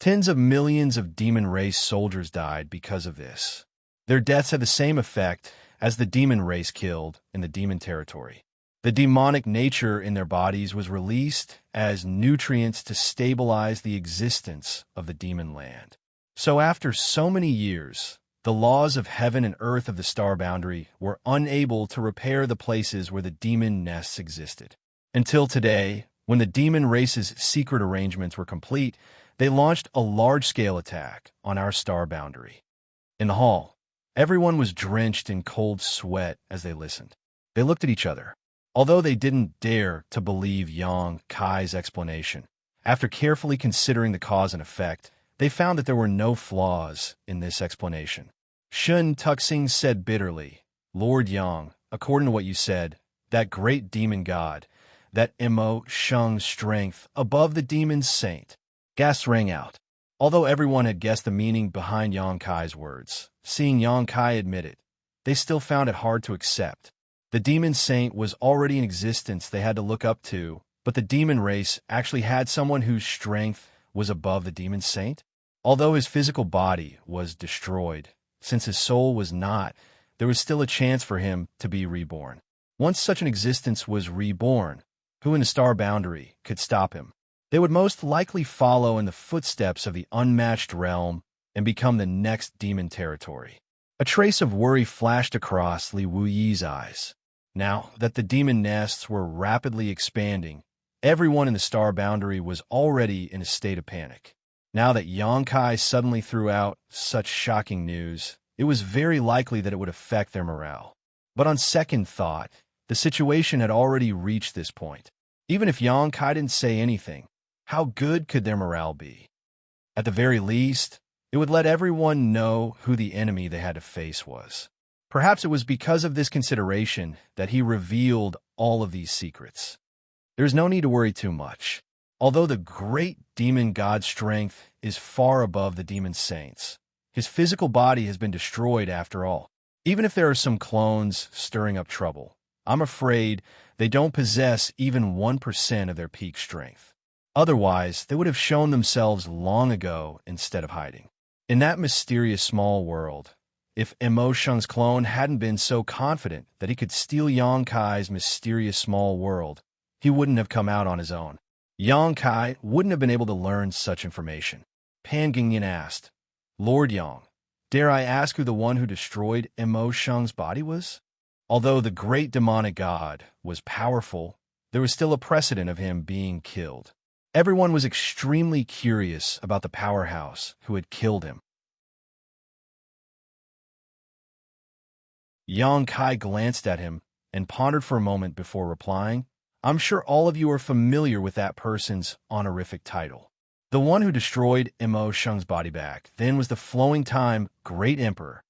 Tens of millions of demon race soldiers died because of this. Their deaths had the same effect as the demon race killed in the demon territory. The demonic nature in their bodies was released as nutrients to stabilize the existence of the demon land. So after so many years, the laws of heaven and earth of the star boundary were unable to repair the places where the demon nests existed. Until today, when the demon race's secret arrangements were complete, they launched a large-scale attack on our star boundary. In the hall, everyone was drenched in cold sweat as they listened. They looked at each other, although they didn't dare to believe Yang Kai's explanation. After carefully considering the cause and effect, they found that there were no flaws in this explanation. Shun Tuxing said bitterly, "Lord Yang, according to what you said, that great demon god, that Imo Shung's strength above the demon's saint. Gasps rang out. Although everyone had guessed the meaning behind Yang Kai's words, seeing Yang Kai admit it, they still found it hard to accept. The demon saint was already in existence they had to look up to, but the demon race actually had someone whose strength was above the demon saint? Although his physical body was destroyed, since his soul was not, there was still a chance for him to be reborn. Once such an existence was reborn, who in the star boundary could stop him? They would most likely follow in the footsteps of the unmatched realm and become the next demon territory. A trace of worry flashed across Li Wuyi's eyes. Now that the demon nests were rapidly expanding, everyone in the star boundary was already in a state of panic. Now that Yang Kai suddenly threw out such shocking news, it was very likely that it would affect their morale. But on second thought, the situation had already reached this point. Even if Yang Kai didn't say anything, how good could their morale be? At the very least, it would let everyone know who the enemy they had to face was. Perhaps it was because of this consideration that he revealed all of these secrets. There is no need to worry too much. Although the great demon god's strength is far above the demon saint's, his physical body has been destroyed after all. Even if there are some clones stirring up trouble, I'm afraid they don't possess even 1% of their peak strength. Otherwise, they would have shown themselves long ago instead of hiding. In that mysterious small world, if Imo Shung's clone hadn't been so confident that he could steal Yang Kai's mysterious small world, he wouldn't have come out on his own. Yang Kai wouldn't have been able to learn such information. Pan Gingyan asked, Lord Yang, dare I ask who the one who destroyed Imo Shung's body was? Although the great demonic god was powerful, there was still a precedent of him being killed. Everyone was extremely curious about the powerhouse who had killed him. Yang Kai glanced at him and pondered for a moment before replying, I'm sure all of you are familiar with that person's honorific title. The one who destroyed Imo Shung's body back then was the Flowing Time Great Emperor.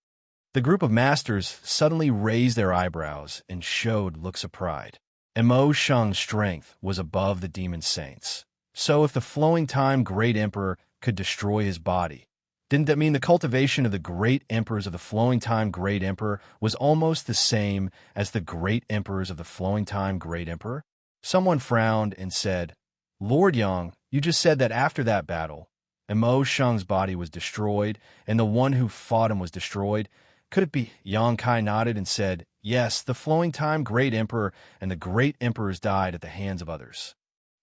The group of masters suddenly raised their eyebrows and showed looks of pride. Imo Shung's strength was above the demon saints. So if the Flowing Time Great Emperor could destroy his body, didn't that mean the cultivation of the great emperors of the Flowing Time Great Emperor was almost the same as the great emperors of the Flowing Time Great Emperor? Someone frowned and said, Lord Yang, you just said that after that battle, Imo Shung's body was destroyed, and the one who fought him was destroyed. Could it be? Yang Kai nodded and said, yes, the Flowing Time Great Emperor and the great emperors died at the hands of others.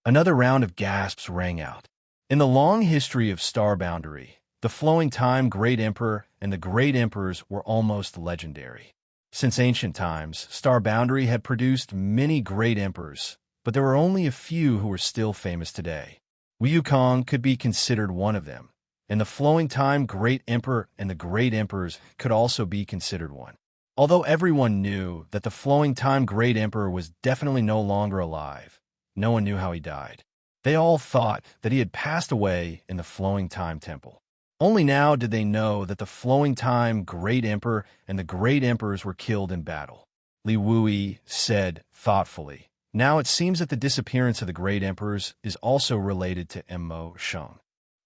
Another round of gasps rang out. In the long history of Star Boundary, the Flowing Time Great Emperor and the great emperors were almost legendary. Since ancient times, Star Boundary had produced many great emperors, but there were only a few who were still famous today. Wukong could be considered one of them, and the Flowing Time Great Emperor and the great emperors could also be considered one. Although everyone knew that the Flowing Time Great Emperor was definitely no longer alive, no one knew how he died. They all thought that he had passed away in the Flowing Time Temple. Only now did they know that the Flowing Time Great Emperor and the great emperors were killed in battle. Li Wuyi said thoughtfully, now it seems that the disappearance of the great emperors is also related to Imo Shung.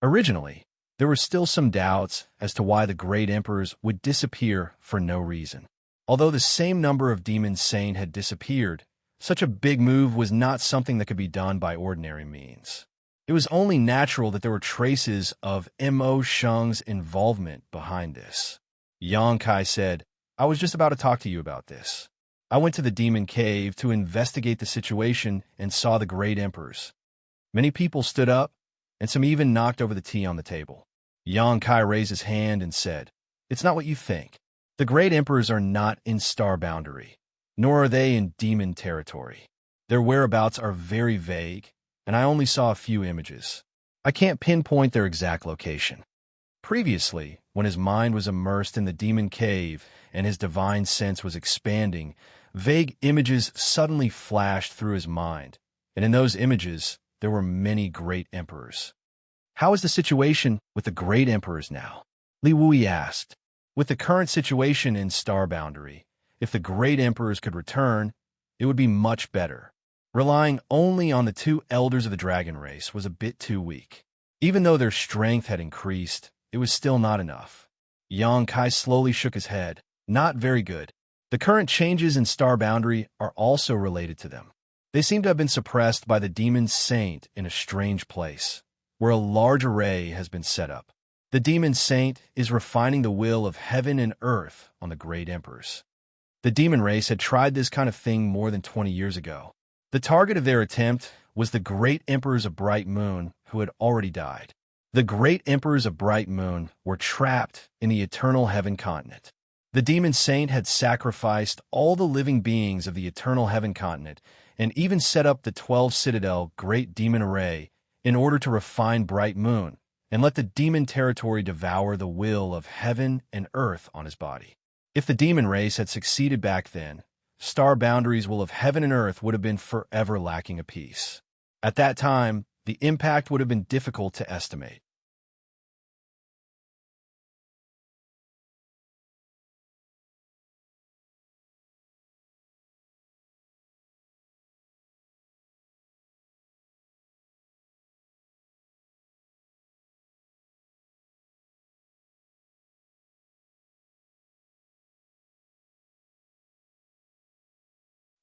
Originally, there were still some doubts as to why the great emperors would disappear for no reason. Although the same number of demon saint had disappeared, such a big move was not something that could be done by ordinary means. It was only natural that there were traces of Imo Shung's involvement behind this. Yang Kai said, I was just about to talk to you about this. I went to the demon cave to investigate the situation and saw the great emperors. Many people stood up, and some even knocked over the tea on the table. Yang Kai raised his hand and said, it's not what you think. The great emperors are not in Star Boundary, nor are they in demon territory. Their whereabouts are very vague, and I only saw a few images. I can't pinpoint their exact location. Previously, when his mind was immersed in the demon cave and his divine sense was expanding, vague images suddenly flashed through his mind, and in those images, there were many great emperors. How is the situation with the great emperors now? Li Wuyi asked. With the current situation in Star Boundary, if the great emperors could return, it would be much better. Relying only on the two elders of the dragon race was a bit too weak. Even though their strength had increased, it was still not enough. Yang Kai slowly shook his head. Not very good. The current changes in star boundary are also related to them. They seem to have been suppressed by the demon saint in a strange place, where a large array has been set up. The demon saint is refining the will of heaven and earth on the great emperors. The demon race had tried this kind of thing more than 20 years ago. The target of their attempt was the great emperors of Bright Moon who had already died. The great emperors of Bright Moon were trapped in the eternal heaven continent. The demon saint had sacrificed all the living beings of the eternal heaven continent and even set up the 12 Citadel Great Demon Array in order to refine Bright Moon and let the demon territory devour the will of heaven and earth on his body. If the demon race had succeeded back then, star boundaries' will of heaven and earth would have been forever lacking a piece. At that time, the impact would have been difficult to estimate.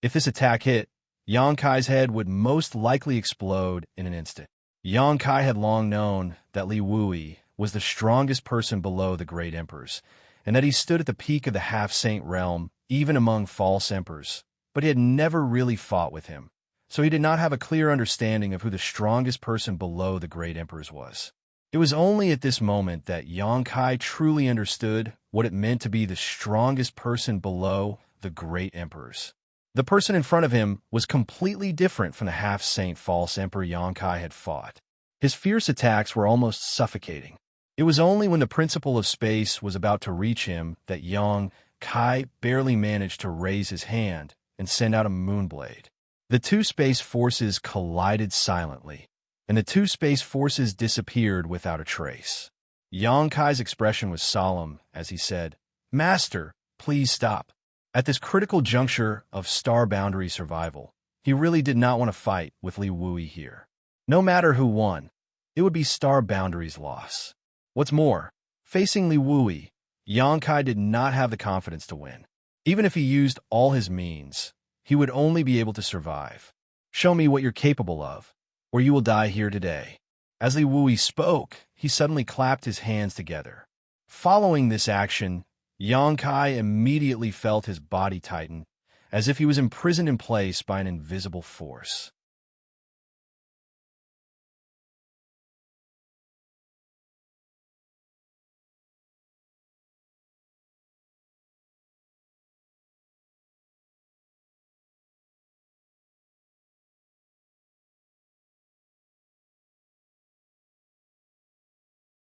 If this attack hit, Yang Kai's head would most likely explode in an instant. Yang Kai had long known that Li Wui was the strongest person below the great emperors, and that he stood at the peak of the half-saint realm, even among false emperors, but he had never really fought with him, so he did not have a clear understanding of who the strongest person below the great emperors was. It was only at this moment that Yang Kai truly understood what it meant to be the strongest person below the great emperors. The person in front of him was completely different from the half-saint false emperor Yang Kai had fought. His fierce attacks were almost suffocating. It was only when the principle of space was about to reach him that Yang Kai barely managed to raise his hand and send out a moonblade. The two space forces collided silently, and the two space forces disappeared without a trace. Yang Kai's expression was solemn as he said, "Master, please stop." At this critical juncture of star boundary survival, he really did not want to fight with Li Wui here. No matter who won, it would be star boundary's loss. What's more, facing Li Wui, Yang Kai did not have the confidence to win. Even if he used all his means, he would only be able to survive. "Show me what you're capable of, or you will die here today." As Li Wui spoke, he suddenly clapped his hands together. Following this action, Yang Kai immediately felt his body tighten, as if he was imprisoned in place by an invisible force.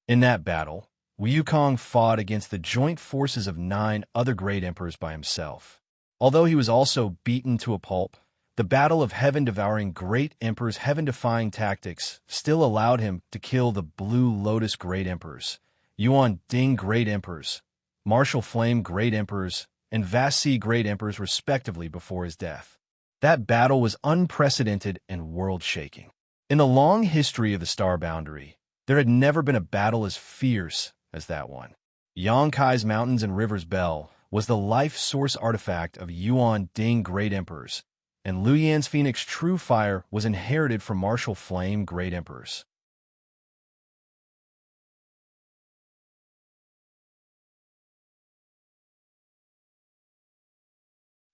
In that battle, Wukong fought against the joint forces of 9 other great emperors by himself. Although he was also beaten to a pulp, the battle of heaven-devouring great emperors' heaven-defying tactics still allowed him to kill the Blue Lotus great emperors, Yuan Ding great emperors, Martial Flame great emperors, and Vasi great emperors respectively before his death. That battle was unprecedented and world-shaking. In the long history of the Star Boundary, there had never been a battle as fierce as that one. Yang Kai's Mountains and Rivers Bell was the life source artifact of Yuan Ding great emperors, and Lu Yan's Phoenix True Fire was inherited from Martial Flame great emperors.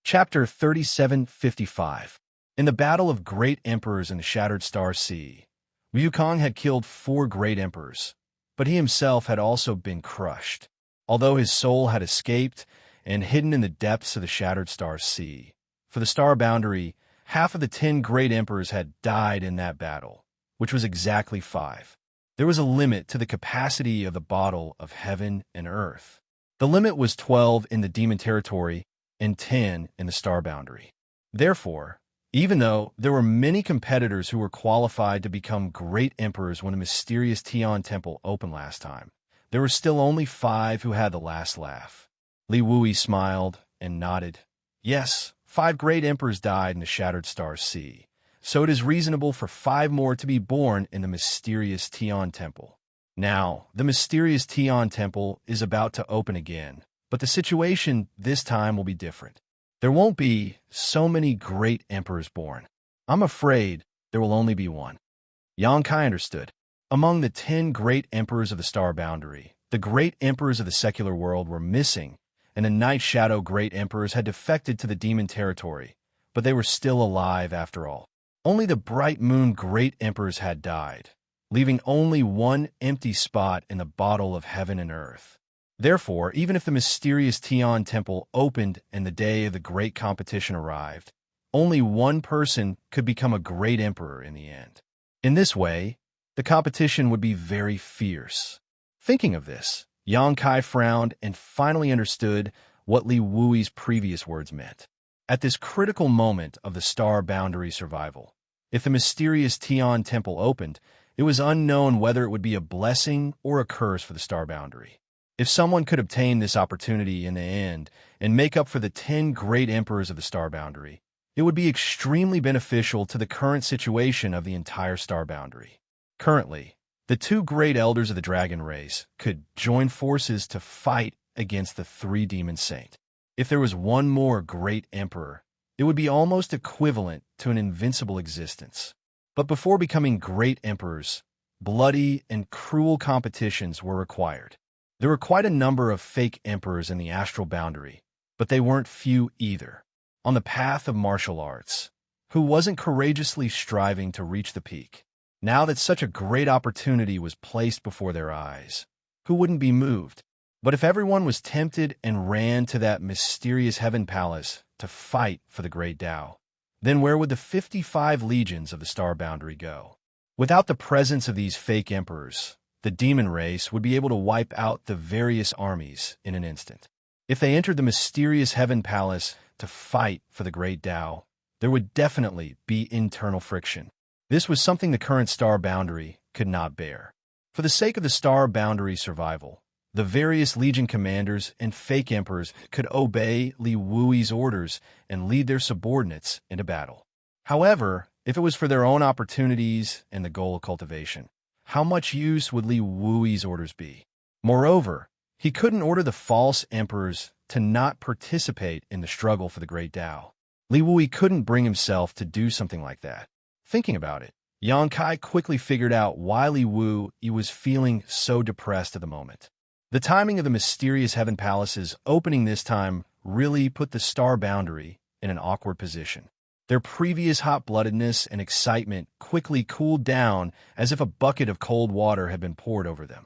Chapter 3755. In the Battle of Great Emperors in the Shattered Star Sea, Wukong had killed 4 great emperors, but he himself had also been crushed. Although his soul had escaped and hidden in the depths of the Shattered Star Sea, for the Star Boundary, half of the 10 great emperors had died in that battle, which was exactly 5. There was a limit to the capacity of the bottle of heaven and earth. The limit was 12 in the demon territory and 10 in the Star Boundary. Therefore, even though there were many competitors who were qualified to become great emperors when the mysterious Tian Temple opened last time, there were still only 5 who had the last laugh. Li Wui smiled and nodded. Yes, 5 great emperors died in the Shattered Star Sea, so it is reasonable for 5 more to be born in the mysterious Tian Temple. Now, the mysterious Tian Temple is about to open again, but the situation this time will be different. There won't be so many great emperors born. I'm afraid there will only be one. Xianxia understood. Among the 10 great emperors of the star boundary, the great emperors of the secular world were missing, and the Night Shadow great emperors had defected to the demon territory, but they were still alive after all. Only the Bright Moon great emperors had died, leaving only one empty spot in the bottle of heaven and earth. Therefore, even if the mysterious Tian Temple opened and the day of the great competition arrived, only one person could become a great emperor in the end. In this way, the competition would be very fierce. Thinking of this, Xianxia frowned and finally understood what Li Wuyi's previous words meant. At this critical moment of the star boundary survival, if the mysterious Tian Temple opened, it was unknown whether it would be a blessing or a curse for the star boundary. If someone could obtain this opportunity in the end and make up for the 10 great emperors of the star boundary, it would be extremely beneficial to the current situation of the entire star boundary. Currently, the 2 great elders of the dragon race could join forces to fight against the 3 demon saints. If there was one more great emperor, it would be almost equivalent to an invincible existence. But before becoming great emperors, bloody and cruel competitions were required. There were quite a number of fake emperors in the astral boundary, but they weren't few either. On the path of martial arts, who wasn't courageously striving to reach the peak? Now that such a great opportunity was placed before their eyes, who wouldn't be moved? But if everyone was tempted and ran to that mysterious heaven palace to fight for the great Tao, then where would the 55 legions of the star boundary go? Without the presence of these fake emperors, the demon race would be able to wipe out the various armies in an instant. If they entered the mysterious heaven palace to fight for the great Tao, there would definitely be internal friction. This was something the current star boundary could not bear. For the sake of the star boundary survival, the various legion commanders and fake emperors could obey Li Wuyi's orders and lead their subordinates into battle. However, if it was for their own opportunities and the goal of cultivation, how much use would Li Wuyi's orders be? Moreover, he couldn't order the false emperors to not participate in the struggle for the great Tao. Li Wuyi couldn't bring himself to do something like that. Thinking about it, Xianxia quickly figured out why Li Wuyi was feeling so depressed at the moment. The timing of the mysterious heaven palaces opening this time really put the star boundary in an awkward position. Their previous hot-bloodedness and excitement quickly cooled down as if a bucket of cold water had been poured over them.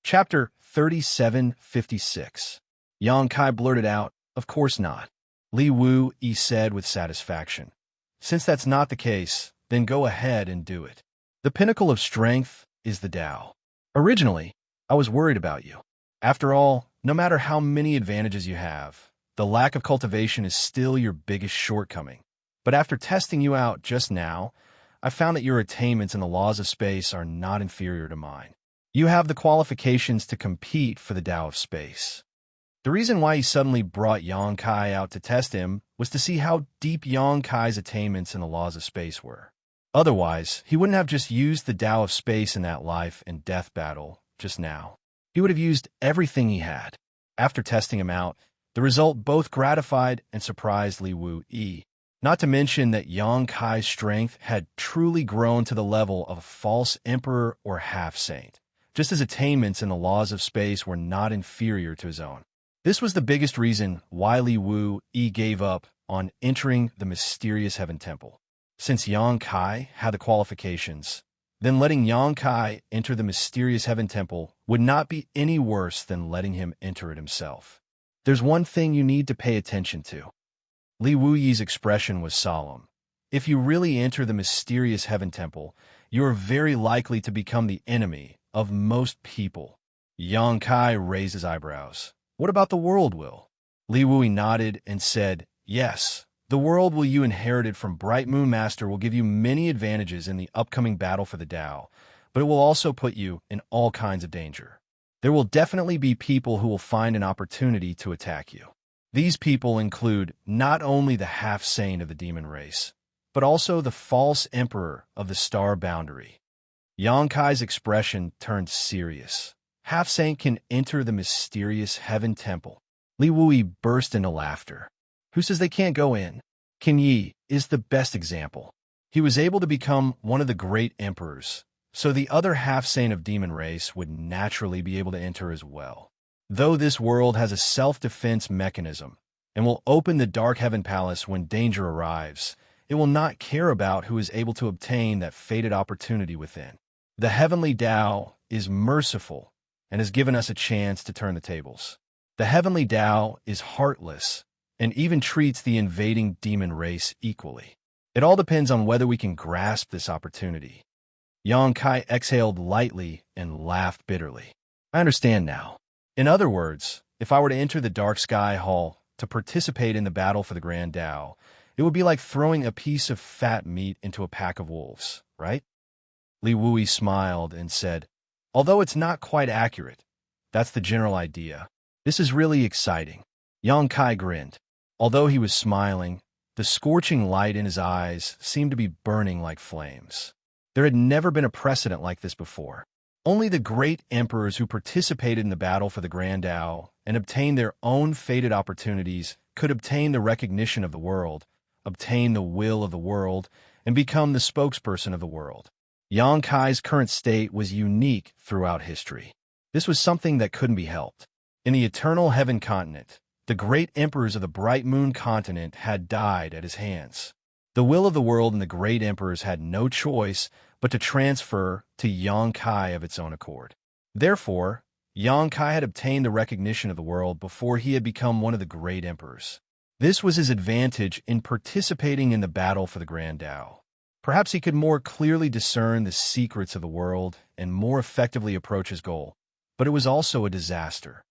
Chapter 3756. Xianxia blurted out, "Of course not." Li Wuyi said with satisfaction, "Since that's not the case, then go ahead and do it. The pinnacle of strength is the Tao. Originally, I was worried about you. After all, no matter how many advantages you have, the lack of cultivation is still your biggest shortcoming. But after testing you out just now, I found that your attainments in the laws of space are not inferior to mine. You have the qualifications to compete for the Tao of space." The reason why he suddenly brought Xianxia out to test him was to see how deep Xianxia's attainments in the laws of space were. Otherwise, he wouldn't have just used the Tao of space in that life and death battle just now. He would have used everything he had. After testing him out, the result both gratified and surprised Li Wuyi. Not to mention that Xianxia's strength had truly grown to the level of a false emperor or half-saint, just his attainments in the laws of space were not inferior to his own. This was the biggest reason why Li Wuyi gave up on entering the mysterious heaven temple. Since Xianxia had the qualifications, then letting Xianxia enter the mysterious heaven temple would not be any worse than letting him enter it himself. There's one thing you need to pay attention to. Li Wuyi's expression was solemn. If you really enter the mysterious heaven temple, you are very likely to become the enemy of most people. Xianxia raised his eyebrows. What about the world will? Li Wui nodded and said, "Yes, the world you inherited from Bright Moon Master will give you many advantages in the upcoming battle for the Tao, but it will also put you in all kinds of danger. There will definitely be people who will find an opportunity to attack you. These people include not only the half-saint of the demon race, but also the false emperor of the star boundary." Xianxia's expression turned serious. Half-saint can enter the mysterious heaven temple. Li Wui burst into laughter. Who says they can't go in? Qin Yi is the best example. He was able to become one of the great emperors, so the other half-saint of demon race would naturally be able to enter as well. Though this world has a self-defense mechanism and will open the Dark Heaven Palace when danger arrives, it will not care about who is able to obtain that fated opportunity within. The Heavenly Tao is merciful and has given us a chance to turn the tables. The Heavenly Tao is heartless and even treats the invading demon race equally. It all depends on whether we can grasp this opportunity. Xianxia exhaled lightly and laughed bitterly. I understand now. In other words, if I were to enter the Dark Sky Hall to participate in the battle for the Grand Tao, it would be like throwing a piece of fat meat into a pack of wolves, right? Li Wui smiled and said, "Although it's not quite accurate, that's the general idea. This is really exciting." Xianxia grinned. Although he was smiling, the scorching light in his eyes seemed to be burning like flames. There had never been a precedent like this before. Only the great emperors who participated in the battle for the Grand Tao and obtained their own fated opportunities could obtain the recognition of the world, obtain the will of the world, and become the spokesperson of the world. Xianxia's current state was unique throughout history. This was something that couldn't be helped. In the Eternal Heaven Continent, the great emperors of the Bright Moon Continent had died at his hands. The will of the world and the great emperors had no choice but to transfer to Xianxia of its own accord. Therefore, Xianxia had obtained the recognition of the world before he had become one of the great emperors. This was his advantage in participating in the battle for the Grand Tao. Perhaps he could more clearly discern the secrets of the world and more effectively approach his goal, but it was also a disaster.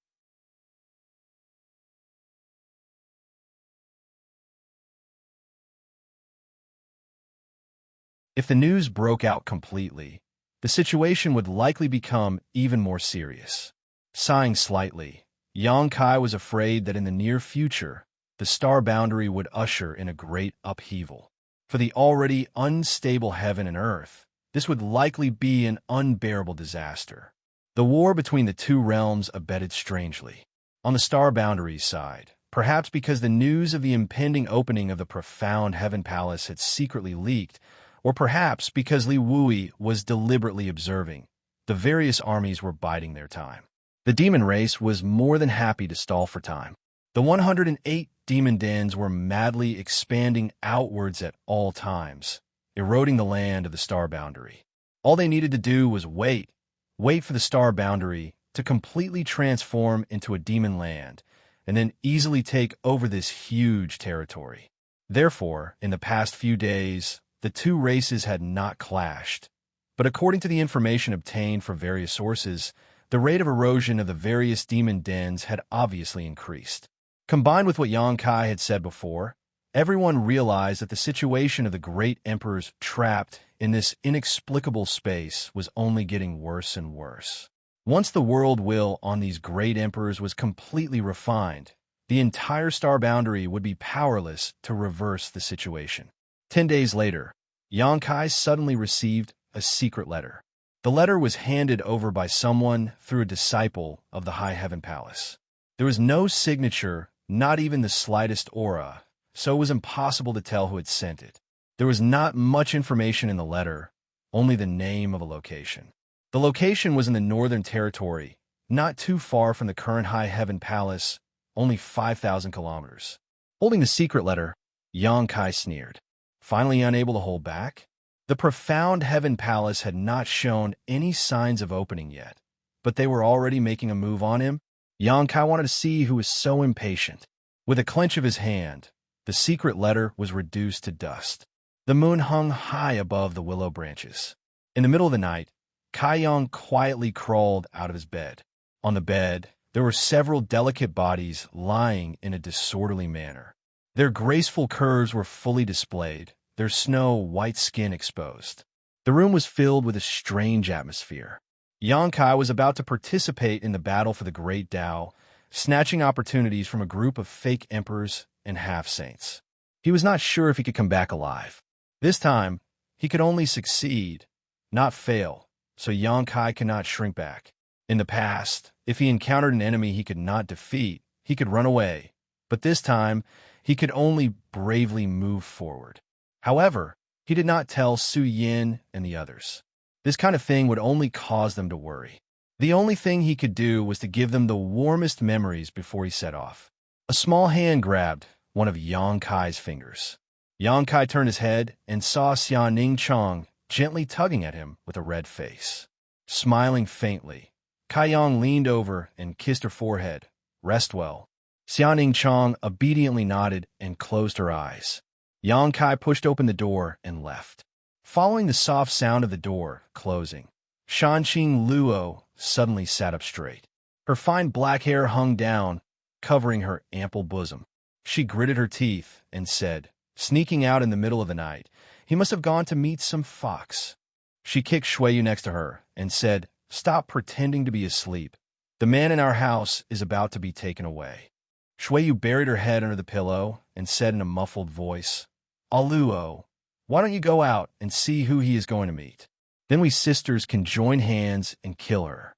If the news broke out completely, the situation would likely become even more serious. Sighing slightly, Xianxia was afraid that in the near future, the star boundary would usher in a great upheaval. For the already unstable heaven and earth, this would likely be an unbearable disaster. The war between the two realms abetted strangely. On the star boundary's side, perhaps because the news of the impending opening of the profound Heaven Palace had secretly leaked, or perhaps because Li Wui was deliberately observing, the various armies were biding their time. The demon race was more than happy to stall for time. The 108 demon dens were madly expanding outwards at all times, eroding the land of the star boundary. All they needed to do was wait for the star boundary to completely transform into a demon land, and then easily take over this huge territory. Therefore, in the past few days, the two races had not clashed, but according to the information obtained from various sources, the rate of erosion of the various demon dens had obviously increased. Combined with what Xianxia had said before, everyone realized that the situation of the great emperors trapped in this inexplicable space was only getting worse and worse. Once the world will on these great emperors was completely refined, the entire star boundary would be powerless to reverse the situation. 10 days later, Xianxia suddenly received a secret letter. The letter was handed over by someone through a disciple of the High Heaven Palace. There was no signature, not even the slightest aura, so it was impossible to tell who had sent it. There was not much information in the letter, only the name of a location. The location was in the Northern Territory, not too far from the current High Heaven Palace, only 5,000 kilometers. Holding the secret letter, Xianxia sneered. Finally unable to hold back? The profound Heaven Palace had not shown any signs of opening yet, but they were already making a move on him. Xianxia wanted to see who was so impatient. With a clench of his hand, the secret letter was reduced to dust. The moon hung high above the willow branches. In the middle of the night, Kaiyang quietly crawled out of his bed. On the bed, There were several delicate bodies lying in a disorderly manner. Their graceful curves were fully displayed, their snow-white skin exposed. The room was filled with a strange atmosphere. Xianxia was about to participate in the battle for the Great Tao, snatching opportunities from a group of fake emperors and half-saints. He was not sure if he could come back alive. This time, he could only succeed, not fail, so Xianxia could not shrink back. In the past, if he encountered an enemy he could not defeat, he could run away, but this time, he could only bravely move forward. However, he did not tell Su Yin and the others. This kind of thing would only cause them to worry. The only thing he could do was to give them the warmest memories before he set off. A small hand grabbed one of Xianxia's fingers. Xianxia turned his head and saw Xianxia gently tugging at him with a red face. Smiling faintly, Kaiyang leaned over and kissed her forehead. Rest well. Xianxia obediently nodded and closed her eyes. Xianxia pushed open the door and left. Following the soft sound of the door closing, Shanqing Luo suddenly sat up straight. Her fine black hair hung down, covering her ample bosom. She gritted her teeth and said, sneaking out in the middle of the night, he must have gone to meet some fox. She kicked Shuiyu next to her and said, stop pretending to be asleep. The man in our house is about to be taken away. Shuiyu buried her head under the pillow and said in a muffled voice, Aluo, why don't you go out and see who he is going to meet? Then we sisters can join hands and kill her.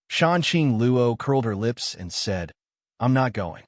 Shanqing Luo curled her lips and said, I'm not going.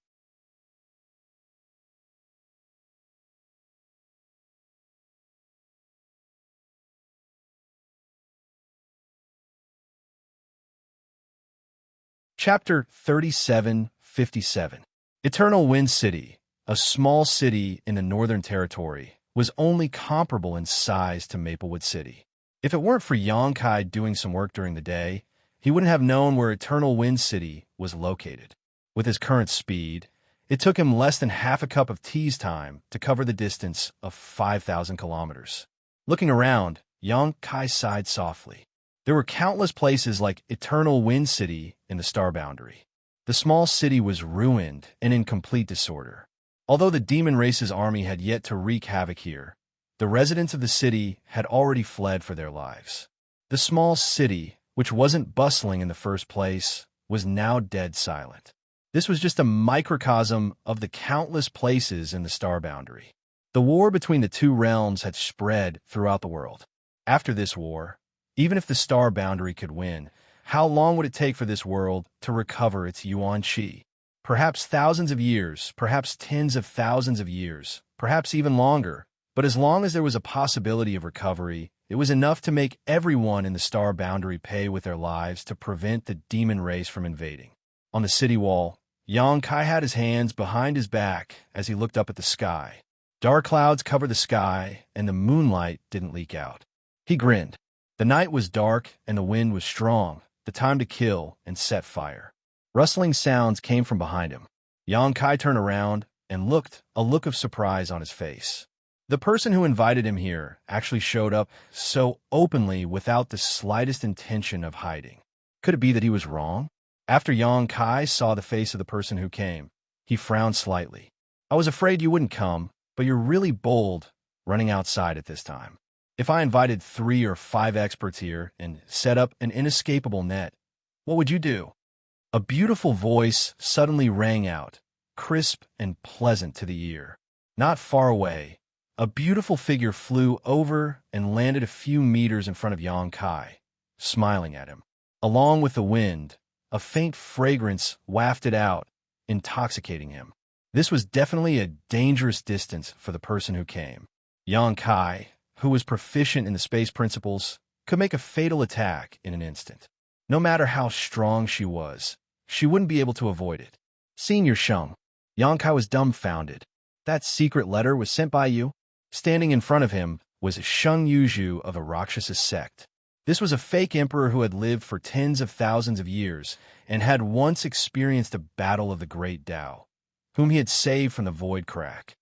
Chapter 37:57. Eternal Wind City, a small city in the Northern Territory, was only comparable in size to Maplewood City. If it weren't for Xianxia doing some work during the day, he wouldn't have known where Eternal Wind City was located. With his current speed, it took him less than half a cup of tea's time to cover the distance of 5,000 kilometers. Looking around, Xianxia sighed softly. There were countless places like Eternal Wind City in the Star Boundary. The small city was ruined and in complete disorder. Although the demon race's army had yet to wreak havoc here, the residents of the city had already fled for their lives. The small city, which wasn't bustling in the first place, was now dead silent. This was just a microcosm of the countless places in the Star Boundary. The war between the two realms had spread throughout the world. After this war, even if the Star Boundary could win, how long would it take for this world to recover its yuan qi? Perhaps thousands of years, perhaps tens of thousands of years, perhaps even longer. But as long as there was a possibility of recovery, it was enough to make everyone in the Star Boundary pay with their lives to prevent the demon race from invading. On the city wall, Xianxia had his hands behind his back as he looked up at the sky. Dark clouds covered the sky, and the moonlight didn't leak out. He grinned. The night was dark, and the wind was strong, the time to kill and set fire. Rustling sounds came from behind him. Xianxia turned around and looked, a look of surprise on his face. The person who invited him here actually showed up so openly without the slightest intention of hiding. Could it be that he was wrong? After Xianxia saw the face of the person who came, he frowned slightly. I was afraid you wouldn't come, but you're really bold running outside at this time. If I invited 3 or 5 experts here and set up an inescapable net, what would you do? A beautiful voice suddenly rang out, crisp and pleasant to the ear. Not far away, a beautiful figure flew over and landed a few meters in front of Xianxia, smiling at him. Along with the wind, a faint fragrance wafted out, intoxicating him. This was definitely a dangerous distance for the person who came. Xianxia, who was proficient in the space principles, could make a fatal attack in an instant. No matter how strong she was, she wouldn't be able to avoid it. Seeing your Sheng, Xianxia was dumbfounded. That secret letter was sent by you? Standing in front of him was Sheng Yuzhu of a Rakshasa sect. This was a fake emperor who had lived for tens of thousands of years and had once experienced a battle of the Great Tao, whom he had saved from the void crack.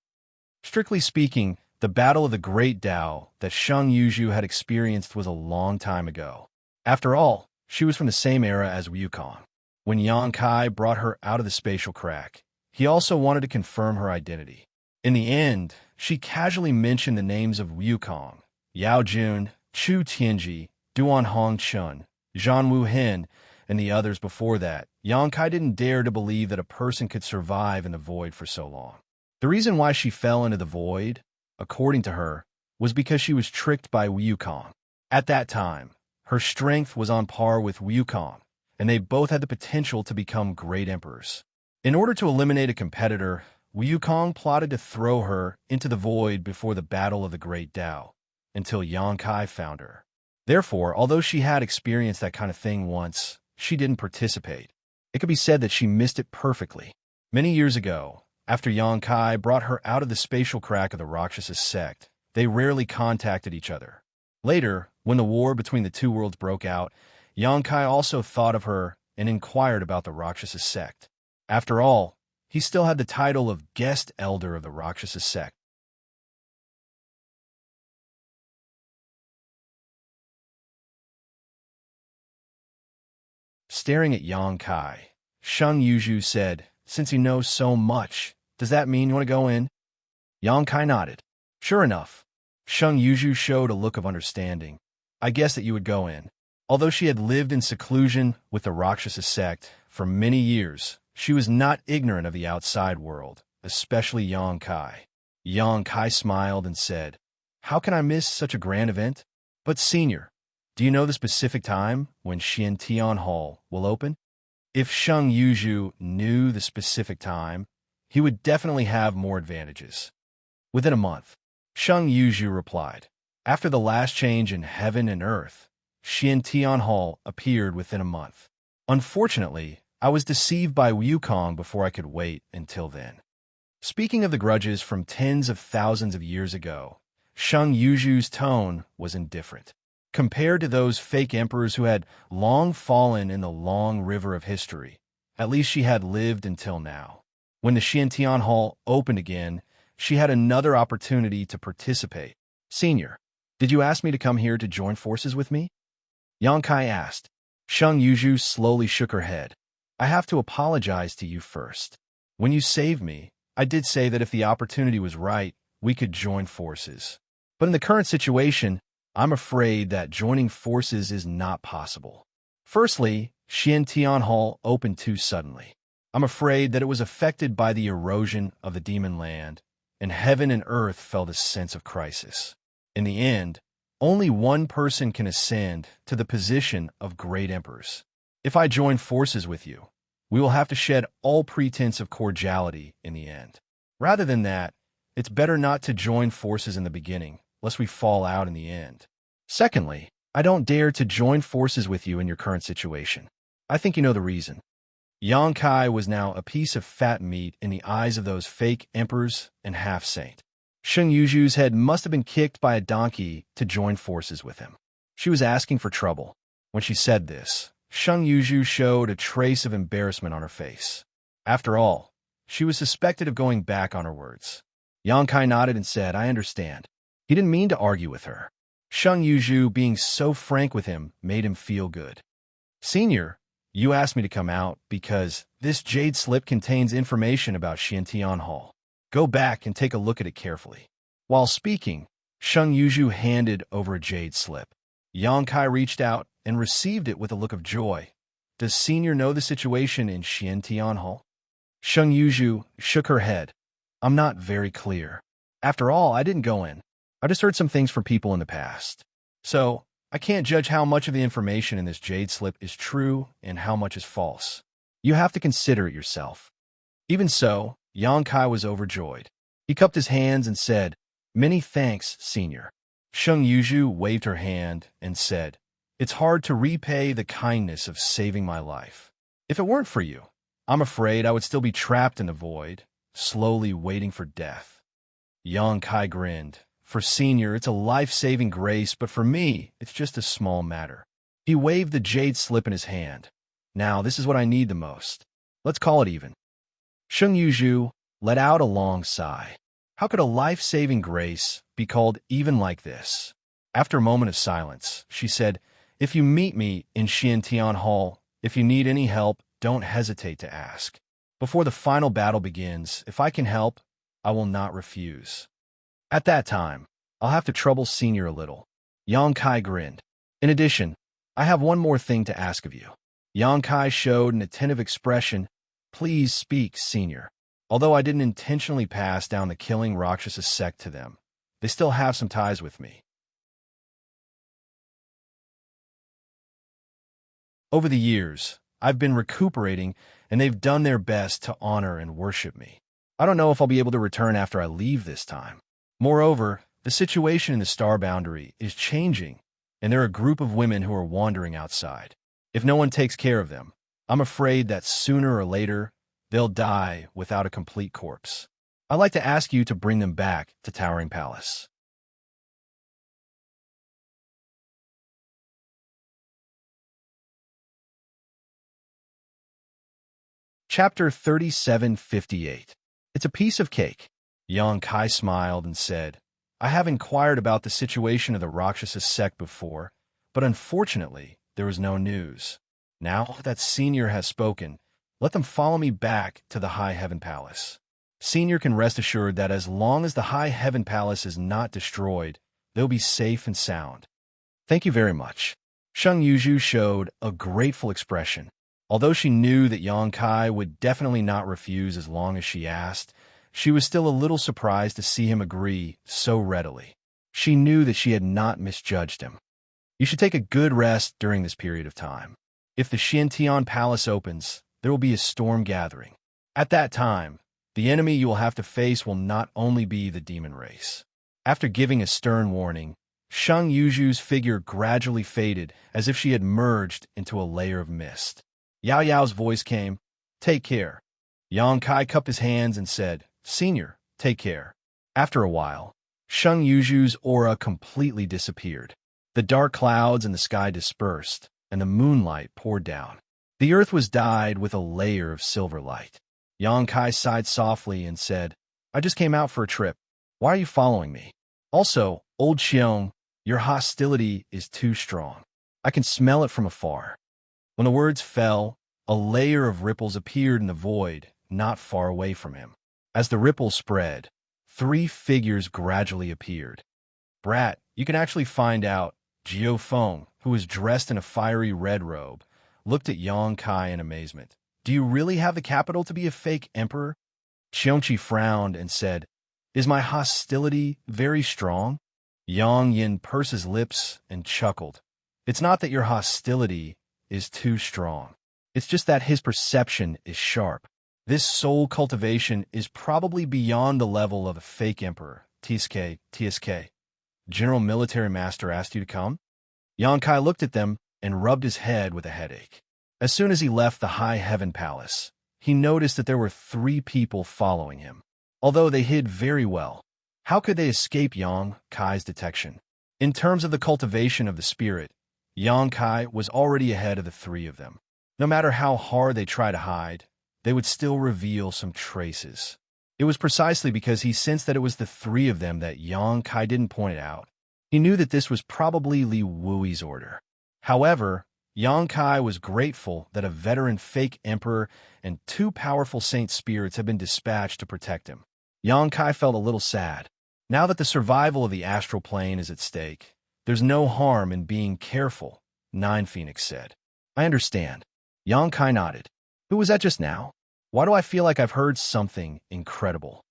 Strictly speaking, the battle of the Great Tao that Sheng Yuzhu had experienced was a long time ago. After all, she was from the same era as Wukong. When Yang Kai brought her out of the spatial crack, he also wanted to confirm her identity. In the end, she casually mentioned the names of Wukong, Yao Jun, Chu Tianji, Duan Hong Chun, Zhan Wu Hen, and the others before that. Yang Kai didn't dare to believe that a person could survive in the void for so long. The reason why she fell into the void, according to her, was because she was tricked by Wukong. At that time, her strength was on par with Wukong, and they both had the potential to become great emperors. In order to eliminate a competitor, Wukong plotted to throw her into the void before the Battle of the Great Tao, until Yang Kai found her. Therefore, although she had experienced that kind of thing once, she didn't participate. It could be said that she missed it perfectly. Many years ago, after Yang Kai brought her out of the spatial crack of the Rakshasa sect, they rarely contacted each other. Later, when the war between the two worlds broke out, Yang Kai also thought of her and inquired about the Rakshasa sect. After all, he still had the title of guest elder of the Rakshasa sect. Staring at Yang Kai, Sheng Yuzhu said, "Since you know so much, does that mean you want to go in?" Yang Kai nodded. Sure enough, Sheng Yuzhu showed a look of understanding. I guess that you would go in. Although she had lived in seclusion with the Rakshasa sect for many years, she was not ignorant of the outside world, especially Yang Kai. Yang Kai smiled and said, "How can I miss such a grand event? But senior, do you know the specific time when Xianxia Hall will open?" If Sheng Yuzhu knew the specific time, he would definitely have more advantages. Within a month, Sheng Yuzhu replied. After the last change in heaven and earth, Xianxia Hall appeared within a month. Unfortunately, I was deceived by Wukong before I could wait until then. Speaking of the grudges from tens of thousands of years ago, Sheng Yuzhu's tone was indifferent. Compared to those fake emperors who had long fallen in the long river of history, at least she had lived until now. When the Xianxia Hall opened again, she had another opportunity to participate. Senior, did you ask me to come here to join forces with me? Yang Kai asked. Sheng Yuzhu slowly shook her head. I have to apologize to you first. When you saved me, I did say that if the opportunity was right, we could join forces. But in the current situation, I'm afraid that joining forces is not possible. Firstly, Xianxia Hall opened too suddenly. I'm afraid that it was affected by the erosion of the demon land, and heaven and earth felt a sense of crisis. In the end, only one person can ascend to the position of great emperors. If I join forces with you, we will have to shed all pretense of cordiality in the end. Rather than that, it's better not to join forces in the beginning, lest we fall out in the end. Secondly, I don't dare to join forces with you in your current situation. I think you know the reason. Yang Kai was now a piece of fat meat in the eyes of those fake emperors and half-saint. Sheng Yuzhu's head must have been kicked by a donkey to join forces with him. She was asking for trouble. When she said this, Sheng Yuzhu showed a trace of embarrassment on her face. After all, she was suspected of going back on her words. Yang Kai nodded and said, I understand. He didn't mean to argue with her. Sheng Yuzhu being so frank with him made him feel good. Senior, you asked me to come out because this jade slip contains information about Xianxia Hall. Go back and take a look at it carefully. While speaking, Sheng Yuzhu handed over a jade slip. Yang Kai reached out and received it with a look of joy. Does Senior know the situation in Xianxia Hall? Sheng Yuzhu shook her head. I'm not very clear. After all, I didn't go in. I just heard some things from people in the past. So, I can't judge how much of the information in this jade slip is true and how much is false. You have to consider it yourself. Even so, Yang Kai was overjoyed. He cupped his hands and said, Many thanks, Senior. Sheng Yuzhu waved her hand and said, It's hard to repay the kindness of saving my life. If it weren't for you, I'm afraid I would still be trapped in the void, slowly waiting for death. Yang Kai grinned. For Senior, it's a life-saving grace, but for me, it's just a small matter. He waved the jade slip in his hand. Now, this is what I need the most. Let's call it even. Sheng Yuzhu let out a long sigh. How could a life-saving grace be called even like this? After a moment of silence, she said, If you meet me in Xiantian Hall, if you need any help, don't hesitate to ask. Before the final battle begins, if I can help, I will not refuse. At that time, I'll have to trouble Senior a little. Yang Kai grinned. In addition, I have one more thing to ask of you. Yang Kai showed an attentive expression. Please speak, Senior. Although I didn't intentionally pass down the killing Rakshasa sect to them, they still have some ties with me. Over the years, I've been recuperating, and they've done their best to honor and worship me. I don't know if I'll be able to return after I leave this time. Moreover, the situation in the Star Boundary is changing, and there are a group of women who are wandering outside. If no one takes care of them, I'm afraid that sooner or later, they'll die without a complete corpse. I'd like to ask you to bring them back to Towering Palace. Chapter 3758. It's a piece of cake. Yang Kai smiled and said, I have inquired about the situation of the Rakshasa sect before, but unfortunately, there was no news. Now that Senior has spoken, let them follow me back to the High Heaven Palace. Senior can rest assured that as long as the High Heaven Palace is not destroyed, they'll be safe and sound. Thank you very much. Xianxia showed a grateful expression. Although she knew that Yang Kai would definitely not refuse as long as she asked, she was still a little surprised to see him agree so readily. She knew that she had not misjudged him. You should take a good rest during this period of time. If the Xiantian Palace opens, there will be a storm gathering. At that time, the enemy you will have to face will not only be the demon race. After giving a stern warning, Xiangxia's figure gradually faded as if she had merged into a layer of mist. Yao Yao's voice came, Take care. Yang Kai cupped his hands and said, Senior, take care. After a while, Xiangxia's aura completely disappeared. The dark clouds in the sky dispersed, and the moonlight poured down. The earth was dyed with a layer of silver light. Yang Kai sighed softly and said, I just came out for a trip. Why are you following me? Also, old Xiong, your hostility is too strong. I can smell it from afar. When the words fell, a layer of ripples appeared in the void, not far away from him. As the ripples spread, 3 figures gradually appeared. Brat, you can actually find out. Jiao Feng, who was dressed in a fiery red robe, looked at Yang Kai in amazement. Do you really have the capital to be a fake emperor? Xianxia frowned and said, Is my hostility very strong? Yang Yin pursed his lips and chuckled. It's not that your hostility is too strong. It's just that his perception is sharp. This soul cultivation is probably beyond the level of a fake emperor. TSK. General Military Master asked you to come? Yang Kai looked at them and rubbed his head with a headache. As soon as he left the High Heaven Palace, he noticed that there were 3 people following him. Although they hid very well, how could they escape Yang Kai's detection? In terms of the cultivation of the spirit, Yang Kai was already ahead of the 3 of them. No matter how hard they try to hide, they would still reveal some traces. It was precisely because he sensed that it was the 3 of them that Yang Kai didn't point it out. He knew that this was probably Li Wui's order. However, Yang Kai was grateful that a veteran fake emperor and 2 powerful saint spirits had been dispatched to protect him. Yang Kai felt a little sad. Now that the survival of the astral plane is at stake, there's no harm in being careful, Nine Phoenix said. I understand. Yang Kai nodded. Who was that just now? Why do I feel like I've heard something incredible?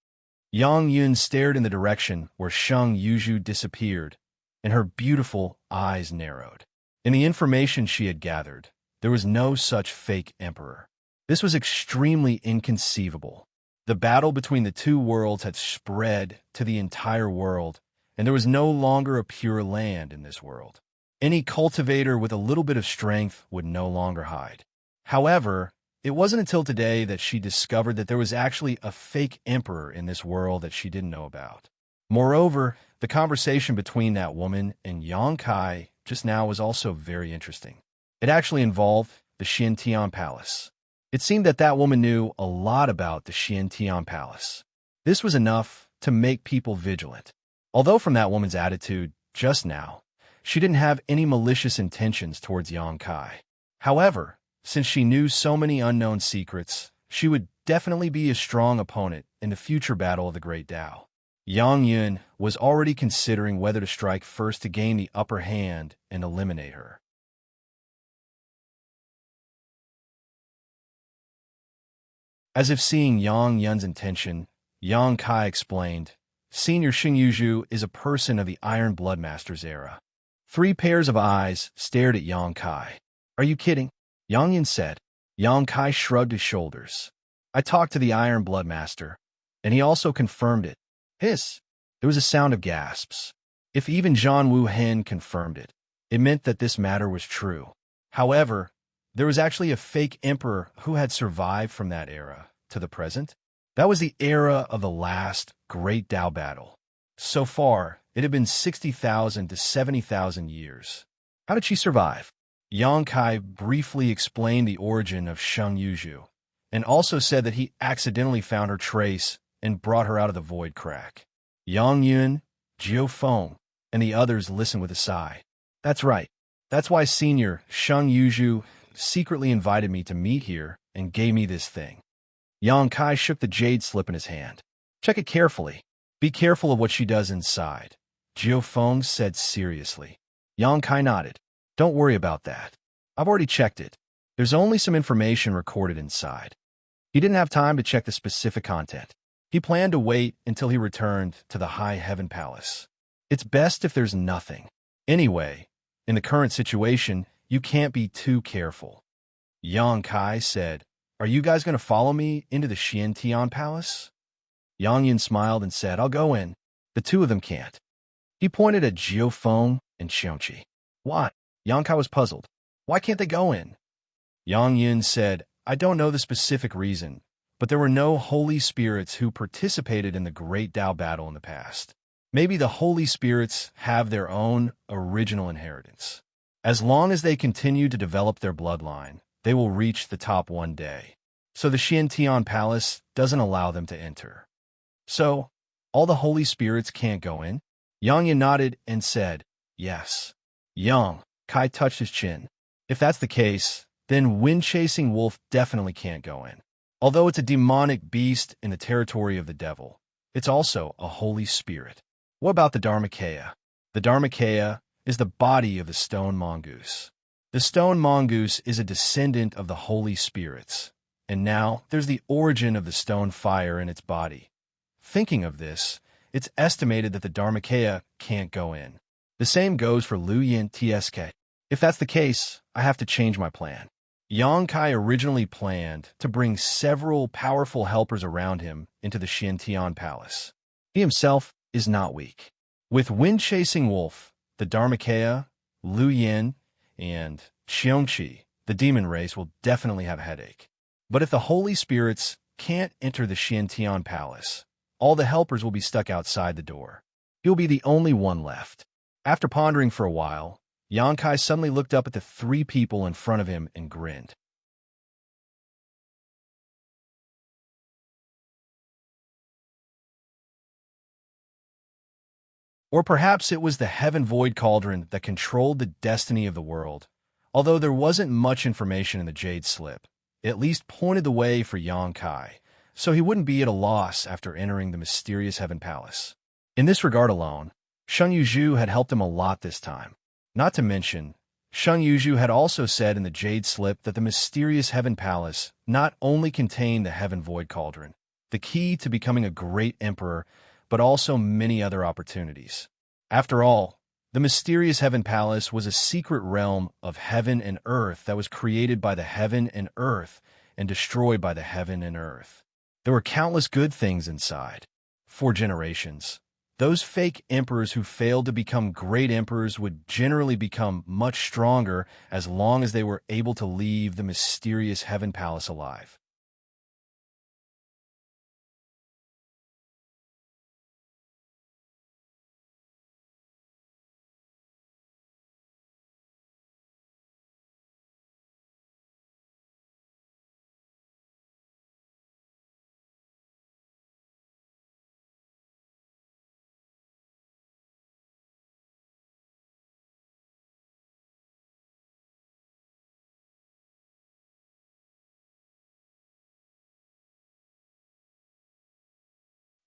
Yang Yun stared in the direction where Xianxia disappeared, and her beautiful eyes narrowed. In the information she had gathered, there was no such fake emperor. This was extremely inconceivable. The battle between the 2 worlds had spread to the entire world, and there was no longer a pure land in this world. Any cultivator with a little bit of strength would no longer hide. However, it wasn't until today that she discovered that there was actually a fake emperor in this world that she didn't know about. Moreover, the conversation between that woman and Yang Kai just now was also very interesting. It actually involved the Xiantian Palace. It seemed that that woman knew a lot about the Xiantian Palace. This was enough to make people vigilant. Although from that woman's attitude just now, she didn't have any malicious intentions towards Yang Kai. However, Since she knew so many unknown secrets, she would definitely be a strong opponent in the future battle of the Great Tao. Yang Yun was already considering whether to strike first to gain the upper hand and eliminate her. As if seeing Yang Yun's intention, Yang Kai explained, Senior Xingyuzhu is a person of the Iron Bloodmaster's era. 3 pairs of eyes stared at Yang Kai. Are you kidding? Yang Yun said. Yang Kai shrugged his shoulders. I talked to the Iron Bloodmaster, and he also confirmed it. Hiss. There was a sound of gasps. If even Zhan Wu Hen confirmed it, it meant that this matter was true. However, there was actually a fake emperor who had survived from that era to the present. That was the era of the last Great Tao battle. So far, it had been 60,000 to 70,000 years. How did she survive? Yang Kai briefly explained the origin of Sheng Yuzhu, and also said that he accidentally found her trace and brought her out of the void crack. Yang Yun, Jiu Feng, and the others listened with a sigh. That's right. That's why Senior Sheng Yuzhu secretly invited me to meet here and gave me this thing. Yang Kai shook the jade slip in his hand. Check it carefully. Be careful of what she does inside, Jiu Feng said seriously. Yang Kai nodded. Don't worry about that. I've already checked it. There's only some information recorded inside. He didn't have time to check the specific content. He planned to wait until he returned to the High Heaven Palace. It's best if there's nothing. Anyway, in the current situation, you can't be too careful. Yang Kai said, Are you guys going to follow me into the Xianxia Palace? Yang Yun smiled and said, I'll go in. The 2 of them can't. He pointed at Jiu Feng and Xianxia. Why? Yang Kai was puzzled. Why can't they go in? Yang Yun said, I don't know the specific reason, but there were no holy spirits who participated in the Great Tao battle in the past. Maybe the holy spirits have their own original inheritance. As long as they continue to develop their bloodline, they will reach the top one day. So the Xianxia Palace doesn't allow them to enter. So, all the holy spirits can't go in? Yang Yun nodded and said, Yes. Yang Kai touched his chin. If that's the case, then wind-chasing wolf definitely can't go in. Although it's a demonic beast in the territory of the devil, it's also a holy spirit. What about the Dharmakaya? The Dharmakaya is the body of the stone mongoose. The stone mongoose is a descendant of the holy spirits, and now there's the origin of the stone fire in its body. Thinking of this, it's estimated that the Dharmakaya can't go in. The same goes for Lu Yin TSK. If that's the case, I have to change my plan. Yang Kai originally planned to bring several powerful helpers around him into the Xiantian Palace. He himself is not weak. With Wind-Chasing Wolf, the Dharmakaya, Lu Yin, and Xianxia, the demon race will definitely have a headache. But if the holy spirits can't enter the Xiantian Palace, all the helpers will be stuck outside the door. He'll be the only one left. After pondering for a while, Yang Kai suddenly looked up at the 3 people in front of him and grinned. Or perhaps it was the Heaven Void Cauldron that controlled the destiny of the world. Although there wasn't much information in the Jade Slip, it at least pointed the way for Yang Kai, so he wouldn't be at a loss after entering the mysterious Heaven Palace. In this regard alone, Sheng Yuzhu had helped him a lot this time. Not to mention, Sheng Yuzhu had also said in the Jade Slip that the mysterious Heaven Palace not only contained the Heaven Void Cauldron, the key to becoming a great emperor, but also many other opportunities. After all, the mysterious Heaven Palace was a secret realm of heaven and earth that was created by the heaven and earth and destroyed by the heaven and earth. There were countless good things inside. For generations, those fake emperors who failed to become great emperors would generally become much stronger as long as they were able to leave the mysterious Heaven Palace alive.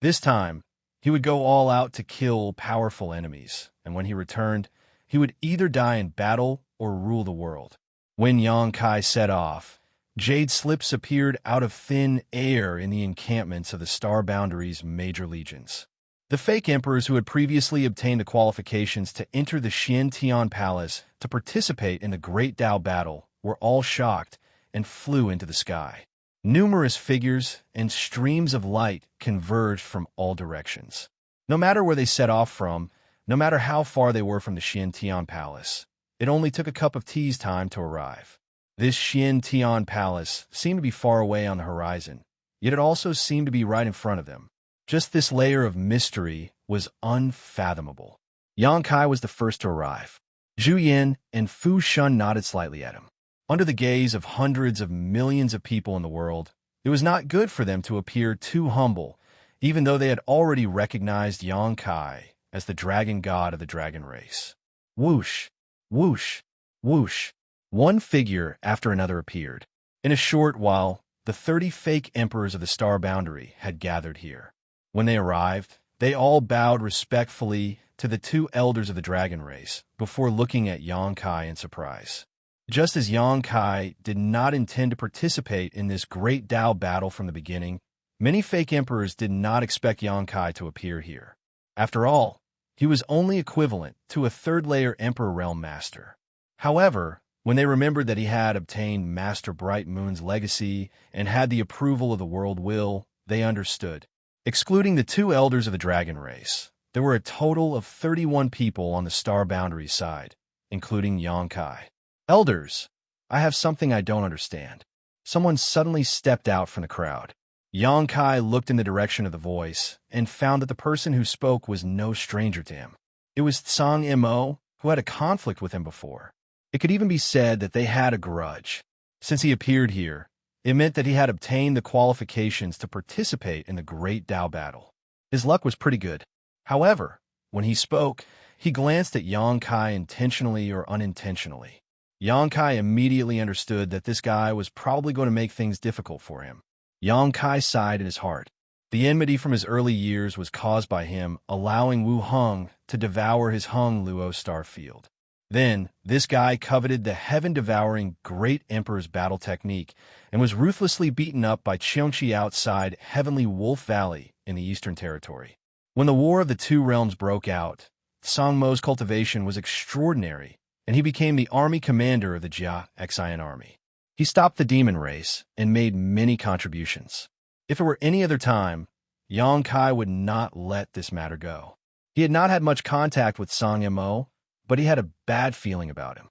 This time, he would go all out to kill powerful enemies, and when he returned, he would either die in battle or rule the world. When Yang Kai set off, jade slips appeared out of thin air in the encampments of the Star Boundary's major legions. The fake emperors who had previously obtained the qualifications to enter the Xianxia Palace to participate in the Great Dao battle were all shocked and flew into the sky. Numerous figures and streams of light converged from all directions. No matter where they set off from, no matter how far they were from the Xianxia Palace, it only took a cup of tea's time to arrive. This Xianxia Palace seemed to be far away on the horizon, yet it also seemed to be right in front of them. Just this layer of mystery was unfathomable. Yang Kai was the first to arrive. Zhu Yin and Fu Shun nodded slightly at him. Under the gaze of hundreds of millions of people in the world, it was not good for them to appear too humble, even though they had already recognized Yang Kai as the dragon god of the dragon race. Whoosh, whoosh, whoosh. One figure after another appeared. In a short while, the 30 fake emperors of the Star Boundary had gathered here. When they arrived, they all bowed respectfully to the 2 elders of the dragon race before looking at Yang Kai in surprise. Just as Yang Kai did not intend to participate in this great Dao battle from the beginning, many fake emperors did not expect Yang Kai to appear here. After all, he was only equivalent to a third-layer Emperor Realm Master. However, when they remembered that he had obtained Master Bright Moon's legacy and had the approval of the world will, they understood. Excluding the 2 elders of the dragon race, there were a total of 31 people on the Star Boundary side, including Yang Kai. Elders, I have something I don't understand. Someone suddenly stepped out from the crowd. Yang Kai looked in the direction of the voice and found that the person who spoke was no stranger to him. It was Tsang Mo, who had a conflict with him before. It could even be said that they had a grudge. Since he appeared here, it meant that he had obtained the qualifications to participate in the Great Dao battle. His luck was pretty good. However, when he spoke, he glanced at Yang Kai intentionally or unintentionally. Yang Kai immediately understood that this guy was probably going to make things difficult for him. Yang Kai sighed in his heart. The enmity from his early years was caused by him allowing Wu Heng to devour his Heng Luo star field. Then, this guy coveted the heaven-devouring Great Emperor's battle technique and was ruthlessly beaten up by Xianxia outside Heavenly Wolf Valley in the Eastern Territory. When the War of the Two Realms broke out, Tsang Mo's cultivation was extraordinary, and he became the army commander of the Xianxian army. He stopped the demon race and made many contributions. If it were any other time, Yang Kai would not let this matter go. He had not had much contact with Tsang Mo, but he had a bad feeling about him.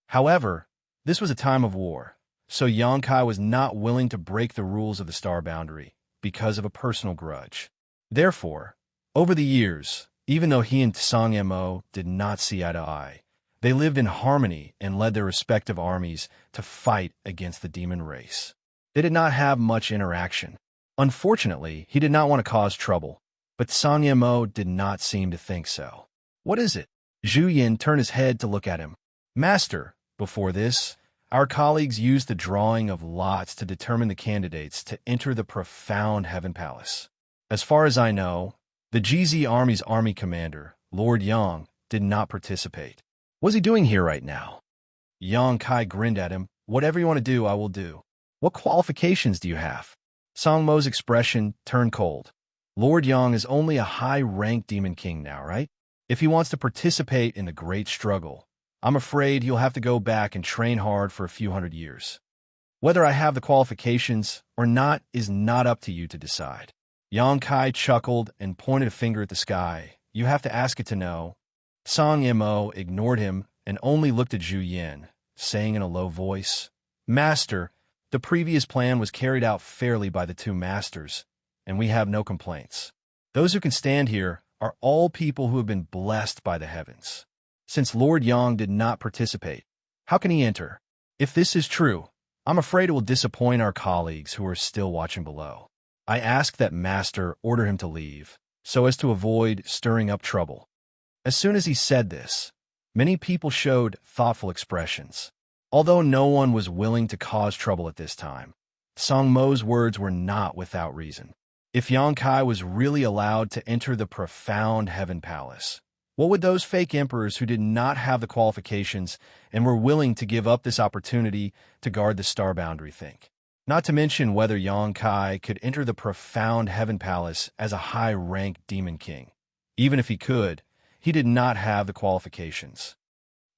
However, this was a time of war, so Yang Kai was not willing to break the rules of the Star Boundary because of a personal grudge. Therefore, over the years, even though he and Tsang Mo did not see eye to eye, they lived in harmony and led their respective armies to fight against the demon race. They did not have much interaction. Unfortunately, he did not want to cause trouble, but Tsang Mo did not seem to think so. What is it? Zhu Yin turned his head to look at him. Master, before this, our colleagues used the drawing of lots to determine the candidates to enter the profound Heaven Palace. As far as I know, the GZ Army's army commander, Lord Yang, did not participate. What's he doing here right now? Yang Kai grinned at him. Whatever you want to do, I will do. What qualifications do you have? Tsang Mo's expression turned cold. Lord Yang is only a high-ranked demon king now, right? If he wants to participate in the great struggle, I'm afraid he'll have to go back and train hard for a few hundred years. Whether I have the qualifications or not is not up to you to decide. Yang Kai chuckled and pointed a finger at the sky. You have to ask it to know. Tsang Mo ignored him and only looked at Zhu Yin, saying in a low voice, Master, the previous plan was carried out fairly by the 2 masters, and we have no complaints. Those who can stand here are all people who have been blessed by the heavens. Since Lord Yang did not participate, how can he enter? If this is true, I'm afraid it will disappoint our colleagues who are still watching below. I ask that Master order him to leave, so as to avoid stirring up trouble. As soon as he said this, many people showed thoughtful expressions. Although no one was willing to cause trouble at this time, Song Mo's words were not without reason. If Xianxia was really allowed to enter the profound Heaven Palace, what would those fake emperors who did not have the qualifications and were willing to give up this opportunity to guard the star boundary think? Not to mention whether Xianxia could enter the profound Heaven Palace as a high-ranked demon king. Even if he could, he did not have the qualifications.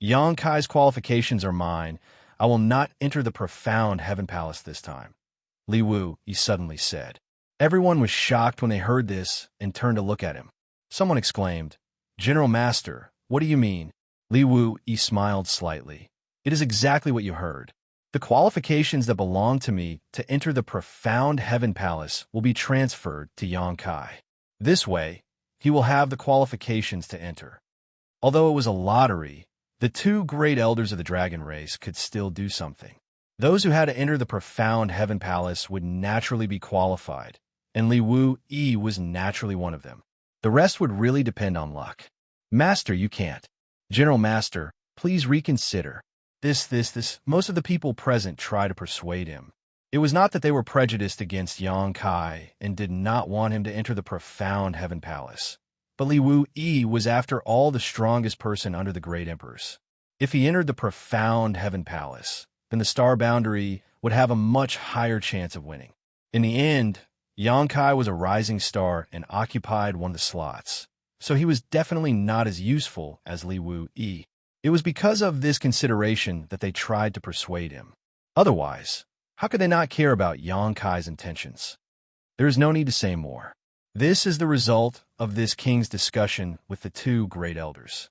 Xianxia's qualifications are mine. I will not enter the profound Heaven Palace this time. Li Wu, he suddenly said. Everyone was shocked when they heard this and turned to look at him. Someone exclaimed, General Master, what do you mean? Li Wu, he smiled slightly. It is exactly what you heard. The qualifications that belong to me to enter the profound Heaven Palace will be transferred to Xianxia. This way, he will have the qualifications to enter. Although it was a lottery, the two great elders of the dragon race could still do something. Those who had to enter the profound Heaven Palace would naturally be qualified, and Li Wu Yi was naturally one of them. The rest would really depend on luck. Master, you can't. General Master, please reconsider. Most of the people present tried to persuade him. It was not that they were prejudiced against Xianxia and did not want him to enter the profound Heaven Palace. But Li Wu Yi was after all the strongest person under the great emperors. If he entered the profound Heaven Palace, then the star boundary would have a much higher chance of winning. In the end, Xianxia was a rising star and occupied one of the slots, so he was definitely not as useful as Li Wu Yi. It was because of this consideration that they tried to persuade him. Otherwise, how could they not care about Xianxia's intentions? There is no need to say more. This is the result of this king's discussion with the two great elders.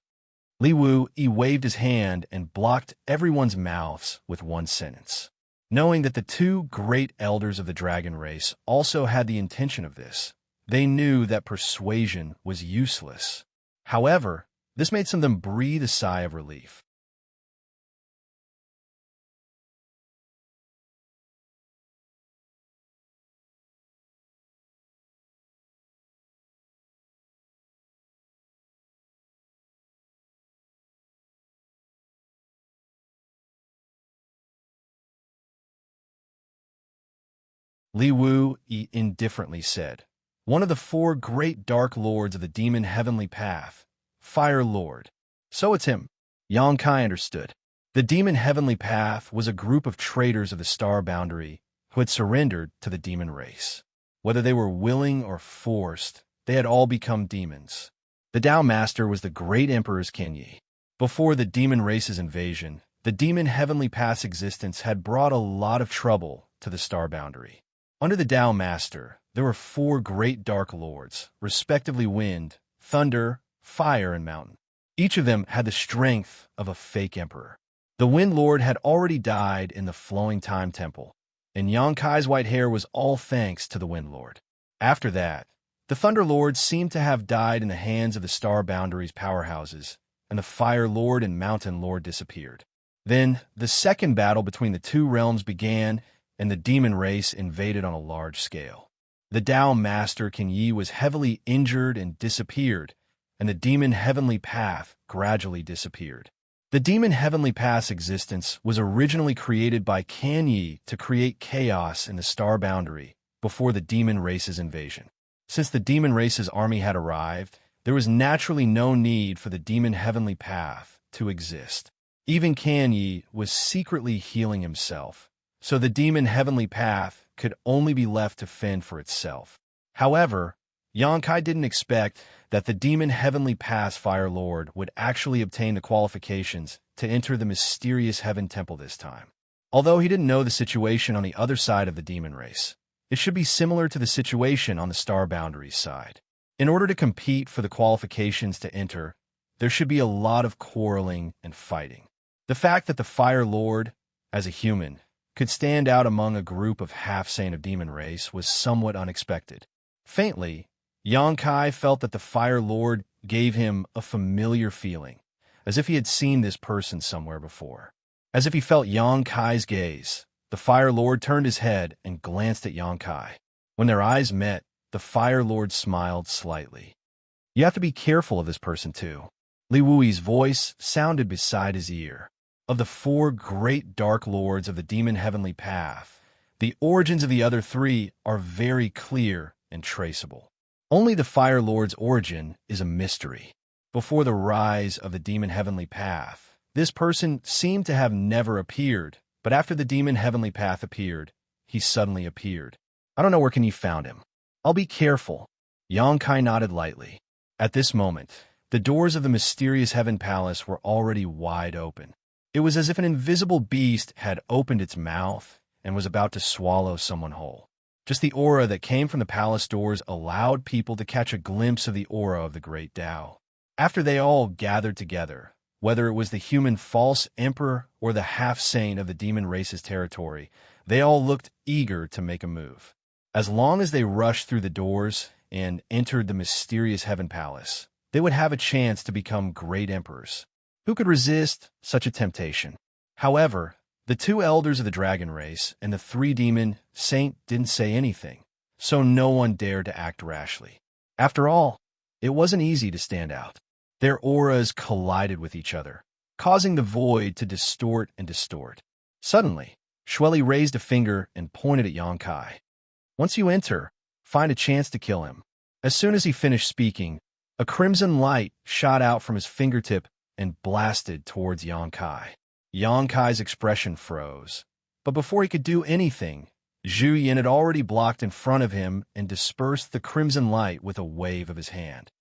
Li Wu Yi waved his hand and blocked everyone's mouths with one sentence. Knowing that the two great elders of the dragon race also had the intention of this, they knew that persuasion was useless. However, this made some of them breathe a sigh of relief. Li Wu Yi indifferently said, one of the four great dark lords of the demon heavenly path, Fire Lord. So it's him. Xianxia understood. The demon heavenly path was a group of traitors of the star boundary who had surrendered to the demon race. Whether they were willing or forced, they had all become demons. The Tao Master was the great emperor's Qianyi. Before the demon race's invasion, the demon heavenly path's existence had brought a lot of trouble to the star boundary. Under the Tao Master, there were four great dark lords, respectively wind, thunder, fire, and mountain. Each of them had the strength of a fake emperor. The Wind Lord had already died in the Flowing Time Temple, and Xianxia's white hair was all thanks to the Wind Lord. After that, the Thunder Lord seemed to have died in the hands of the Star Boundary's powerhouses, and the Fire Lord and Mountain Lord disappeared. Then, the second battle between the two realms began, and the demon race invaded on a large scale. The Tao Master Qianyi was heavily injured and disappeared, and the demon heavenly path gradually disappeared. The demon heavenly path's existence was originally created by Qianyi to create chaos in the star boundary before the demon race's invasion. Since the demon race's army had arrived, there was naturally no need for the demon heavenly path to exist. Even Qianyi was secretly healing himself, so the demon heavenly path could only be left to fend for itself. However, Xianxia didn't expect that the demon heavenly path's Fire Lord would actually obtain the qualifications to enter the mysterious Heaven Temple this time. Although he didn't know the situation on the other side of the demon race, it should be similar to the situation on the Star Boundaries side. In order to compete for the qualifications to enter, there should be a lot of quarreling and fighting. The fact that the Fire Lord, as a human, could stand out among a group of half-sane of demon race was somewhat unexpected. Faintly, Xianxia felt that the Fire Lord gave him a familiar feeling, as if he had seen this person somewhere before. As if he felt Xianxia's gaze, the Fire Lord turned his head and glanced at Xianxia. When their eyes met, the Fire Lord smiled slightly. You have to be careful of this person too. Li Wuyi's voice sounded beside his ear. Of the four great dark lords of the demon heavenly path, The origins of the other three are very clear and traceable. Only the Fire Lord's origin is a mystery. Before the rise of the demon heavenly path, this person seemed to have never appeared, but after the demon heavenly path appeared, he suddenly appeared. I don't know where you found him. I'll be careful. Xianxia nodded lightly. At this moment, the doors of the mysterious heaven palace were already wide open. It was as if an invisible beast had opened its mouth and was about to swallow someone whole. Just the aura that came from the palace doors allowed people to catch a glimpse of the aura of the great Tao. After they all gathered together, whether it was the human false emperor or the half-saint of the demon race's territory, they all looked eager to make a move. As long as they rushed through the doors and entered the mysterious heaven palace, they would have a chance to become great emperors. Who could resist such a temptation? However, the two elders of the dragon race and the three demon saint didn't say anything, so no one dared to act rashly. After all, it wasn't easy to stand out. Their auras collided with each other, causing the void to distort and distort. Suddenly, Shueli raised a finger and pointed at Xianxia. Once you enter, find a chance to kill him. As soon as he finished speaking, a crimson light shot out from his fingertip and blasted towards Xianxia. Xianxia's expression froze. But before he could do anything, Zhu Yin had already blocked in front of him and dispersed the crimson light with a wave of his hand.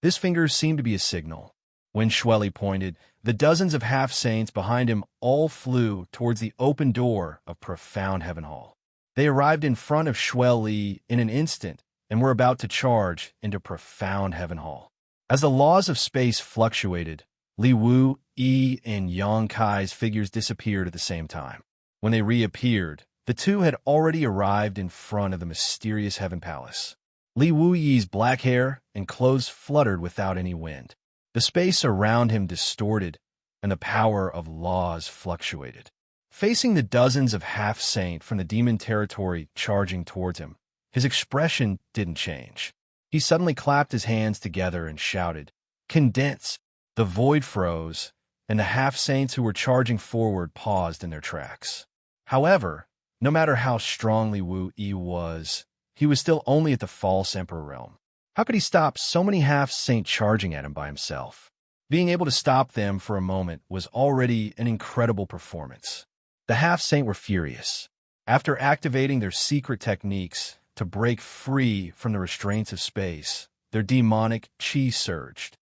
This finger seemed to be a signal. When Shueli pointed, the dozens of half-saints behind him all flew towards the open door of Profound Heaven Hall. They arrived in front of Shueli in an instant and were about to charge into Profound Heaven Hall. As the laws of space fluctuated, Li Wu, Yi, and Xianxia's figures disappeared at the same time. When they reappeared, the two had already arrived in front of the mysterious heaven palace. Li Wu Yi's black hair and clothes fluttered without any wind. The space around him distorted, and the power of laws fluctuated. Facing the dozens of half-saint from the demon territory charging towards him, his expression didn't change. He suddenly clapped his hands together and shouted, "Condense!" The void froze, and the half-saints who were charging forward paused in their tracks. However, no matter how strong Li Wu Yi was, he was still only at the false emperor realm. How could he stop so many half-saint charging at him by himself? Being able to stop them for a moment was already an incredible performance. The half-saint were furious. After activating their secret techniques to break free from the restraints of space, their demonic chi surged.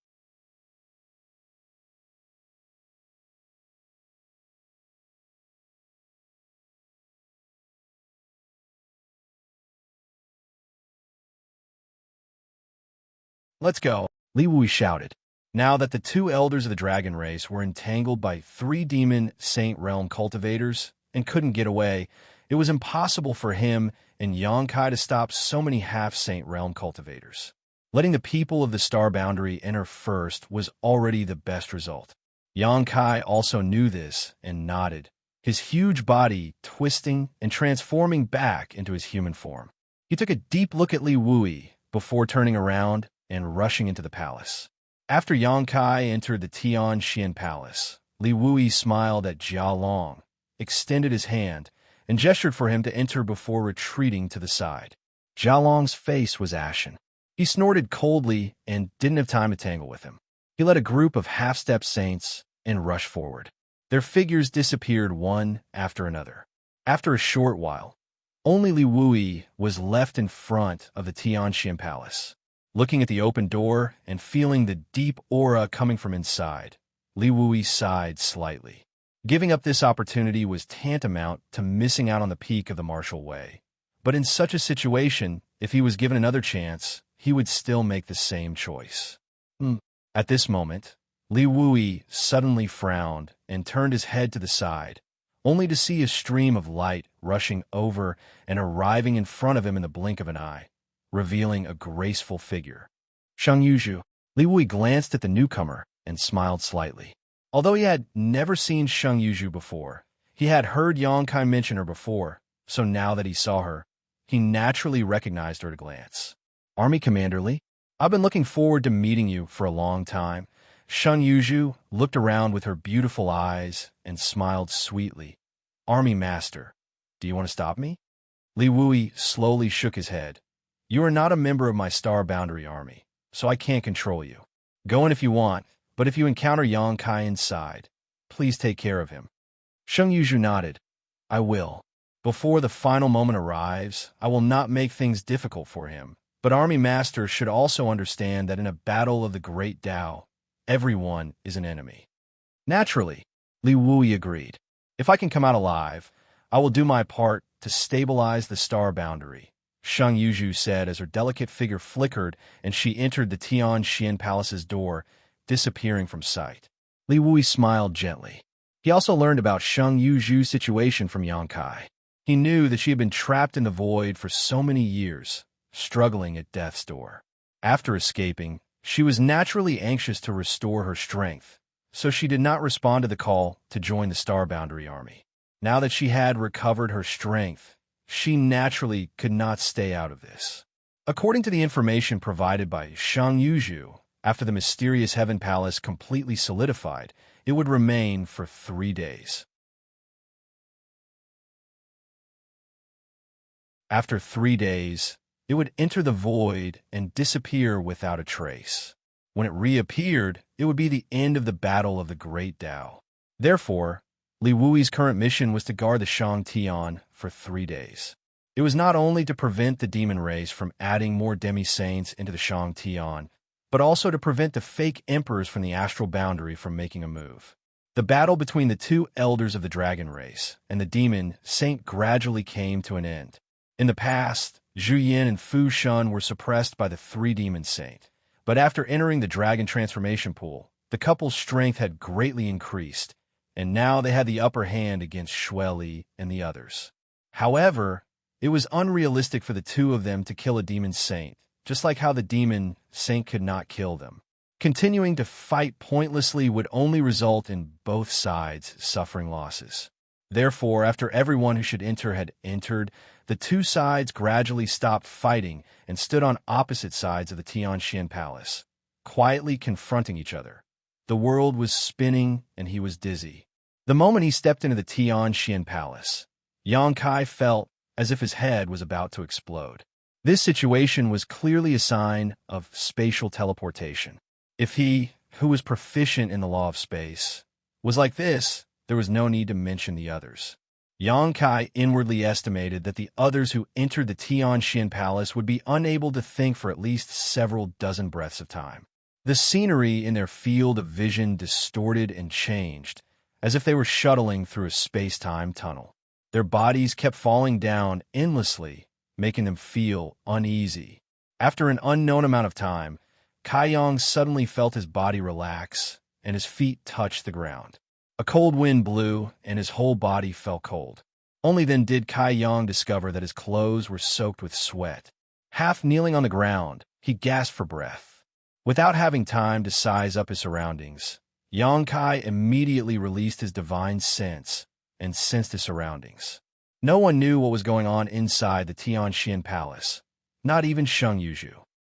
"Let's go," Li Wui shouted. Now that the two elders of the dragon race were entangled by three demon saint realm cultivators and couldn't get away, it was impossible for him and Xianxia to stop so many half-saint realm cultivators. Letting the people of the star boundary enter first was already the best result. Xianxia also knew this and nodded, his huge body twisting and transforming back into his human form. He took a deep look at Li Wui before turning around and rushing into the palace. After Xianxia entered the Tianxian palace, Li Wui smiled at Jia Long, extended his hand, and gestured for him to enter before retreating to the side. Jia Long's face was ashen. He snorted coldly and didn't have time to tangle with him. He led a group of half-step saints and rushed forward. Their figures disappeared one after another. After a short while, only Li Wui was left in front of the Tianxian palace. Looking at the open door and feeling the deep aura coming from inside, Li Wui sighed slightly. Giving up this opportunity was tantamount to missing out on the peak of the martial way. But in such a situation, if he was given another chance, he would still make the same choice. At this moment, Li Wui suddenly frowned and turned his head to the side, only to see a stream of light rushing over and arriving in front of him in the blink of an eye, revealing a graceful figure. Xianxia. Li Wui glanced at the newcomer and smiled slightly. Although he had never seen Xianxia before, he had heard Xianxia mention her before, so now that he saw her, he naturally recognized her at a glance. "Army Commander Li, I've been looking forward to meeting you for a long time, Xianxia looked around with her beautiful eyes and smiled sweetly. Army Master, do you want to stop me? Li Wui slowly shook his head. You are not a member of my Star Boundary Army, so I can't control you. Go in if you want, but if you encounter Yang Kai inside, please take care of him. Xianxia nodded. I will. Before the final moment arrives, I will not make things difficult for him. But Army Master should also understand that in a battle of the Great Tao, everyone is an enemy. Naturally, Li Wui agreed. If I can come out alive, I will do my part to stabilize the Star Boundary, Xianxia said as her delicate figure flickered and she entered the Tianxian Palace's door, disappearing from sight. Li Wui smiled gently. He also learned about Xianxia's situation from Yang Kai. He knew that she had been trapped in the void for so many years, struggling at death's door. After escaping, she was naturally anxious to restore her strength, so she did not respond to the call to join the Star Boundary Army. Now that she had recovered her strength, she naturally could not stay out of this. According to the information provided by Xianxia, after the mysterious Heaven Palace completely solidified, it would remain for 3 days. After 3 days, it would enter the void and disappear without a trace. When it reappeared, it would be the end of the battle of the Great Tao. Therefore, Li Wui's current mission was to guard the Xianxia for 3 days. It was not only to prevent the demon race from adding more demi-saints into the Xianxia, but also to prevent the fake emperors from the astral boundary from making a move. The battle between the two elders of the dragon race and the demon saint gradually came to an end. In the past, Zhu Yin and Fu Shun were suppressed by the 3 demon saint, but after entering the dragon transformation pool, the couple's strength had greatly increased, and now they had the upper hand against Xue Li and the others. However, it was unrealistic for the two of them to kill a demon saint, just like how the demon saint could not kill them. Continuing to fight pointlessly would only result in both sides suffering losses. Therefore, after everyone who should enter had entered, the two sides gradually stopped fighting and stood on opposite sides of the Tianxian Palace, quietly confronting each other. The world was spinning and he was dizzy. The moment he stepped into the Tianxian Palace, Yang Kai felt as if his head was about to explode. This situation was clearly a sign of spatial teleportation. If he, who was proficient in the law of space, was like this, there was no need to mention the others. Yang Kai inwardly estimated that the others who entered the Tianxian Palace would be unable to think for at least several dozen breaths of time. The scenery in their field of vision distorted and changed, as if they were shuttling through a space-time tunnel. Their bodies kept falling down endlessly, making them feel uneasy. After an unknown amount of time, Kai Yang suddenly felt his body relax, and his feet touched the ground. A cold wind blew, and his whole body felt cold. Only then did Kai Yang discover that his clothes were soaked with sweat. Half kneeling on the ground, he gasped for breath. Without having time to size up his surroundings, Yang Kai immediately released his divine sense and sensed his surroundings. No one knew what was going on inside the Tianxian Palace, not even Xianxia.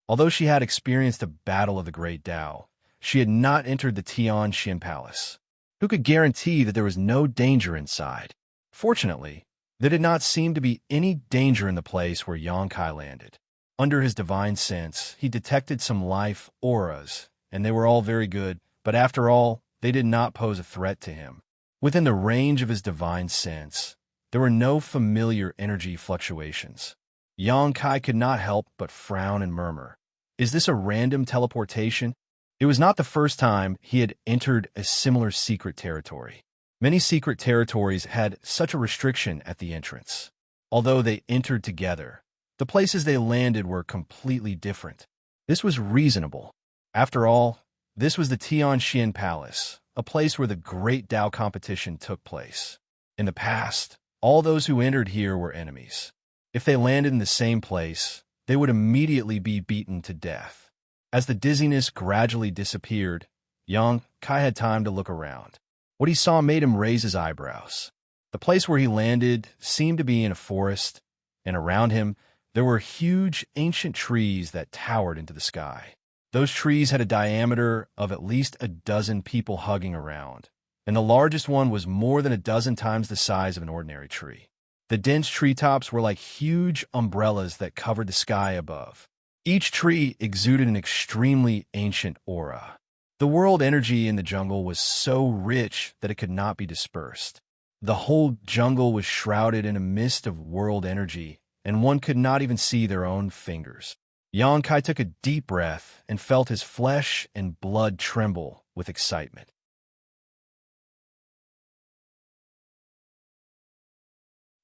Although she had experienced a battle of the Great Tao, she had not entered the Tianxian Palace. Who could guarantee that there was no danger inside? Fortunately, there did not seem to be any danger in the place where Yang Kai landed. Under his divine sense, he detected some life auras, and they were all very good, but after all, they did not pose a threat to him. Within the range of his divine sense, there were no familiar energy fluctuations. Yang Kai could not help but frown and murmur. Is this a random teleportation? It was not the first time he had entered a similar secret territory. Many secret territories had such a restriction at the entrance. Although they entered together, the places they landed were completely different. This was reasonable. After all, this was the Tianxian Palace, a place where the Great Tao competition took place. In the past, all those who entered here were enemies. If they landed in the same place, they would immediately be beaten to death. As the dizziness gradually disappeared, Yang Kai had time to look around. What he saw made him raise his eyebrows. The place where he landed seemed to be in a forest, and around him there were huge ancient trees that towered into the sky. Those trees had a diameter of at least a dozen people hugging around, and the largest one was more than a dozen times the size of an ordinary tree. The dense treetops were like huge umbrellas that covered the sky above. Each tree exuded an extremely ancient aura. The world energy in the jungle was so rich that it could not be dispersed. The whole jungle was shrouded in a mist of world energy, and one could not even see their own fingers. Xianxia took a deep breath and felt his flesh and blood tremble with excitement.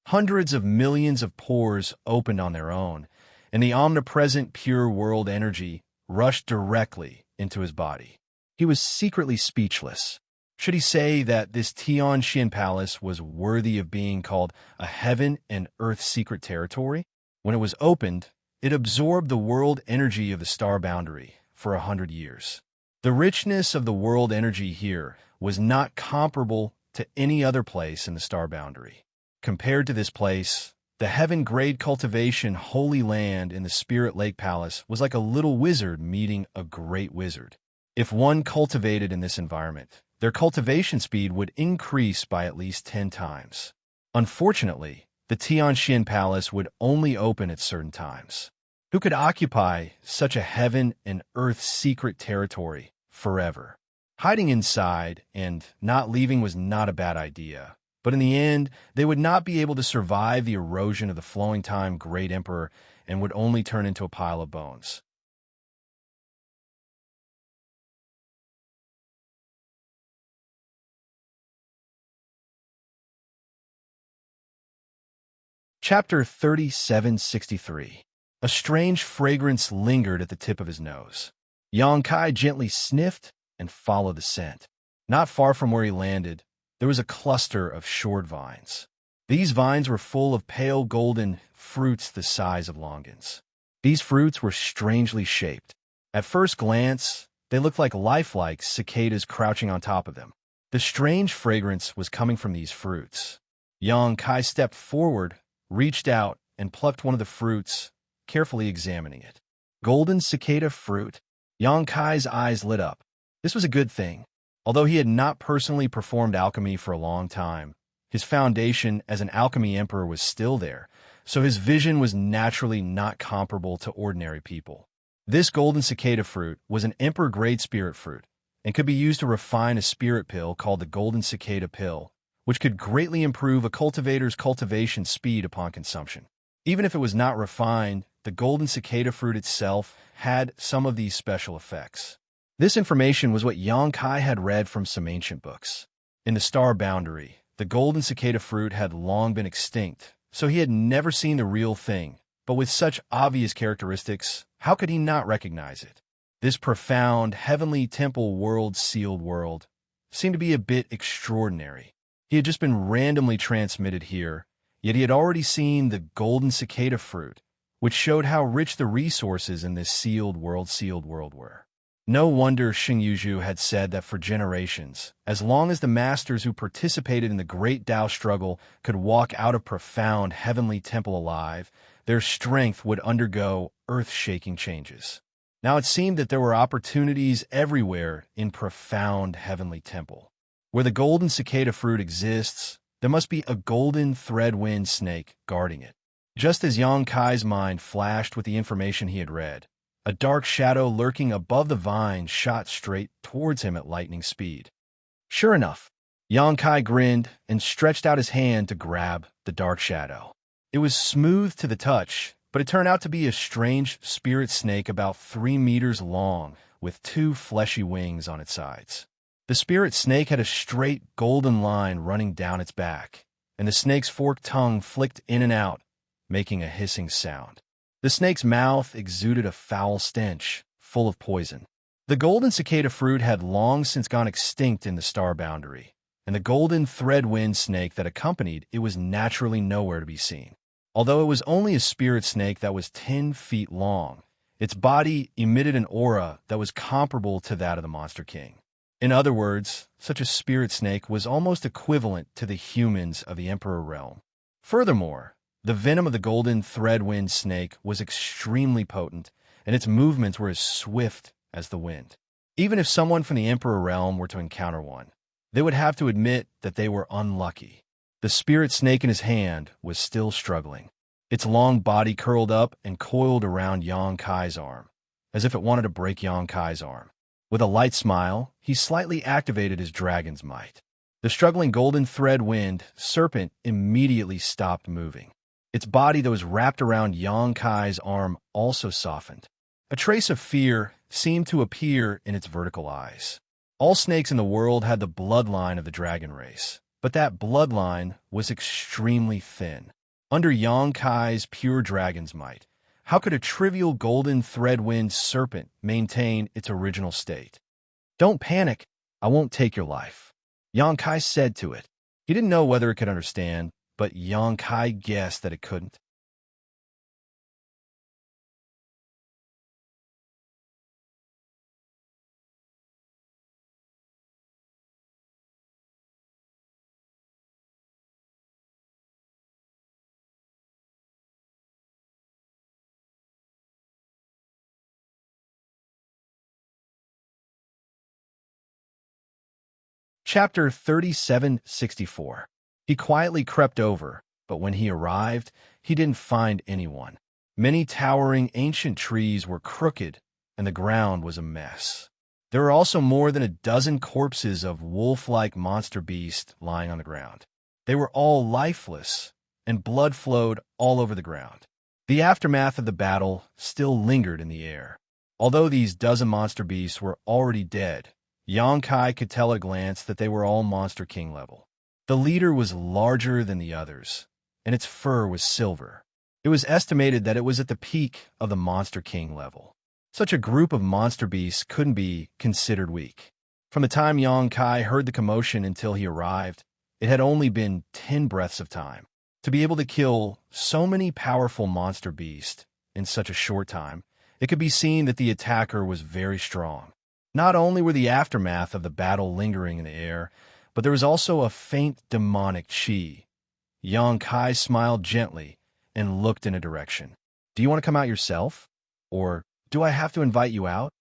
Hundreds of millions of pores opened on their own, and the omnipresent pure world energy rushed directly into his body. He was secretly speechless. Should he say that this Xianxia palace was worthy of being called a heaven and earth secret territory? When it was opened, it absorbed the world energy of the star boundary for 100 years. The richness of the world energy here was not comparable to any other place in the star boundary. Compared to this place, the heaven-grade cultivation holy land in the Spirit Lake Palace was like a little wizard meeting a great wizard. If one cultivated in this environment, their cultivation speed would increase by at least 10 times. Unfortunately, the Xianxia Palace would only open at certain times. Who could occupy such a heaven and earth secret territory forever? Hiding inside and not leaving was not a bad idea. But in the end, they would not be able to survive the erosion of the flowing time Great Emperor and would only turn into a pile of bones. Chapter 3763. A strange fragrance lingered at the tip of his nose. Xianxia gently sniffed and followed the scent. Not far from where he landed, there was a cluster of short vines. These vines were full of pale golden fruits the size of longans. These fruits were strangely shaped. At first glance, they looked like lifelike cicadas crouching on top of them. The strange fragrance was coming from these fruits. Xianxia stepped forward, reached out, and plucked one of the fruits, carefully examining it. Golden cicada fruit? Xianxia's eyes lit up. This was a good thing. Although he had not personally performed alchemy for a long time, his foundation as an alchemy emperor was still there, so his vision was naturally not comparable to ordinary people. This golden cicada fruit was an emperor-grade spirit fruit and could be used to refine a spirit pill called the golden cicada pill, which could greatly improve a cultivator's cultivation speed upon consumption. Even if it was not refined, the golden cicada fruit itself had some of these special effects. This information was what Xianxia had read from some ancient books. In the star boundary, the golden cicada fruit had long been extinct, so he had never seen the real thing. But with such obvious characteristics, how could he not recognize it? This profound, heavenly temple world sealed world seemed to be a bit extraordinary. He had just been randomly transmitted here, yet he had already seen the golden cicada fruit, which showed how rich the resources in this sealed world were. No wonder Xing had said that for generations, as long as the masters who participated in the great Tao struggle could walk out of profound heavenly temple alive, their strength would undergo earth-shaking changes. Now it seemed that there were opportunities everywhere in profound heavenly temple. Where the golden cicada fruit exists, there must be a golden thread-wind snake guarding it. Just as Xianxia's mind flashed with the information he had read, a dark shadow lurking above the vines shot straight towards him at lightning speed. Sure enough, Xianxia grinned and stretched out his hand to grab the dark shadow. It was smooth to the touch, but it turned out to be a strange spirit snake about 3 meters long with 2 fleshy wings on its sides. The spirit snake had a straight golden line running down its back, and the snake's forked tongue flicked in and out, making a hissing sound. The snake's mouth exuded a foul stench, full of poison. The golden cicada fruit had long since gone extinct in the star boundary, and the golden thread-wind snake that accompanied it was naturally nowhere to be seen. Although it was only a spirit snake that was 10 feet long, its body emitted an aura that was comparable to that of the Monster King. In other words, such a spirit snake was almost equivalent to the humans of the Emperor realm. Furthermore, the venom of the golden thread-wind snake was extremely potent, and its movements were as swift as the wind. Even if someone from the Emperor realm were to encounter one, they would have to admit that they were unlucky. The spirit snake in his hand was still struggling. Its long body curled up and coiled around Yang Kai's arm, as if it wanted to break Yang Kai's arm. With a light smile, he slightly activated his dragon's might. The struggling golden thread wind serpent immediately stopped moving. Its body that was wrapped around Yang Kai's arm also softened. A trace of fear seemed to appear in its vertical eyes. All snakes in the world had the bloodline of the dragon race, but that bloodline was extremely thin. Under Yang Kai's pure dragon's might, how could a trivial golden thread-wind serpent maintain its original state? "Don't panic, I won't take your life," Yang Kai said to it. He didn't know whether it could understand, but Yang Kai guessed that it couldn't. Chapter 3764. He quietly crept over, but when he arrived, he didn't find anyone. Many towering ancient trees were crooked, and the ground was a mess. There were also more than a dozen corpses of wolf-like monster beasts lying on the ground. They were all lifeless, and blood flowed all over the ground. The aftermath of the battle still lingered in the air. Although these dozen monster beasts were already dead, Yang Kai could tell at a glance that they were all Monster King level. The leader was larger than the others, and its fur was silver. It was estimated that it was at the peak of the Monster King level. Such a group of monster beasts couldn't be considered weak. From the time Yang Kai heard the commotion until he arrived, it had only been 10 breaths of time. To be able to kill so many powerful monster beasts in such a short time, it could be seen that the attacker was very strong. Not only were the aftermath of the battle lingering in the air, but there was also a faint demonic chi. Yang Kai smiled gently and looked in a direction. "Do you want to come out yourself? Or do I have to invite you out?"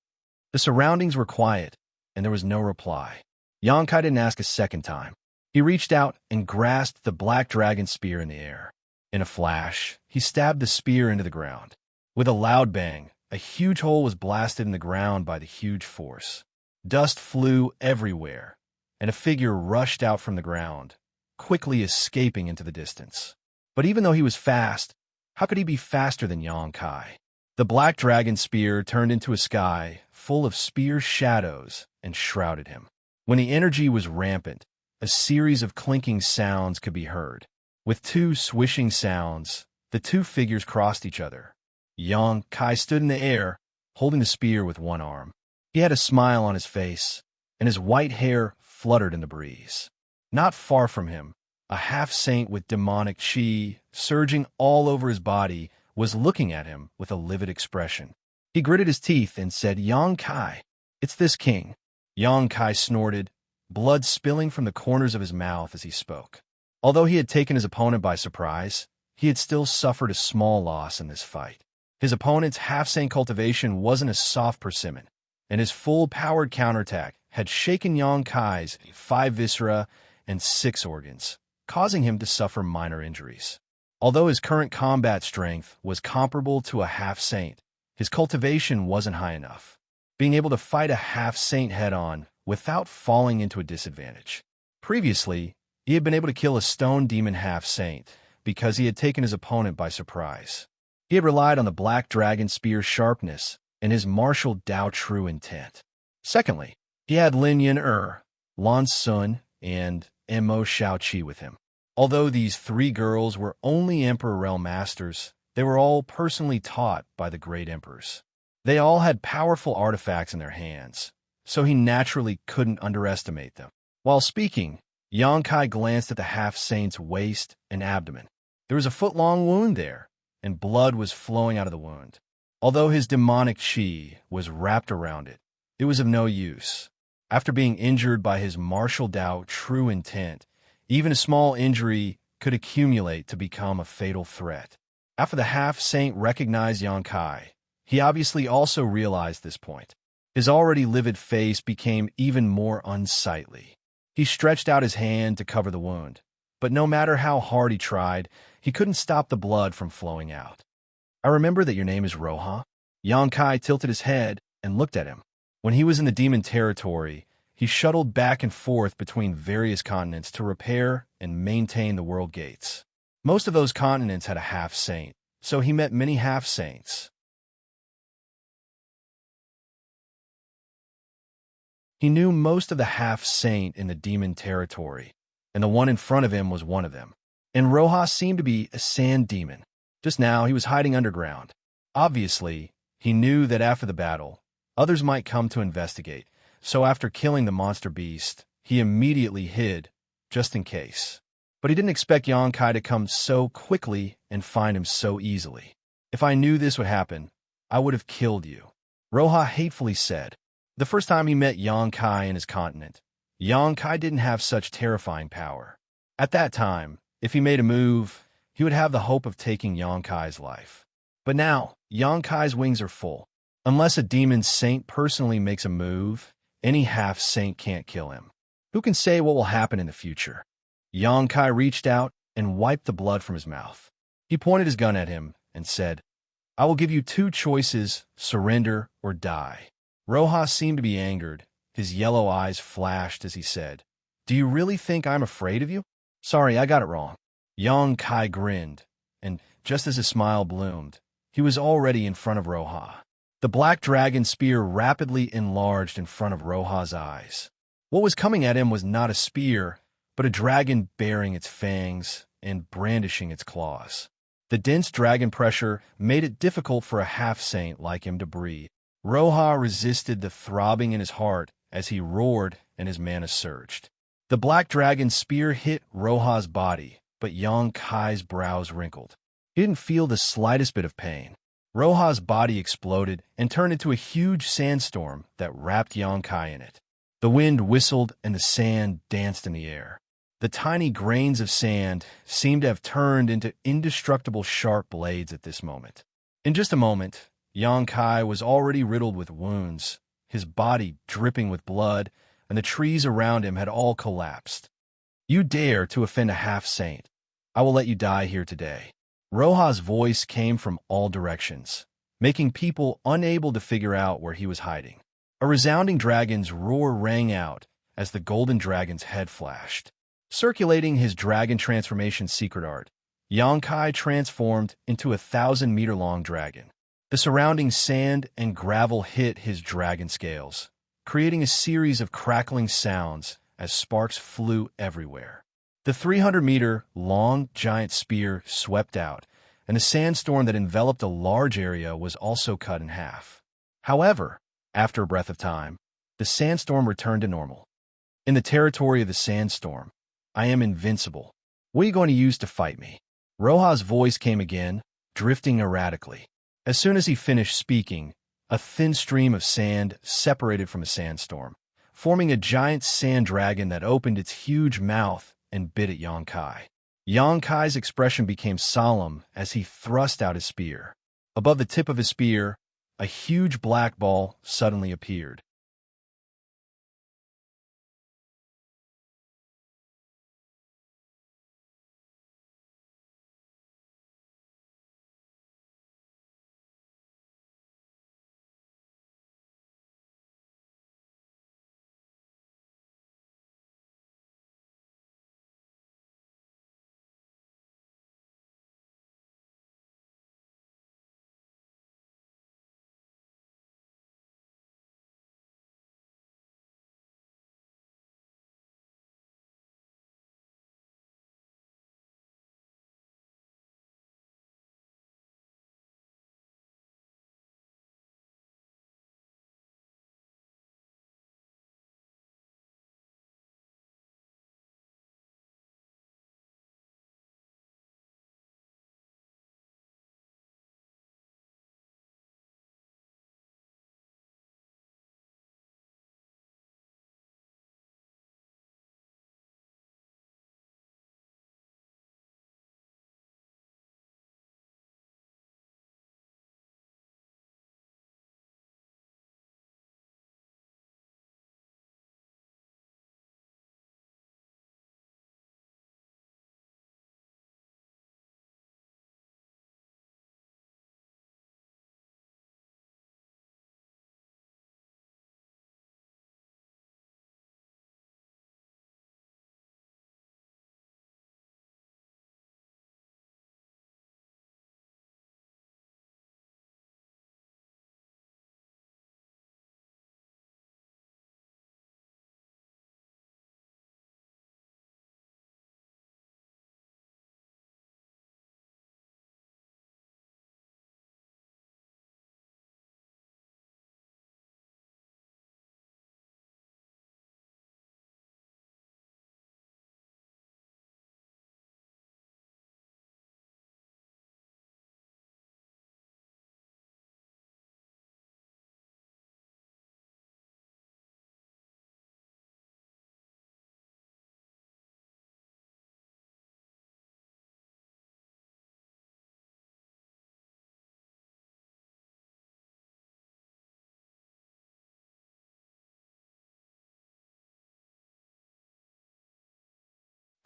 The surroundings were quiet, and there was no reply. Yang Kai didn't ask a second time. He reached out and grasped the black dragon spear in the air. In a flash, he stabbed the spear into the ground. With a loud bang, a huge hole was blasted in the ground by the huge force. Dust flew everywhere, and a figure rushed out from the ground, quickly escaping into the distance. But even though he was fast, how could he be faster than Yang Kai? The black dragon spear turned into a sky full of spear shadows and shrouded him. When the energy was rampant, a series of clinking sounds could be heard. With two swishing sounds, the two figures crossed each other. Yang Kai stood in the air, holding the spear with one arm. He had a smile on his face, and his white hair fluttered in the breeze. Not far from him, a half-saint with demonic chi surging all over his body was looking at him with a livid expression. He gritted his teeth and said, "Yang Kai, it's this king." Yang Kai snorted, blood spilling from the corners of his mouth as he spoke. Although he had taken his opponent by surprise, he had still suffered a small loss in this fight. His opponent's half-saint cultivation wasn't a soft persimmon, and his full-powered counterattack had shaken Yang Kai's 5 viscera and 6 organs, causing him to suffer minor injuries. Although his current combat strength was comparable to a half-saint, his cultivation wasn't high enough, being able to fight a half-saint head-on without falling into a disadvantage. Previously, he had been able to kill a stone demon half-saint because he had taken his opponent by surprise. He had relied on the black dragon spear's sharpness and his martial Dao true intent. Secondly, he had Lin Yin Lan Sun, and Mo Xiaoqi with him. Although these 3 girls were only Emperor Realm Masters, they were all personally taught by the great emperors. They all had powerful artifacts in their hands, so he naturally couldn't underestimate them. While speaking, Yang Kai glanced at the half-saint's waist and abdomen. There was a foot-long wound there, and blood was flowing out of the wound. Although his demonic chi was wrapped around it, it was of no use. After being injured by his martial Dao true intent, even a small injury could accumulate to become a fatal threat. After the half-saint recognized Yang Kai, he obviously also realized this point. His already livid face became even more unsightly. He stretched out his hand to cover the wound, but no matter how hard he tried, he couldn't stop the blood from flowing out. I remember that your name is Roha. Xianxia tilted his head and looked at him. When he was in the demon territory, he shuttled back and forth between various continents to repair and maintain the world gates. Most of those continents had a half-saint, so he met many half-saints. He knew most of the half-saint in the demon territory, and the one in front of him was one of them. And Rojas seemed to be a sand demon. Just now, he was hiding underground. Obviously, he knew that after the battle, others might come to investigate, so after killing the monster beast, he immediately hid, just in case. But he didn't expect Xianxia to come so quickly and find him so easily. If I knew this would happen, I would have killed you, Roja hatefully said. The first time he met Xianxia in his continent, Xianxia didn't have such terrifying power. At that time, if he made a move, he would have the hope of taking Xianxia's life. But now, Xianxia's wings are full. Unless a demon saint personally makes a move, any half-saint can't kill him. Who can say what will happen in the future? Xianxia reached out and wiped the blood from his mouth. He pointed his gun at him and said, I will give you two choices, surrender or die. Rojas seemed to be angered. His yellow eyes flashed as he said, Do you really think I'm afraid of you? Sorry, I got it wrong. Xianxia grinned, and just as his smile bloomed, he was already in front of Roja. The black dragon spear rapidly enlarged in front of Roja's eyes. What was coming at him was not a spear, but a dragon baring its fangs and brandishing its claws. The dense dragon pressure made it difficult for a half-saint like him to breathe. Roja resisted the throbbing in his heart as he roared and his mana surged. The black dragon's spear hit Roja's body, but Xianxia's brows wrinkled. He didn't feel the slightest bit of pain. Roja's body exploded and turned into a huge sandstorm that wrapped Xianxia in it. The wind whistled and the sand danced in the air. The tiny grains of sand seemed to have turned into indestructible sharp blades at this moment. In just a moment, Xianxia was already riddled with wounds, his body dripping with blood, and the trees around him had all collapsed. You dare to offend a half-saint. I will let you die here today. Roja's voice came from all directions, making people unable to figure out where he was hiding. A resounding dragon's roar rang out as the golden dragon's head flashed. Circulating his dragon transformation secret art, Xianxia transformed into a 1,000-meter-long dragon. The surrounding sand and gravel hit his dragon scales, creating a series of crackling sounds as sparks flew everywhere. The 300-meter-long giant spear swept out, and the sandstorm that enveloped a large area was also cut in half. However, after a breath of time, the sandstorm returned to normal. In the territory of the sandstorm, I am invincible. What are you going to use to fight me? Roja's voice came again, drifting erratically. As soon as he finished speaking, a thin stream of sand separated from the sandstorm, forming a giant sand dragon that opened its huge mouth and bit at Xianxia. Xianxia's expression became solemn as he thrust out his spear. Above the tip of his spear, a huge black ball suddenly appeared.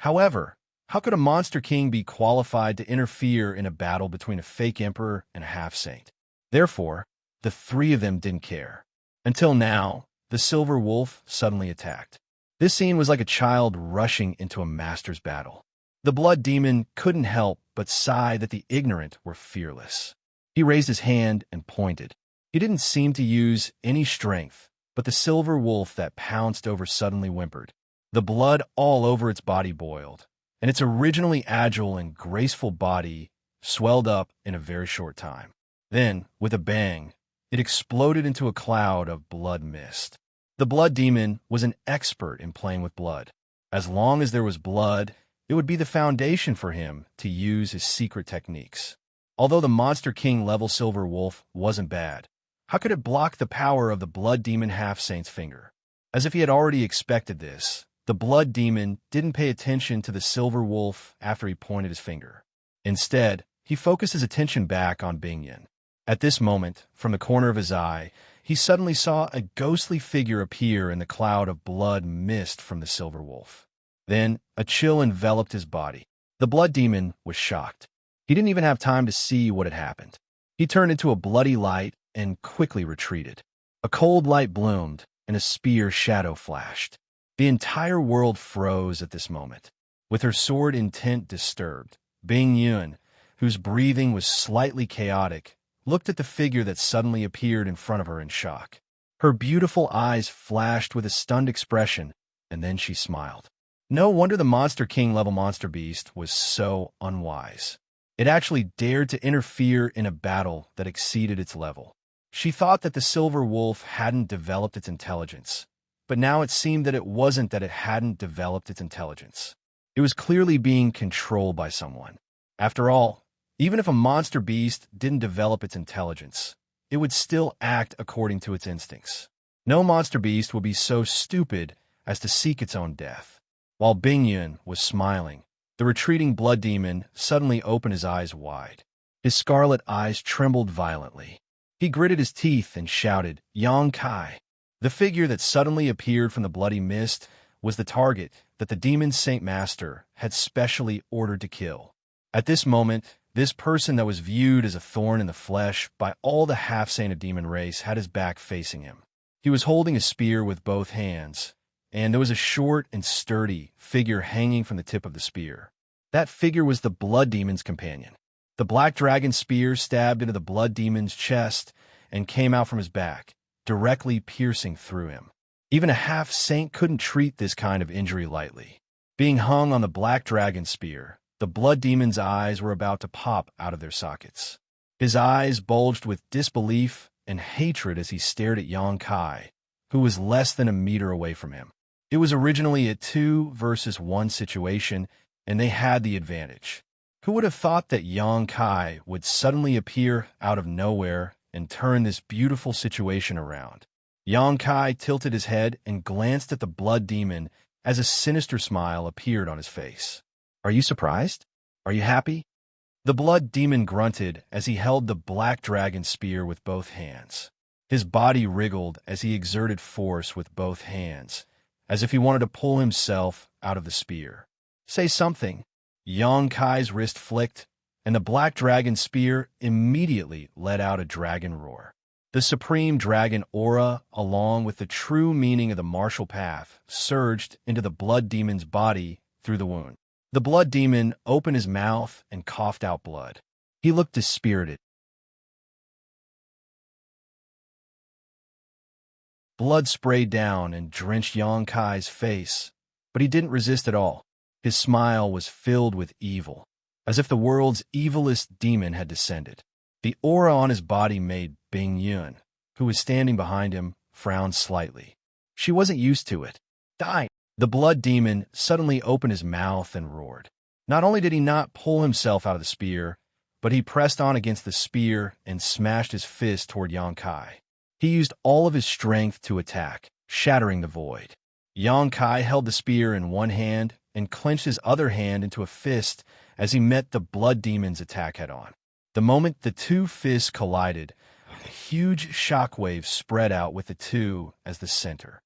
However, how could a monster king be qualified to interfere in a battle between a fake emperor and a half-saint? Therefore, the three of them didn't care. Until now, the silver wolf suddenly attacked. This scene was like a child rushing into a master's battle. The blood demon couldn't help but sigh that the ignorant were fearless. He raised his hand and pointed. He didn't seem to use any strength, but the silver wolf that pounced over suddenly whimpered. The blood all over its body boiled, and its originally agile and graceful body swelled up in a very short time. Then, with a bang, it exploded into a cloud of blood mist. The blood demon was an expert in playing with blood. As long as there was blood, it would be the foundation for him to use his secret techniques. Although the Monster King level silver wolf wasn't bad, how could it block the power of the blood demon half-saint's finger? As if he had already expected this, the blood demon didn't pay attention to the silver wolf after he pointed his finger. Instead, he focused his attention back on Bingyan. At this moment, from the corner of his eye, he suddenly saw a ghostly figure appear in the cloud of blood mist from the silver wolf. Then, a chill enveloped his body. The blood demon was shocked. He didn't even have time to see what had happened. He turned into a bloody light and quickly retreated. A cold light bloomed, and a spear shadow flashed. The entire world froze at this moment. With her sword intent disturbed, Bing Yun, whose breathing was slightly chaotic, looked at the figure that suddenly appeared in front of her in shock. Her beautiful eyes flashed with a stunned expression, and then she smiled. No wonder the Monster King level monster beast was so unwise. It actually dared to interfere in a battle that exceeded its level. She thought that the silver wolf hadn't developed its intelligence, but now it seemed that it wasn't that it hadn't developed its intelligence. It was clearly being controlled by someone. After all, even if a monster beast didn't develop its intelligence, it would still act according to its instincts. No monster beast would be so stupid as to seek its own death. While Bingyun was smiling, the retreating blood demon suddenly opened his eyes wide. His scarlet eyes trembled violently. He gritted his teeth and shouted, "Yang Kai!" The figure that suddenly appeared from the bloody mist was the target that the demon's Saint Master had specially ordered to kill. At this moment, this person that was viewed as a thorn in the flesh by all the half-saint of demon race had his back facing him. He was holding a spear with both hands, and there was a short and sturdy figure hanging from the tip of the spear. That figure was the blood demon's companion. The black dragon spear stabbed into the blood demon's chest and came out from his back, directly piercing through him. Even a half-saint couldn't treat this kind of injury lightly. Being hung on the black dragon spear, the blood demon's eyes were about to pop out of their sockets. His eyes bulged with disbelief and hatred as he stared at Yang Kai, who was less than a meter away from him. It was originally a 2 versus 1 situation, and they had the advantage. Who would have thought that Yang Kai would suddenly appear out of nowhere and turn this beautiful situation around? Yang Kai tilted his head and glanced at the blood demon as a sinister smile appeared on his face. "Are you surprised? Are you happy?" The blood demon grunted as he held the black dragon spear with both hands. His body wriggled as he exerted force with both hands, as if he wanted to pull himself out of the spear. "Say something." Yang Kai's wrist flicked, and the black dragon spear immediately let out a dragon roar. The supreme dragon aura, along with the true meaning of the martial path, surged into the blood demon's body through the wound. The blood demon opened his mouth and coughed out blood. He looked dispirited. Blood sprayed down and drenched Yang Kai's face, but he didn't resist at all. His smile was filled with evil, as if the world's evilest demon had descended. The aura on his body made Bing Yun, who was standing behind him, frown slightly. She wasn't used to it. "Die!" The blood demon suddenly opened his mouth and roared. Not only did he not pull himself out of the spear, but he pressed on against the spear and smashed his fist toward Yang Kai. He used all of his strength to attack, shattering the void. Yang Kai held the spear in one hand and clenched his other hand into a fist as he met the blood demon's attack head-on. The moment the two fists collided, a huge shockwave spread out with the two as the center.